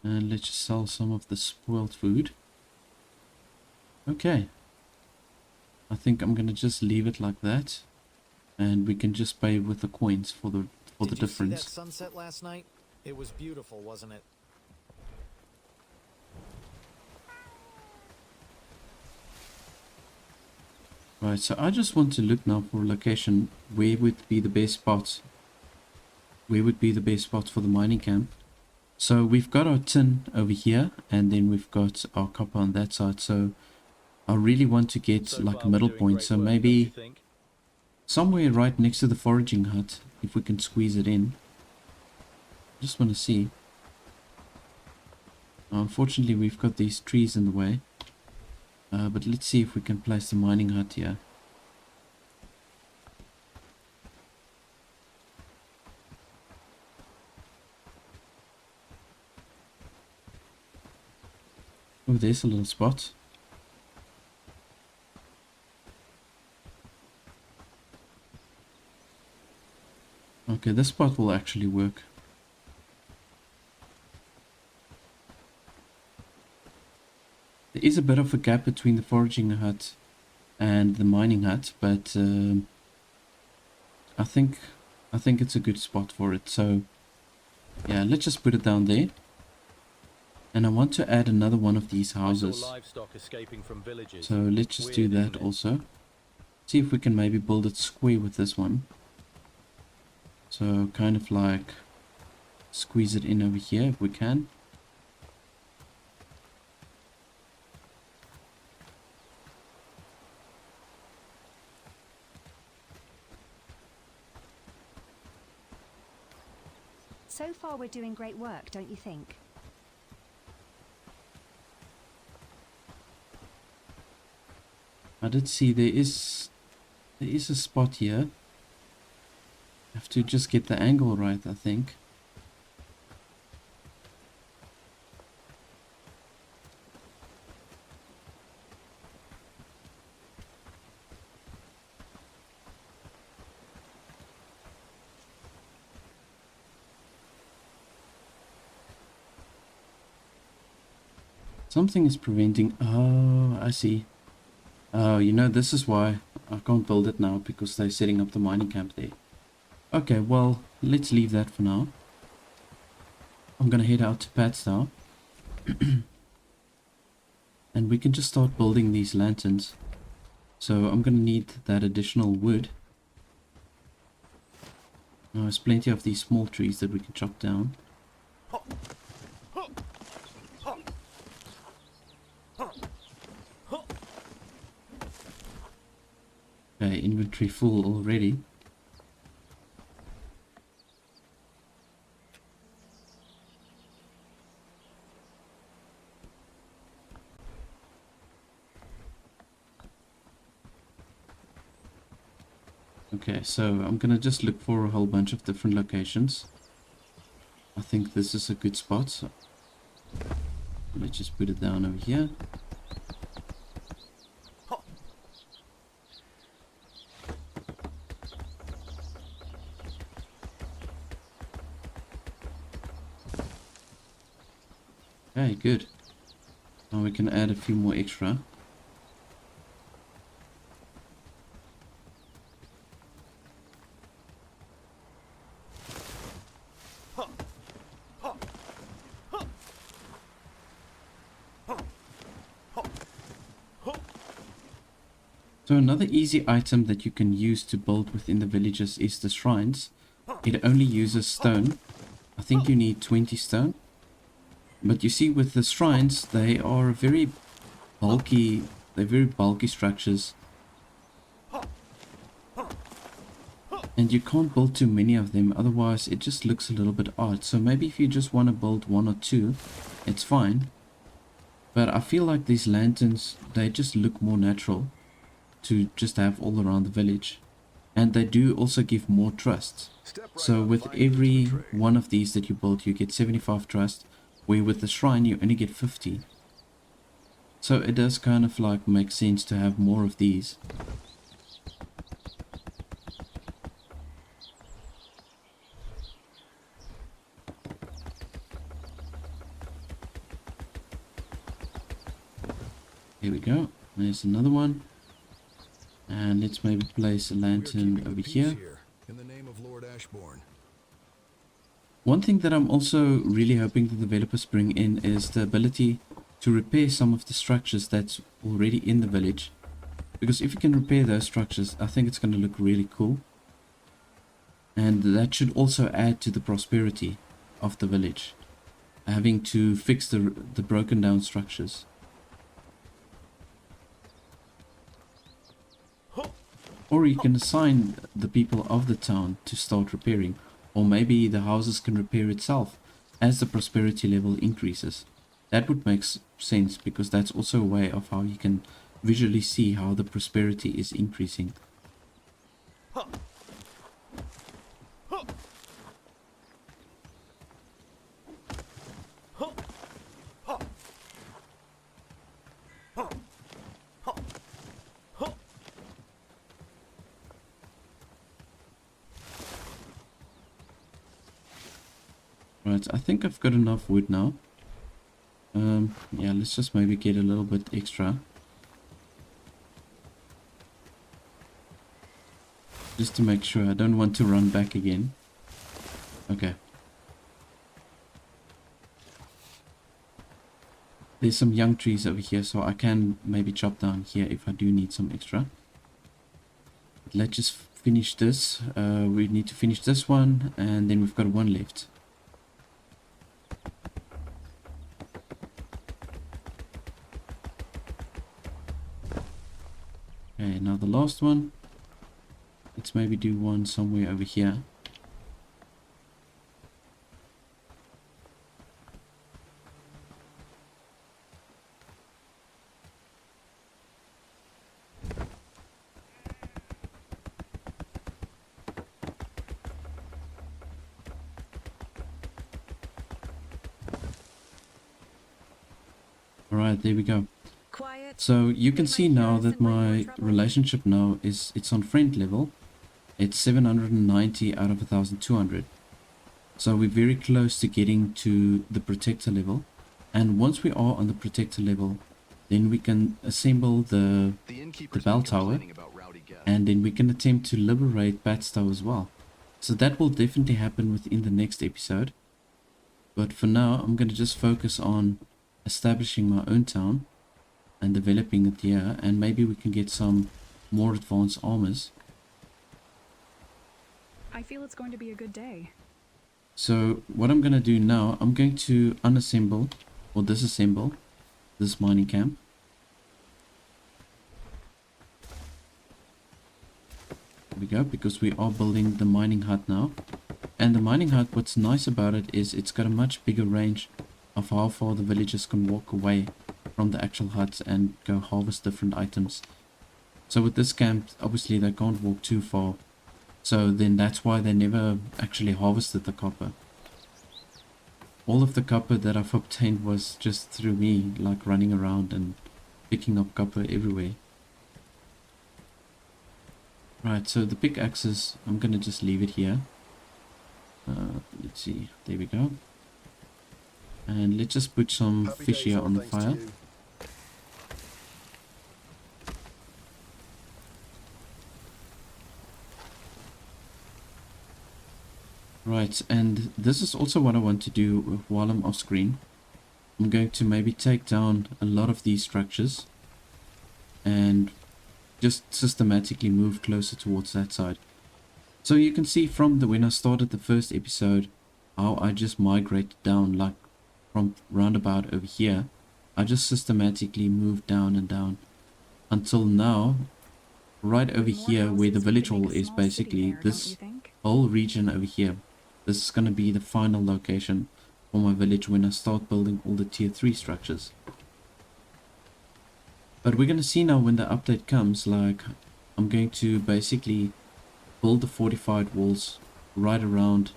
And let's just sell some of the spoiled food. Okay. I think I'm gonna just leave it like that. And we can just pay with the coins for the difference. Did you see that sunset last night? It was beautiful, wasn't it? Right, so I just want to look now for a location. Where would be the best spots? Where would be the best spots for the mining camp? So we've got our tin over here, and then we've got our copper on that side. So I really want to get like a middle point. So maybe somewhere right next to the foraging hut, if we can squeeze it in. Just want to see. Unfortunately, we've got these trees in the way. But let's see if we can place the mining hut here. Oh, there's a little spot. Okay, this spot will actually work. There is a bit of a gap between the foraging hut and the mining hut, but I think it's a good spot for it. So yeah, let's just put it down there. And I want to add another one of these houses. So let's just do that also. See if we can maybe build it square with this one. So kind of like squeeze it in over here if we can. So far we're doing great work, don't you think? I did see there is a spot here. Have to just get the angle right, I think. Something is preventing. Oh, I see. Oh, you know, this is why I can't build it now, because they're setting up the mining camp there. Okay, well, let's leave that for now. I'm gonna head out to Pat's now. And we can just start building these lanterns. So I'm gonna need that additional wood. Now, there's plenty of these small trees that we can chop down. Okay, inventory full already. Okay, so I'm gonna just look for a whole bunch of different locations. I think this is a good spot, so let's just put it down over here. Okay, good. Now we can add a few more extra. So another easy item that you can use to build within the villages is the shrines. It only uses stone. I think you need 20 stone. But you see, with the shrines, they are very bulky. They're very bulky structures. And you can't build too many of them, otherwise it just looks a little bit odd. So maybe if you just want to build one or two, it's fine. But I feel like these lanterns, they just look more natural to just have all around the village. And they do also give more trust. So with every one of these that you build, you get 75 trust, where with the shrine you only get 50. So it does kind of like make sense to have more of these. Here we go. There's another one. And let's maybe place a lantern over here. In the name of Lord Ashbourne. One thing that I'm also really hoping the developers bring in is the ability to repair some of the structures that's already in the village. Because if you can repair those structures, I think it's going to look really cool. And that should also add to the prosperity of the village, having to fix the broken down structures. Or you can assign the people of the town to start repairing. Or maybe the houses can repair itself as the prosperity level increases. That would make sense, because that's also a way of how you can visually see how the prosperity is increasing. Right, I think I've got enough wood now. Yeah, let's just maybe get a little bit extra. Just to make sure. I don't want to run back again. Okay. There's some young trees over here, so I can maybe chop down here if I do need some extra. But let's just finish this. We need to finish this one, and then we've got one left. Okay, now the last one. Let's maybe do one somewhere over here. Alright, there we go. So you can see now that my relationship now it's on friend level. It's 790 out of 1200. So we're very close to getting to the protector level. And once we are on the protector level, then we can assemble the bell tower. And then we can attempt to liberate Batstow as well. So that will definitely happen within the next episode. But for now, I'm going to just focus on establishing my own town and developing it here, and maybe we can get some more advanced armors. I feel it's going to be a good day. So what I'm going to do now, I'm going to unassemble or disassemble this mining camp. There we go, because we are building the mining hut now. And the mining hut, what's nice about it is it's got a much bigger range of how far the villagers can walk away from the actual huts and go harvest different items. So with this camp, obviously they can't walk too far. So then that's why they never actually harvested the copper. All of the copper that I've obtained was just through me, like running around and picking up copper everywhere. Right, so the pickaxes, I'm gonna just leave it here. Let's see, there we go. And let's just put some fish here on the fire. Right, and this is also what I want to do while I'm off screen. I'm going to maybe take down a lot of these structures and just systematically move closer towards that side. So you can see from when I started the first episode how I just migrated down, like from roundabout over here. I just systematically moved down and down until now, right over here where the village hall is, basically this whole region over here. This is going to be the final location for my village when I start building all the tier 3 structures. But we're going to see now when the update comes, like I'm going to basically build the fortified walls right around,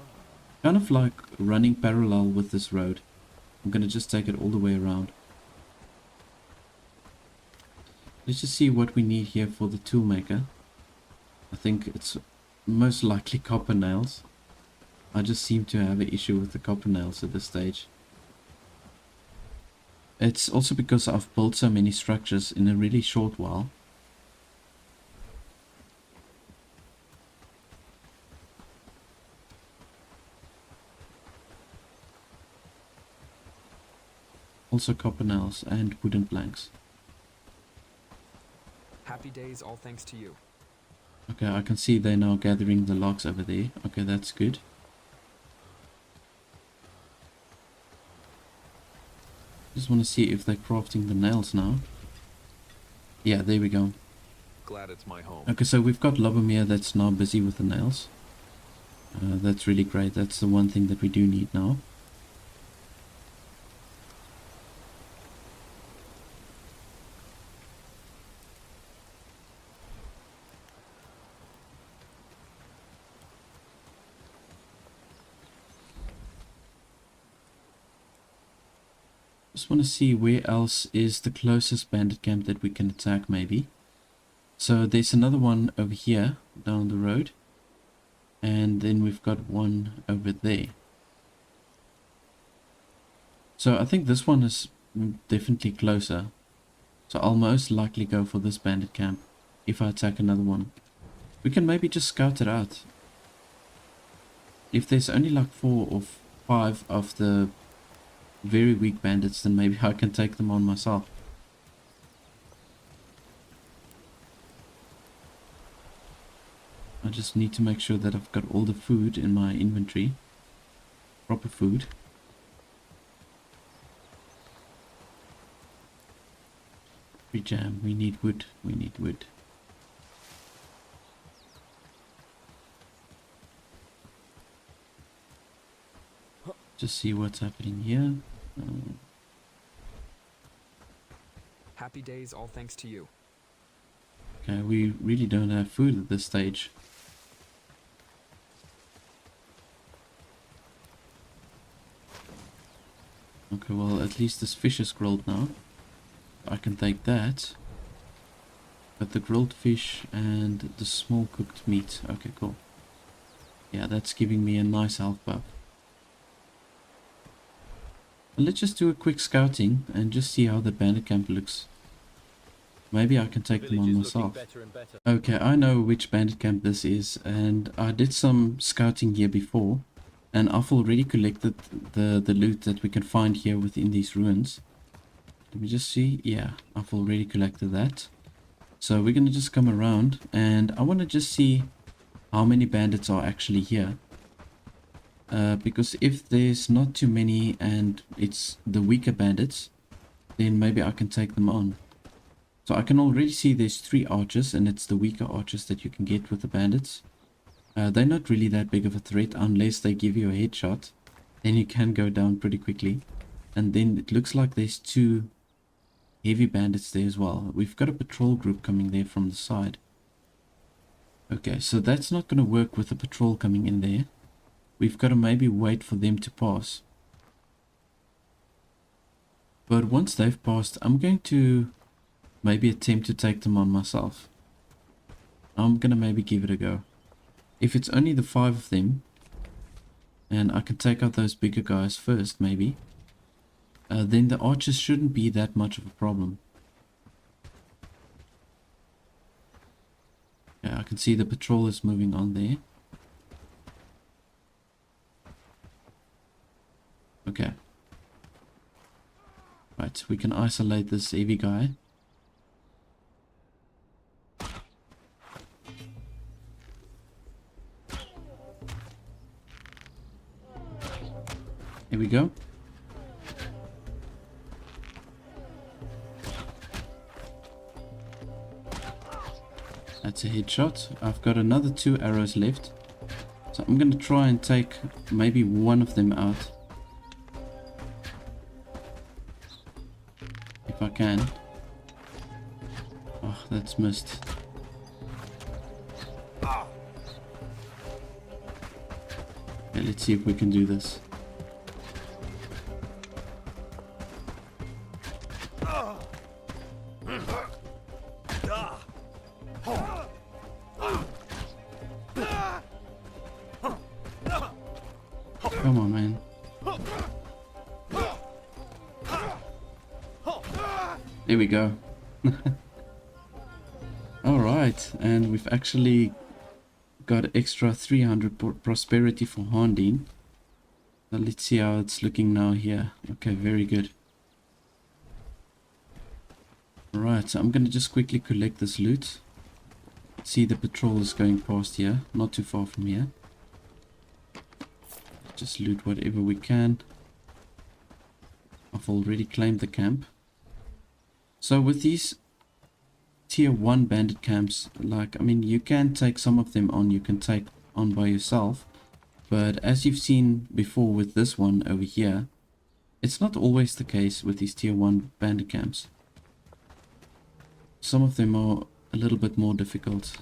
kind of like running parallel with this road. I'm going to just take it all the way around. Let's just see what we need here for the tool maker. I think it's most likely copper nails. I just seem to have an issue with the copper nails at this stage. It's also because I've built so many structures in a really short while. Also copper nails and wooden planks. Happy days, all thanks to you. Okay, I can see they're now gathering the logs over there. Okay, that's good. Just want to see if they're crafting the nails now. Yeah, there we go. Glad it's my home. Okay, so we've got Lobomir that's now busy with the nails. That's really great. That's the one thing that we do need now. Just want to see where else is the closest bandit camp that we can attack, maybe. So there's another one over here down the road, and then we've got one over there. So I think this one is definitely closer, so I'll most likely go for this bandit camp if I attack another one. We can maybe just scout it out. If there's only like 4 or 5 of the very weak bandits, then maybe I can take them on myself. I just need to make sure that I've got all the food in my inventory. Proper food. Free jam, we need wood, we need wood. Just see what's happening here. Happy days, all thanks to you. Okay, we really don't have food at this stage. Okay, well, at least this fish is grilled now. I can take that. Got the grilled fish and the small cooked meat. Okay, cool. Yeah, that's giving me a nice health buff. Let's just do a quick scouting and just see how the bandit camp looks. Maybe I can take them on myself. Okay, I know which bandit camp this is, and I did some scouting here before, and I've already collected the loot that we can find here within these ruins. Let me just see. Yeah, I've already collected that. So we're going to just come around, and I want to just see how many bandits are actually here. Because if there's not too many and it's the weaker bandits, then maybe I can take them on. So I can already see there's 3 archers, and it's the weaker archers that you can get with the bandits. They're not really that big of a threat unless they give you a headshot. Then you can go down pretty quickly. And then it looks like there's 2 heavy bandits there as well. We've got a patrol group coming there from the side. Okay, so that's not going to work with the patrol coming in there. We've got to maybe wait for them to pass. But once they've passed, I'm going to maybe attempt to take them on myself. I'm going to maybe give it a go. If it's only the 5 of them, and I can take out those bigger guys first maybe, then the archers shouldn't be that much of a problem. Yeah, I can see the patrol is moving on there. Okay. Right, we can isolate this heavy guy. Here we go. That's a headshot. I've got another 2 arrows left. So I'm going to try and take maybe one of them out. If I can. Oh, that's missed. Okay, let's see if we can do this. Come on, man. There we go. Alright, and we've actually got extra 300 prosperity for Haerndean. So let's see how it's looking now here. Okay, very good. Alright, so I'm going to just quickly collect this loot. See, the patrol is going past here, not too far from here. Just loot whatever we can. I've already claimed the camp. So with these tier 1 bandit camps, like, I mean, you can take some of them on, you can take on by yourself. But as you've seen before with this one over here, it's not always the case with these tier 1 bandit camps. Some of them are a little bit more difficult.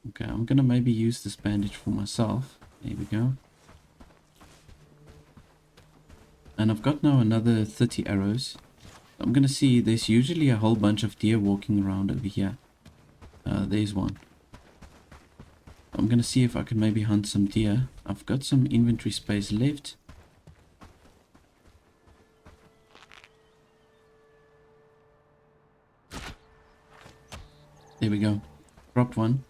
Okay, I'm gonna maybe use this bandage for myself. There we go. And I've got now another 30 arrows. I'm gonna see there's usually a whole bunch of deer walking around over here. There's one. I'm gonna see if I can maybe hunt some deer. I've got some inventory space left. There we go. Dropped one.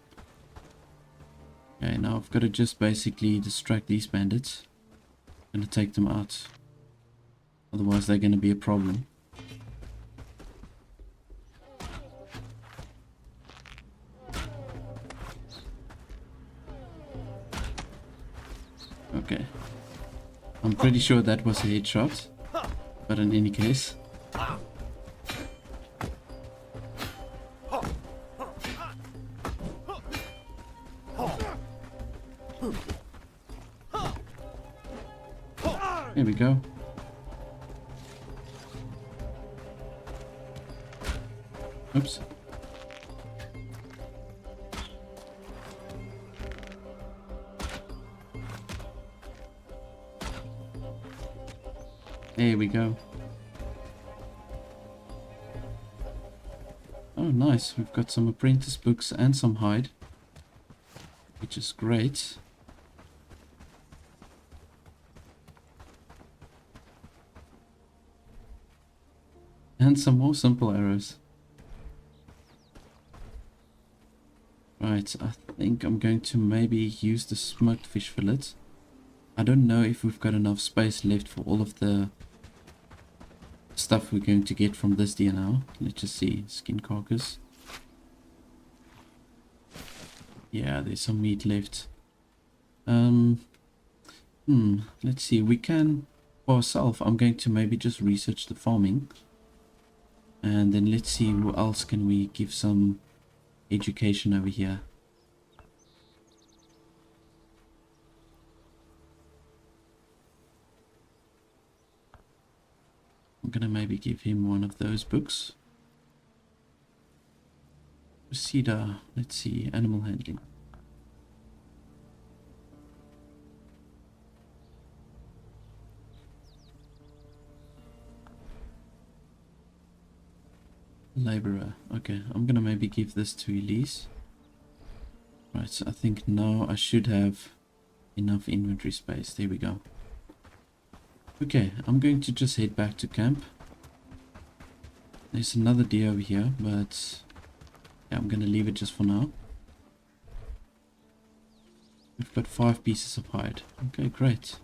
Okay, now I've got to just basically distract these bandits. I'm gonna take them out. Otherwise they're gonna be a problem. Okay. I'm pretty sure that was a headshot. But in any case. There we go. Oops. There we go. Oh, nice. We've got some apprentice books and some hide, which is great. And some more simple arrows. Right, I think I'm going to maybe use the smoked fish fillet. I don't know if we've got enough space left for all of the stuff we're going to get from this deer now. Let's just see. Skin carcass. Yeah, there's some meat left. Let's see. We can, for ourselves, I'm going to maybe just research the farming. And then let's see who else can we give some education over here. I'm gonna maybe give him one of those books. Procedure, let's see, animal handling. Laborer. Okay, I'm gonna maybe give this to Elise. Right, so I think now I should have enough inventory space. There we go. Okay, I'm going to just head back to camp. There's another deer over here, but yeah, I'm gonna leave it just for now. We've got 5 pieces of hide. Okay, great.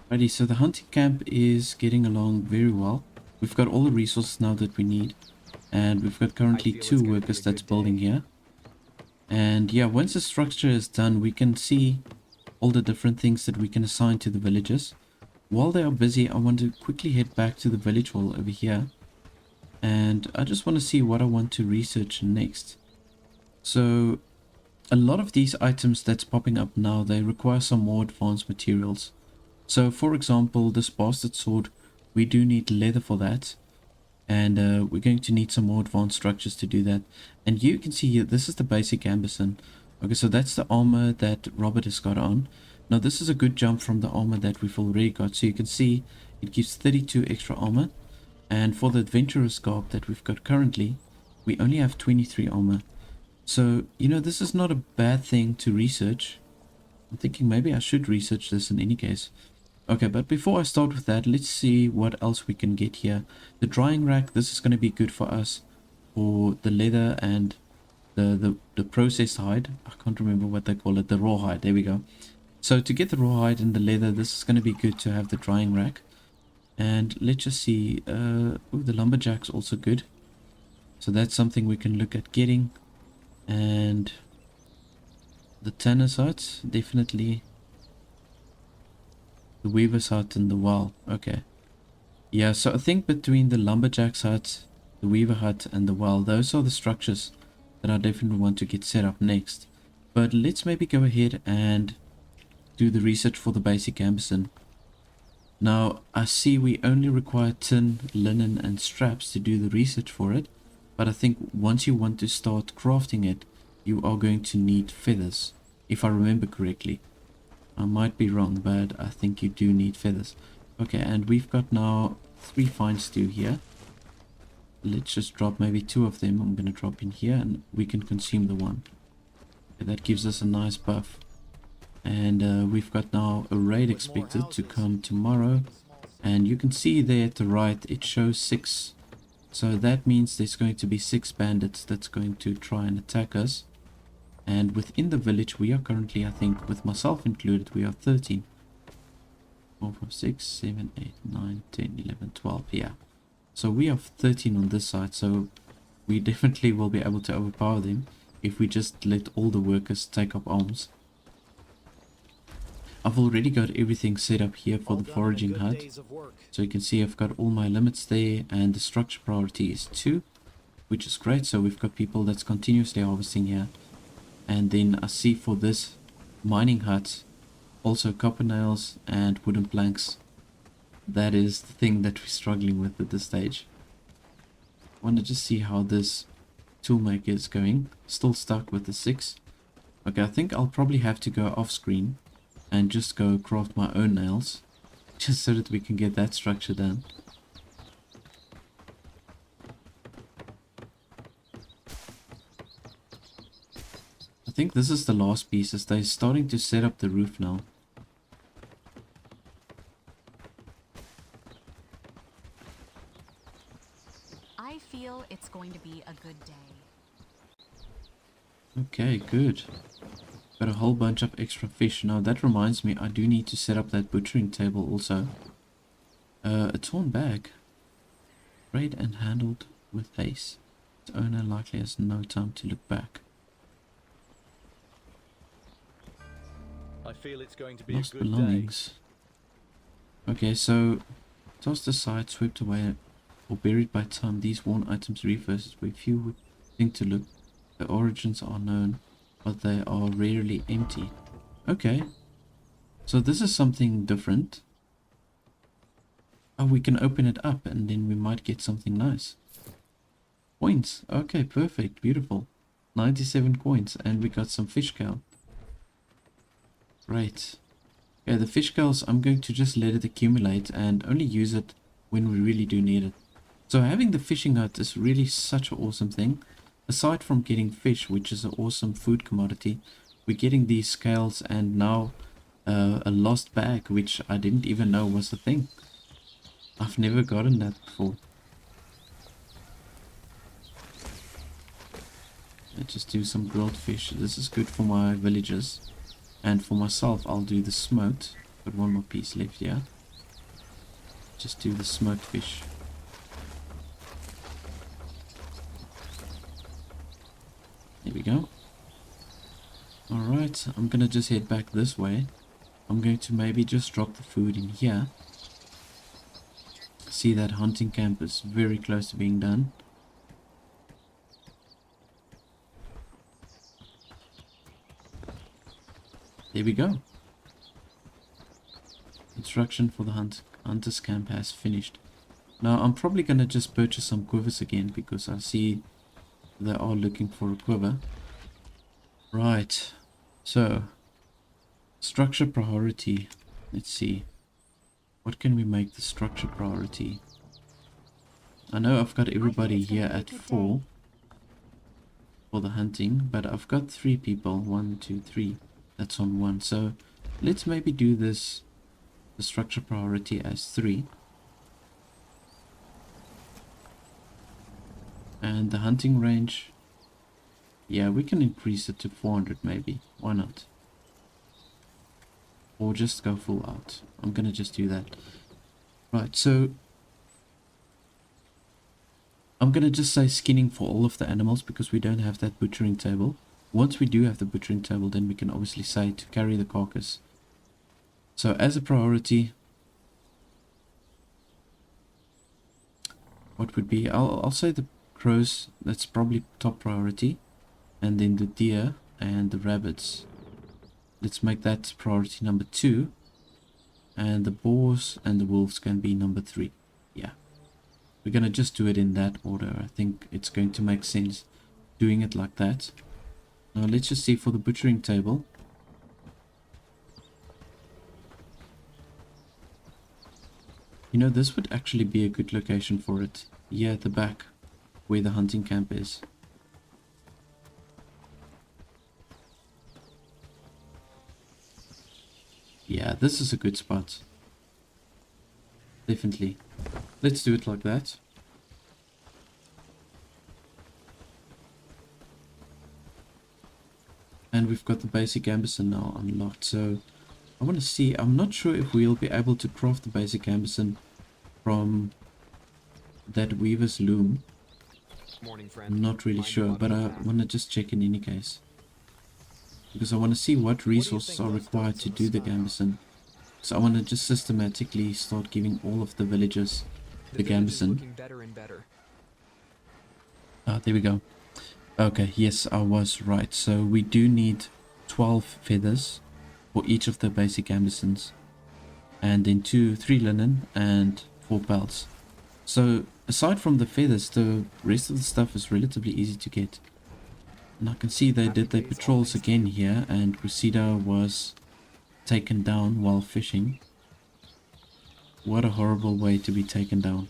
Righty, so the hunting camp is getting along very well. We've got all the resources now that we need, and we've got currently 2 workers that's building here. And yeah, once the structure is done, we can see all the different things that we can assign to the villagers. While they are busy, I want to quickly head back to the village hall over here, and I just want to see what I want to research next. So a lot of these items that's popping up now, they require some more advanced materials. So for example, this bastard sword, we do need leather for that, and we're going to need some more advanced structures to do that. And you can see here, this is the basic amberson. Okay, so that's the armor that Robert has got on. Now this is a good jump from the armor that we've already got. So you can see it gives 32 extra armor, and for the adventurer's garb that we've got currently, we only have 23 armor. So, you know, this is not a bad thing to research. I'm thinking maybe I should research this in any case. Okay, but before I start with that, let's see what else we can get here. The drying rack, this is going to be good for us for the leather and the processed hide. I can't remember what they call it, the raw hide. There we go. So to get the raw hide and the leather, this is going to be good to have the drying rack. And let's just see, ooh, the lumberjack's also good. So that's something we can look at getting. And the tanner's hut, definitely. The weaver's hut and the well. Okay. Yeah, so I think between the lumberjack's hut, the weaver hut and the well, those are the structures that I definitely want to get set up next. But let's maybe go ahead and do the research for the basic amberson. Now, I see we only require tin, linen and straps to do the research for it. But I think once you want to start crafting it, you are going to need feathers, if I remember correctly. I might be wrong, but I think you do need feathers. Okay, and we've got now 3 fine stew here. Let's just drop maybe 2 of them. I'm going to drop in here and we can consume the 1. Okay, that gives us a nice buff. And we've got now a raid expected to come tomorrow. And you can see there at the right, it shows 6. So that means there's going to be 6 bandits that's going to try and attack us. And within the village, we are currently, I think, with myself included, we are 13. 4, 5, 6, 7, 8, 9, 10, 11, 12, yeah. So we have 13 on this side, so we definitely will be able to overpower them if we just let all the workers take up arms. I've already got everything set up here for the foraging hut. So you can see I've got all my limits there, and the structure priority is 2, which is great. So we've got people that's continuously harvesting here. And then I see for this mining hut, also copper nails and wooden planks. That is the thing that we're struggling with at this stage. I want to just see how this toolmaker is going. Still stuck with the 6. Okay, I think I'll probably have to go off screen and just go craft my own nails. Just so that we can get that structure done. I think this is the last piece as they're starting to set up the roof now. I feel it's going to be a good day. Okay, good. Got a whole bunch of extra fish. Now that reminds me, I do need to set up that butchering table also. A torn bag. Sprayed and handled with haste. Its owner likely has no time to look back. I feel it's going to be Lost a good belongings. Okay, so tossed aside, swept away, or buried by time, these worn items reverses where few would think to look. The origins are known, but they are rarely empty. Okay, so this is something different. Oh, we can open it up and then we might get something nice. Coins. Okay, perfect, beautiful. 97 coins, and we got some fish scale. Great. Okay, the fish scales, I'm going to just let it accumulate and only use it when we really do need it. So having the fishing hut is really such an awesome thing. Aside from getting fish, which is an awesome food commodity, we're getting these scales and now a lost bag, which I didn't even know was a thing. I've never gotten that before. Let's just do some grilled fish. This is good for my villagers. And for myself, I'll do the smoked. Got one more piece left here. Just do the smoked fish. There we go. Alright, I'm gonna just head back this way. I'm going to maybe just drop the food in here. See that hunting camp is very close to being done. There we go. Construction for the hunter's camp has finished. Now I'm probably gonna just purchase some quivers again because I see they are looking for a quiver. Right, so structure priority. Let's see, what can we make the structure priority? I know I've got everybody here at 4 for the hunting, but I've got 3 people. 1, 2, 3. That's on 1. So let's maybe do this, the structure priority as 3. And the hunting range, yeah, we can increase it to 400 maybe. Why not? Or just go full out. I'm gonna just do that. Right, so I'm gonna just say skinning for all of the animals because we don't have that butchering table. Once we do have the butchering table, then we can obviously say to carry the carcass. So as a priority, what would be, I'll say the crows, that's probably top priority, and then the deer and the rabbits, let's make that priority number 2, and the boars and the wolves can be number 3. Yeah, we're gonna just do it in that order. I think it's going to make sense doing it like that. Now let's just see for the butchering table. You know, this would actually be a good location for it. Here at the back, where the hunting camp is. Yeah, this is a good spot. Definitely. Let's do it like that. And we've got the basic ambition now unlocked. So I want to see, I'm not sure if we'll be able to craft the basic ambition from that weaver's loom. Morning, friend. I'm not really sure, but I want to just check in any case. Because I want to see what resources are required to do the gambeson. So I want to just systematically start giving all of the villagers the gambeson. There we go. Okay, yes, I was right. So we do need 12 feathers for each of the basic gambesons. And then 3 linen and 4 pelts. So aside from the feathers, the rest of the stuff is relatively easy to get. And I can see they did their patrols again here, and Cressida was taken down while fishing. What a horrible way to be taken down.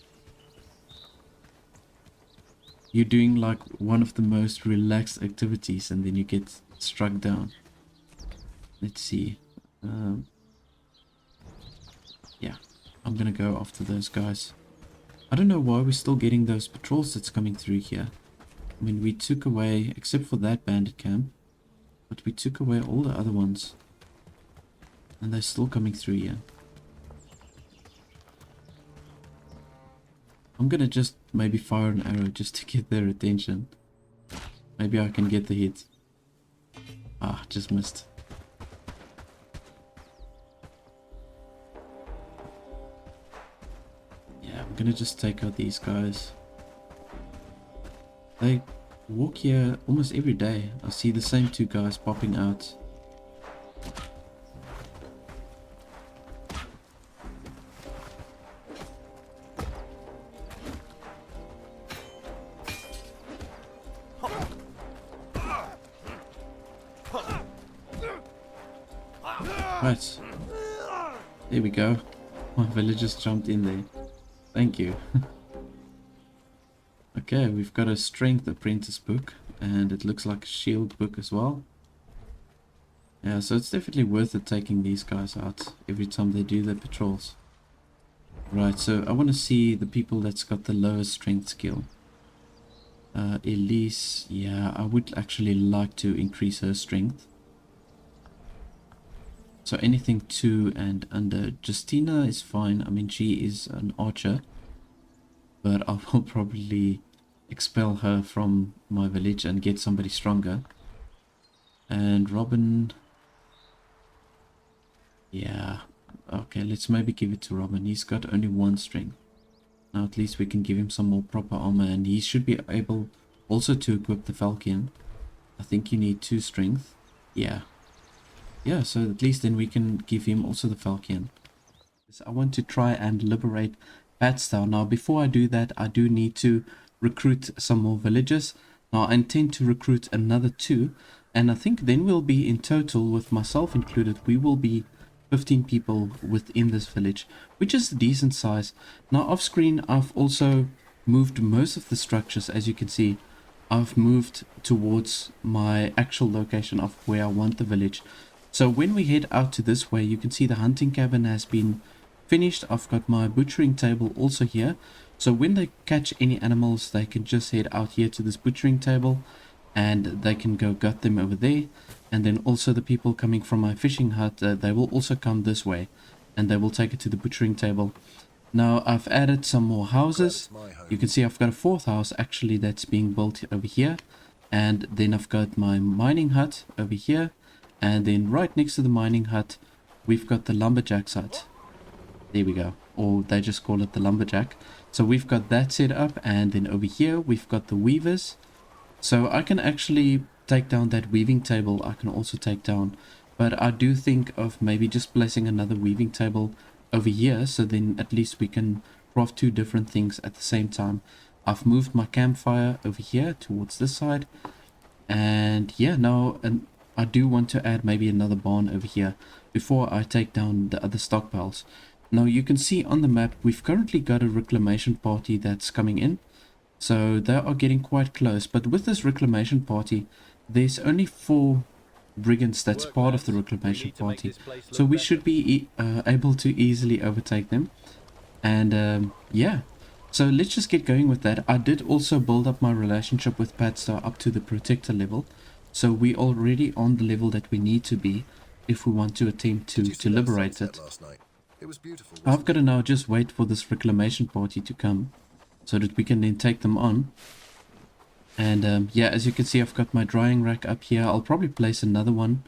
You're doing like one of the most relaxed activities and then you get struck down. Let's see. Yeah, I'm gonna go after those guys. I don't know why we're still getting those patrols that's coming through here. I mean, we took away, except for that bandit camp, but we took away all the other ones. And they're still coming through here. I'm gonna just maybe fire an arrow just to get their attention. Maybe I can get the hit. Ah, just missed. Yeah, I'm gonna just take out these guys. They walk here almost every day. I see the same two guys popping out. Right. There we go. My villagers jumped in there. Thank you. Okay, we've got a strength apprentice book. And it looks like a shield book as well. Yeah, so it's definitely worth it taking these guys out every time they do their patrols. Right, so I want to see the people that's got the lowest strength skill. Elise, yeah, I would actually like to increase her strength. So anything 2 and under. Justina is fine. I mean, she is an archer. But I will probably expel her from my village and get somebody stronger. And Robin... yeah. Okay, let's maybe give it to Robin. He's got only 1 strength. Now at least we can give him some more proper armor. And he should be able also to equip the Falcon. I think you need 2 strength. Yeah. Yeah, so at least then we can give him also the Falcon. I want to try and liberate Patar. Now before I do that, I do need to recruit some more villagers. Now I intend to recruit another 2. And I think then we'll be in total, with myself included, we will be 15 people within this village, which is a decent size. Now off screen I've also moved most of the structures. As you can see, I've moved towards my actual location of where I want the village. So when we head out to this way, you can see the hunting cabin has been finished. I've got my butchering table also here. So when they catch any animals, they can just head out here to this butchering table and they can go gut them over there. And then also the people coming from my fishing hut, they will also come this way and they will take it to the butchering table. Now I've added some more houses. You can see I've got a 4th house actually that's being built over here. And then I've got my mining hut over here. And then right next to the mining hut, we've got the lumberjack's hut. There we go. Or they just call it the lumberjack. So we've got that set up. And then over here, we've got the weavers. So I can actually take down that weaving table. I can also take down. But I do think of maybe just placing another weaving table over here. So then at least we can craft 2 different things at the same time. I've moved my campfire over here towards this side. And yeah, now... I do want to add maybe another barn over here before I take down the other stockpiles. Now you can see on the map we've currently got a reclamation party that's coming in. So they are getting quite close. But with this reclamation party, there's only 4 brigands that's part of the reclamation party. So we should be able to easily overtake them. And yeah, so let's just get going with that. I did also build up my relationship with Patar up to the protector level. So we're already on the level that we need to be if we want to attempt to liberate it. It was beautiful. I've got to now just wait for this reclamation party to come so that we can then take them on. And yeah, as you can see, I've got my drying rack up here. I'll probably place another one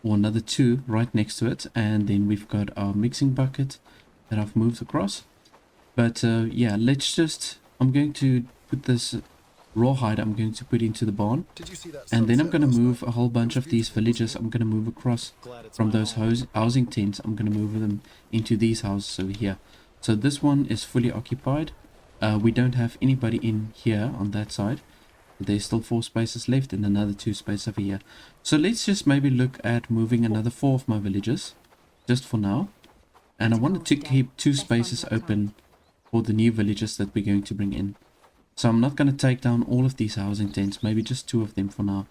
or another 2 right next to it. And then we've got our mixing bucket that I've moved across. But yeah, let's just... I'm going to put this... rawhide I'm going to put into the barn, and then I'm going to move a whole bunch of these villagers. I'm going to move across from those housing tents. I'm going to move them into these houses over here. So this one is fully occupied. We don't have anybody in here on that side. There's still 4 spaces left and another 2 spaces over here. So let's just maybe look at moving another 4 of my villagers just for now. And I wanted to keep 2 spaces open for the new villagers that we're going to bring in. So I'm not going to take down all of these housing tents, maybe just 2 of them for now.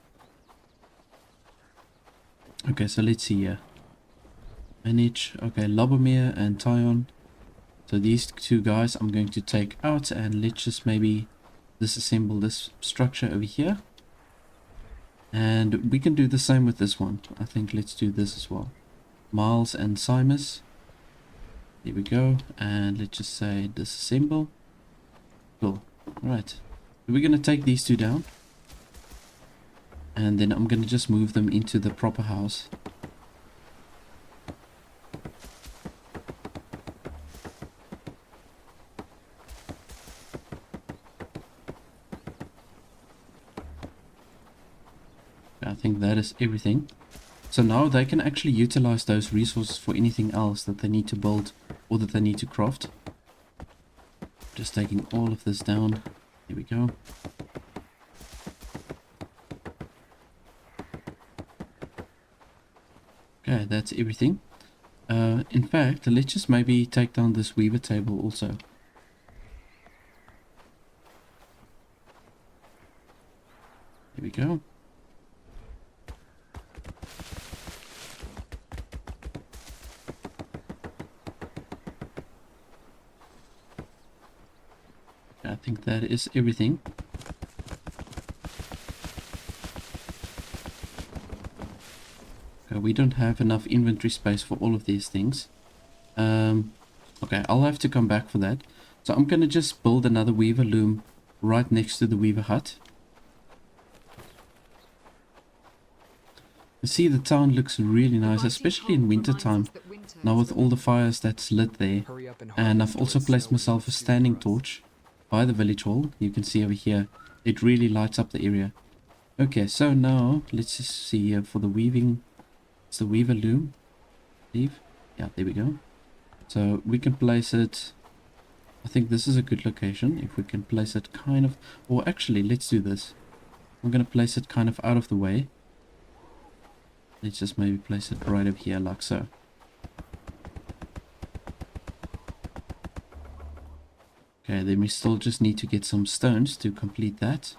Okay, so let's see here. Manage, okay, Lobomir and Tyon. So these 2 guys I'm going to take out, and let's just maybe disassemble this structure over here. And we can do the same with this one. I think let's do this as well. Miles and Simus. There we go. And let's just say disassemble. Cool. Right. We're going to take these 2 down. And then I'm going to just move them into the proper house. I think that is everything. So now they can actually utilize those resources for anything else that they need to build or that they need to craft. Just taking all of this down. Here we go. Okay, that's everything. In fact, let's just maybe take down this weaver table also. Here we go. I think that is everything. We don't have enough inventory space for all of these things. Okay, I'll have to come back for that. So I'm going to just build another weaver loom right next to the weaver hut. You see, the town looks really nice, especially in winter time. Now with all the fires that's lit there. And I've also placed myself a standing torch by the village hall. You can see over here, it really lights up the area. Okay, so now let's just see here for the weaving. It's the weaver loom. Leave. Yeah, there we go. So we can place it. I think this is a good location. If we can place it kind of, or actually let's do this. I'm going to place it kind of out of the way. Let's just maybe place it right over here like so. Okay, then we still just need to get some stones to complete that.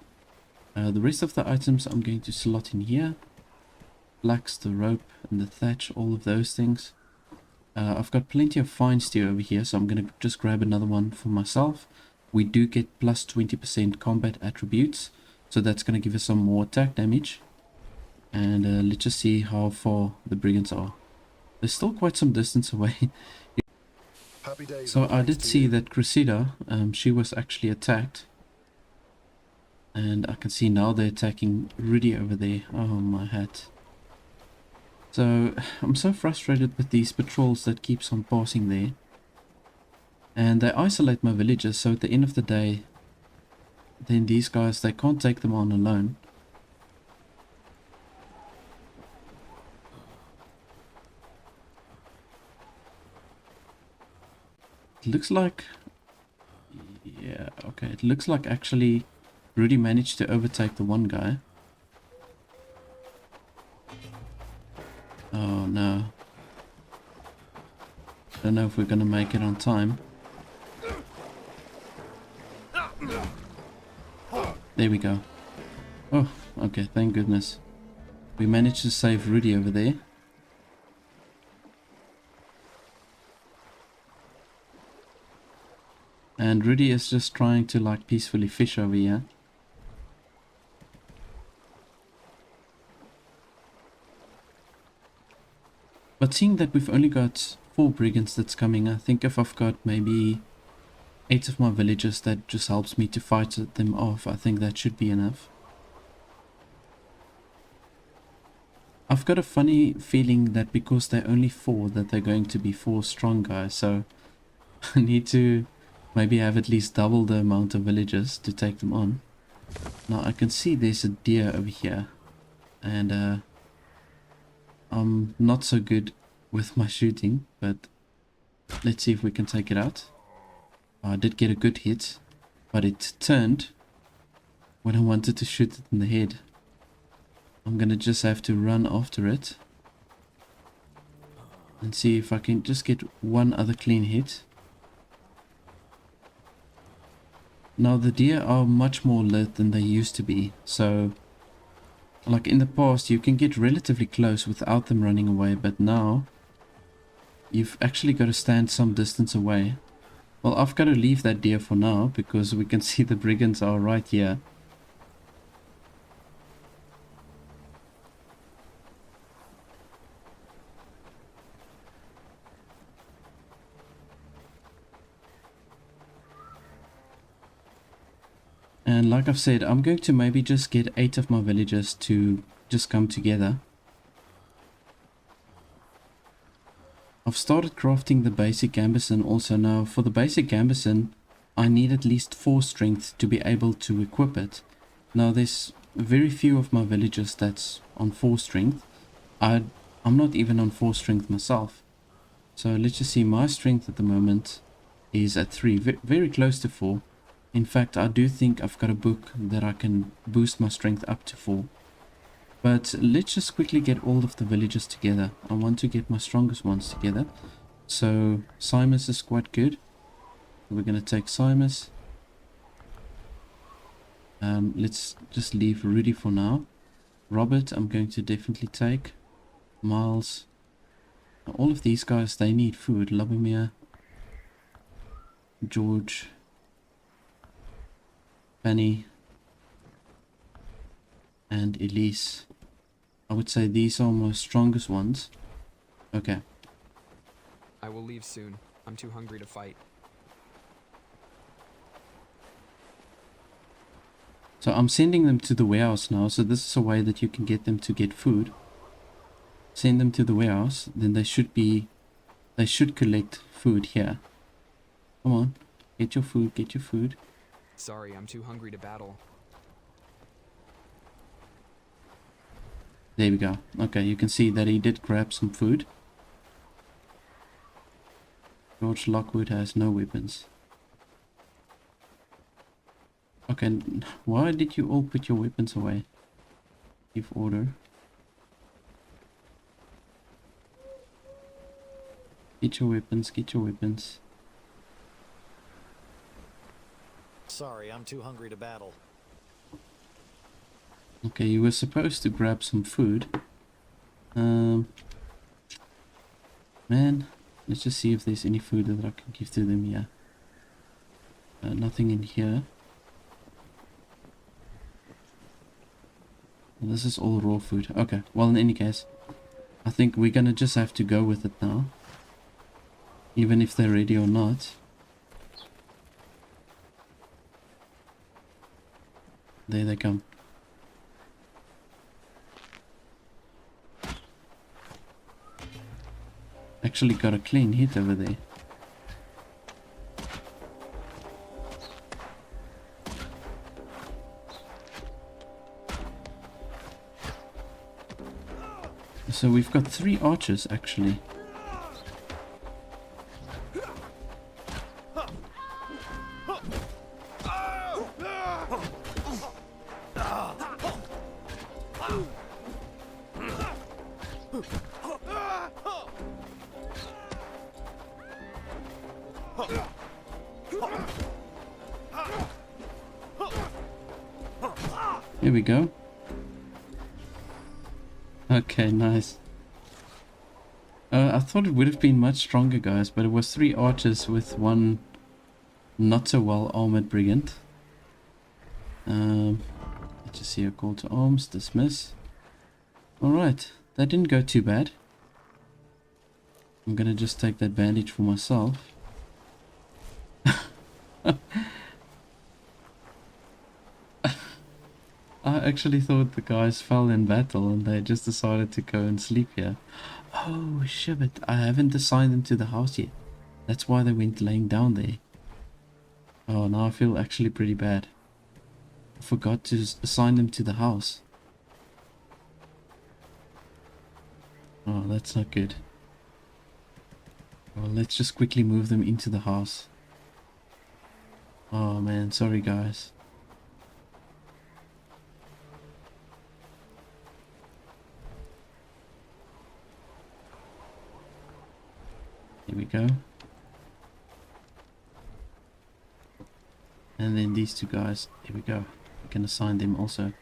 The rest of the items I'm going to slot in here. Flax, the rope, and the thatch, all of those things. I've got plenty of fine steel over here, so I'm going to just grab another one for myself. We do get plus 20% combat attributes, so that's going to give us some more attack damage. And let's just see how far the brigands are. They're still quite some distance away. So I did see that Cressida, she was actually attacked. And I can see now they're attacking Rudy over there. Oh my hat. So I'm so frustrated with these patrols that keeps on passing there. And they isolate my villagers, so at the end of the day, then these guys, they can't take them on alone. It looks like, yeah, okay, it looks like actually Rudy managed to overtake the one guy. Oh no. Don't know if we're gonna make it on time. There we go. Oh, okay, thank goodness. We managed to save Rudy over there. And Rudy is just trying to like peacefully fish over here. But seeing that we've only got 4 brigands that's coming, I think if I've got maybe 8 of my villagers that just helps me to fight them off, I think that should be enough. I've got a funny feeling that because they're only 4 that they're going to be 4 strong guys, so I need to maybe have at least double the amount of villagers to take them on. Now I can see there's a deer over here, and I'm not so good with my shooting, but let's see if we can take it out. I did get a good hit, but it turned when I wanted to shoot it in the head. I'm gonna just have to run after it. And see if I can just get one other clean hit. Now the deer are much more alert than they used to be, so like in the past you can get relatively close without them running away, but now you've actually got to stand some distance away. Well, I've got to leave that deer for now because we can see the brigands are right here. And like I've said, I'm going to maybe just get 8 of my villagers to just come together. I've started crafting the basic gambeson also now. For the basic gambeson, I need at least 4 strength to be able to equip it. Now there's very few of my villagers that's on 4 strength. I'm not even on 4 strength myself. So let's just see, my strength at the moment is at 3, very close to 4. In fact, I do think I've got a book that I can boost my strength up to 4. But let's just quickly get all of the villagers together. I want to get my strongest ones together. So Simus is quite good. We're going to take Simus. Let's just leave Rudy for now. Robert, I'm going to definitely take. Miles. All of these guys, they need food. Lubomir. George. Fanny. And Elise. I would say these are my strongest ones. Okay. I will leave soon. I'm too hungry to fight. So I'm sending them to the warehouse now. So this is a way that you can get them to get food. Send them to the warehouse. Then they should collect food here. Come on. Get your food. Get your food. Sorry, I'm too hungry to battle. There we go. Okay, you can see that he did grab some food. George Lockwood has no weapons. Okay, why did you all put your weapons away? Give order. Get your weapons, get your weapons. Sorry, I'm too hungry to battle. Okay, you were supposed to grab some food. Man, let's just see if there's any food that I can give to them here. Nothing in here. This is all raw food. Okay, well in any case, I think we're gonna just have to go with it now. Even if they're ready or not. There they come. Actually got a clean hit over there. So we've got 3 archers actually. Here we go. Okay, nice. I thought it would have been much stronger, guys, but it was 3 archers with 1 not so well armored brigand. Let's just see a call to arms, dismiss. Alright, that didn't go too bad. I'm gonna just take that bandage for myself. I actually thought the guys fell in battle and they just decided to go and sleep here. Oh, shibbit. I haven't assigned them to the house yet. That's why they went laying down there. Oh, now I feel actually pretty bad. I forgot to assign them to the house. Oh, that's not good. Well, let's just quickly move them into the house. Oh man, sorry guys. Here we go. And then these two guys, here we go. We can assign them also.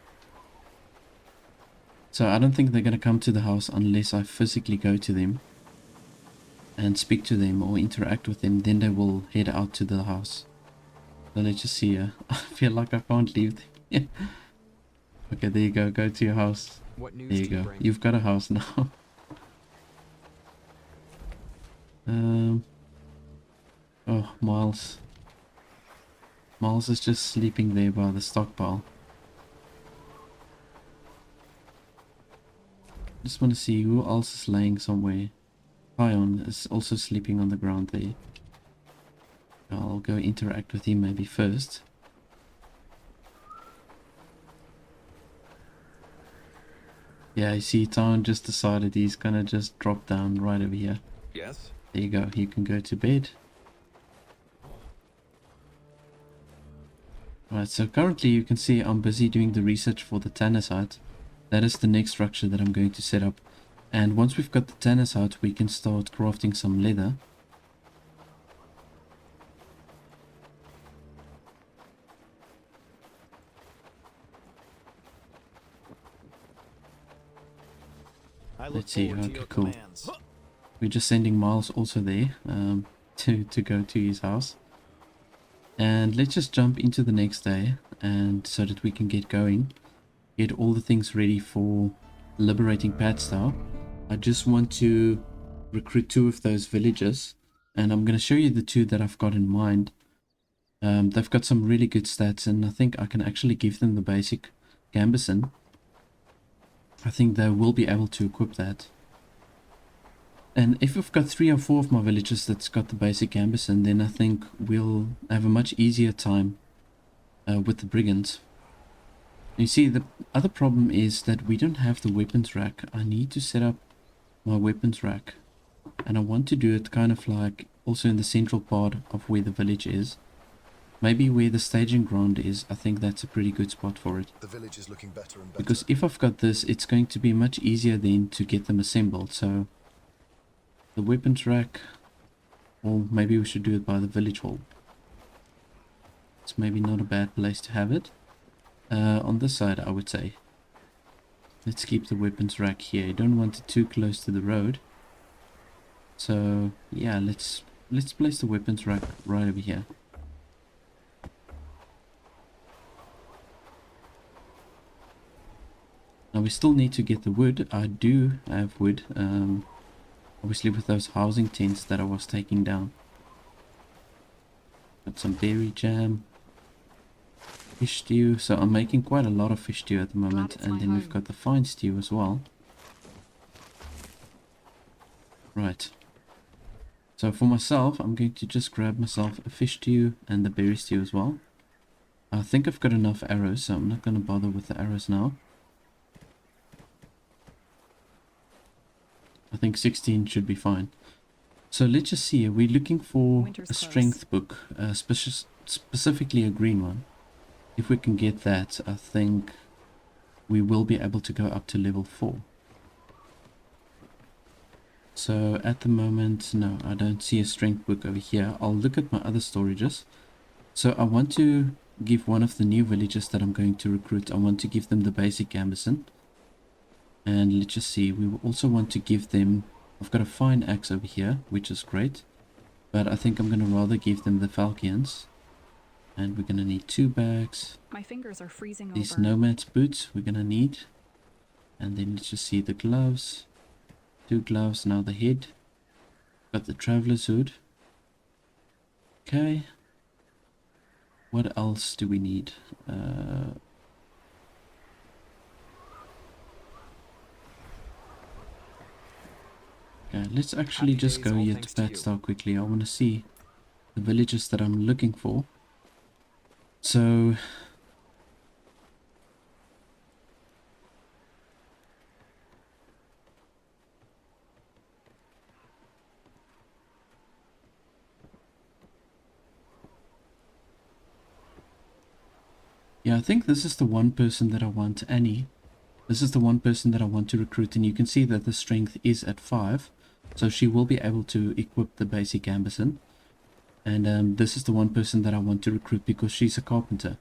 So I don't think they're going to come to the house unless I physically go to them and speak to them or interact with them. Then they will head out to the house. So let's just see here. I feel like I can't leave them. Okay, there you go. Go to your house. What news There you do you go. bring? You've got a house now. Oh, Miles. Miles is just sleeping there by the stockpile. Just want to see who else is laying somewhere. Pion is also sleeping on the ground there. I'll go interact with him maybe first. Yeah, you see, Town just decided he's gonna just drop down right over here. Yes? There you go, he can go to bed. Right, so currently you can see I'm busy doing the research for the tanner site. That is the next structure that I'm going to set up. And once we've got the tanner site, we can start crafting some leather. Let's see, okay, cool. We're just sending Miles also there to go to his house. And let's just jump into the next day, and so that we can get going. Get all the things ready for Liberating Patar. I just want to recruit 2 of those villagers, and I'm going to show you the 2 that I've got in mind. They've got some really good stats, and I think I can actually give them the basic gambeson. I think they will be able to equip that. And if we've got 3 or 4 of my villagers that's got the basic gambeson, then I think we'll have a much easier time with the brigands. You see, the other problem is that we don't have the weapons rack. I need to set up my weapons rack, and I want to do it kind of like also in the central part of where the village is. Maybe where the staging ground is. I think that's a pretty good spot for it. The village is looking better and better. Because if I've got this, it's going to be much easier then to get them assembled. So the weapons rack, or maybe we should do it by the village hall. It's maybe not a bad place to have it. On this side, I would say. Let's keep the weapons rack here. You don't want it too close to the road. So yeah, let's place the weapons rack right over here. Now we still need to get the wood. I do have wood, obviously with those housing tents that I was taking down. Got some berry jam, fish stew. So I'm making quite a lot of fish stew at the moment, and then we've got the fine stew as well. Right. So for myself, I'm going to just grab myself a fish stew and the berry stew as well. I think I've got enough arrows, so I'm not going to bother with the arrows now. I think 16 should be fine. So let's just see. We're looking for a strength book, specifically a green one. If we can get that, I think we will be able to go up to level 4. So at the moment, no, I don't see a strength book over here. I'll look at my other storages. So I want to give one of the new villagers that I'm going to recruit, I want to give them the basic gambeson. And let's just see, we also want to give them, I've got a fine axe over here, which is great. But I think I'm going to rather give them the falchions. And we're going to need 2 bags. My fingers are freezing These over. nomad's boots we're going to need. And then let's just see the gloves. 2 gloves, now the head. Got the traveler's hood. Okay. What else do we need? Okay, let's actually just go here to Patar quickly. I want to see the villages that I'm looking for. So yeah, I think this is the one person that I want, Annie. This is the one person that I want to recruit, and you can see that the strength is at 5. So she will be able to equip the basic gambeson. And this is the one person that I want to recruit because she's a carpenter.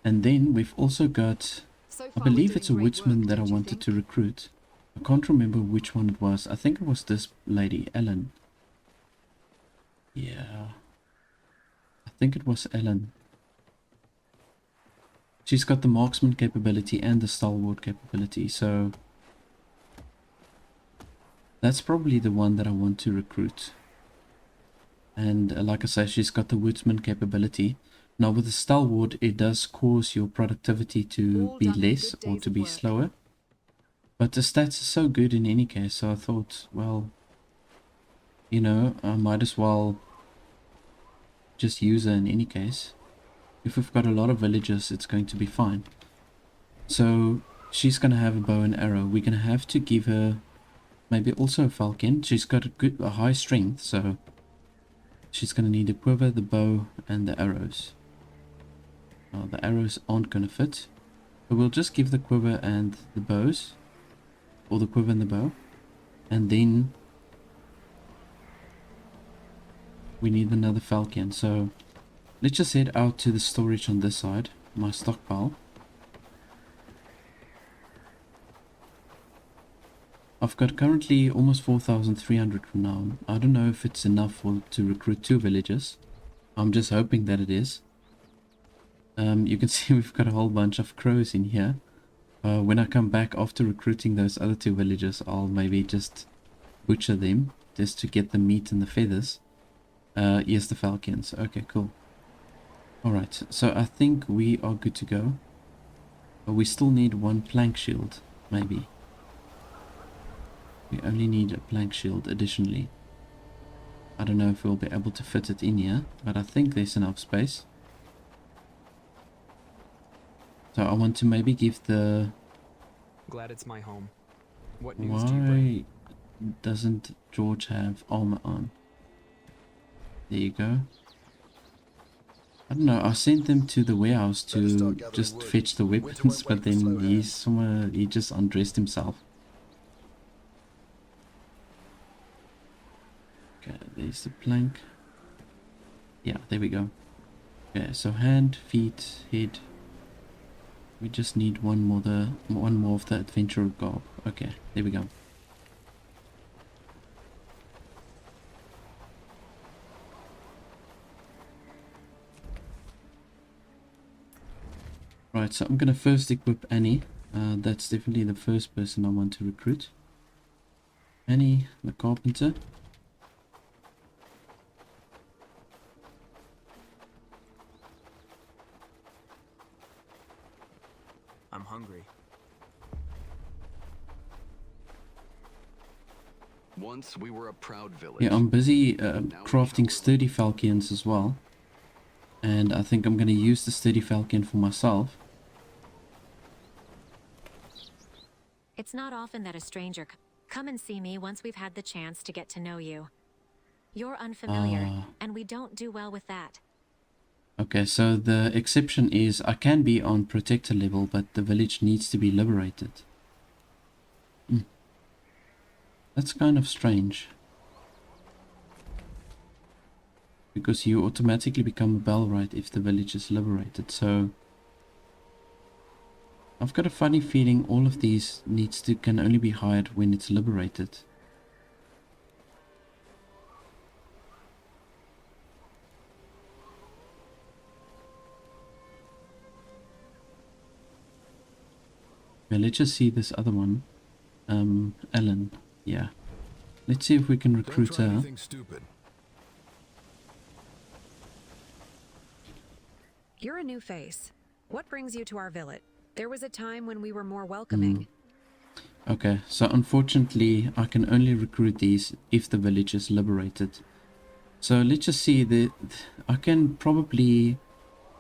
And then we've also got, I believe it's a woodsman that I wanted to recruit. I can't remember which one it was. I think it was this lady, Ellen. Yeah. I think it was Ellen. She's got the marksman capability and the stalwart capability, so that's probably the one that I want to recruit. And like I say, she's got the woodsman capability. Now with the stalwart, it does cause your productivity to be less or to be slower. But the stats are so good in any case, so I thought, well, you know, I might as well just use her in any case. If we've got a lot of villagers, it's going to be fine. So she's going to have a bow and arrow. We're going to have to give her maybe also a falcon. She's got a high strength, so she's going to need a quiver, the bow, and the arrows. The arrows aren't going to fit. But we'll just give the quiver and the bows. Or the quiver and the bow. And then we need another falcon. So let's just head out to the storage on this side, my stockpile. I've got currently almost 4,300 for now. I don't know if it's enough to recruit 2 villagers. I'm just hoping that it is. You can see we've got a whole bunch of crows in here. When I come back after recruiting those other 2 villagers, I'll maybe just butcher them just to get the meat and the feathers. Yes, the falcons. Okay, cool. Alright, so I think we are good to go. But we still need 1 plank shield, maybe. We only need a plank shield additionally. I don't know if we'll be able to fit it in here, but I think there's enough space. So I want to maybe give the... Glad it's my home. What news do you bring? Why doesn't George have armor on? There you go. I don't know, I sent them to the warehouse to just fetch the weapons, but then he just undressed himself. Okay, there's the plank. Yeah, there we go. Okay, so hand, feet, head. We just need one more of the adventurer garb. Okay, there we go. Right, so I'm gonna first equip Annie. That's definitely the first person I want to recruit. Annie, the carpenter. I'm hungry. Once we were a proud village. Yeah, I'm busy crafting sturdy falcons as well. And I think I'm going to use the sturdy falcon for myself. It's not often that a stranger come and see me once we've had the chance to get to know you. You're unfamiliar, and we don't do well with that. Okay, so the exception is I can be on protector level, but the village needs to be liberated. That's kind of strange. Because you automatically become a Bellwright if the village is liberated, so... I've got a funny feeling all of these can only be hired when it's liberated. Okay, let's just see this other one. Ellen. Yeah. Let's see if we can recruit her. Anything stupid. You're a new face. What brings you to our village? There was a time when we were more welcoming. Okay, so unfortunately I can only recruit these if the village is liberated. So let's just see, I can probably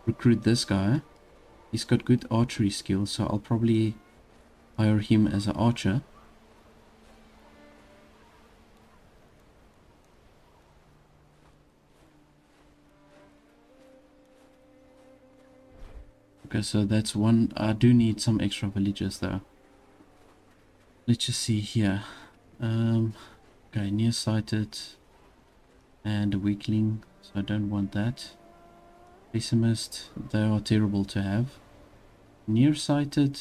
recruit this guy. He's got good archery skills, so I'll probably hire him as an archer. Okay, so that's one. I do need some extra villagers though. Let's just see here. Okay, nearsighted and a weakling, so I don't want that. Pessimist, they are terrible to have. Nearsighted,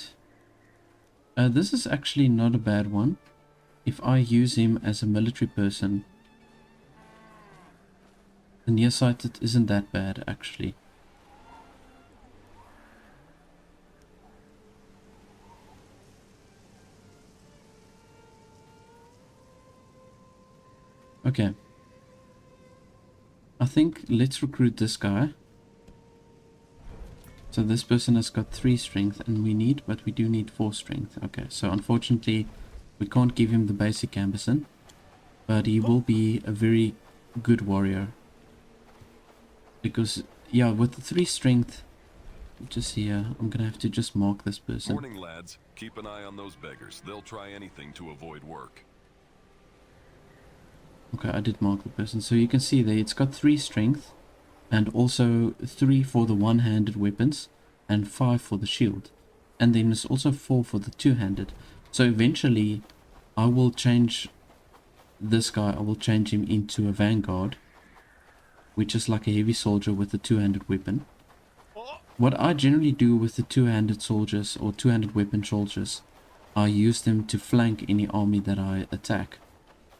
this is actually not a bad one. If I use him as a military person, the nearsighted isn't that bad actually. Okay. I think let's recruit this guy. So this person has got 3 strength and but we do need 4 strength. Okay, so unfortunately we can't give him the basic ambition, but he will be a very good warrior. Because, yeah, with the 3 strength, just here, I'm gonna have to just mark this person. Morning, lads. Keep an eye on those beggars. They'll try anything to avoid work. Okay, I did mark the person. So you can see there, it's got 3 strength, and also 3 for the one-handed weapons, and 5 for the shield. And then there's also 4 for the two-handed. So eventually, I will change this guy, I will change him into a vanguard, which is like a heavy soldier with a two-handed weapon. What I generally do with the two-handed soldiers, or two-handed weapon soldiers, I use them to flank any army that I attack.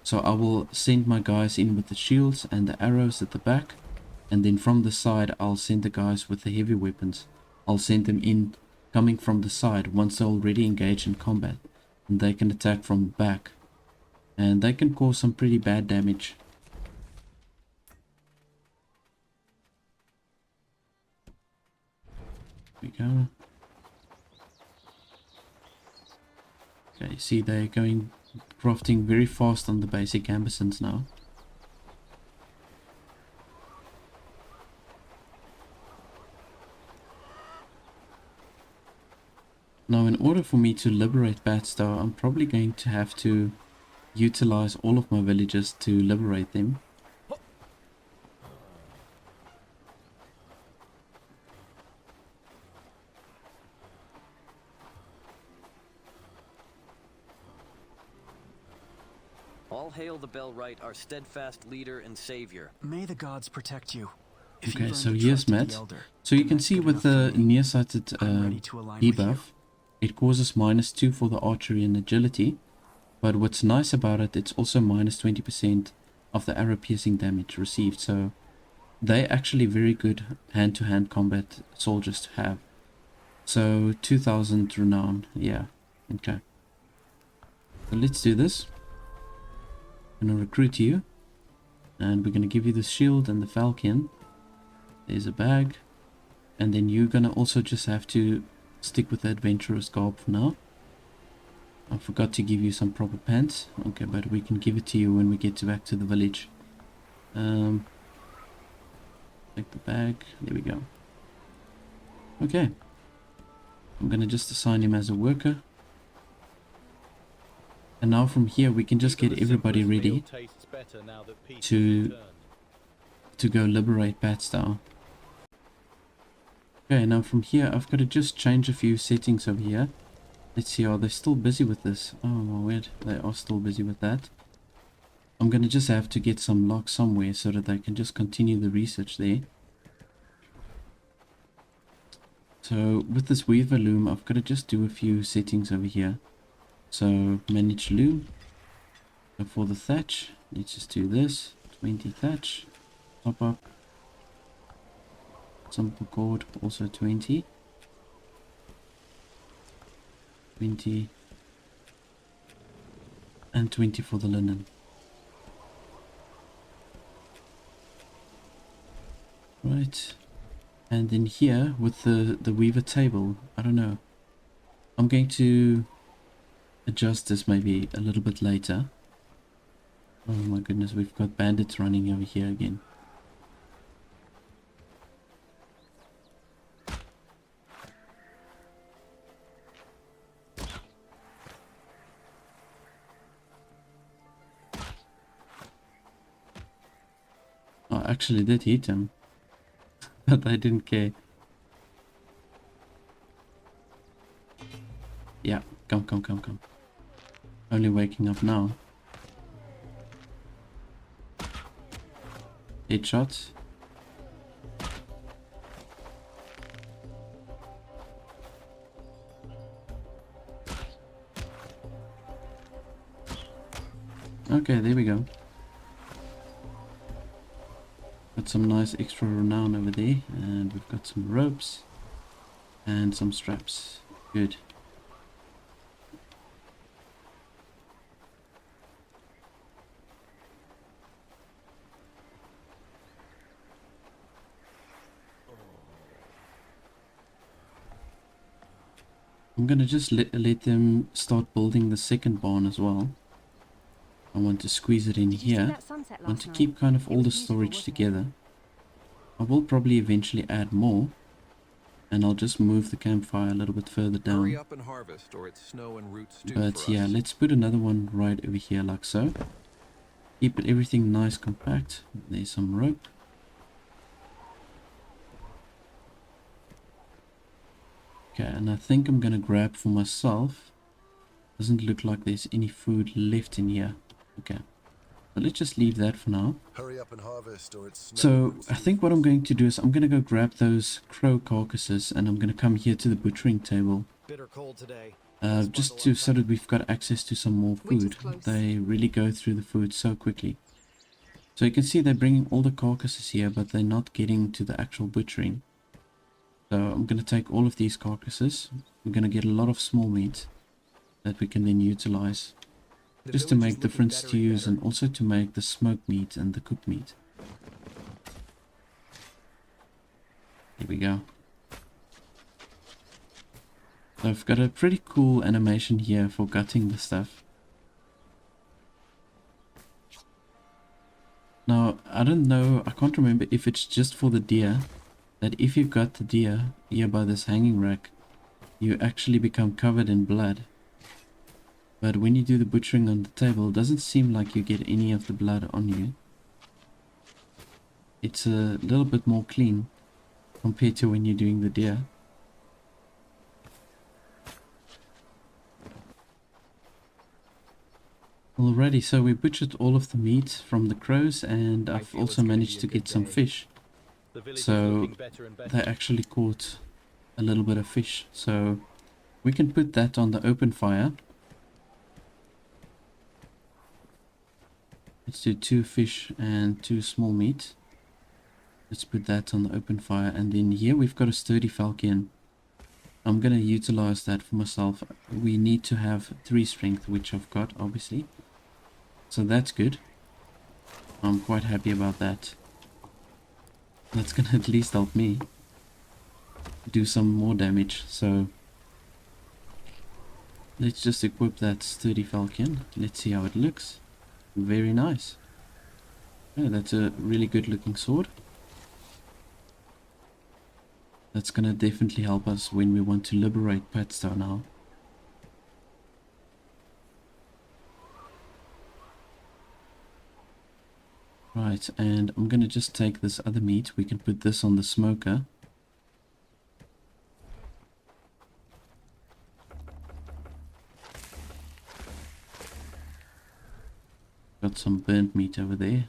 So I will send my guys in with the shields and the arrows at the back, and then from the side I'll send the guys with the heavy weapons. I'll send them in coming from the side once they're already engaged in combat, and they can attack from the back, and they can cause some pretty bad damage. There we go. Okay, see they're going crafting very fast on the basic ambitions now. Now in order for me to liberate Patar, I'm probably going to have to utilize all of my villagers to liberate them. All hail the Bellwright, our steadfast leader and savior. May the gods protect you. Okay, so here's Matt. So you can see with the nearsighted debuff, it causes -2 for the archery and agility. But what's nice about it, it's also -20% of the arrow piercing damage received. So they're actually very good hand-to-hand combat soldiers to have. So 2000 renown, yeah, okay. So let's do this. I'm gonna recruit you, and we're gonna give you the shield and the falcon. There's a bag, and then you're gonna also just have to stick with the adventurer's garb for now. I forgot to give you some proper pants. Okay, but we can give it to you when we get back to the village. Take the bag. There we go. Okay. I'm gonna just assign him as a worker. And now from here we can just get everybody ready to go liberate Patar. Okay, now from here I've got to just change a few settings over here. Let's see, are they still busy with this? Oh, weird. They are still busy with that. I'm gonna just have to get some lock somewhere so that they can just continue the research there. So with this weaver loom, I've got to just do a few settings over here. So manage loom. So for the thatch, let's just do this. 20 thatch. Top up. Simple cord, also 20. 20. And 20 for the linen. Right. And then here with the weaver table, I don't know. I'm going to adjust this maybe a little bit later. Oh my goodness, we've got bandits running over here again. I actually did hit him, but I didn't care. Yeah, come. Only waking up now. Headshot. Okay, there we go. Got some nice extra renown over there, and we've got some ropes and some straps. Good. I'm gonna just let them start building the second barn as well. I want to squeeze it in here. I want to keep kind of all the storage together. I will probably eventually add more, and I'll just move the campfire a little bit further down. Hurry up and harvest, or it's snow and roots stew But for yeah, us. let's put another one right over here like so. Keep it everything nice compact. There's some rope. Okay, and I think I'm gonna grab for myself. Doesn't look like there's any food left in here. Okay, so let's just leave that for now. Hurry up and harvest, or it's So I think what I'm going to do is I'm gonna go grab those crow carcasses, and I'm gonna come here to the butchering table. Bitter cold today. Just to so that we've got access to some more food. They really go through the food so quickly. So you can see they're bringing all the carcasses here, but they're not getting to the actual butchering. So I'm going to take all of these carcasses. We're going to get a lot of small meat that we can then utilize. Just to make different stews and also to make the smoked meat and the cooked meat. Here we go. So I've got a pretty cool animation here for gutting the stuff. Now, I don't know, I can't remember if it's just for the deer, that if you've got the deer here by this hanging rack, you actually become covered in blood. But when you do the butchering on the table, it doesn't seem like you get any of the blood on you. It's a little bit more clean compared to when you're doing the deer. Alrighty, so we butchered all of the meat from the crows, and I've also managed to get some fish. So they actually caught a little bit of fish, so we can put that on the open fire. Let's do 2 fish and 2 small meat. Let's put that on the open fire, and then here we've got a sturdy falcon. I'm going to utilize that for myself. We need to have 3 strength, which I've got obviously, so that's good. I'm quite happy about that. That's gonna at least help me do some more damage. So let's just equip that sturdy falcon. Let's see how it looks. Very nice. Yeah, that's a really good looking sword. That's gonna definitely help us when we want to liberate Patar now. Right, and I'm gonna just take this other meat. We can put this on the smoker. Got some burnt meat over there,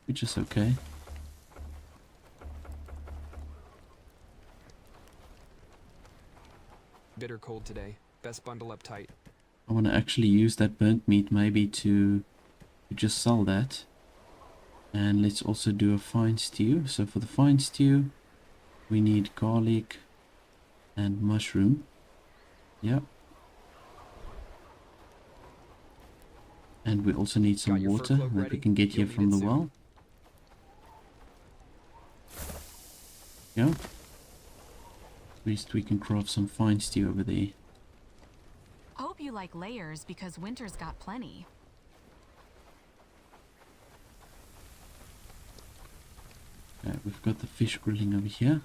which is okay. Bitter cold today. Best bundle up tight. I want to actually use that burnt meat maybe to just sell that. And let's also do a fine stew. So for the fine stew, we need garlic and mushroom. Yep. And we also need some water that we can get here from the well. Yeah. At least we can craft some fine stew over there. Hope you like layers because winter's got plenty. Okay, we've got the fish grilling over here.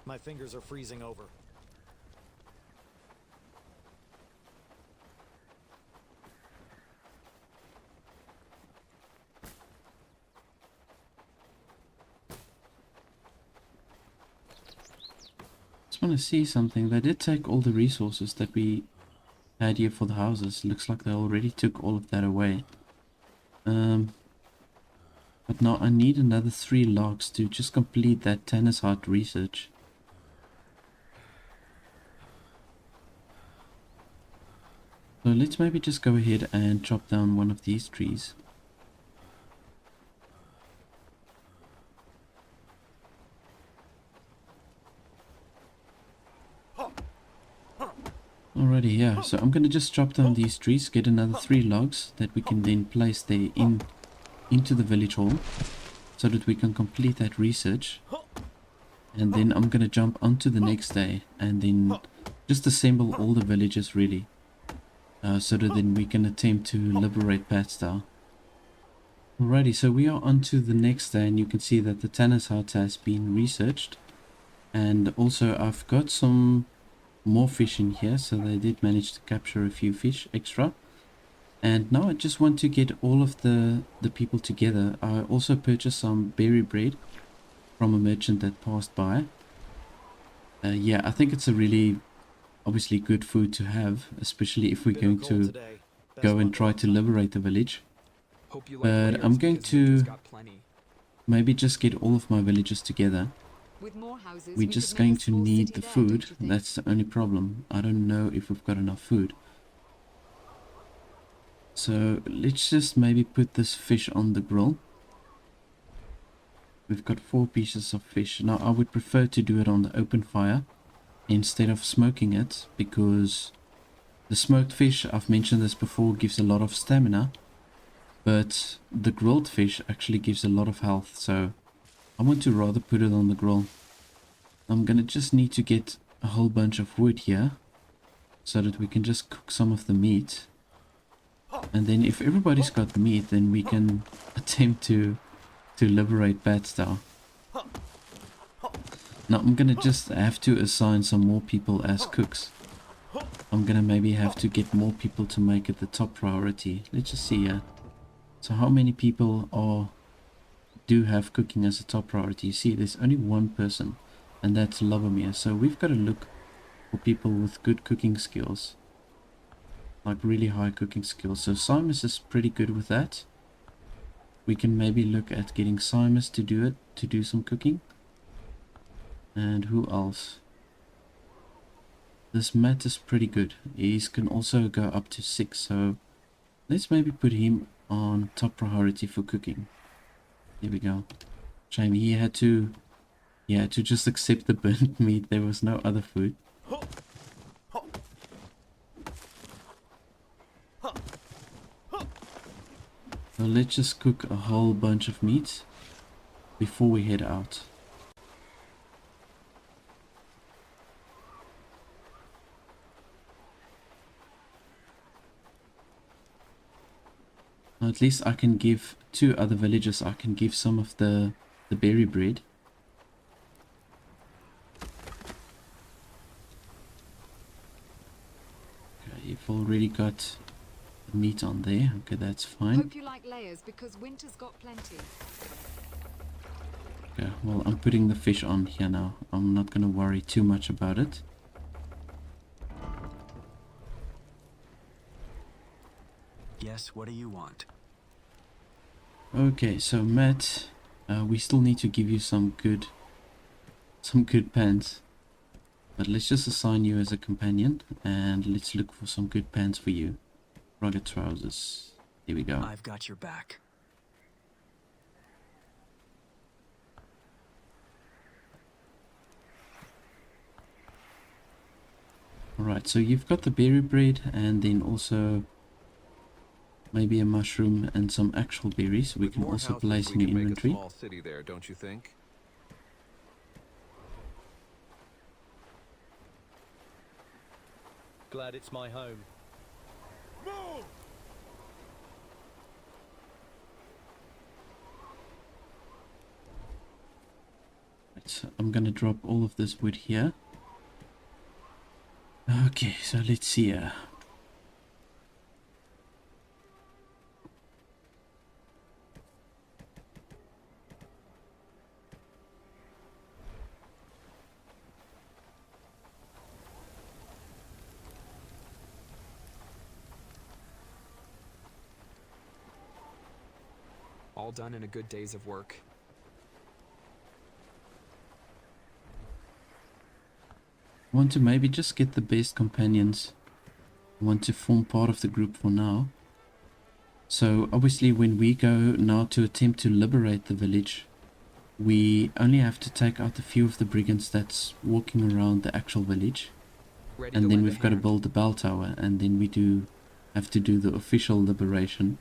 My fingers are freezing over. Just want to see something. They did take all the resources that we had here for the houses. Looks like they already took all of that away. But now I need another 3 logs to just complete that Tanner's Heart research. So let's maybe just go ahead and chop down one of these trees. Alrighty, yeah, so I'm gonna just chop down these trees, get another 3 logs that we can then place there into the village hall, so that we can complete that research. And then I'm gonna jump onto the next day and then just assemble all the villages really, so that then we can attempt to liberate Patar. Alrighty, so we are on to the next day, and you can see that the Tanner's Heart has been researched, and also I've got some more fish in here, so they did manage to capture a few fish extra. And now I just want to get all of the people together. I also purchased some berry bread from a merchant that passed by. Yeah, I think it's a really obviously good food to have, especially if we're going to go and try to liberate the village. But I'm going to maybe just get all of my villagers together. We're just going to need the food. That's the only problem. I don't know if we've got enough food. So let's just maybe put this fish on the grill. We've got 4 pieces of fish. Now I would prefer to do it on the open fire instead of smoking it, because the smoked fish, I've mentioned this before, gives a lot of stamina, but the grilled fish actually gives a lot of health. So I want to rather put it on the grill. I'm gonna just need to get a whole bunch of wood here so that we can just cook some of the meat. And then if everybody's got meat, then we can attempt to liberate Patar. Now I'm gonna just have to assign some more people as cooks. I'm gonna maybe have to get more people to make it the top priority. Let's just see here. So how many people do have cooking as a top priority? You see, there's only one person, and that's Lubomir. So we've got to look for people with good cooking skills, like really high cooking skills. So Simus is pretty good with that. We can maybe look at getting Simus to do it, to do some cooking. And who else? This Matt is pretty good. He can also go up to 6, so let's maybe put him on top priority for cooking. There we go. Shame he had to just accept the burnt meat. There was no other food. So let's just cook a whole bunch of meat before we head out. Now at least I can give 2 other villagers, I can give some of the berry bread. Okay, you've already got the meat on there. Okay, that's fine. Hope you like layers, because winter's got plenty. Okay, well, I'm putting the fish on here now. I'm not going to worry too much about it. Yes, what do you want? Okay, so Matt, we still need to give you some good pants. But let's just assign you as a companion, and let's look for some good pants for you. Rugged trousers. Here we go. I've got your back. Alright, so you've got the berry bread, and then also maybe a mushroom and some actual berries. We can also place in your inventory. Make a small city there, don't you think? Glad it's my home. Move! Right, so I'm gonna drop all of this wood here. Okay, so let's see here. all done in a good days of work. I want to maybe just get the best companions. I want to form part of the group for now. So obviously when we go now to attempt to liberate the village, we only have to take out a few of the brigands that's walking around the actual village. And then we've got to build the bell tower, and then we do have to do the official liberation.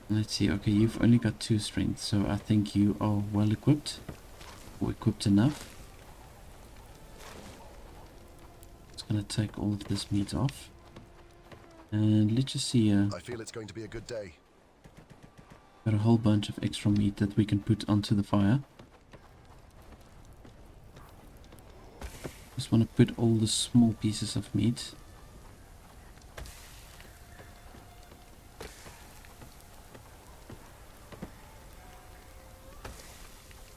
Let's see, okay, you've only got 2 strength, so I think you are well equipped, or equipped enough. Just gonna take all of this meat off. And let's just see here. I feel it's going to be a good day. Got a whole bunch of extra meat that we can put onto the fire. Just want to put all the small pieces of meat.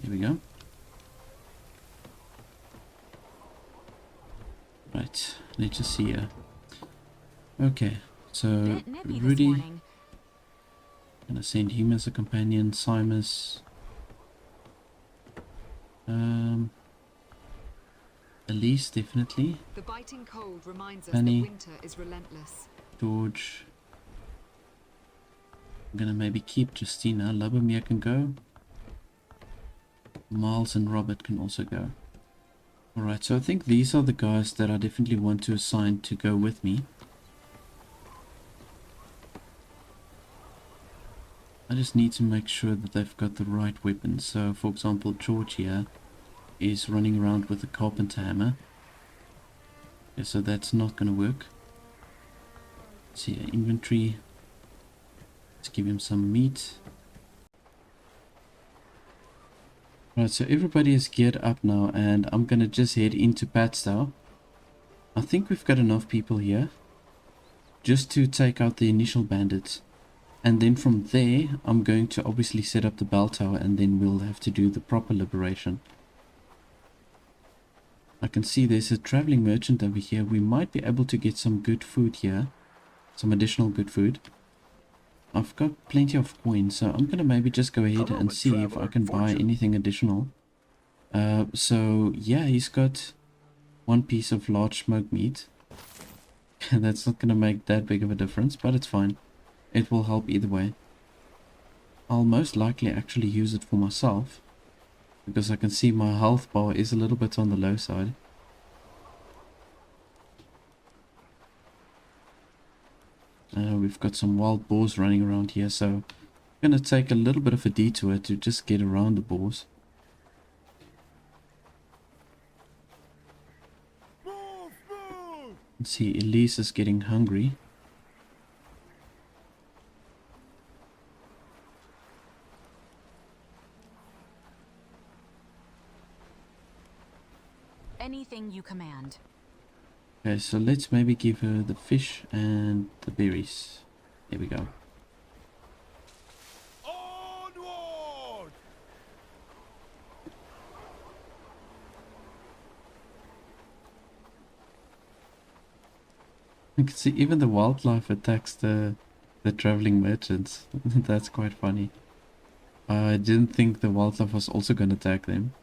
Here we go. Right, let's just see here. Okay, so Rudy, gonna send him as a companion. Simus, Elise definitely. The biting cold reminds us Penny, that winter is relentless. George. I'm gonna maybe keep Justina. Lubomir can go. Miles and Robert can also go. Alright, so I think these are the guys that I definitely want to assign to go with me. I just need to make sure that they've got the right weapons. So, for example, George here is running around with a carpenter hammer. Okay, so that's not going to work. Let's see, inventory. Let's give him some meat. Right, so everybody is geared up now, and I'm going to just head into Patstow. I think we've got enough people here just to take out the initial bandits. And then from there, I'm going to obviously set up the bell tower, and then we'll have to do the proper liberation. I can see there's a traveling merchant over here. We might be able to get some good food here. Some additional good food. I've got plenty of coins, so I'm going to maybe just go ahead and see if I can buy anything additional. So, yeah, he's got 1 piece of large smoked meat. That's not going to make that big of a difference, but it's fine. It will help either way. I'll most likely actually use it for myself, because I can see my health bar is a little bit on the low side. We've got some wild boars running around here, so I'm going to take a little bit of a detour to just get around the boars. Let's see, Elise is getting hungry. Anything you command. Okay, so let's maybe give her the fish and the berries. There we go. Onward! You can see even the wildlife attacks the traveling merchants. That's quite funny. I didn't think the wildlife was also going to attack them.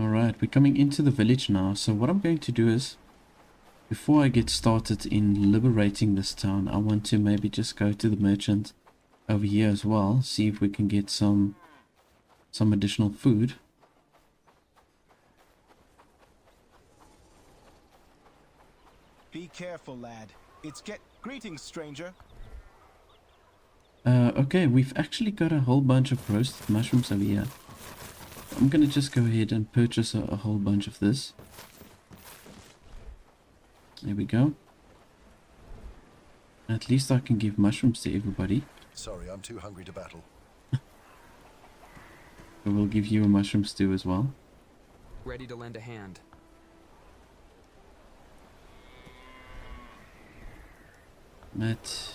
Alright, we're coming into the village now, so what I'm going to do is, before I get started in liberating this town, I want to maybe just go to the merchant over here as well, see if we can get some additional food. Be careful, lad. Greetings, stranger. Okay, we've actually got a whole bunch of roasted mushrooms over here. I'm gonna just go ahead and purchase a whole bunch of this. There we go. At least I can give mushrooms to everybody. Sorry, I'm too hungry to battle. So we'll give you a mushroom stew as well. Ready to lend a hand. Matt.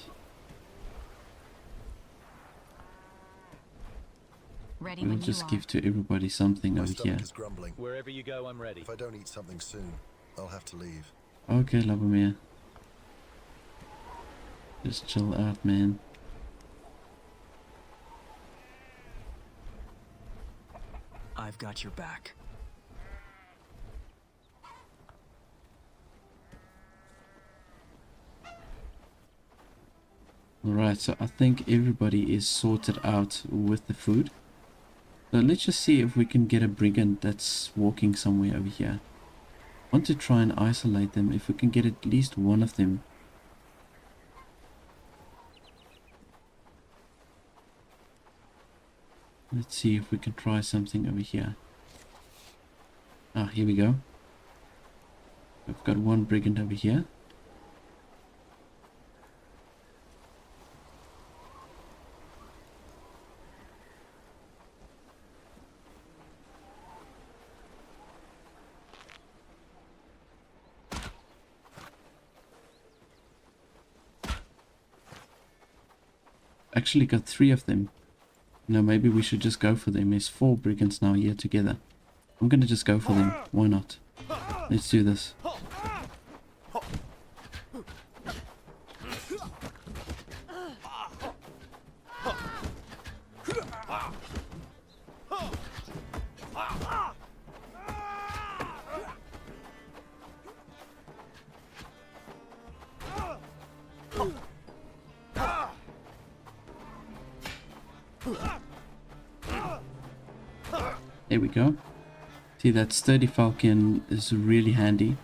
Ready We'll when just you give to everybody something My over stomach here. is grumbling. Wherever you go, I'm ready. If I don't eat something soon, I'll have to leave. Okay, Labomir. Just chill out, man. I've got your back. Alright, so I think everybody is sorted out with the food. So let's just see if we can get a brigand that's walking somewhere over here. I want to try and isolate them, if we can get at least one of them. Let's see if we can try something over here. Ah, here we go. We've got one brigand over here. Actually got 3 of them. No, maybe we should just go for them. There's 4 brigands now here together. I'm gonna just go for them. Why not? Let's do this. There we go. See, that sturdy falcon is really handy.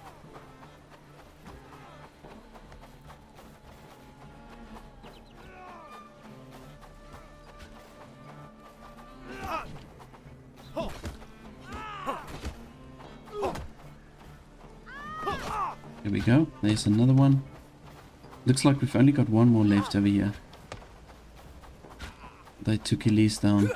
There we go. There's another one. Looks like we've only got one more left over here. They took Elise down.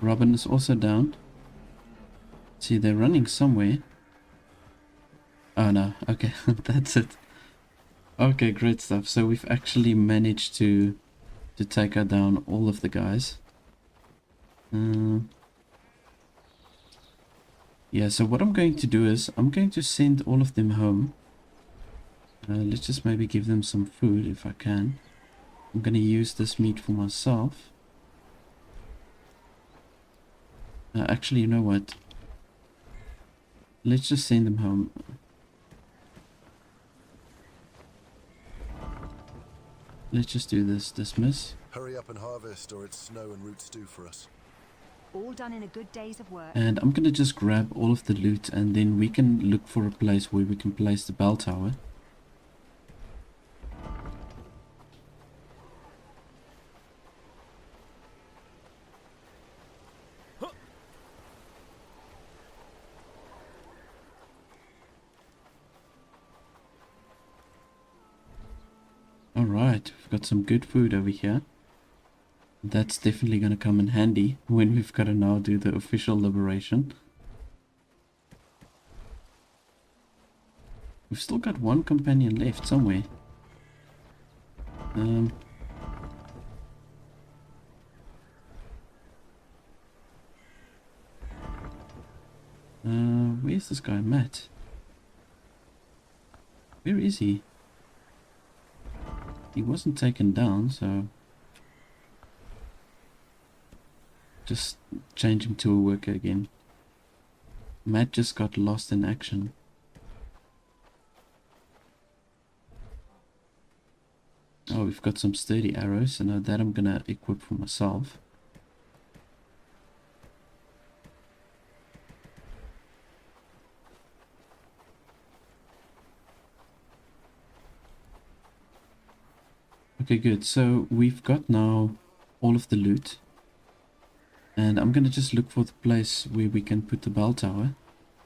Robin is also down. See, they're running somewhere. Oh no, okay, that's it. Okay, great stuff. So we've actually managed to take her down, all of the guys. Yeah, so what I'm going to do is, I'm going to send all of them home. Let's just maybe give them some food if I can. I'm going to use this meat for myself. Actually, you know what? Let's just send them home. Let's just do this. Dismiss. Hurry up and harvest, or it's snow and root stew for us. All done in a good day's of work. And I'm going to just grab all of the loot, and then we can look for a place where we can place the bell tower. Alright, we've got some good food over here. That's definitely going to come in handy when we've got to now do the official liberation. We've still got one companion left somewhere. Where's this guy, Matt? Where is he? He wasn't taken down, so just change him to a worker again. Matt just got lost in action. Oh, we've got some sturdy arrows, so now that I'm gonna equip for myself. Okay, good. So we've got now all of the loot. And I'm going to just look for the place where we can put the bell tower.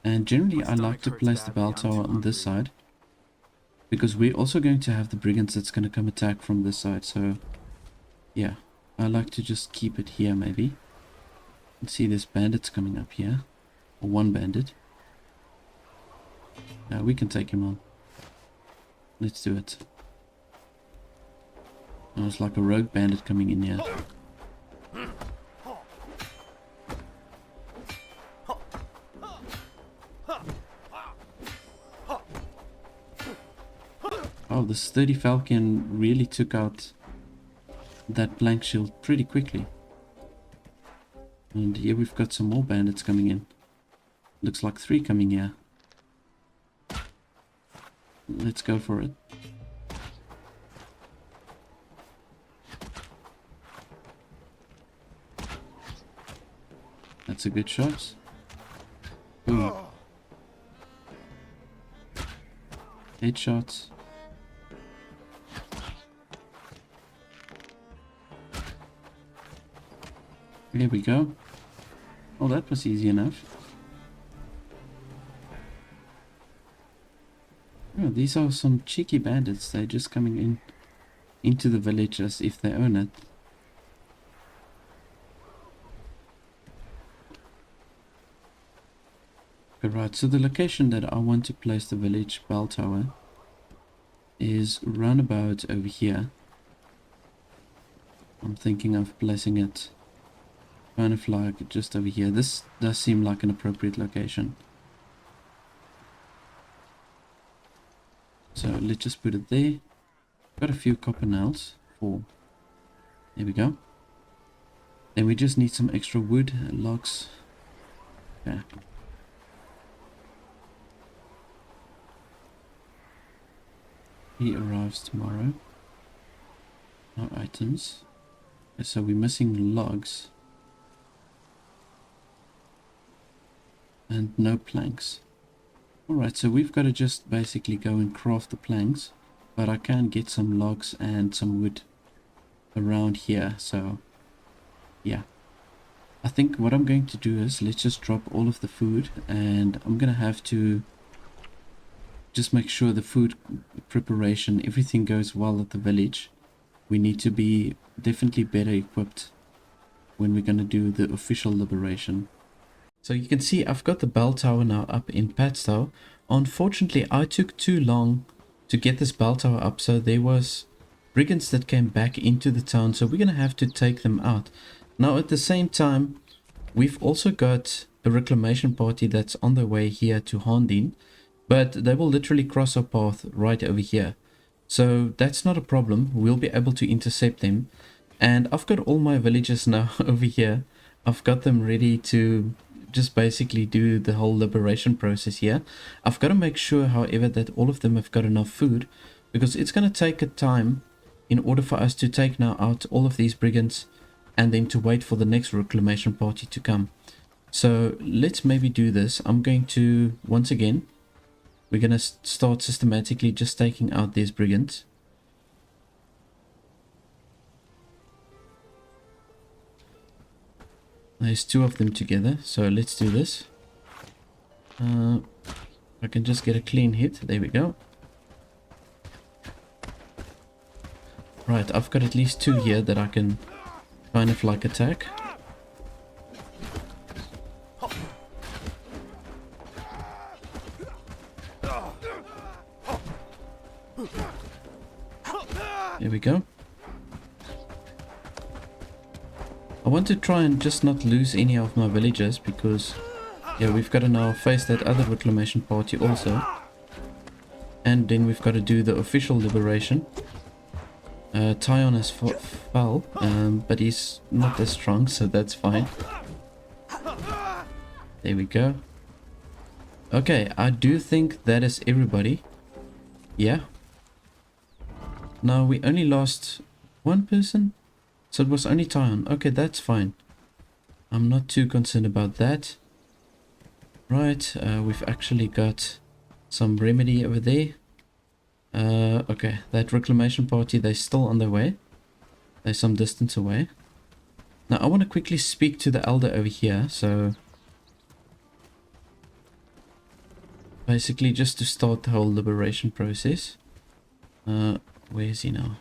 And generally I like to place the bell tower on this side. because we're also going to have the brigands that's going to come attack from this side. So yeah, I like to just keep it here maybe. And see, there's bandits coming up here, or one bandit. We can take him on. Let's do it. Oh, it's like a rogue bandit coming in here. Oh, the sturdy falcon really took out that blank shield pretty quickly. And here we've got some more bandits coming in. Looks like 3 coming here. Let's go for it. That's a good shot. Boom. Headshots. There we go. Oh, that was easy enough. Oh, these are some cheeky bandits. They're just coming in into the village as if they own it. Alright, so the location that I want to place the village bell tower is roundabout over here. I'm thinking of placing it kind of like just over here. This does seem like an appropriate location. So let's just put it there. Got a few copper nails. 4. There we go. Then we just need some extra wood, logs. Okay. He arrives tomorrow. No items. Okay, so we're missing logs. And no planks. Alright, so we've got to just basically go and craft the planks, but I can get some logs and some wood around here, so yeah. I think what I'm going to do is let's just drop all of the food, and I'm gonna have to just make sure the food preparation, everything goes well at the village. We need to be definitely better equipped when we're gonna do the official liberation. So you can see I've got the bell tower now up in Patstow. Unfortunately, I took too long to get this bell tower up, so there was brigands that came back into the town, so we're going to have to take them out. Now at the same time, we've also got a reclamation party that's on their way here to Haerndean, but they will literally cross our path right over here. So that's not a problem, we'll be able to intercept them. And I've got all my villagers now over here. I've got them ready to just basically do the whole liberation process here. I've got to make sure, however, that all of them have got enough food, because it's going to take a time in order for us to take now out all of these brigands and then to wait for the next reclamation party to come. So let's maybe do this. I'm going to, once again, we're going to start systematically just taking out these brigands. There's 2 of them together, so let's do this. I can just get a clean hit. There we go. Right, I've got at least 2 here that I can kind of like attack. There we go. I want to try and just not lose any of my villagers, because yeah, we've got to now face that other reclamation party also, and then we've got to do the official liberation. Tyon is fell, but he's not as strong, so that's fine. There we go. Okay, I do think that is everybody. Yeah. Now we only lost 1 person. So it was only Tyon. Okay, that's fine. I'm not too concerned about that. Right, we've actually got some remedy over there. Okay, that reclamation party, they're still on their way. They're some distance away. Now I want to quickly speak to the elder over here, so basically just to start the whole liberation process. Where is he now?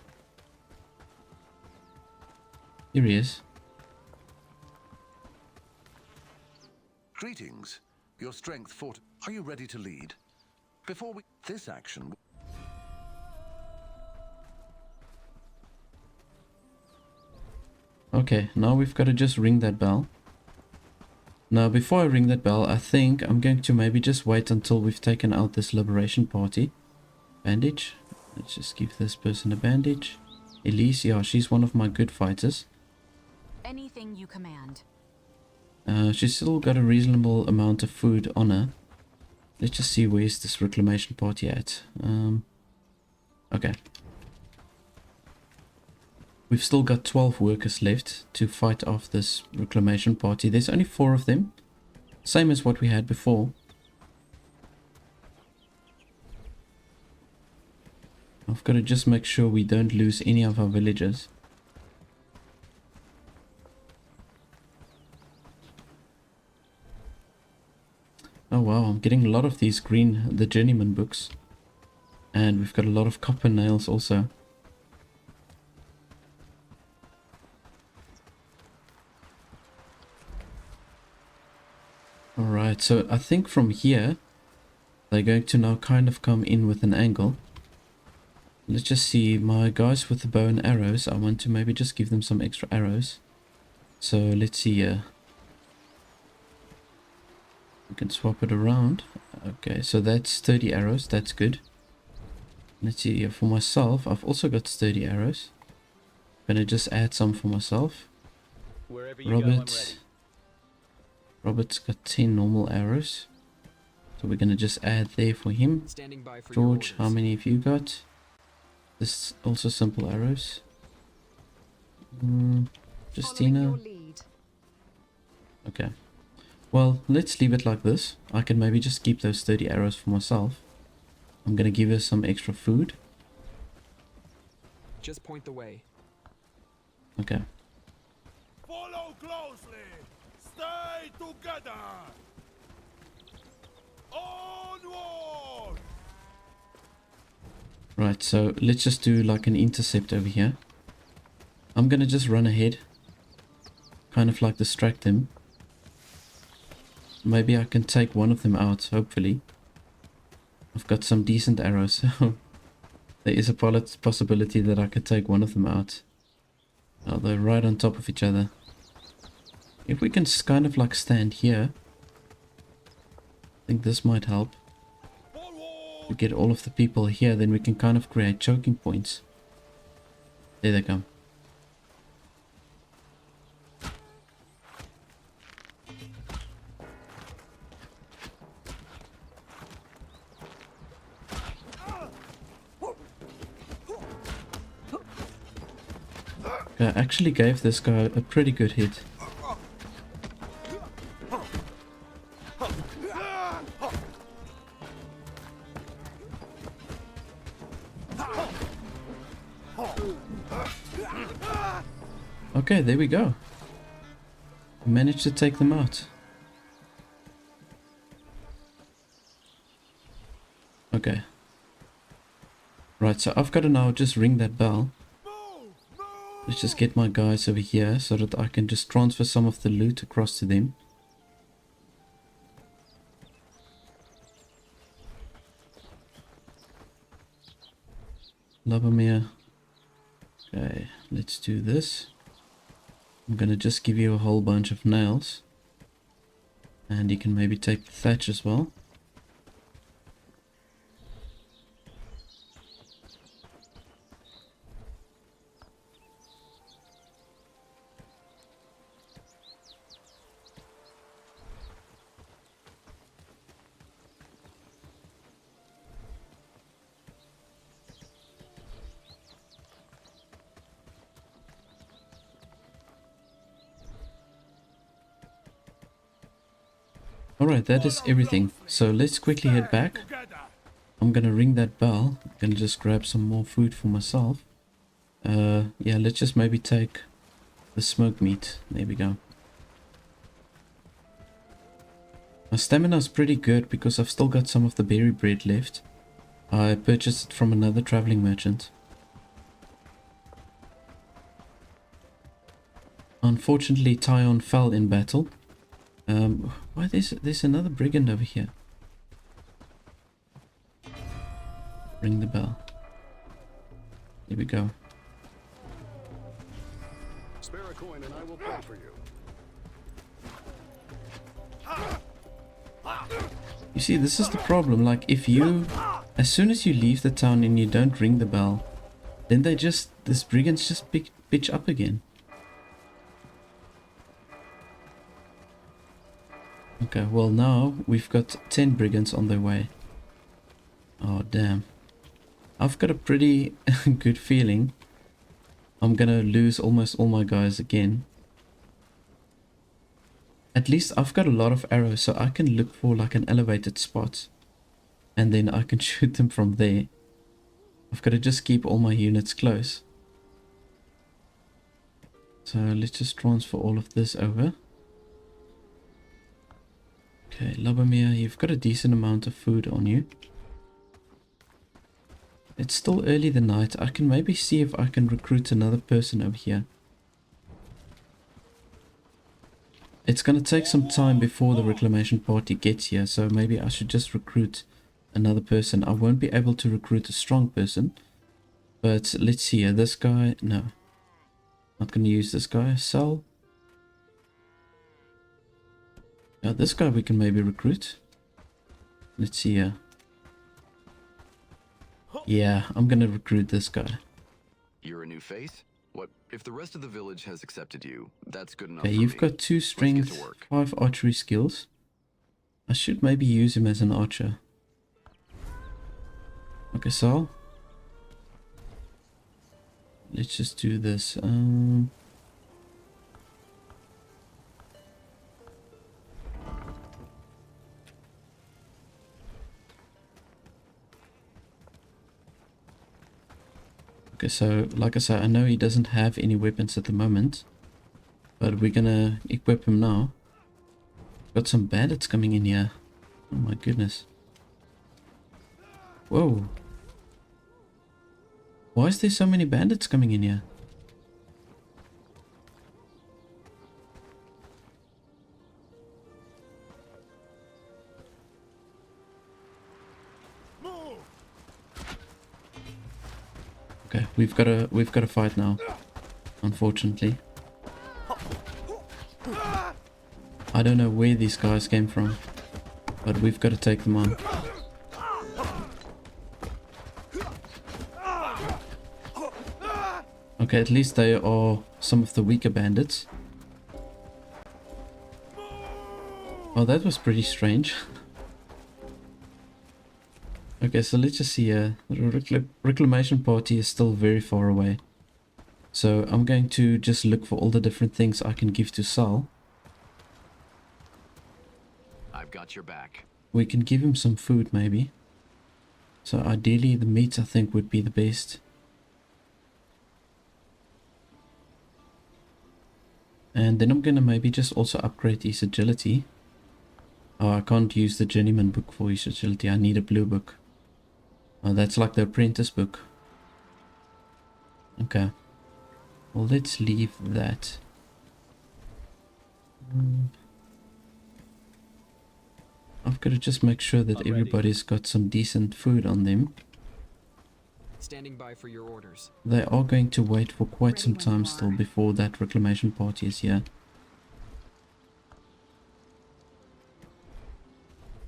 Here he is. Greetings. Your strength fort. Are you ready to lead? Before we... This action... Okay, now we've got to just ring that bell. Now, before I ring that bell, I think I'm going to maybe just wait until we've taken out this liberation party. Bandage. Let's just give this person a bandage. Elise, yeah, she's one of my good fighters. Anything you command. She's still got a reasonable amount of food on her. Let's just see where's this reclamation party at. Okay. We've still got 12 workers left to fight off this reclamation party. There's only 4 of them. Same as what we had before. I've got to just make sure we don't lose any of our villagers. Oh wow, I'm getting a lot of these the journeyman books. And we've got a lot of copper nails also. Alright, so I think from here, they're going to now kind of come in with an angle. Let's just see, my guys with the bow and arrows, I want to maybe just give them some extra arrows. So let's see here. We can swap it around. Okay, so that's 30 arrows, that's good. Let's see here, for myself, I've also got 30 arrows. Gonna just add some for myself. Robert's got 10 normal arrows. So we're gonna just add there for him. George, how many have you got? This also simple arrows. Justina. Okay. Well, let's leave it like this. I can maybe just keep those 30 arrows for myself. I'm gonna give her some extra food. Just point the way. Okay. Follow closely. Stay together. Onward. Right, so let's just do like an intercept over here. I'm gonna just run ahead. Kind of like distract them. Maybe I can take one of them out, hopefully. I've got some decent arrows, so there is a possibility that I could take one of them out. Oh, they're right on top of each other. If we can kind of like stand here, I think this might help. If we get all of the people here, then we can kind of create choking points. There they come. I actually gave this guy a pretty good hit. Okay, there we go. We managed to take them out. Okay. Right, so I've got to now just ring that bell. Let's just get my guys over here so that I can just transfer some of the loot across to them. Labamir. Okay, let's do this. I'm gonna just give you a whole bunch of nails. And you can maybe take the thatch as well. Alright, that is everything. So let's quickly head back. I'm gonna ring that bell. I'm gonna just grab some more food for myself. Yeah, let's just maybe take the smoked meat. There we go. My stamina is pretty good because I've still got some of the berry bread left. I purchased it from another traveling merchant. Unfortunately, Tyon fell in battle. Why there's another brigand over here? Ring the bell. Here we go. Spare a coin and I will pay for you. You see, this is the problem. Like, if you, as soon as you leave the town and you don't ring the bell, then this brigands just pitch up again. Okay, well now we've got 10 brigands on their way. Oh damn. I've got a pretty good feeling I'm gonna lose almost all my guys again. At least I've got a lot of arrows, so I can look for like an elevated spot. And then I can shoot them from there. I've got to just keep all my units close. So let's just transfer all of this over. Okay, Labamir, you've got a decent amount of food on you. It's still early the night. I can maybe see if I can recruit another person over here. It's gonna take some time before the reclamation party gets here, so maybe I should just recruit another person. I won't be able to recruit a strong person, but let's see here. This guy, no. Not gonna use this guy. Sell. Now this guy we can maybe recruit. Let's see here. Yeah, I'm gonna recruit this guy. You're a new face? What if the rest of the village has accepted you? That's good enough. Okay, for you've me. got 2 strength, 5 archery skills. I should maybe use him as an archer. Okay, so let's just do this. Okay, so like I said, I know he doesn't have any weapons at the moment, but we're gonna equip him now. Got some bandits coming in here. Oh my goodness. Whoa. Why is there so many bandits coming in here? Okay, we've got a fight now, unfortunately. I don't know where these guys came from, but we've got to take them on. Okay, at least they are some of the weaker bandits. Oh, that was pretty strange. Okay, so let's just see here. The reclamation party is still very far away. So I'm going to just look for all the different things I can give to Sal. I've got your back. We can give him some food maybe. So ideally the meat I think would be the best. And then I'm gonna maybe just also upgrade his agility. Oh, I can't use the journeyman book for his agility. I need a blue book. Oh, that's like the apprentice book. Okay. Well, let's leave that. I've got to just make sure that everybody's got some decent food on them. Standing by for your orders. They are going to wait for quite some time still before that reclamation party is here.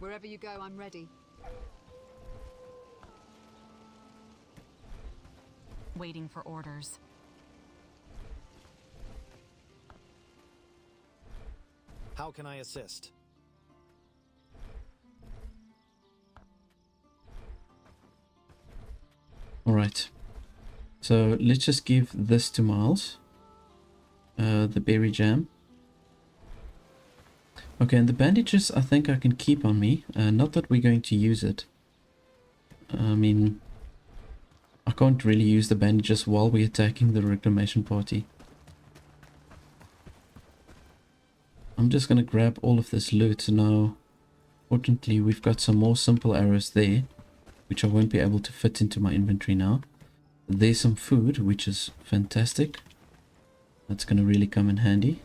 Wherever you go, I'm ready. Waiting for orders. How can I assist? Alright. So let's just give this to Miles. The berry jam. Okay, and the bandages I think I can keep on me. Not that we're going to use it. I mean, I can't really use the bandages while we're attacking the reclamation party. I'm just gonna grab all of this loot now. Fortunately, we've got some more simple arrows there. which I won't be able to fit into my inventory now. There's some food, which is fantastic. That's going to really come in handy.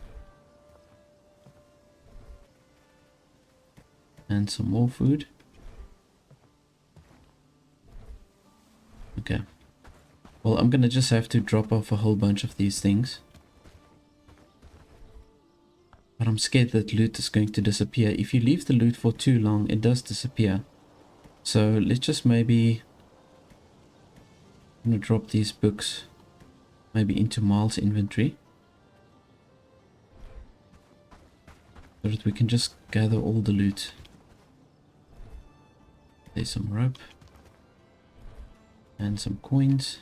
And some more food. Okay. Well, I'm going to just have to drop off a whole bunch of these things. But I'm scared that loot is going to disappear. If you leave the loot for too long, it does disappear. So let's just maybe... I'm going to drop these books maybe into Miles' inventory. So that we can just gather all the loot. There's some rope. And some coins.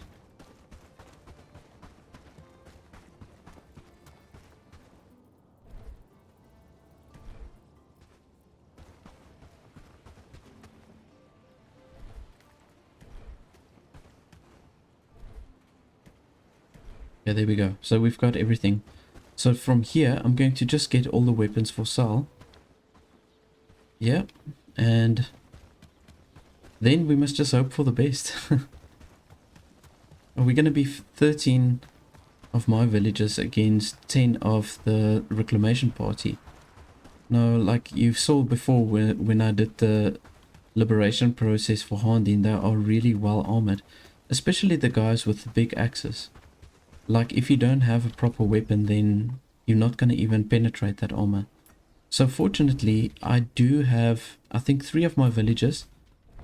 Yeah, there we go. So we've got everything. So from here, I'm going to just get all the weapons for Sal. Yeah, and then we must just hope for the best. Are we going to be 13 of my villagers against 10 of the Reclamation party? No, like you saw before when I did the liberation process for Haerndean, they are really well armored. Especially the guys with the big axes. Like if you don't have a proper weapon, then you're not going to even penetrate that armor. So fortunately, I do have, I think 3 of my villagers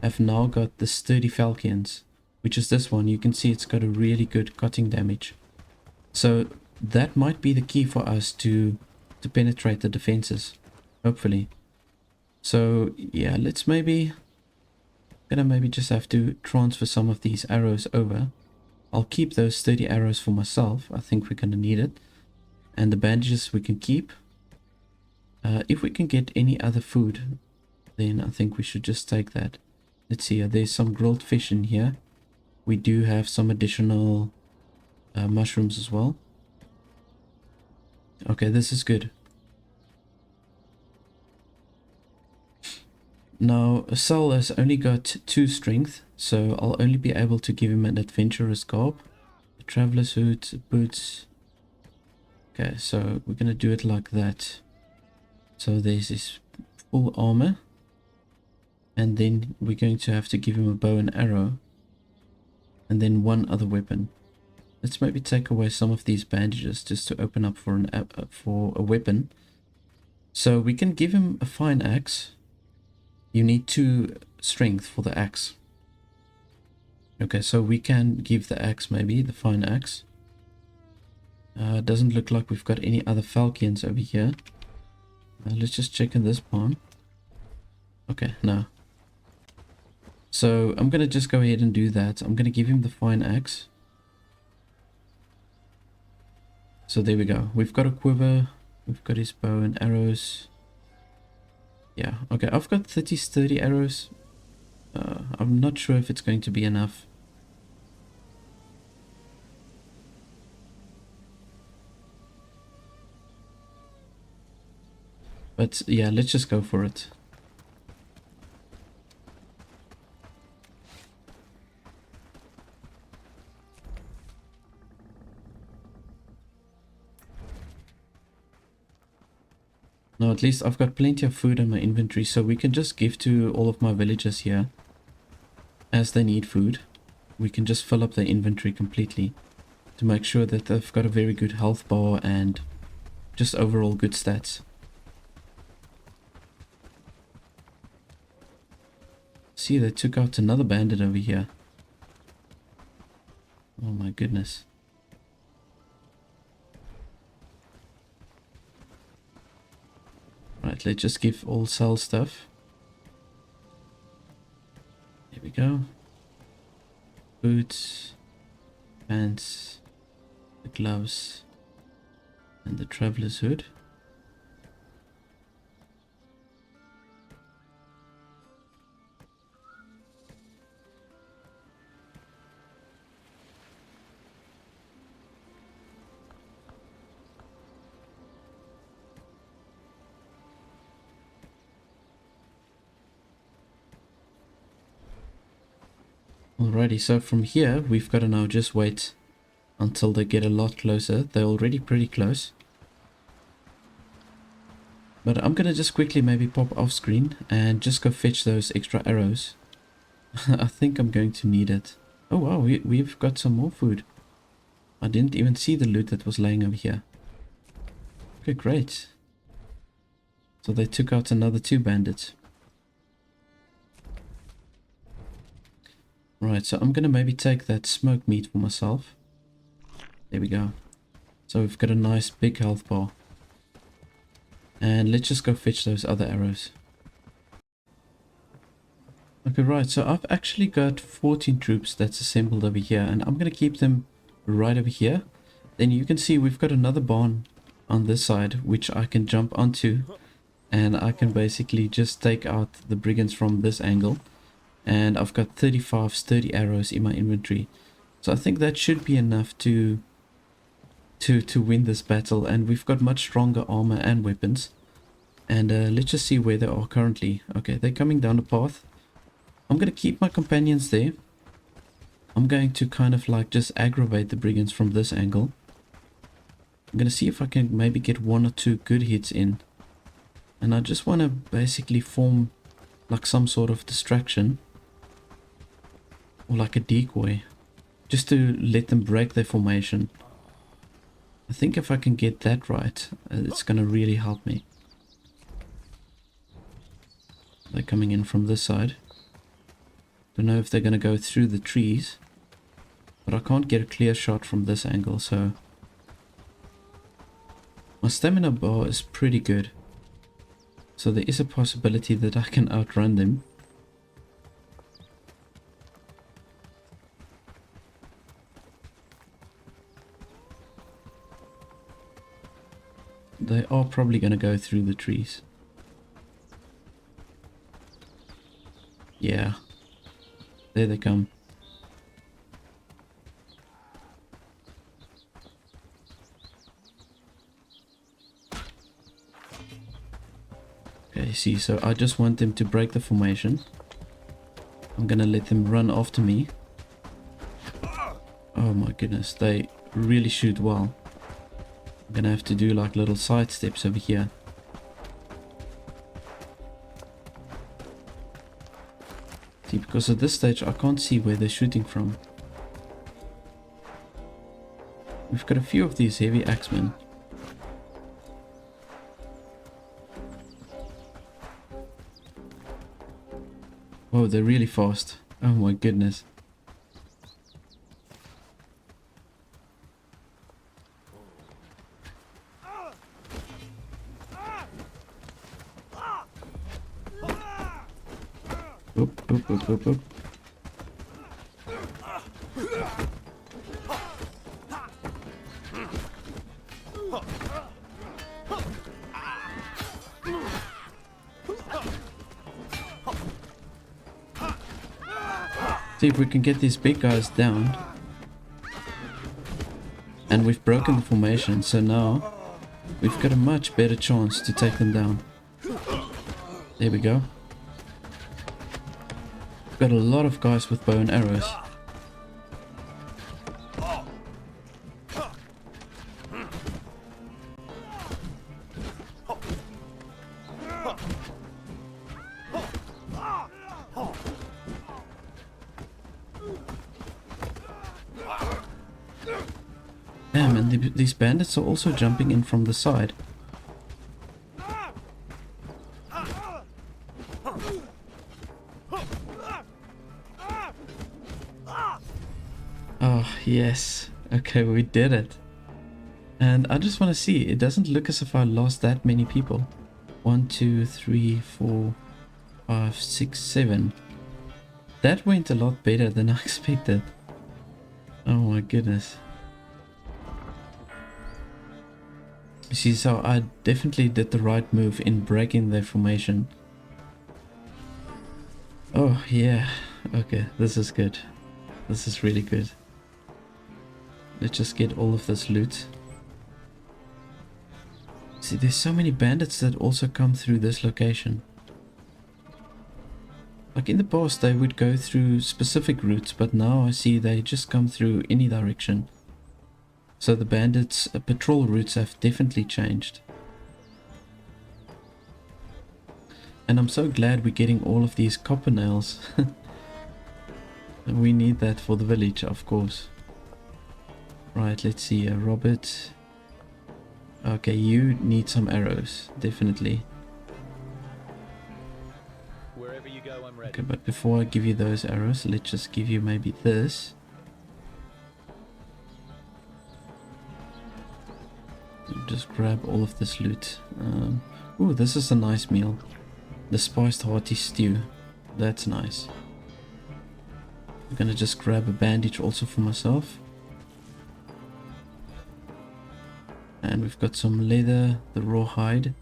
have now got the sturdy falchions, which is this one. You can see it's got a really good cutting damage. So that might be the key for us to penetrate the defenses, hopefully. So yeah, let's maybe just have to transfer some of these arrows over. I'll keep those sturdy arrows for myself. I think we're going to need it. And the bandages we can keep. If we can get any other food, then I think we should just take that. Let's see, there's some grilled fish in here. We do have some additional mushrooms as well. Okay, this is good. Now, Sal has only got 2 strength, so I'll only be able to give him an adventurer's garb, a traveler's hood, boots. Okay, so we're gonna do it like that. So there's his full armor, and then we're going to have to give him a bow and arrow, and then 1 other weapon. Let's maybe take away some of these bandages just to open up for a weapon. So we can give him a fine axe. You need 2 strength for the axe. Okay, so we can give the axe maybe, the fine axe. Doesn't look like we've got any other falchions over here. Let's just check in this palm. Okay, no. So I'm going to just go ahead and do that. I'm going to give him the fine axe. So there we go. We've got a quiver. We've got his bow and arrows. Yeah, okay, I've got 30 sturdy arrows. I'm not sure if it's going to be enough. But yeah, let's just go for it. Now at least I've got plenty of food in my inventory, so we can just give to all of my villagers here as they need food. We can just fill up their inventory completely to make sure that they've got a very good health bar and just overall good stats. See, they took out another bandit over here. Oh my goodness. Right, let's just give all Sal stuff. There we go. Boots, pants, the gloves, and the traveler's hood. Alrighty, so from here we've got to now just wait until they get a lot closer. They're already pretty close. But I'm gonna just quickly maybe pop off screen and just go fetch those extra arrows. I think I'm going to need it. Oh wow, we've got some more food. I didn't even see the loot that was laying over here. Okay, great. So they took out another 2 bandits. Right, so I'm gonna maybe take that smoked meat for myself. There we go. So we've got a nice big health bar. And let's just go fetch those other arrows. Okay, right, so I've actually got 14 troops that's assembled over here, and I'm gonna keep them right over here. Then you can see we've got another barn on this side, which I can jump onto, and I can basically just take out the brigands from this angle. And I've got 35 sturdy arrows in my inventory. So I think that should be enough to win this battle. And we've got much stronger armor and weapons. And let's just see where they are currently. Okay, they're coming down the path. I'm going to keep my companions there. I'm going to kind of like just aggravate the brigands from this angle. I'm going to see if I can maybe get 1 or 2 good hits in. And I just want to basically form like some sort of distraction. Or like a decoy. Just to let them break their formation. I think if I can get that right, it's going to really help me. They're coming in from this side. Don't know if they're going to go through the trees. But I can't get a clear shot from this angle, so... My stamina bar is pretty good. So there is a possibility that I can outrun them. They are probably going to go through the trees. Yeah. There they come. Okay, see, so I just want them to break the formation. I'm going to let them run after me. Oh my goodness, they really shoot well. I'm gonna have to do like little side steps over here. See, because at this stage I can't see where they're shooting from. We've got a few of these heavy axemen. Oh, they're really fast. Oh my goodness. Oop, oop, oop, oop, oop. See if we can get these big guys down. And we've broken the formation, so now we've got a much better chance to take them down. There we go. We've got a lot of guys with bow and arrows. Damn, and these bandits are also jumping in from the side. Oh, yes. Okay, we did it. And I just want to see, it doesn't look as if I lost that many people. 1, 2, 3, 4, 5, 6, 7. That went a lot better than I expected. Oh my goodness. You see, so I definitely did the right move in breaking their formation. Oh yeah, okay, this is good. This is really good. Let's just get all of this loot. See, there's so many bandits that also come through this location. Like in the past they would go through specific routes, but now I see they just come through any direction. So the bandits' patrol routes have definitely changed. And I'm so glad we're getting all of these copper nails. We need that for the village, of course. Right, let's see, Robert. Okay, you need some arrows, definitely. Wherever you go, I'm ready. Okay, but before I give you those arrows, let's just give you maybe this. Just grab all of this loot. Oh, this is a nice meal. The spiced hearty stew. That's nice. I'm gonna just grab a bandage also for myself. And we've got some leather, the raw hide.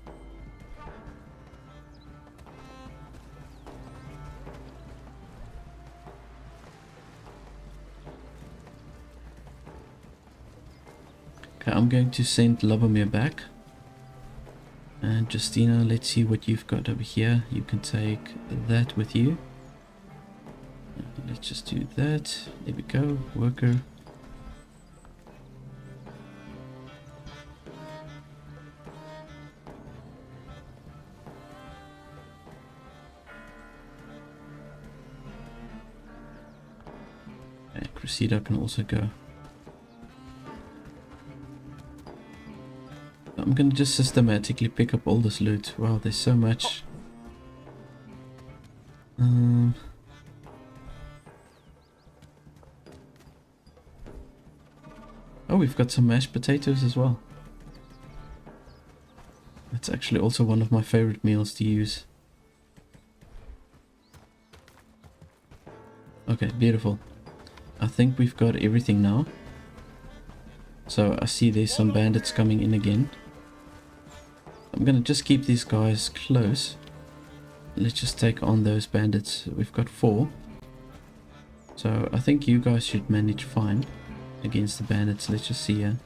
Okay, I'm going to send Lubomir back. And Justina, let's see what you've got over here. You can take that with you. Let's just do that. There we go. Worker. Okay, Cressida can also go. I'm gonna just systematically pick up all this loot. Wow, there's so much. Oh, we've got some mashed potatoes as well. That's actually also one of my favorite meals to use. Okay, beautiful. I think we've got everything now. So I see there's some bandits coming in again. I'm gonna just keep these guys close. Let's just take on those bandits. We've got 4. So I think you guys should manage fine against the bandits. Let's just see here.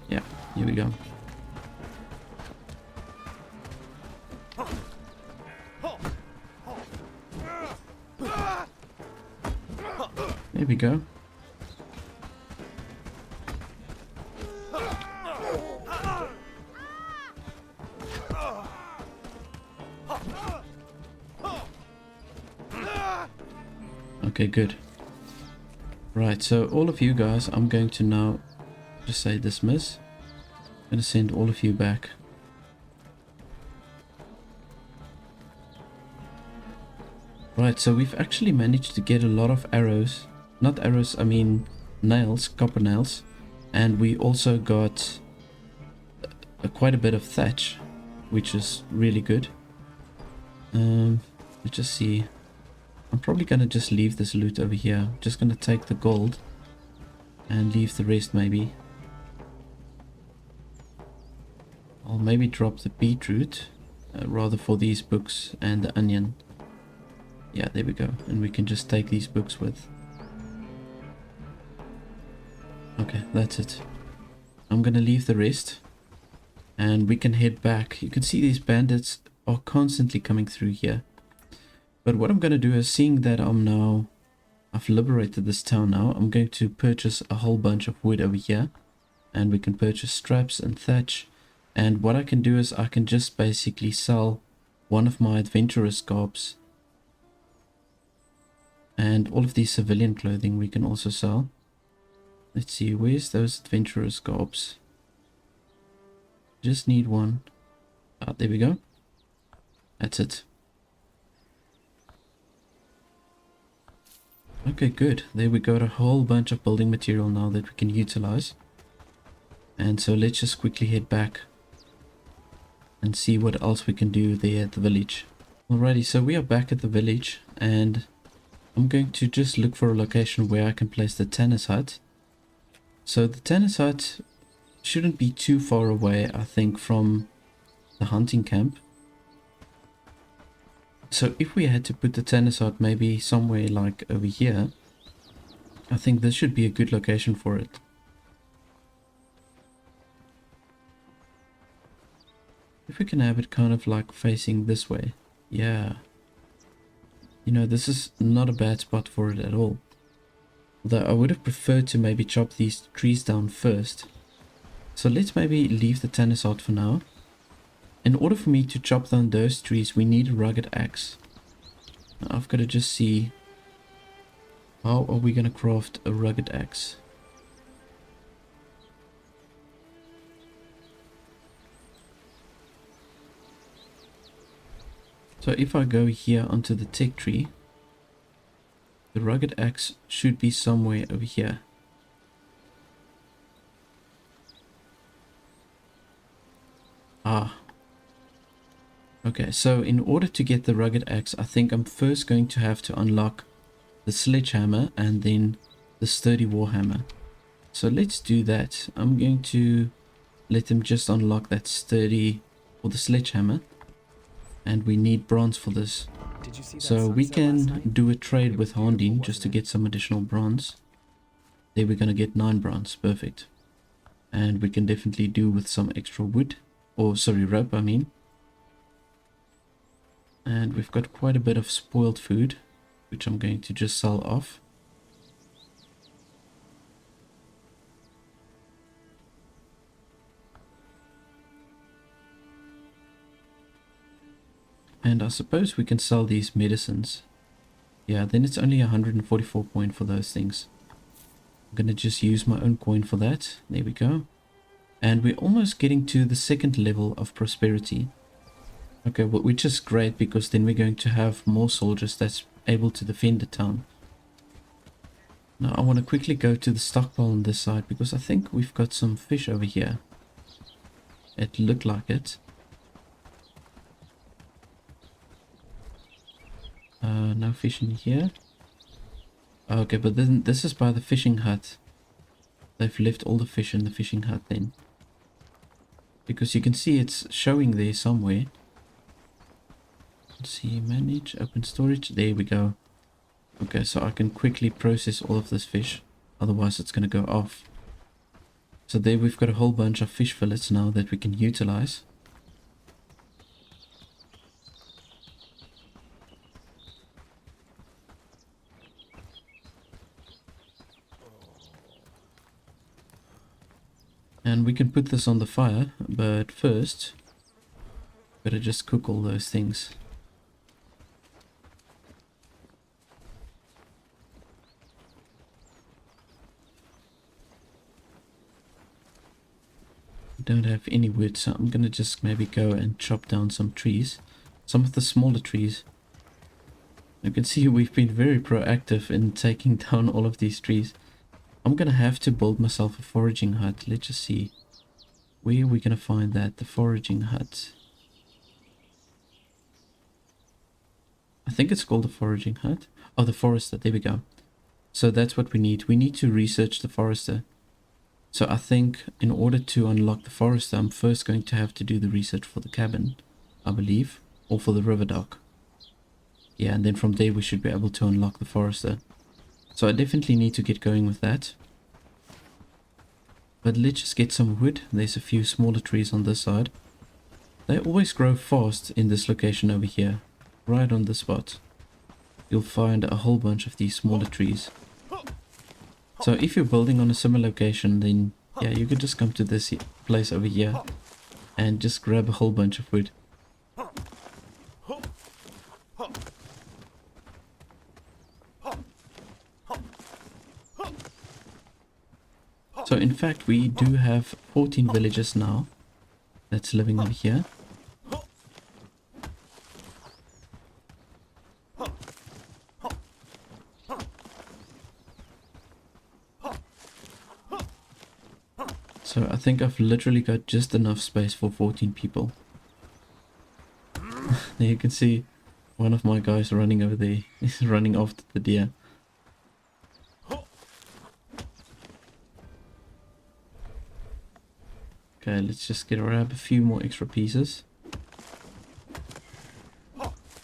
Yeah, here we go. There we go. Okay, good. Right, so all of you guys, I'm going to now just say dismiss. I'm going to send all of you back. Right, so we've actually managed to get a lot of arrows. Not arrows, I mean nails, copper nails. And we also got quite a bit of thatch, which is really good. Let's just see. I'm probably going to just leave this loot over here. I'm just going to take the gold and leave the rest maybe. I'll maybe drop the beetroot rather for these books and the onion. Yeah, there we go. And we can just take these books with. Okay, that's it. I'm going to leave the rest and we can head back. You can see these bandits are constantly coming through here. But what I'm going to do is, seeing that I've liberated this town now, I'm going to purchase a whole bunch of wood over here. And we can purchase straps and thatch. And what I can do is I can just basically sell one of my adventurous garbs. And all of these civilian clothing we can also sell. Let's see, where's those adventurous garbs? Just need one. Ah, there we go. That's it. Okay, good. There we got a whole bunch of building material now that we can utilize. And so let's just quickly head back and see what else we can do there at the village. Alrighty, so we are back at the village and I'm going to just look for a location where I can place the tanner's hut. So the tanner's hut shouldn't be too far away, I think, from the hunting camp. So if we had to put the tanner's hut maybe somewhere like over here, I think this should be a good location for it. If we can have it kind of like facing this way. Yeah. You know, this is not a bad spot for it at all. Although I would have preferred to maybe chop these trees down first. So let's maybe leave the tannery out for now. In order for me to chop down those trees, we need a rugged axe. Now I've got to just see, how are we going to craft a rugged axe? So if I go here onto the tech tree, the rugged axe should be somewhere over here. Ah. Okay, so in order to get the rugged axe, I think I'm first going to have to unlock the sledgehammer and then the sturdy warhammer. So let's do that. I'm going to let them just unlock that sturdy or the sledgehammer. And we need bronze for this. So we can do a trade with Haerndean just to get some additional bronze. There we're going to get 9 bronze. Perfect. And we can definitely do with some extra wood. Or sorry, rope I mean. And we've got quite a bit of spoiled food, which I'm going to just sell off. And I suppose we can sell these medicines. Yeah, then it's only 144 coin for those things. I'm gonna just use my own coin for that. There we go. And we're almost getting to the 2nd level of prosperity. Okay, well, which is great because then we're going to have more soldiers that's able to defend the town. Now I want to quickly go to the stockpile on this side because I think we've got some fish over here. It looked like it. No fish in here. Okay, but then this is by the fishing hut. They've left all the fish in the fishing hut then. Because you can see it's showing there somewhere. Let's see, manage, open storage. There we go. Okay, so I can quickly process all of this fish. Otherwise it's going to go off. So there we've got a whole bunch of fish fillets now that we can utilize. And we can put this on the fire, but first, gotta just cook all those things. Don't have any wood, so I'm gonna just maybe go and chop down some trees. Some of the smaller trees. You can see we've been very proactive in taking down all of these trees. I'm gonna have to build myself a foraging hut. Let's just see. Where are we gonna find that? The foraging hut. I think it's called the foraging hut. Oh, the forester. There we go. So that's what we need. We need to research the forester. So I think in order to unlock the forester, I'm first going to have to do the research for the cabin, I believe. Or for the river dock. Yeah, and then from there we should be able to unlock the forester. So I definitely need to get going with that. But let's just get some wood. There's a few smaller trees on this side. They always grow fast in this location over here. Right on the spot. You'll find a whole bunch of these smaller trees. So if you're building on a similar location, then yeah, you could just come to this place over here and just grab a whole bunch of wood. So in fact we do have 14 villagers now that's living over here. So I think I've literally got just enough space for 14 people. There you can see one of my guys running over there. He's running after the deer. Okay, let's just grab a few more extra pieces.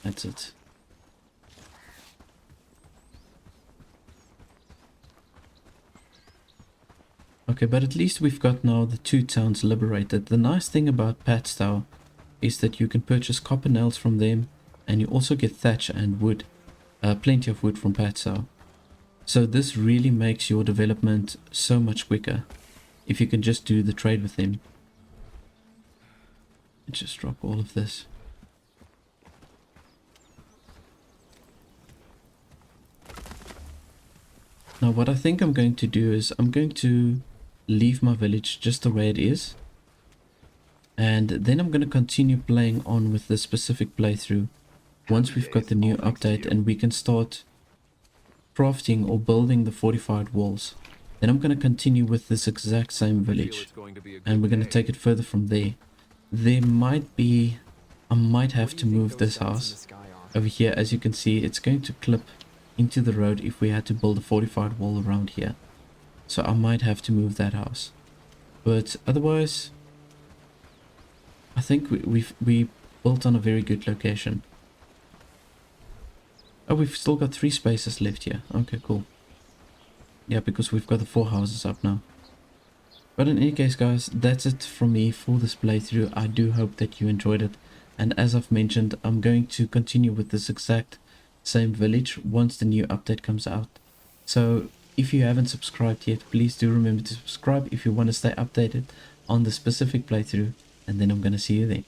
That's it. Okay, but at least we've got now the 2 towns liberated. The nice thing about Patstow is that you can purchase copper nails from them, and you also get thatch and wood, plenty of wood from Patar. So this really makes your development so much quicker if you can just do the trade with them. Just drop all of this. Now what I think I'm going to do is I'm going to leave my village just the way it is, and then I'm going to continue playing on with this specific playthrough once we've got the new update and we can start crafting or building the fortified walls. Then I'm going to continue with this exact same village, and we're going to take it further from there. There might be, I might have to move this house over here. As you can see, it's going to clip into the road if we had to build a fortified wall around here. So I might have to move that house. But otherwise, I think we built on a very good location. Oh, we've still got 3 spaces left here. Okay, cool. Yeah, because we've got the 4 houses up now. But in any case, guys, that's it from me for this playthrough. I do hope that you enjoyed it. And as I've mentioned, I'm going to continue with this exact same village once the new update comes out. So if you haven't subscribed yet, please do remember to subscribe if you want to stay updated on the specific playthrough. And then I'm going to see you then.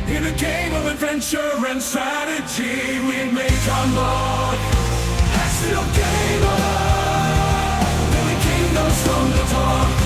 In a game of adventure and strategy, we make our mark. That's the game of living kingdoms from the top.